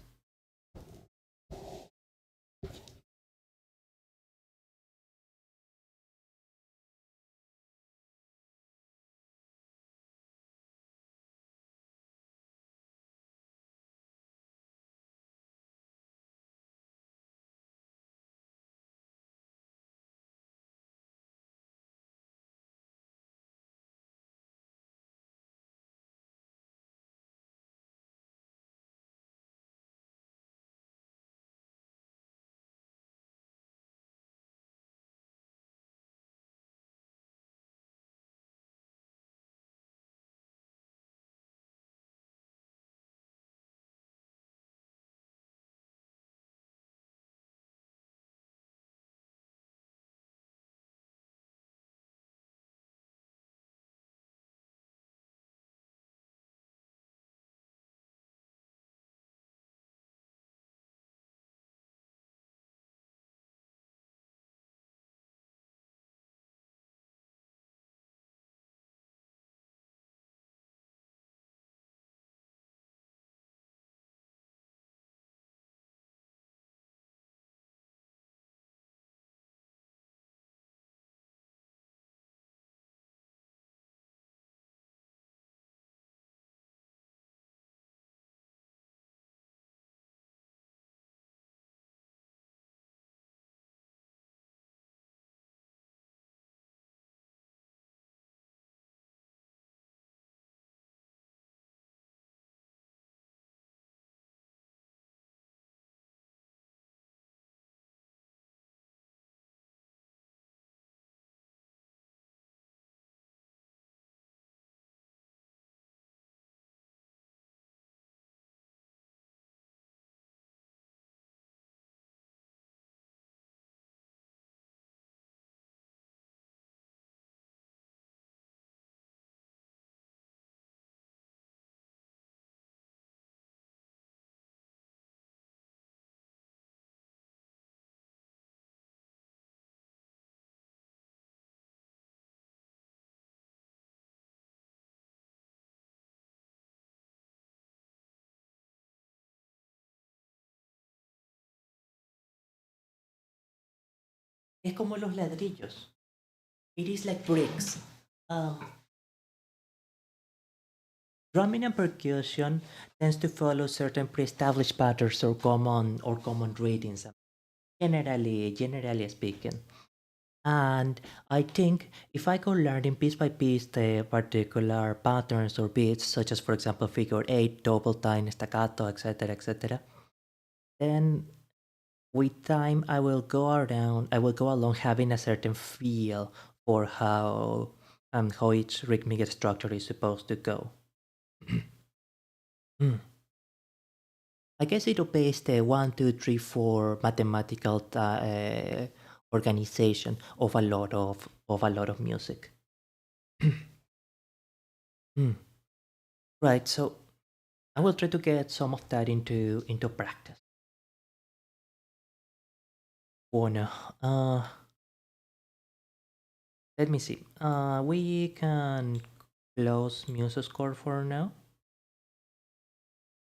S1: Es como los ladrillos. It is like bricks. Drumming and percussion tends to follow certain pre-established patterns or common readings. Generally speaking. And I think if I go learning piece by piece the particular patterns or beats, such as for example figure 8, double time, staccato, etc., then with time I will go along having a certain feel for how each rhythmic structure is supposed to go. I guess it obeys the 1, 2, 3, 4 mathematical organization of a lot of music. Right, so I will try to get some of that into practice. Bueno, let me see. We can close MuseScore for now,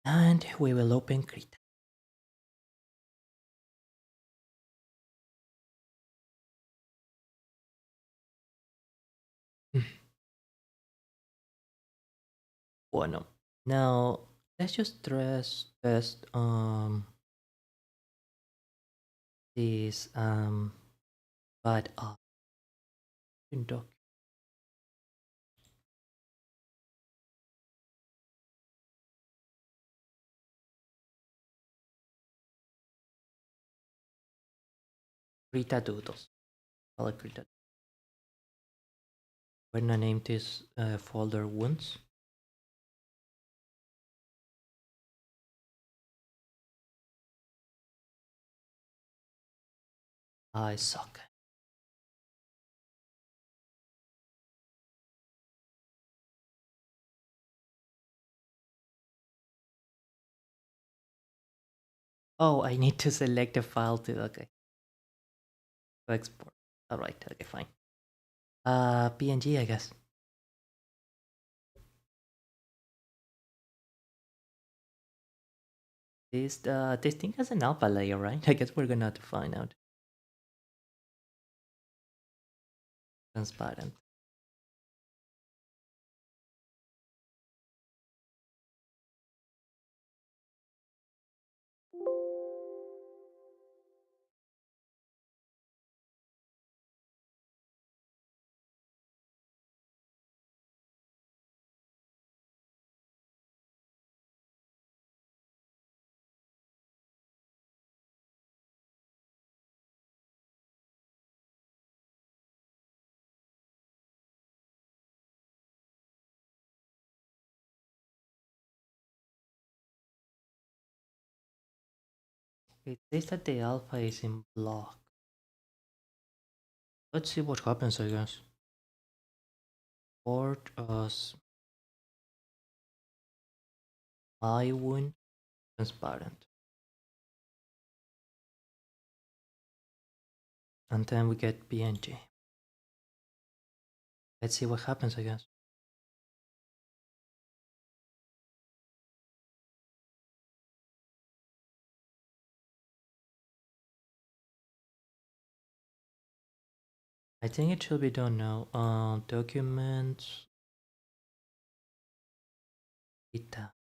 S1: and we will open Krita. Bueno, now let's just test this but doc. Krita doodles. Call it Krita. We're gonna name this folder wounds. I suck. Oh, I need to select the file to okay. To export. Alright, okay, fine. PNG, I guess. This thing has an alpha layer, right? I guess we're gonna have to find out. Transparent. It says that the alpha is in block. Let's see what happens, I guess. Port us I wound transparent. And then we get PNG. Let's see what happens, I guess. I think it should be done now. Documents. Krita.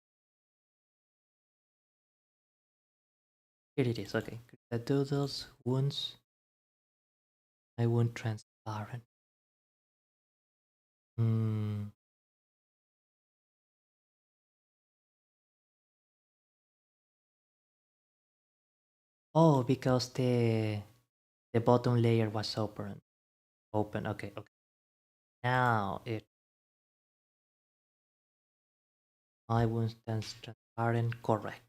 S1: Here it is, okay. Krita doodles, wounds. I wound transparent. Oh, because the bottom layer was open. Okay. Now it I wound transparent, correct.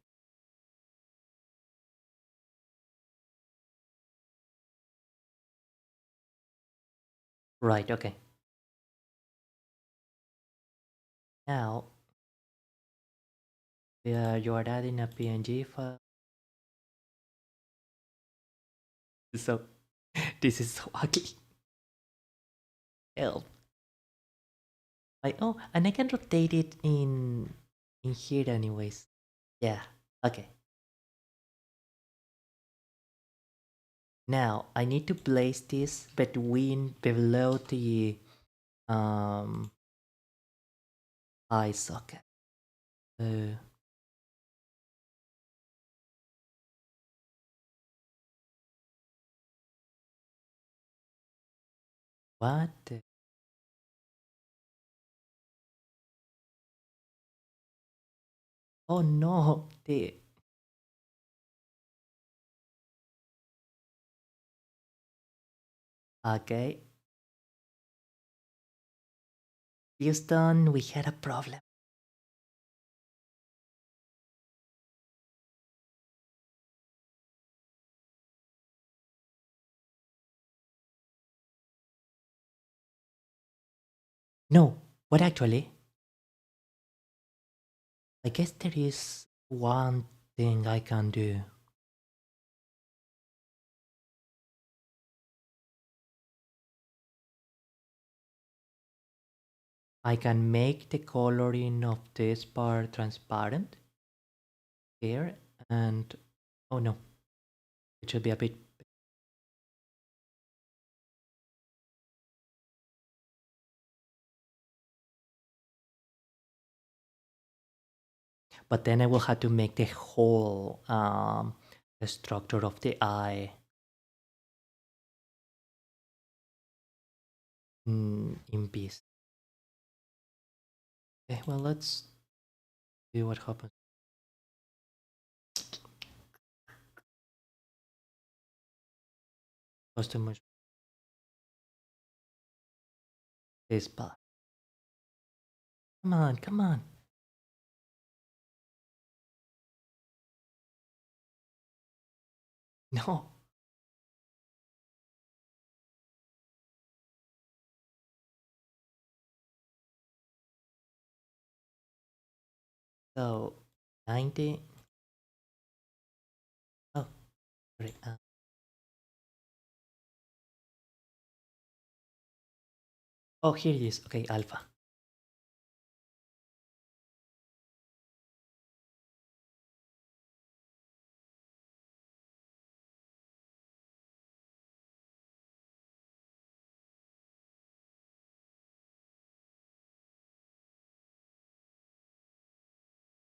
S1: Right, okay. Now you are adding a PNG file. So this is so ugly. Help. And I can rotate it in here anyways. Yeah, okay. Now I need to place this below the eye socket. What? Oh no, okay. Houston, we had a problem. No, but actually, I guess there is one thing I can do. I can make the coloring of this part transparent here, and oh no, it should be a bit. But then I will have to make the whole the structure of the eye in piece. Okay, well, let's see what happens. Customers this part. Come on, come on. No. So 90. Oh, sorry. Oh, here it is. Okay, alpha.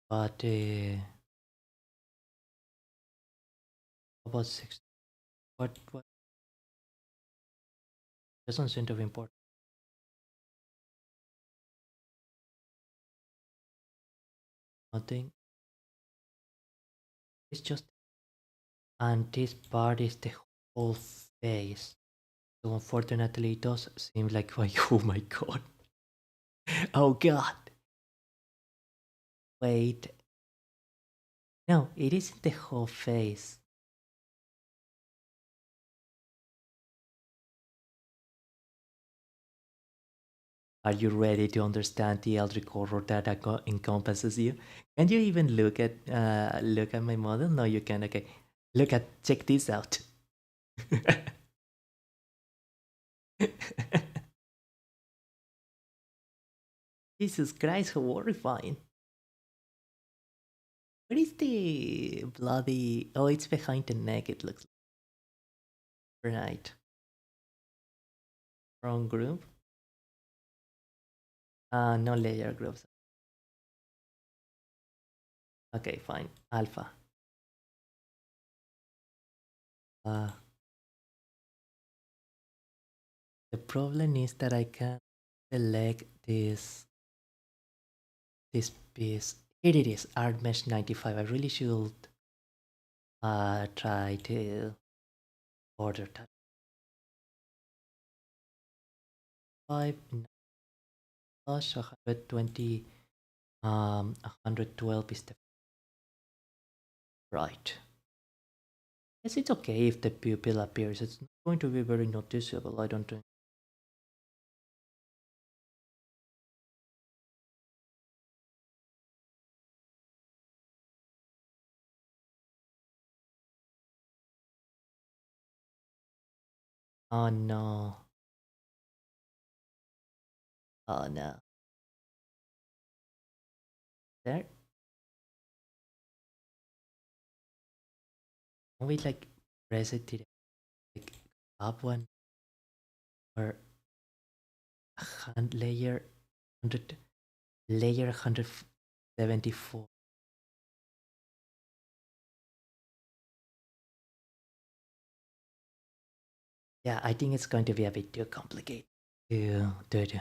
S1: But about 6. What doesn't seem to be important. Nothing. It's just, and this part is the whole face. So unfortunately, it does seem like, oh my god. Oh god. Wait. No, it isn't the whole face. Are you ready to understand the Eldritch horror that encompasses you? Can you even look at my model? No, you can. Okay, check this out. Jesus Christ, how horrifying! What is the bloody? Oh, it's behind the neck. It looks like. Right. Wrong group. No layer groups. Okay, fine. Alpha. The problem is that I can select this piece. Here it is, Art Mesh 95. I really should try to order that. 5 plus 120 112 is the right. Yes, it's okay if the pupil appears. It's not going to be very noticeable, I don't think. Oh no. Oh no. There. Can we like press it to top one or layer 100 layer 174. Yeah, I think it's going to be a bit too complicated to do.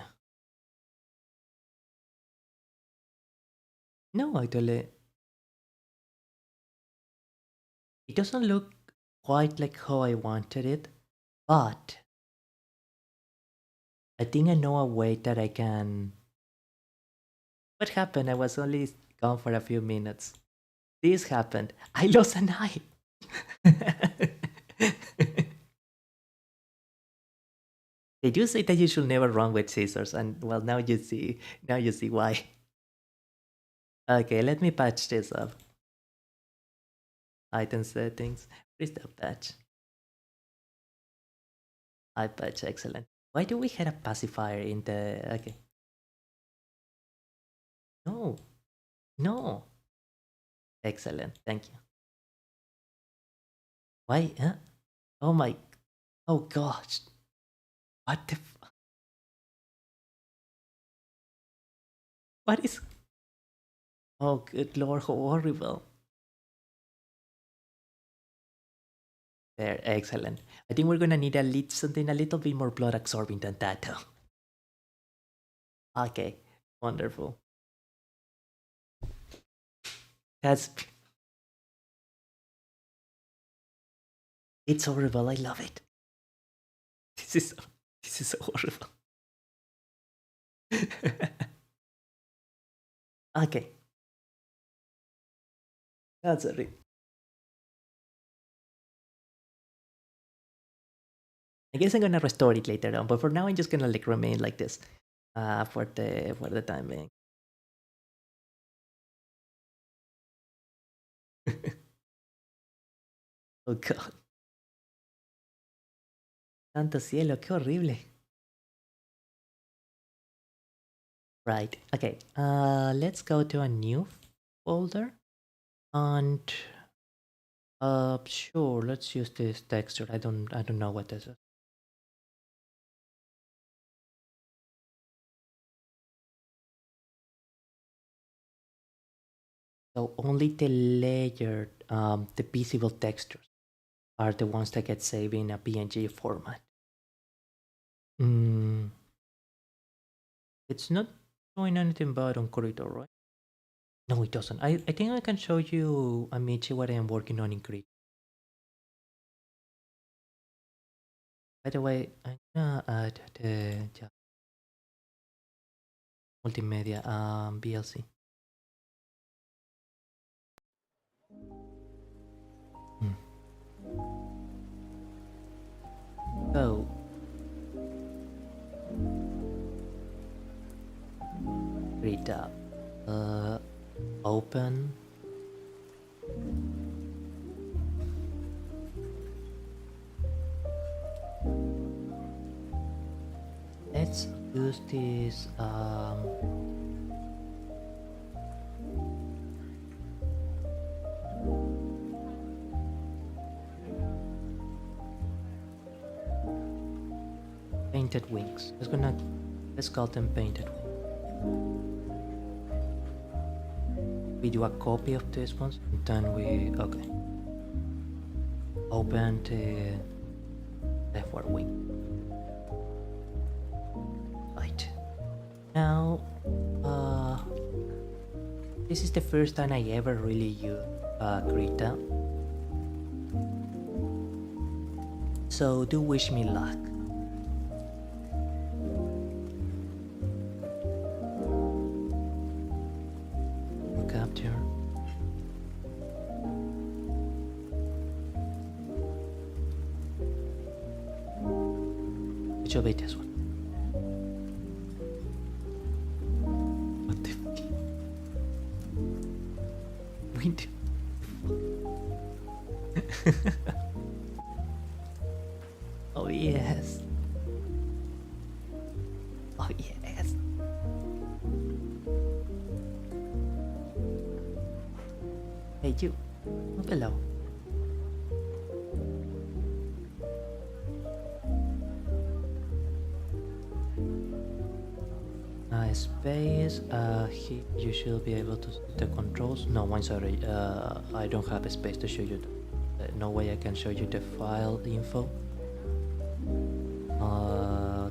S1: No, actually, it doesn't look quite like how I wanted it, but I think I know a way that I can. What happened? I was only gone for a few minutes. This happened. I lost an eye. They do say that you should never run with scissors, and well, now you see why. Okay, let me patch this up. Item settings. Where's the patch? I patch, excellent. Why do we have a pacifier in the... Okay. No. No. Excellent, thank you. Why? Huh? Oh my... Oh gosh. What the... What is... Oh good lord, how horrible. There, excellent. I think we're gonna need something a little bit more blood absorbing than that though. Okay, wonderful. That's... It's horrible, I love it. This is so horrible. Okay. That's it. I guess I'm gonna restore it later on, but for now I'm just gonna like remain like this for the time being. Oh god. Santo cielo, qué horrible. Right. Okay. Let's go to a new folder and sure, let's use this texture. I don't know what this is. So only the layered, the visible textures are the ones that get saved in a PNG format. It's not showing anything bad on Corridor, right? No, it doesn't. I think I can show you, Amici, what I am working on in Corridor. By the way, I'm gonna add the multimedia VLC. So read up. Open. Let's use this painted wings. Let's call them painted wings. We do a copy of this one, and then we open the left wing. Right. Now this is the first time I ever really use Krita. So do wish me luck. Capture. Which will be this one? What the f? Wind. Oh yes. Oh yes. Hey you, move below. space. Here you should be able to see the controls. No, I'm sorry. I don't have a space to show you. No way I can show you the file info.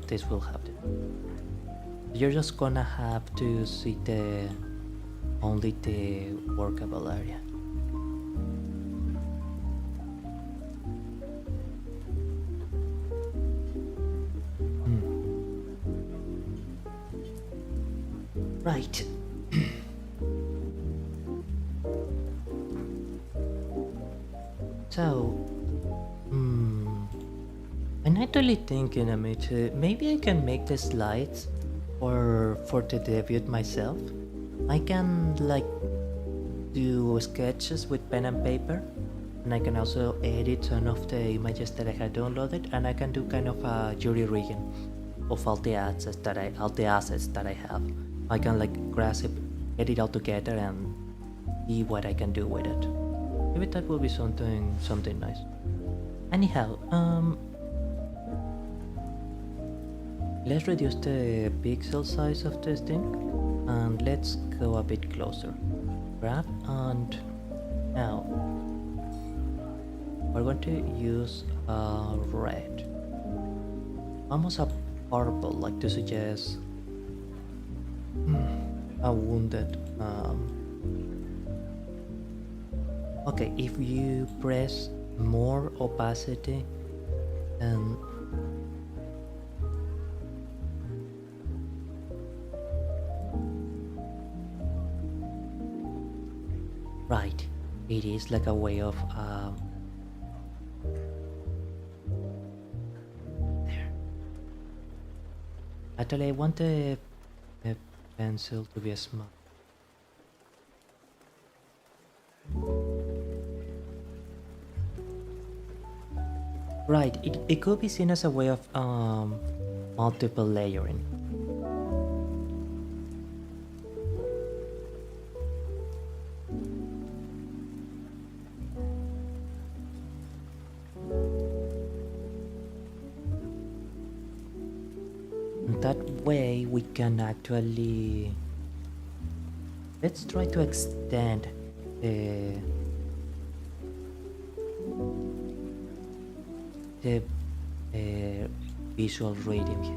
S1: This will happen. You're just gonna have to see only the workable area. Right. So, I'm actually thinking, Amit, maybe I can make the slides for the debut myself. I can like do sketches with pen and paper, and I can also edit some of the images that I had downloaded, and I can do kind of a jury rigging of all the assets that I have. I can like grasp it, get it all together, and see what I can do with it. Maybe that will be something nice. Anyhow, let's reduce the pixel size of this thing, and let's go a bit closer. Grab, and now we're going to use red, almost a purple, like to suggest a wounded. Okay, if you press more opacity, and right, it is like a way of there. Actually, I want the pencil to be small. Right, it could be seen as a way of multiple layering. That way we can actually, let's try to extend the visual reading here.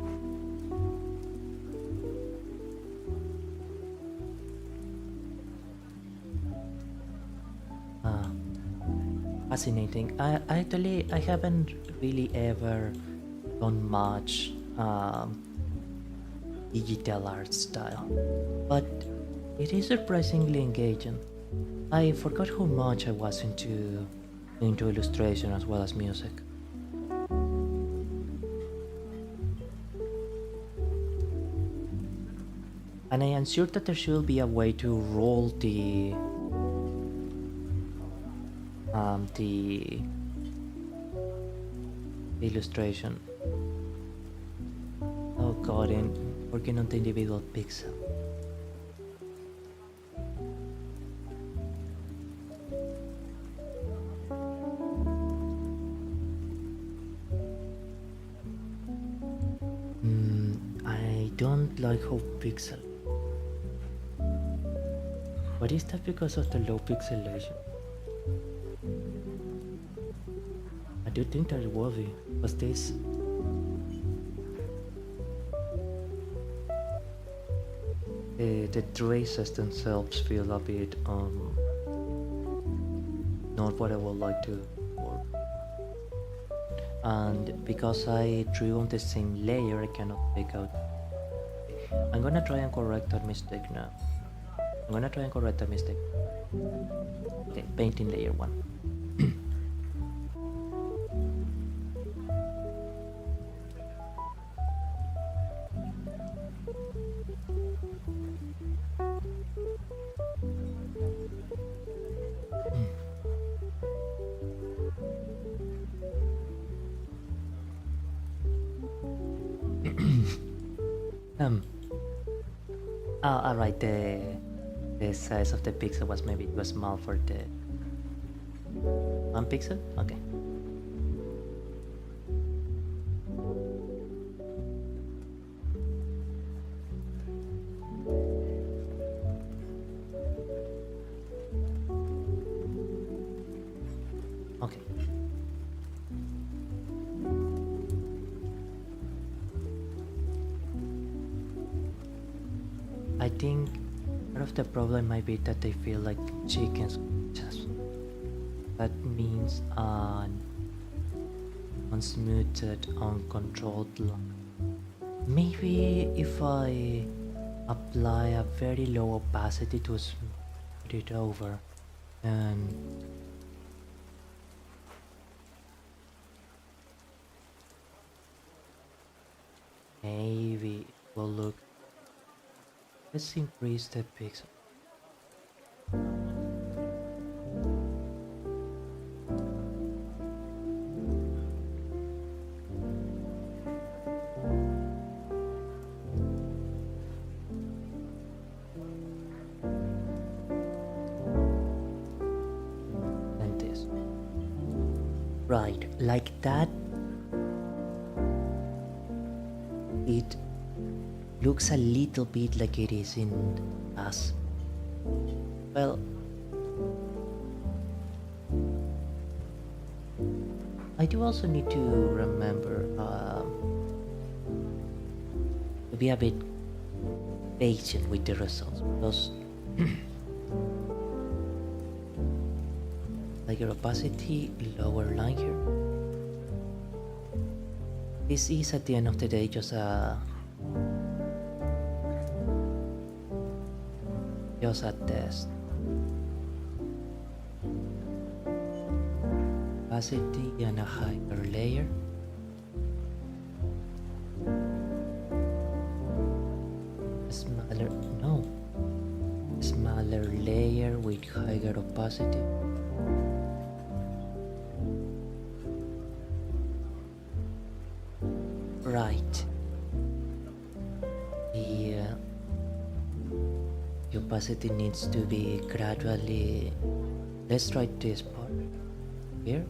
S1: Fascinating. I haven't really ever done much digital art style, but it is surprisingly engaging. I forgot how much I was into illustration as well as music. And I am sure that there should be a way to roll the illustration. Oh god, I'm working on the individual pixel. I don't like how pixel. But is that because of the low pixelation? I do think that it will be, because this the traces themselves feel a bit not what I would like to work. And because I drew on the same layer, I cannot take out. I'm gonna try and correct that mistake now. Okay, painting layer 1. Alright, the size of the pixel was maybe too small for the 1 pixel? Okay. I think part of the problem might be that they feel like chickens. That means unsmoothed, uncontrolled line. Maybe if I apply a very low opacity to smooth it over, and maybe it will look. Let's increase the pixel. And this. Right, like that. It looks a little bit like it is in us. Well, I do also need to remember to be a bit patient with the results, because like your opacity, lower line here. This is at the end of the day just a test. Opacity and a higher layer. Smaller layer with higher opacity. Right. The opacity needs to be gradually. Let's try this part here.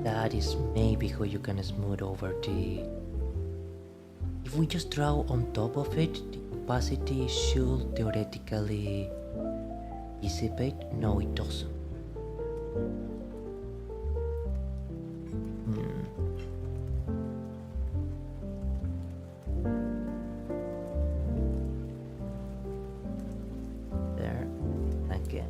S1: That is maybe how you can smooth over the. If we just draw on top of it, the opacity should theoretically dissipate. No, it doesn't. There, again.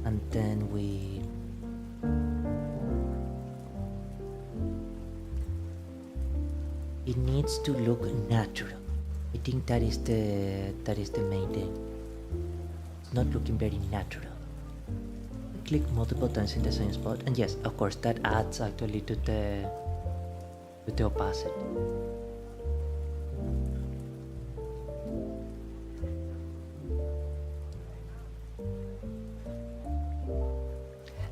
S1: And then it needs to look natural. I think that is the main thing. It's not looking very natural. Click multiple times in the same spot, and yes, of course, that adds actually to the opacity.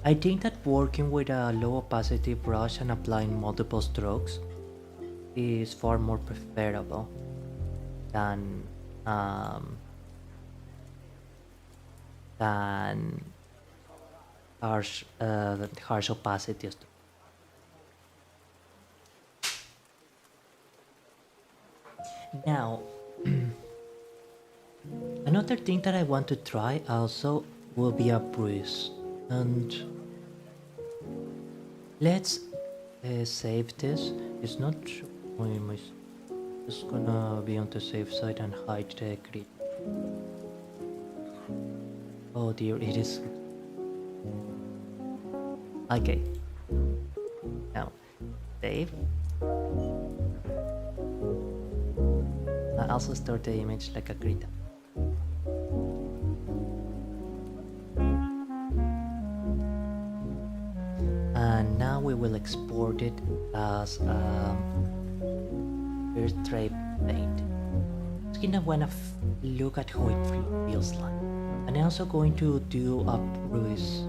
S1: I think that working with a low opacity brush and applying multiple strokes is far more preferable than harsh opacity. Now, another thing that I want to try also will be a bruise, and let's save this. It's not showing my. Just gonna be on the safe side and hide the grid. Oh dear, it is. Okay. Now, save. I also store the image like a grid. And now we will export it as first tray paint. Just gonna wanna look at how it feels like. And I'm also going to do a bruise.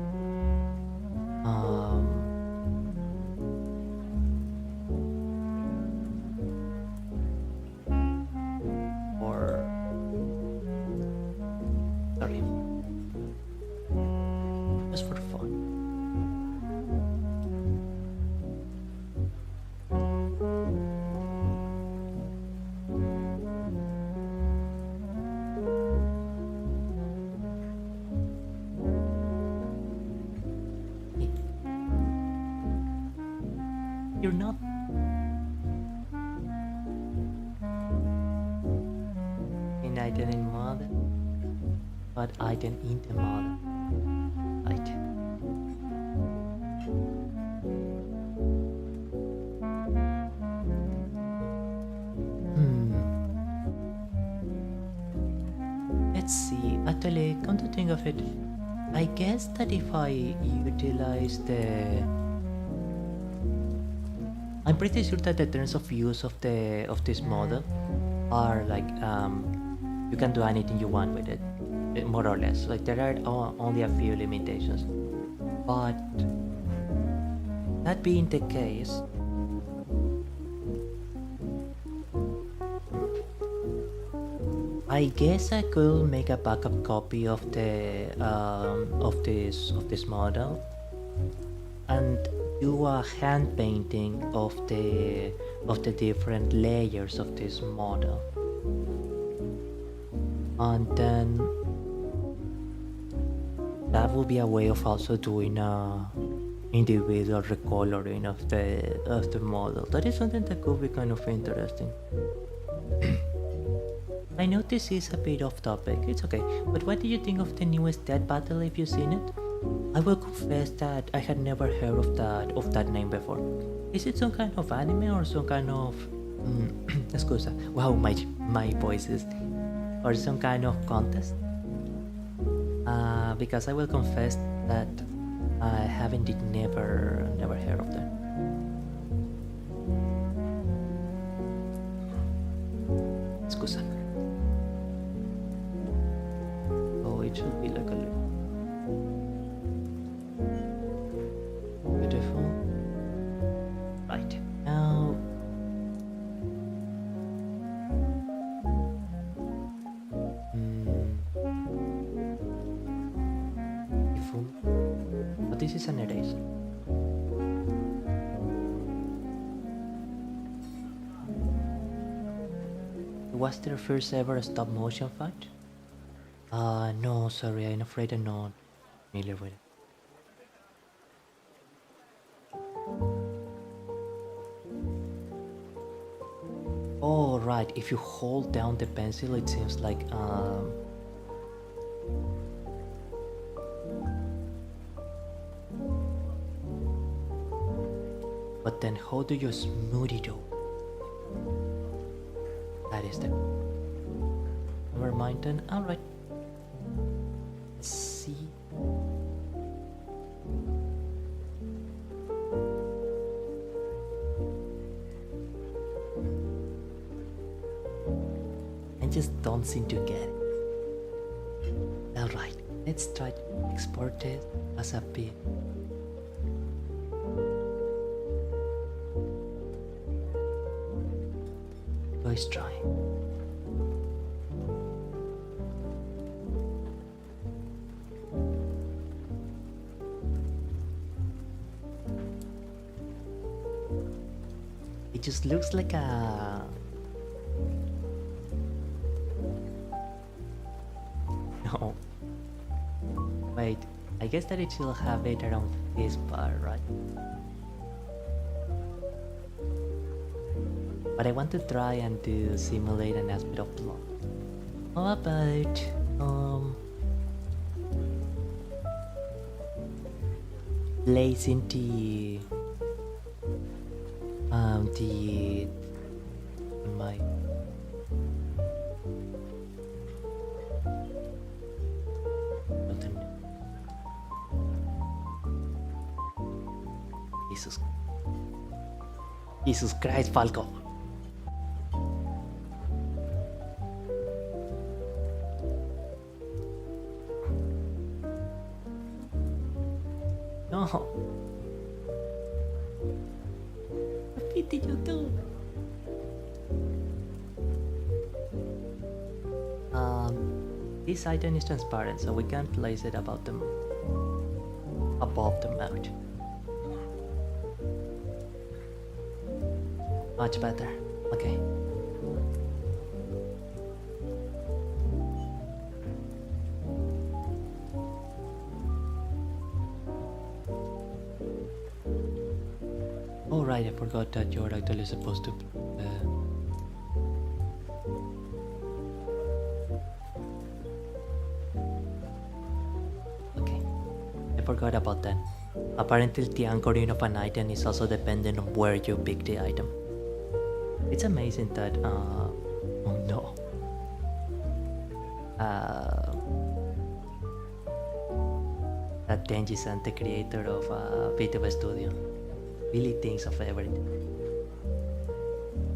S1: You're not. An item in model, but item in the model. Right. Let's see. Actually, come to think of it, I guess that if I utilize the, I'm pretty sure that the terms of use of this model are like you can do anything you want with it, more or less. Like there are only a few limitations, but that being the case, I guess I could make a backup copy of the of this model and do a hand painting of the different layers of this model, and then that would be a way of also doing a individual recoloring of the model. That is something that could be kind of interesting. I know this is a bit off topic, it's okay, but what do you think of the newest Dead Battle? Have you seen it? I will confess that I had never heard of that name before. Is it some kind of anime or some kind of excusa? Wow, my voices, or some kind of contest? Because I will confess that I haven't never heard of that. Excusa. Oh, it should be like a little beautiful. Right now. But this is an eraser. Was their first ever stop motion fight? No, sorry, I'm afraid I'm not familiar with it. Oh, right, if you hold down the pencil, it seems like, but then how do you smooth it out? That is the... Never mind then, alright. Let's see. I just don't seem to get it. Alright, let's try to export it as a bit. Let's try. It just looks like a... No. Wait, I guess that it should have it around this part, right? But I want to try and to simulate an aspect of plot. How about placing the my Jesus Christ, Falco. No. What did you do? This item is transparent, so we can place it above the mouth. Much better. Okay. Oh right, I forgot that you're actually supposed to. Okay, I forgot about that. Apparently, the anchoring of an item is also dependent on where you pick the item. It's amazing that. Oh no. That Denji-san, the creator of Vtuber Studio, really thinks of everything.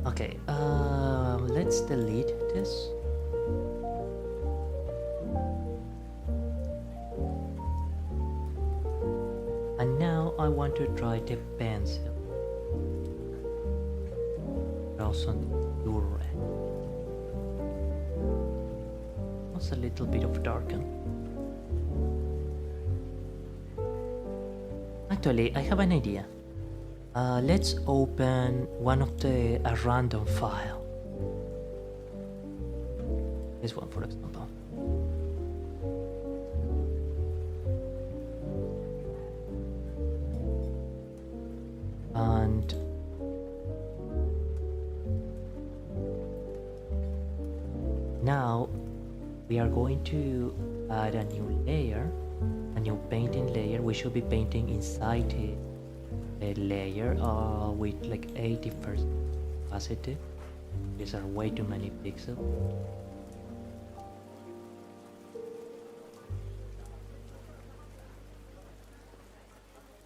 S1: Okay, let's delete this. And now I want to try the pencil. Also, red. What's a little bit of darken? Actually, I have an idea. Let's open a random file. This one, for example. And now we are going to add a new layer, a new painting layer. We should be painting inside a layer with like 80% opacity. These are way too many pixels.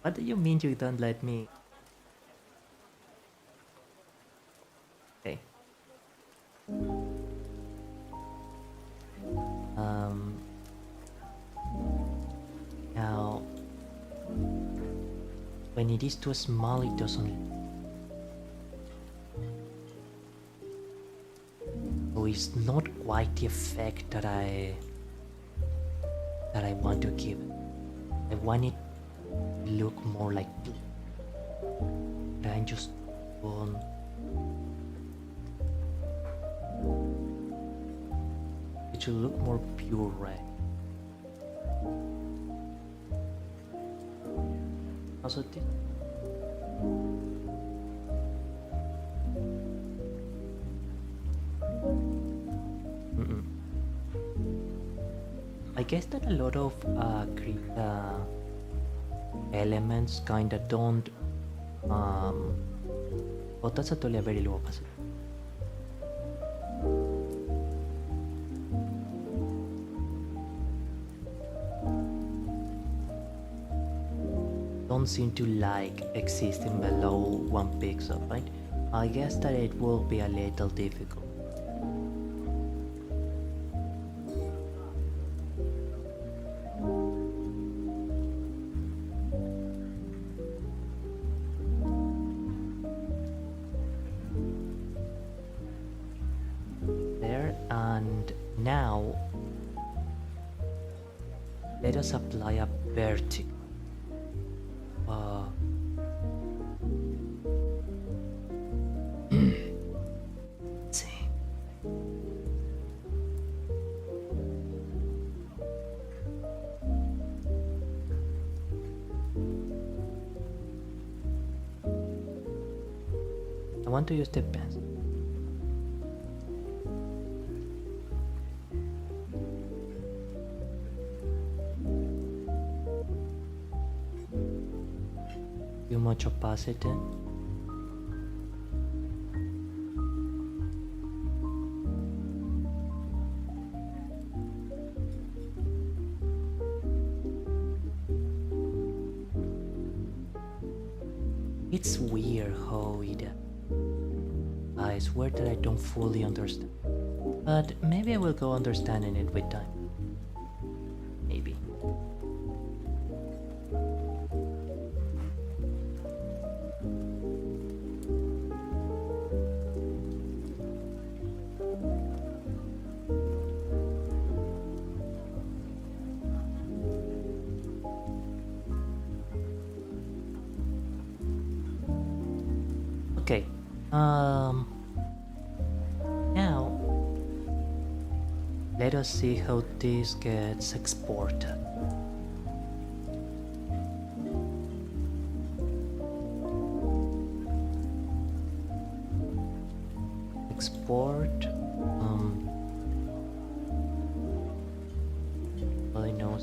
S1: What do you mean you don't let me? Okay. Now, when it is too small, it doesn't. So it's not quite the effect that I want to give. I want it to look more like blue. But I just want. It should look more pure red. Also this. I guess that a lot of elements kinda don't oh, that's actually a very low opacity. Don't seem to like existing below 1 pixel, right? I guess that it will be a little difficult. There, and now let us apply a vertex. Let's see. I want to use the pencil. Too much opacity. It's weird how it. I swear that I don't fully understand, but maybe I will go understanding it with time. Maybe. Okay. Now let us see how this gets exported. export. Well, I know.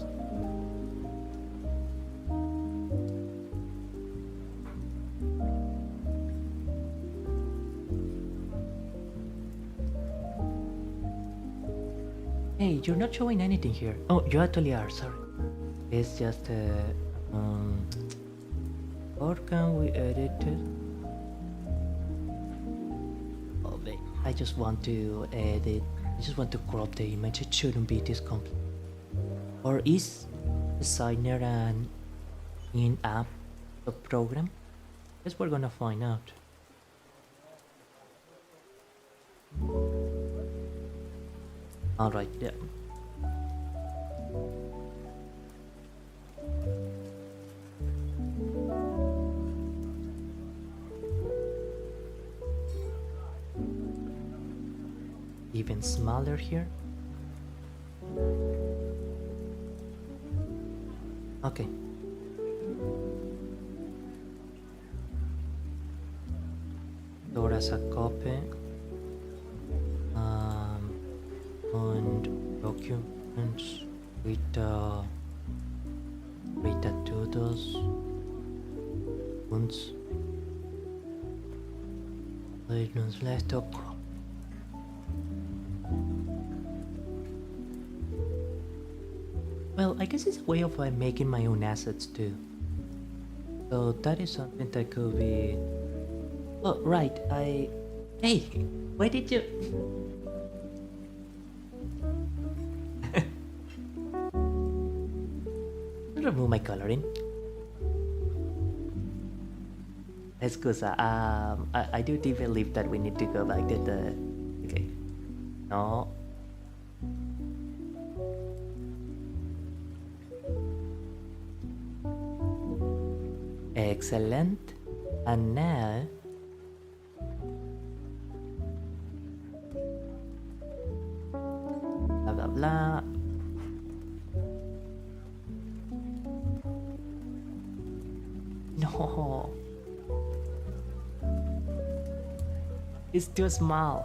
S1: Hey, you're not showing anything here. Oh, you actually are, sorry. It's just or can we edit it? Oh, wait, I just want to edit. I just want to crop the image. It shouldn't be this complex. Or is Vsinger an in-app program? Guess we're gonna find out. All right, yeah. Even smaller here. Okay. Store as a copy. And documents with todos und let's talk. Well, I guess it's a way of making my own assets too. So that is something that could be. Oh right, Hey, why did you? Remove my coloring. Excuse, I do believe that we need to go back to the. Okay. No. Excellent. And now. Blah blah blah. No, it's too small.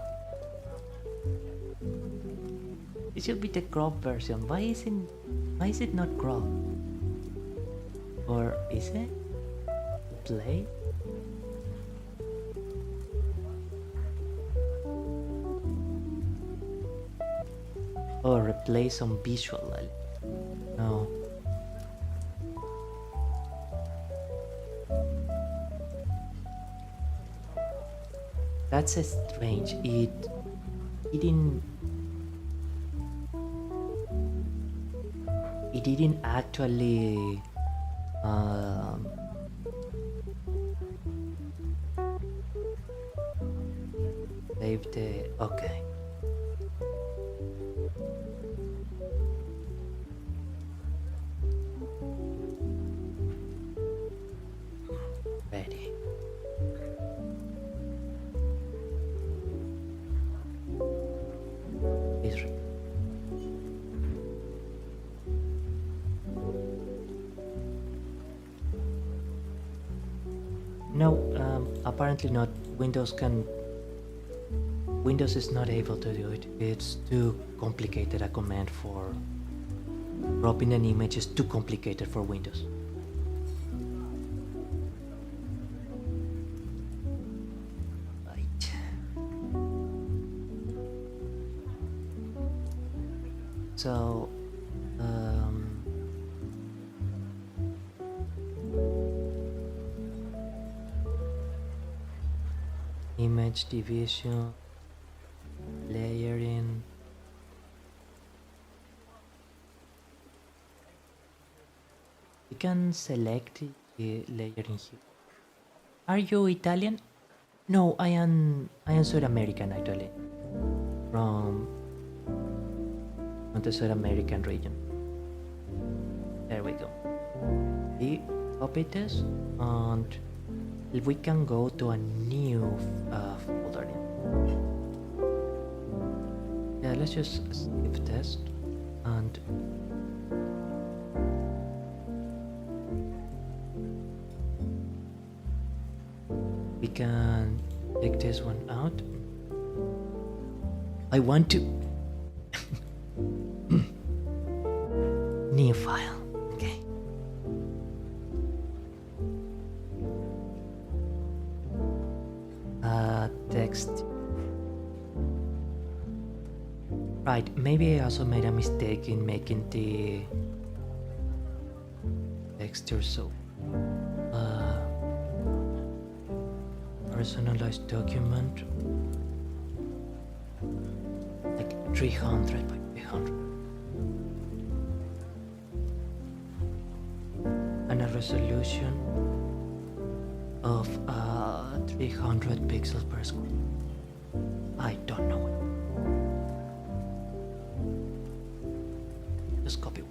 S1: It should be the crop version. Why is it not crop? Or is it? Play? Or replace some visual? No. That's strange. It didn't actually save the. Okay. Ready. No, apparently not. Windows is not able to do it. It's too complicated a command for dropping an image is too complicated for Windows. Right. So, image division, layering. You can select the layering here. Are you Italian? No, I am South American actually. From the South American region. There we go. We copy this and we can go to a new folder. Yeah, let's just skip test and we can take this one out I want to. New file. Okay. Text. Right, maybe I also made a mistake in making the texture so personalized document like 300 by 300 and a resolution of 300 pixels per square. I don't know. Just copy.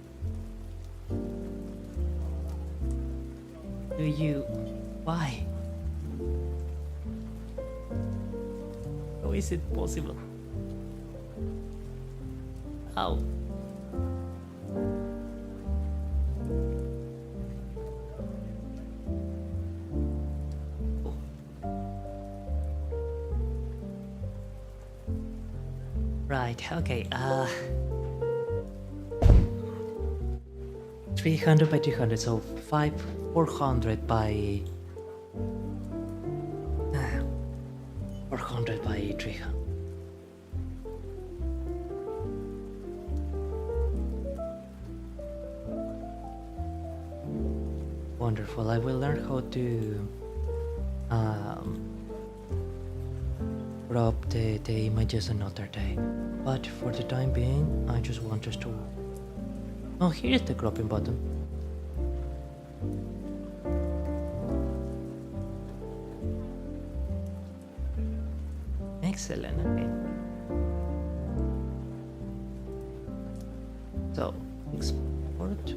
S1: Do you? Why? How is it possible? How? Right, okay, 300 by 300, so 400 by 400 by 300. Wonderful, I will learn how to crop the images another day, but for the time being I just want us to. Oh, here's the cropping button. Excellent, okay. So, export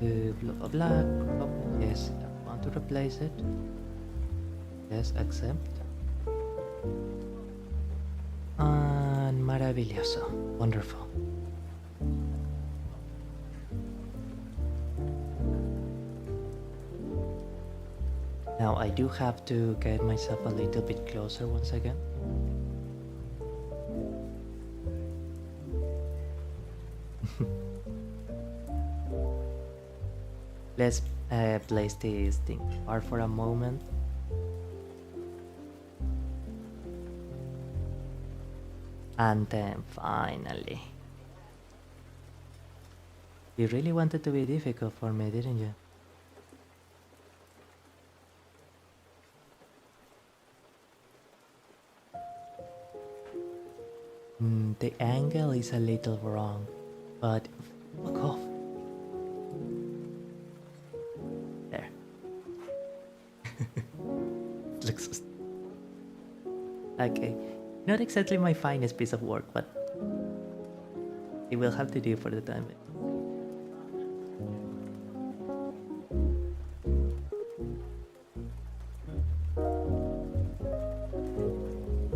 S1: to blah blah blah, crop, yes, I want to replace it. Yes, accept. And maravilloso, wonderful. Now I do have to get myself a little bit closer once again. Let's place this thing apart for a moment. And then finally. You really wanted to be difficult for me, didn't you? The angle is a little wrong, but fuck off. There. Looks okay. Not exactly my finest piece of work, but it will have to do for the time being.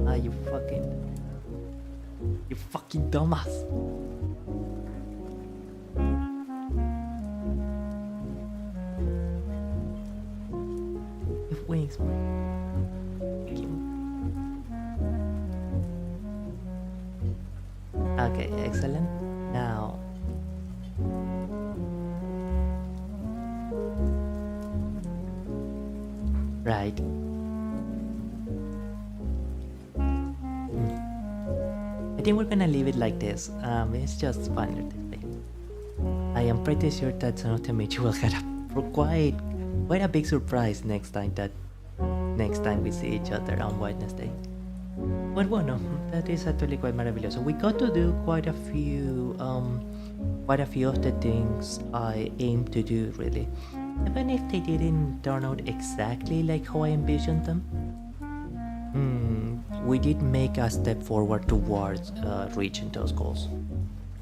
S1: Ah, you fucking dumbass. With wings. Okay, excellent. Now right. I think we're gonna leave it like this. It's just fun. I am pretty sure that some of the meet will get quite a big surprise next time we see each other on Wednesday. But bueno, that is actually quite marvelous. So we got to do quite a few of the things I aim to do, really. Even if they didn't turn out exactly like how I envisioned them. We did make a step forward towards reaching those goals.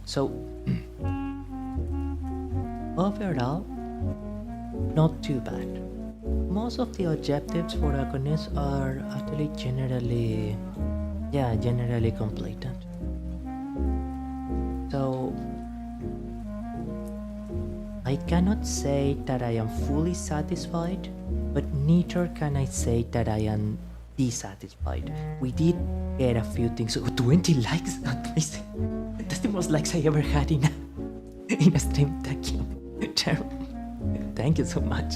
S1: So overall, not too bad. Most of the objectives for Agonis are actually generally completed. So I cannot say that I am fully satisfied, but neither can I say that I am dissatisfied. We did get a few things. 20 likes? Amazing. That's the most likes I ever had in a stream. Thank you. Thank you so much.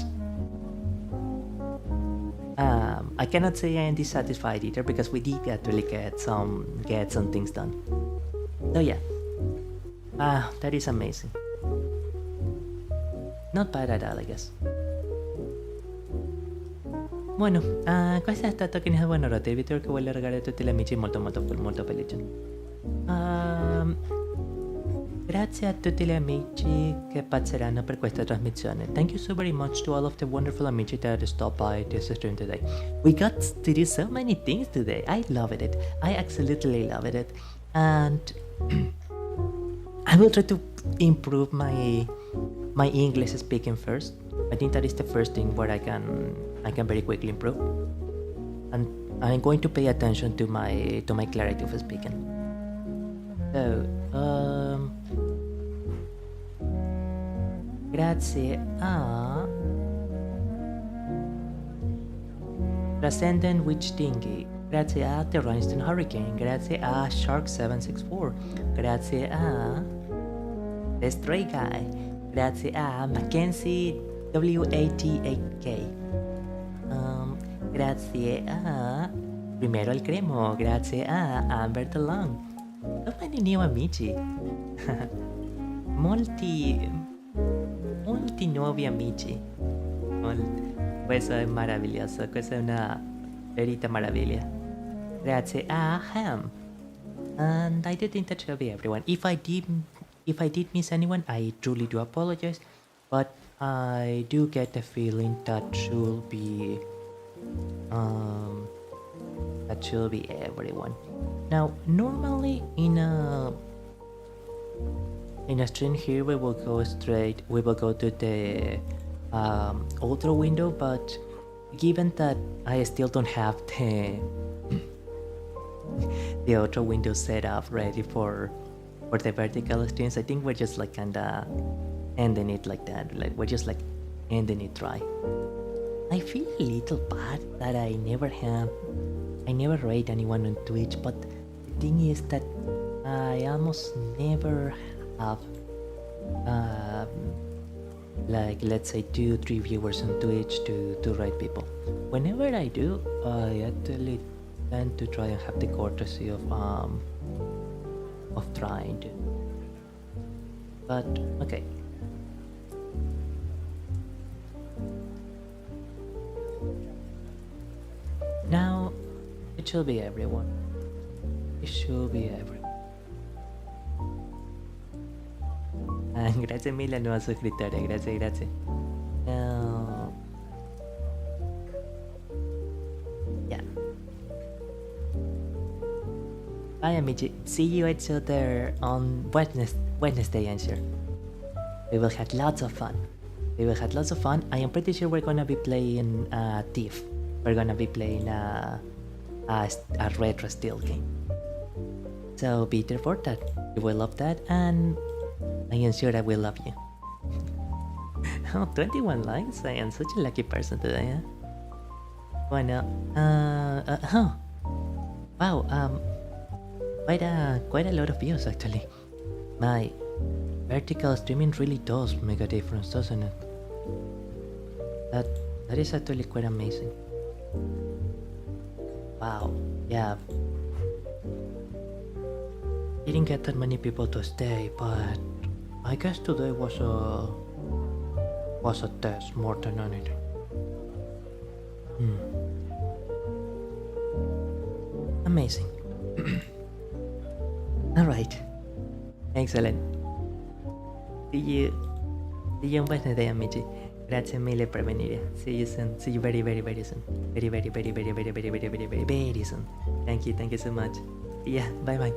S1: I cannot say I am dissatisfied either because we did actually get some things done. So yeah. That is amazing. Not bad at all, I guess. Bueno, questo è stato che ne è buono rote. Vi che voglio regalare a tutti gli amici molto felice. Grazie a tutti gli amici che passeranno per questa trasmissione. Thank you so very much to all of the wonderful amici that stopped by this stream today. We got to do so many things today. I loved it. I absolutely loved it. And I will try to improve my English speaking first. I think that is the first thing where I can very quickly improve. And I'm going to pay attention to my clarity of speaking. So, grazie a Transcendent Witch Dingy, grazie a The Rhinestone Hurricane, grazie a Shark764, grazie a The Stray Guy, grazie a Mackenzie W88K, grazie a Primero il Cremo, grazie a Amber DeLong. So many new amici. molti nuovi amici. Questo è meraviglioso, questa è una verita meraviglia. Grazie a Ham. And I do think that should be everyone. If I did miss anyone, I truly do apologize, but I do get the feeling that should be everyone. Now, normally in a stream here, we will go to the ultra window, but given that I still don't have the ultra window set up ready for the vertical streams, I think we're just like kinda ending it like that. Like we're just like ending it dry. I feel a little bad that I never rate anyone on Twitch, but the thing is that I almost never have like, let's say 2-3 viewers on Twitch to rate people. Whenever I do, I actually tend to try and have the courtesy of trying to. But okay. Now it should be everyone. It should be everyone. Grazie mille al nuovo scrittore, grazie. Yeah. Bye amici, see you each other on Wednesday, I'm sure. We will have lots of fun. I am pretty sure we're gonna be playing Thief. We're gonna be playing a retro steel game. So be there for that. You will love that, and I am sure I will love you. Oh, 21 likes. I am such a lucky person today, huh? Bueno, wow, quite a lot of views actually. My vertical streaming really does make a difference, doesn't it? That is actually quite amazing. Wow, yeah. Didn't get that many people to stay, but I guess today was a test more than anything. Amazing. All right. Excellent. See you on Wednesday, amici. Grazie mille per venire. See you soon. See you very, very, very soon. Very, very, very, very, very, very, very, very, very, very soon. Thank you so much. Yeah, bye bye.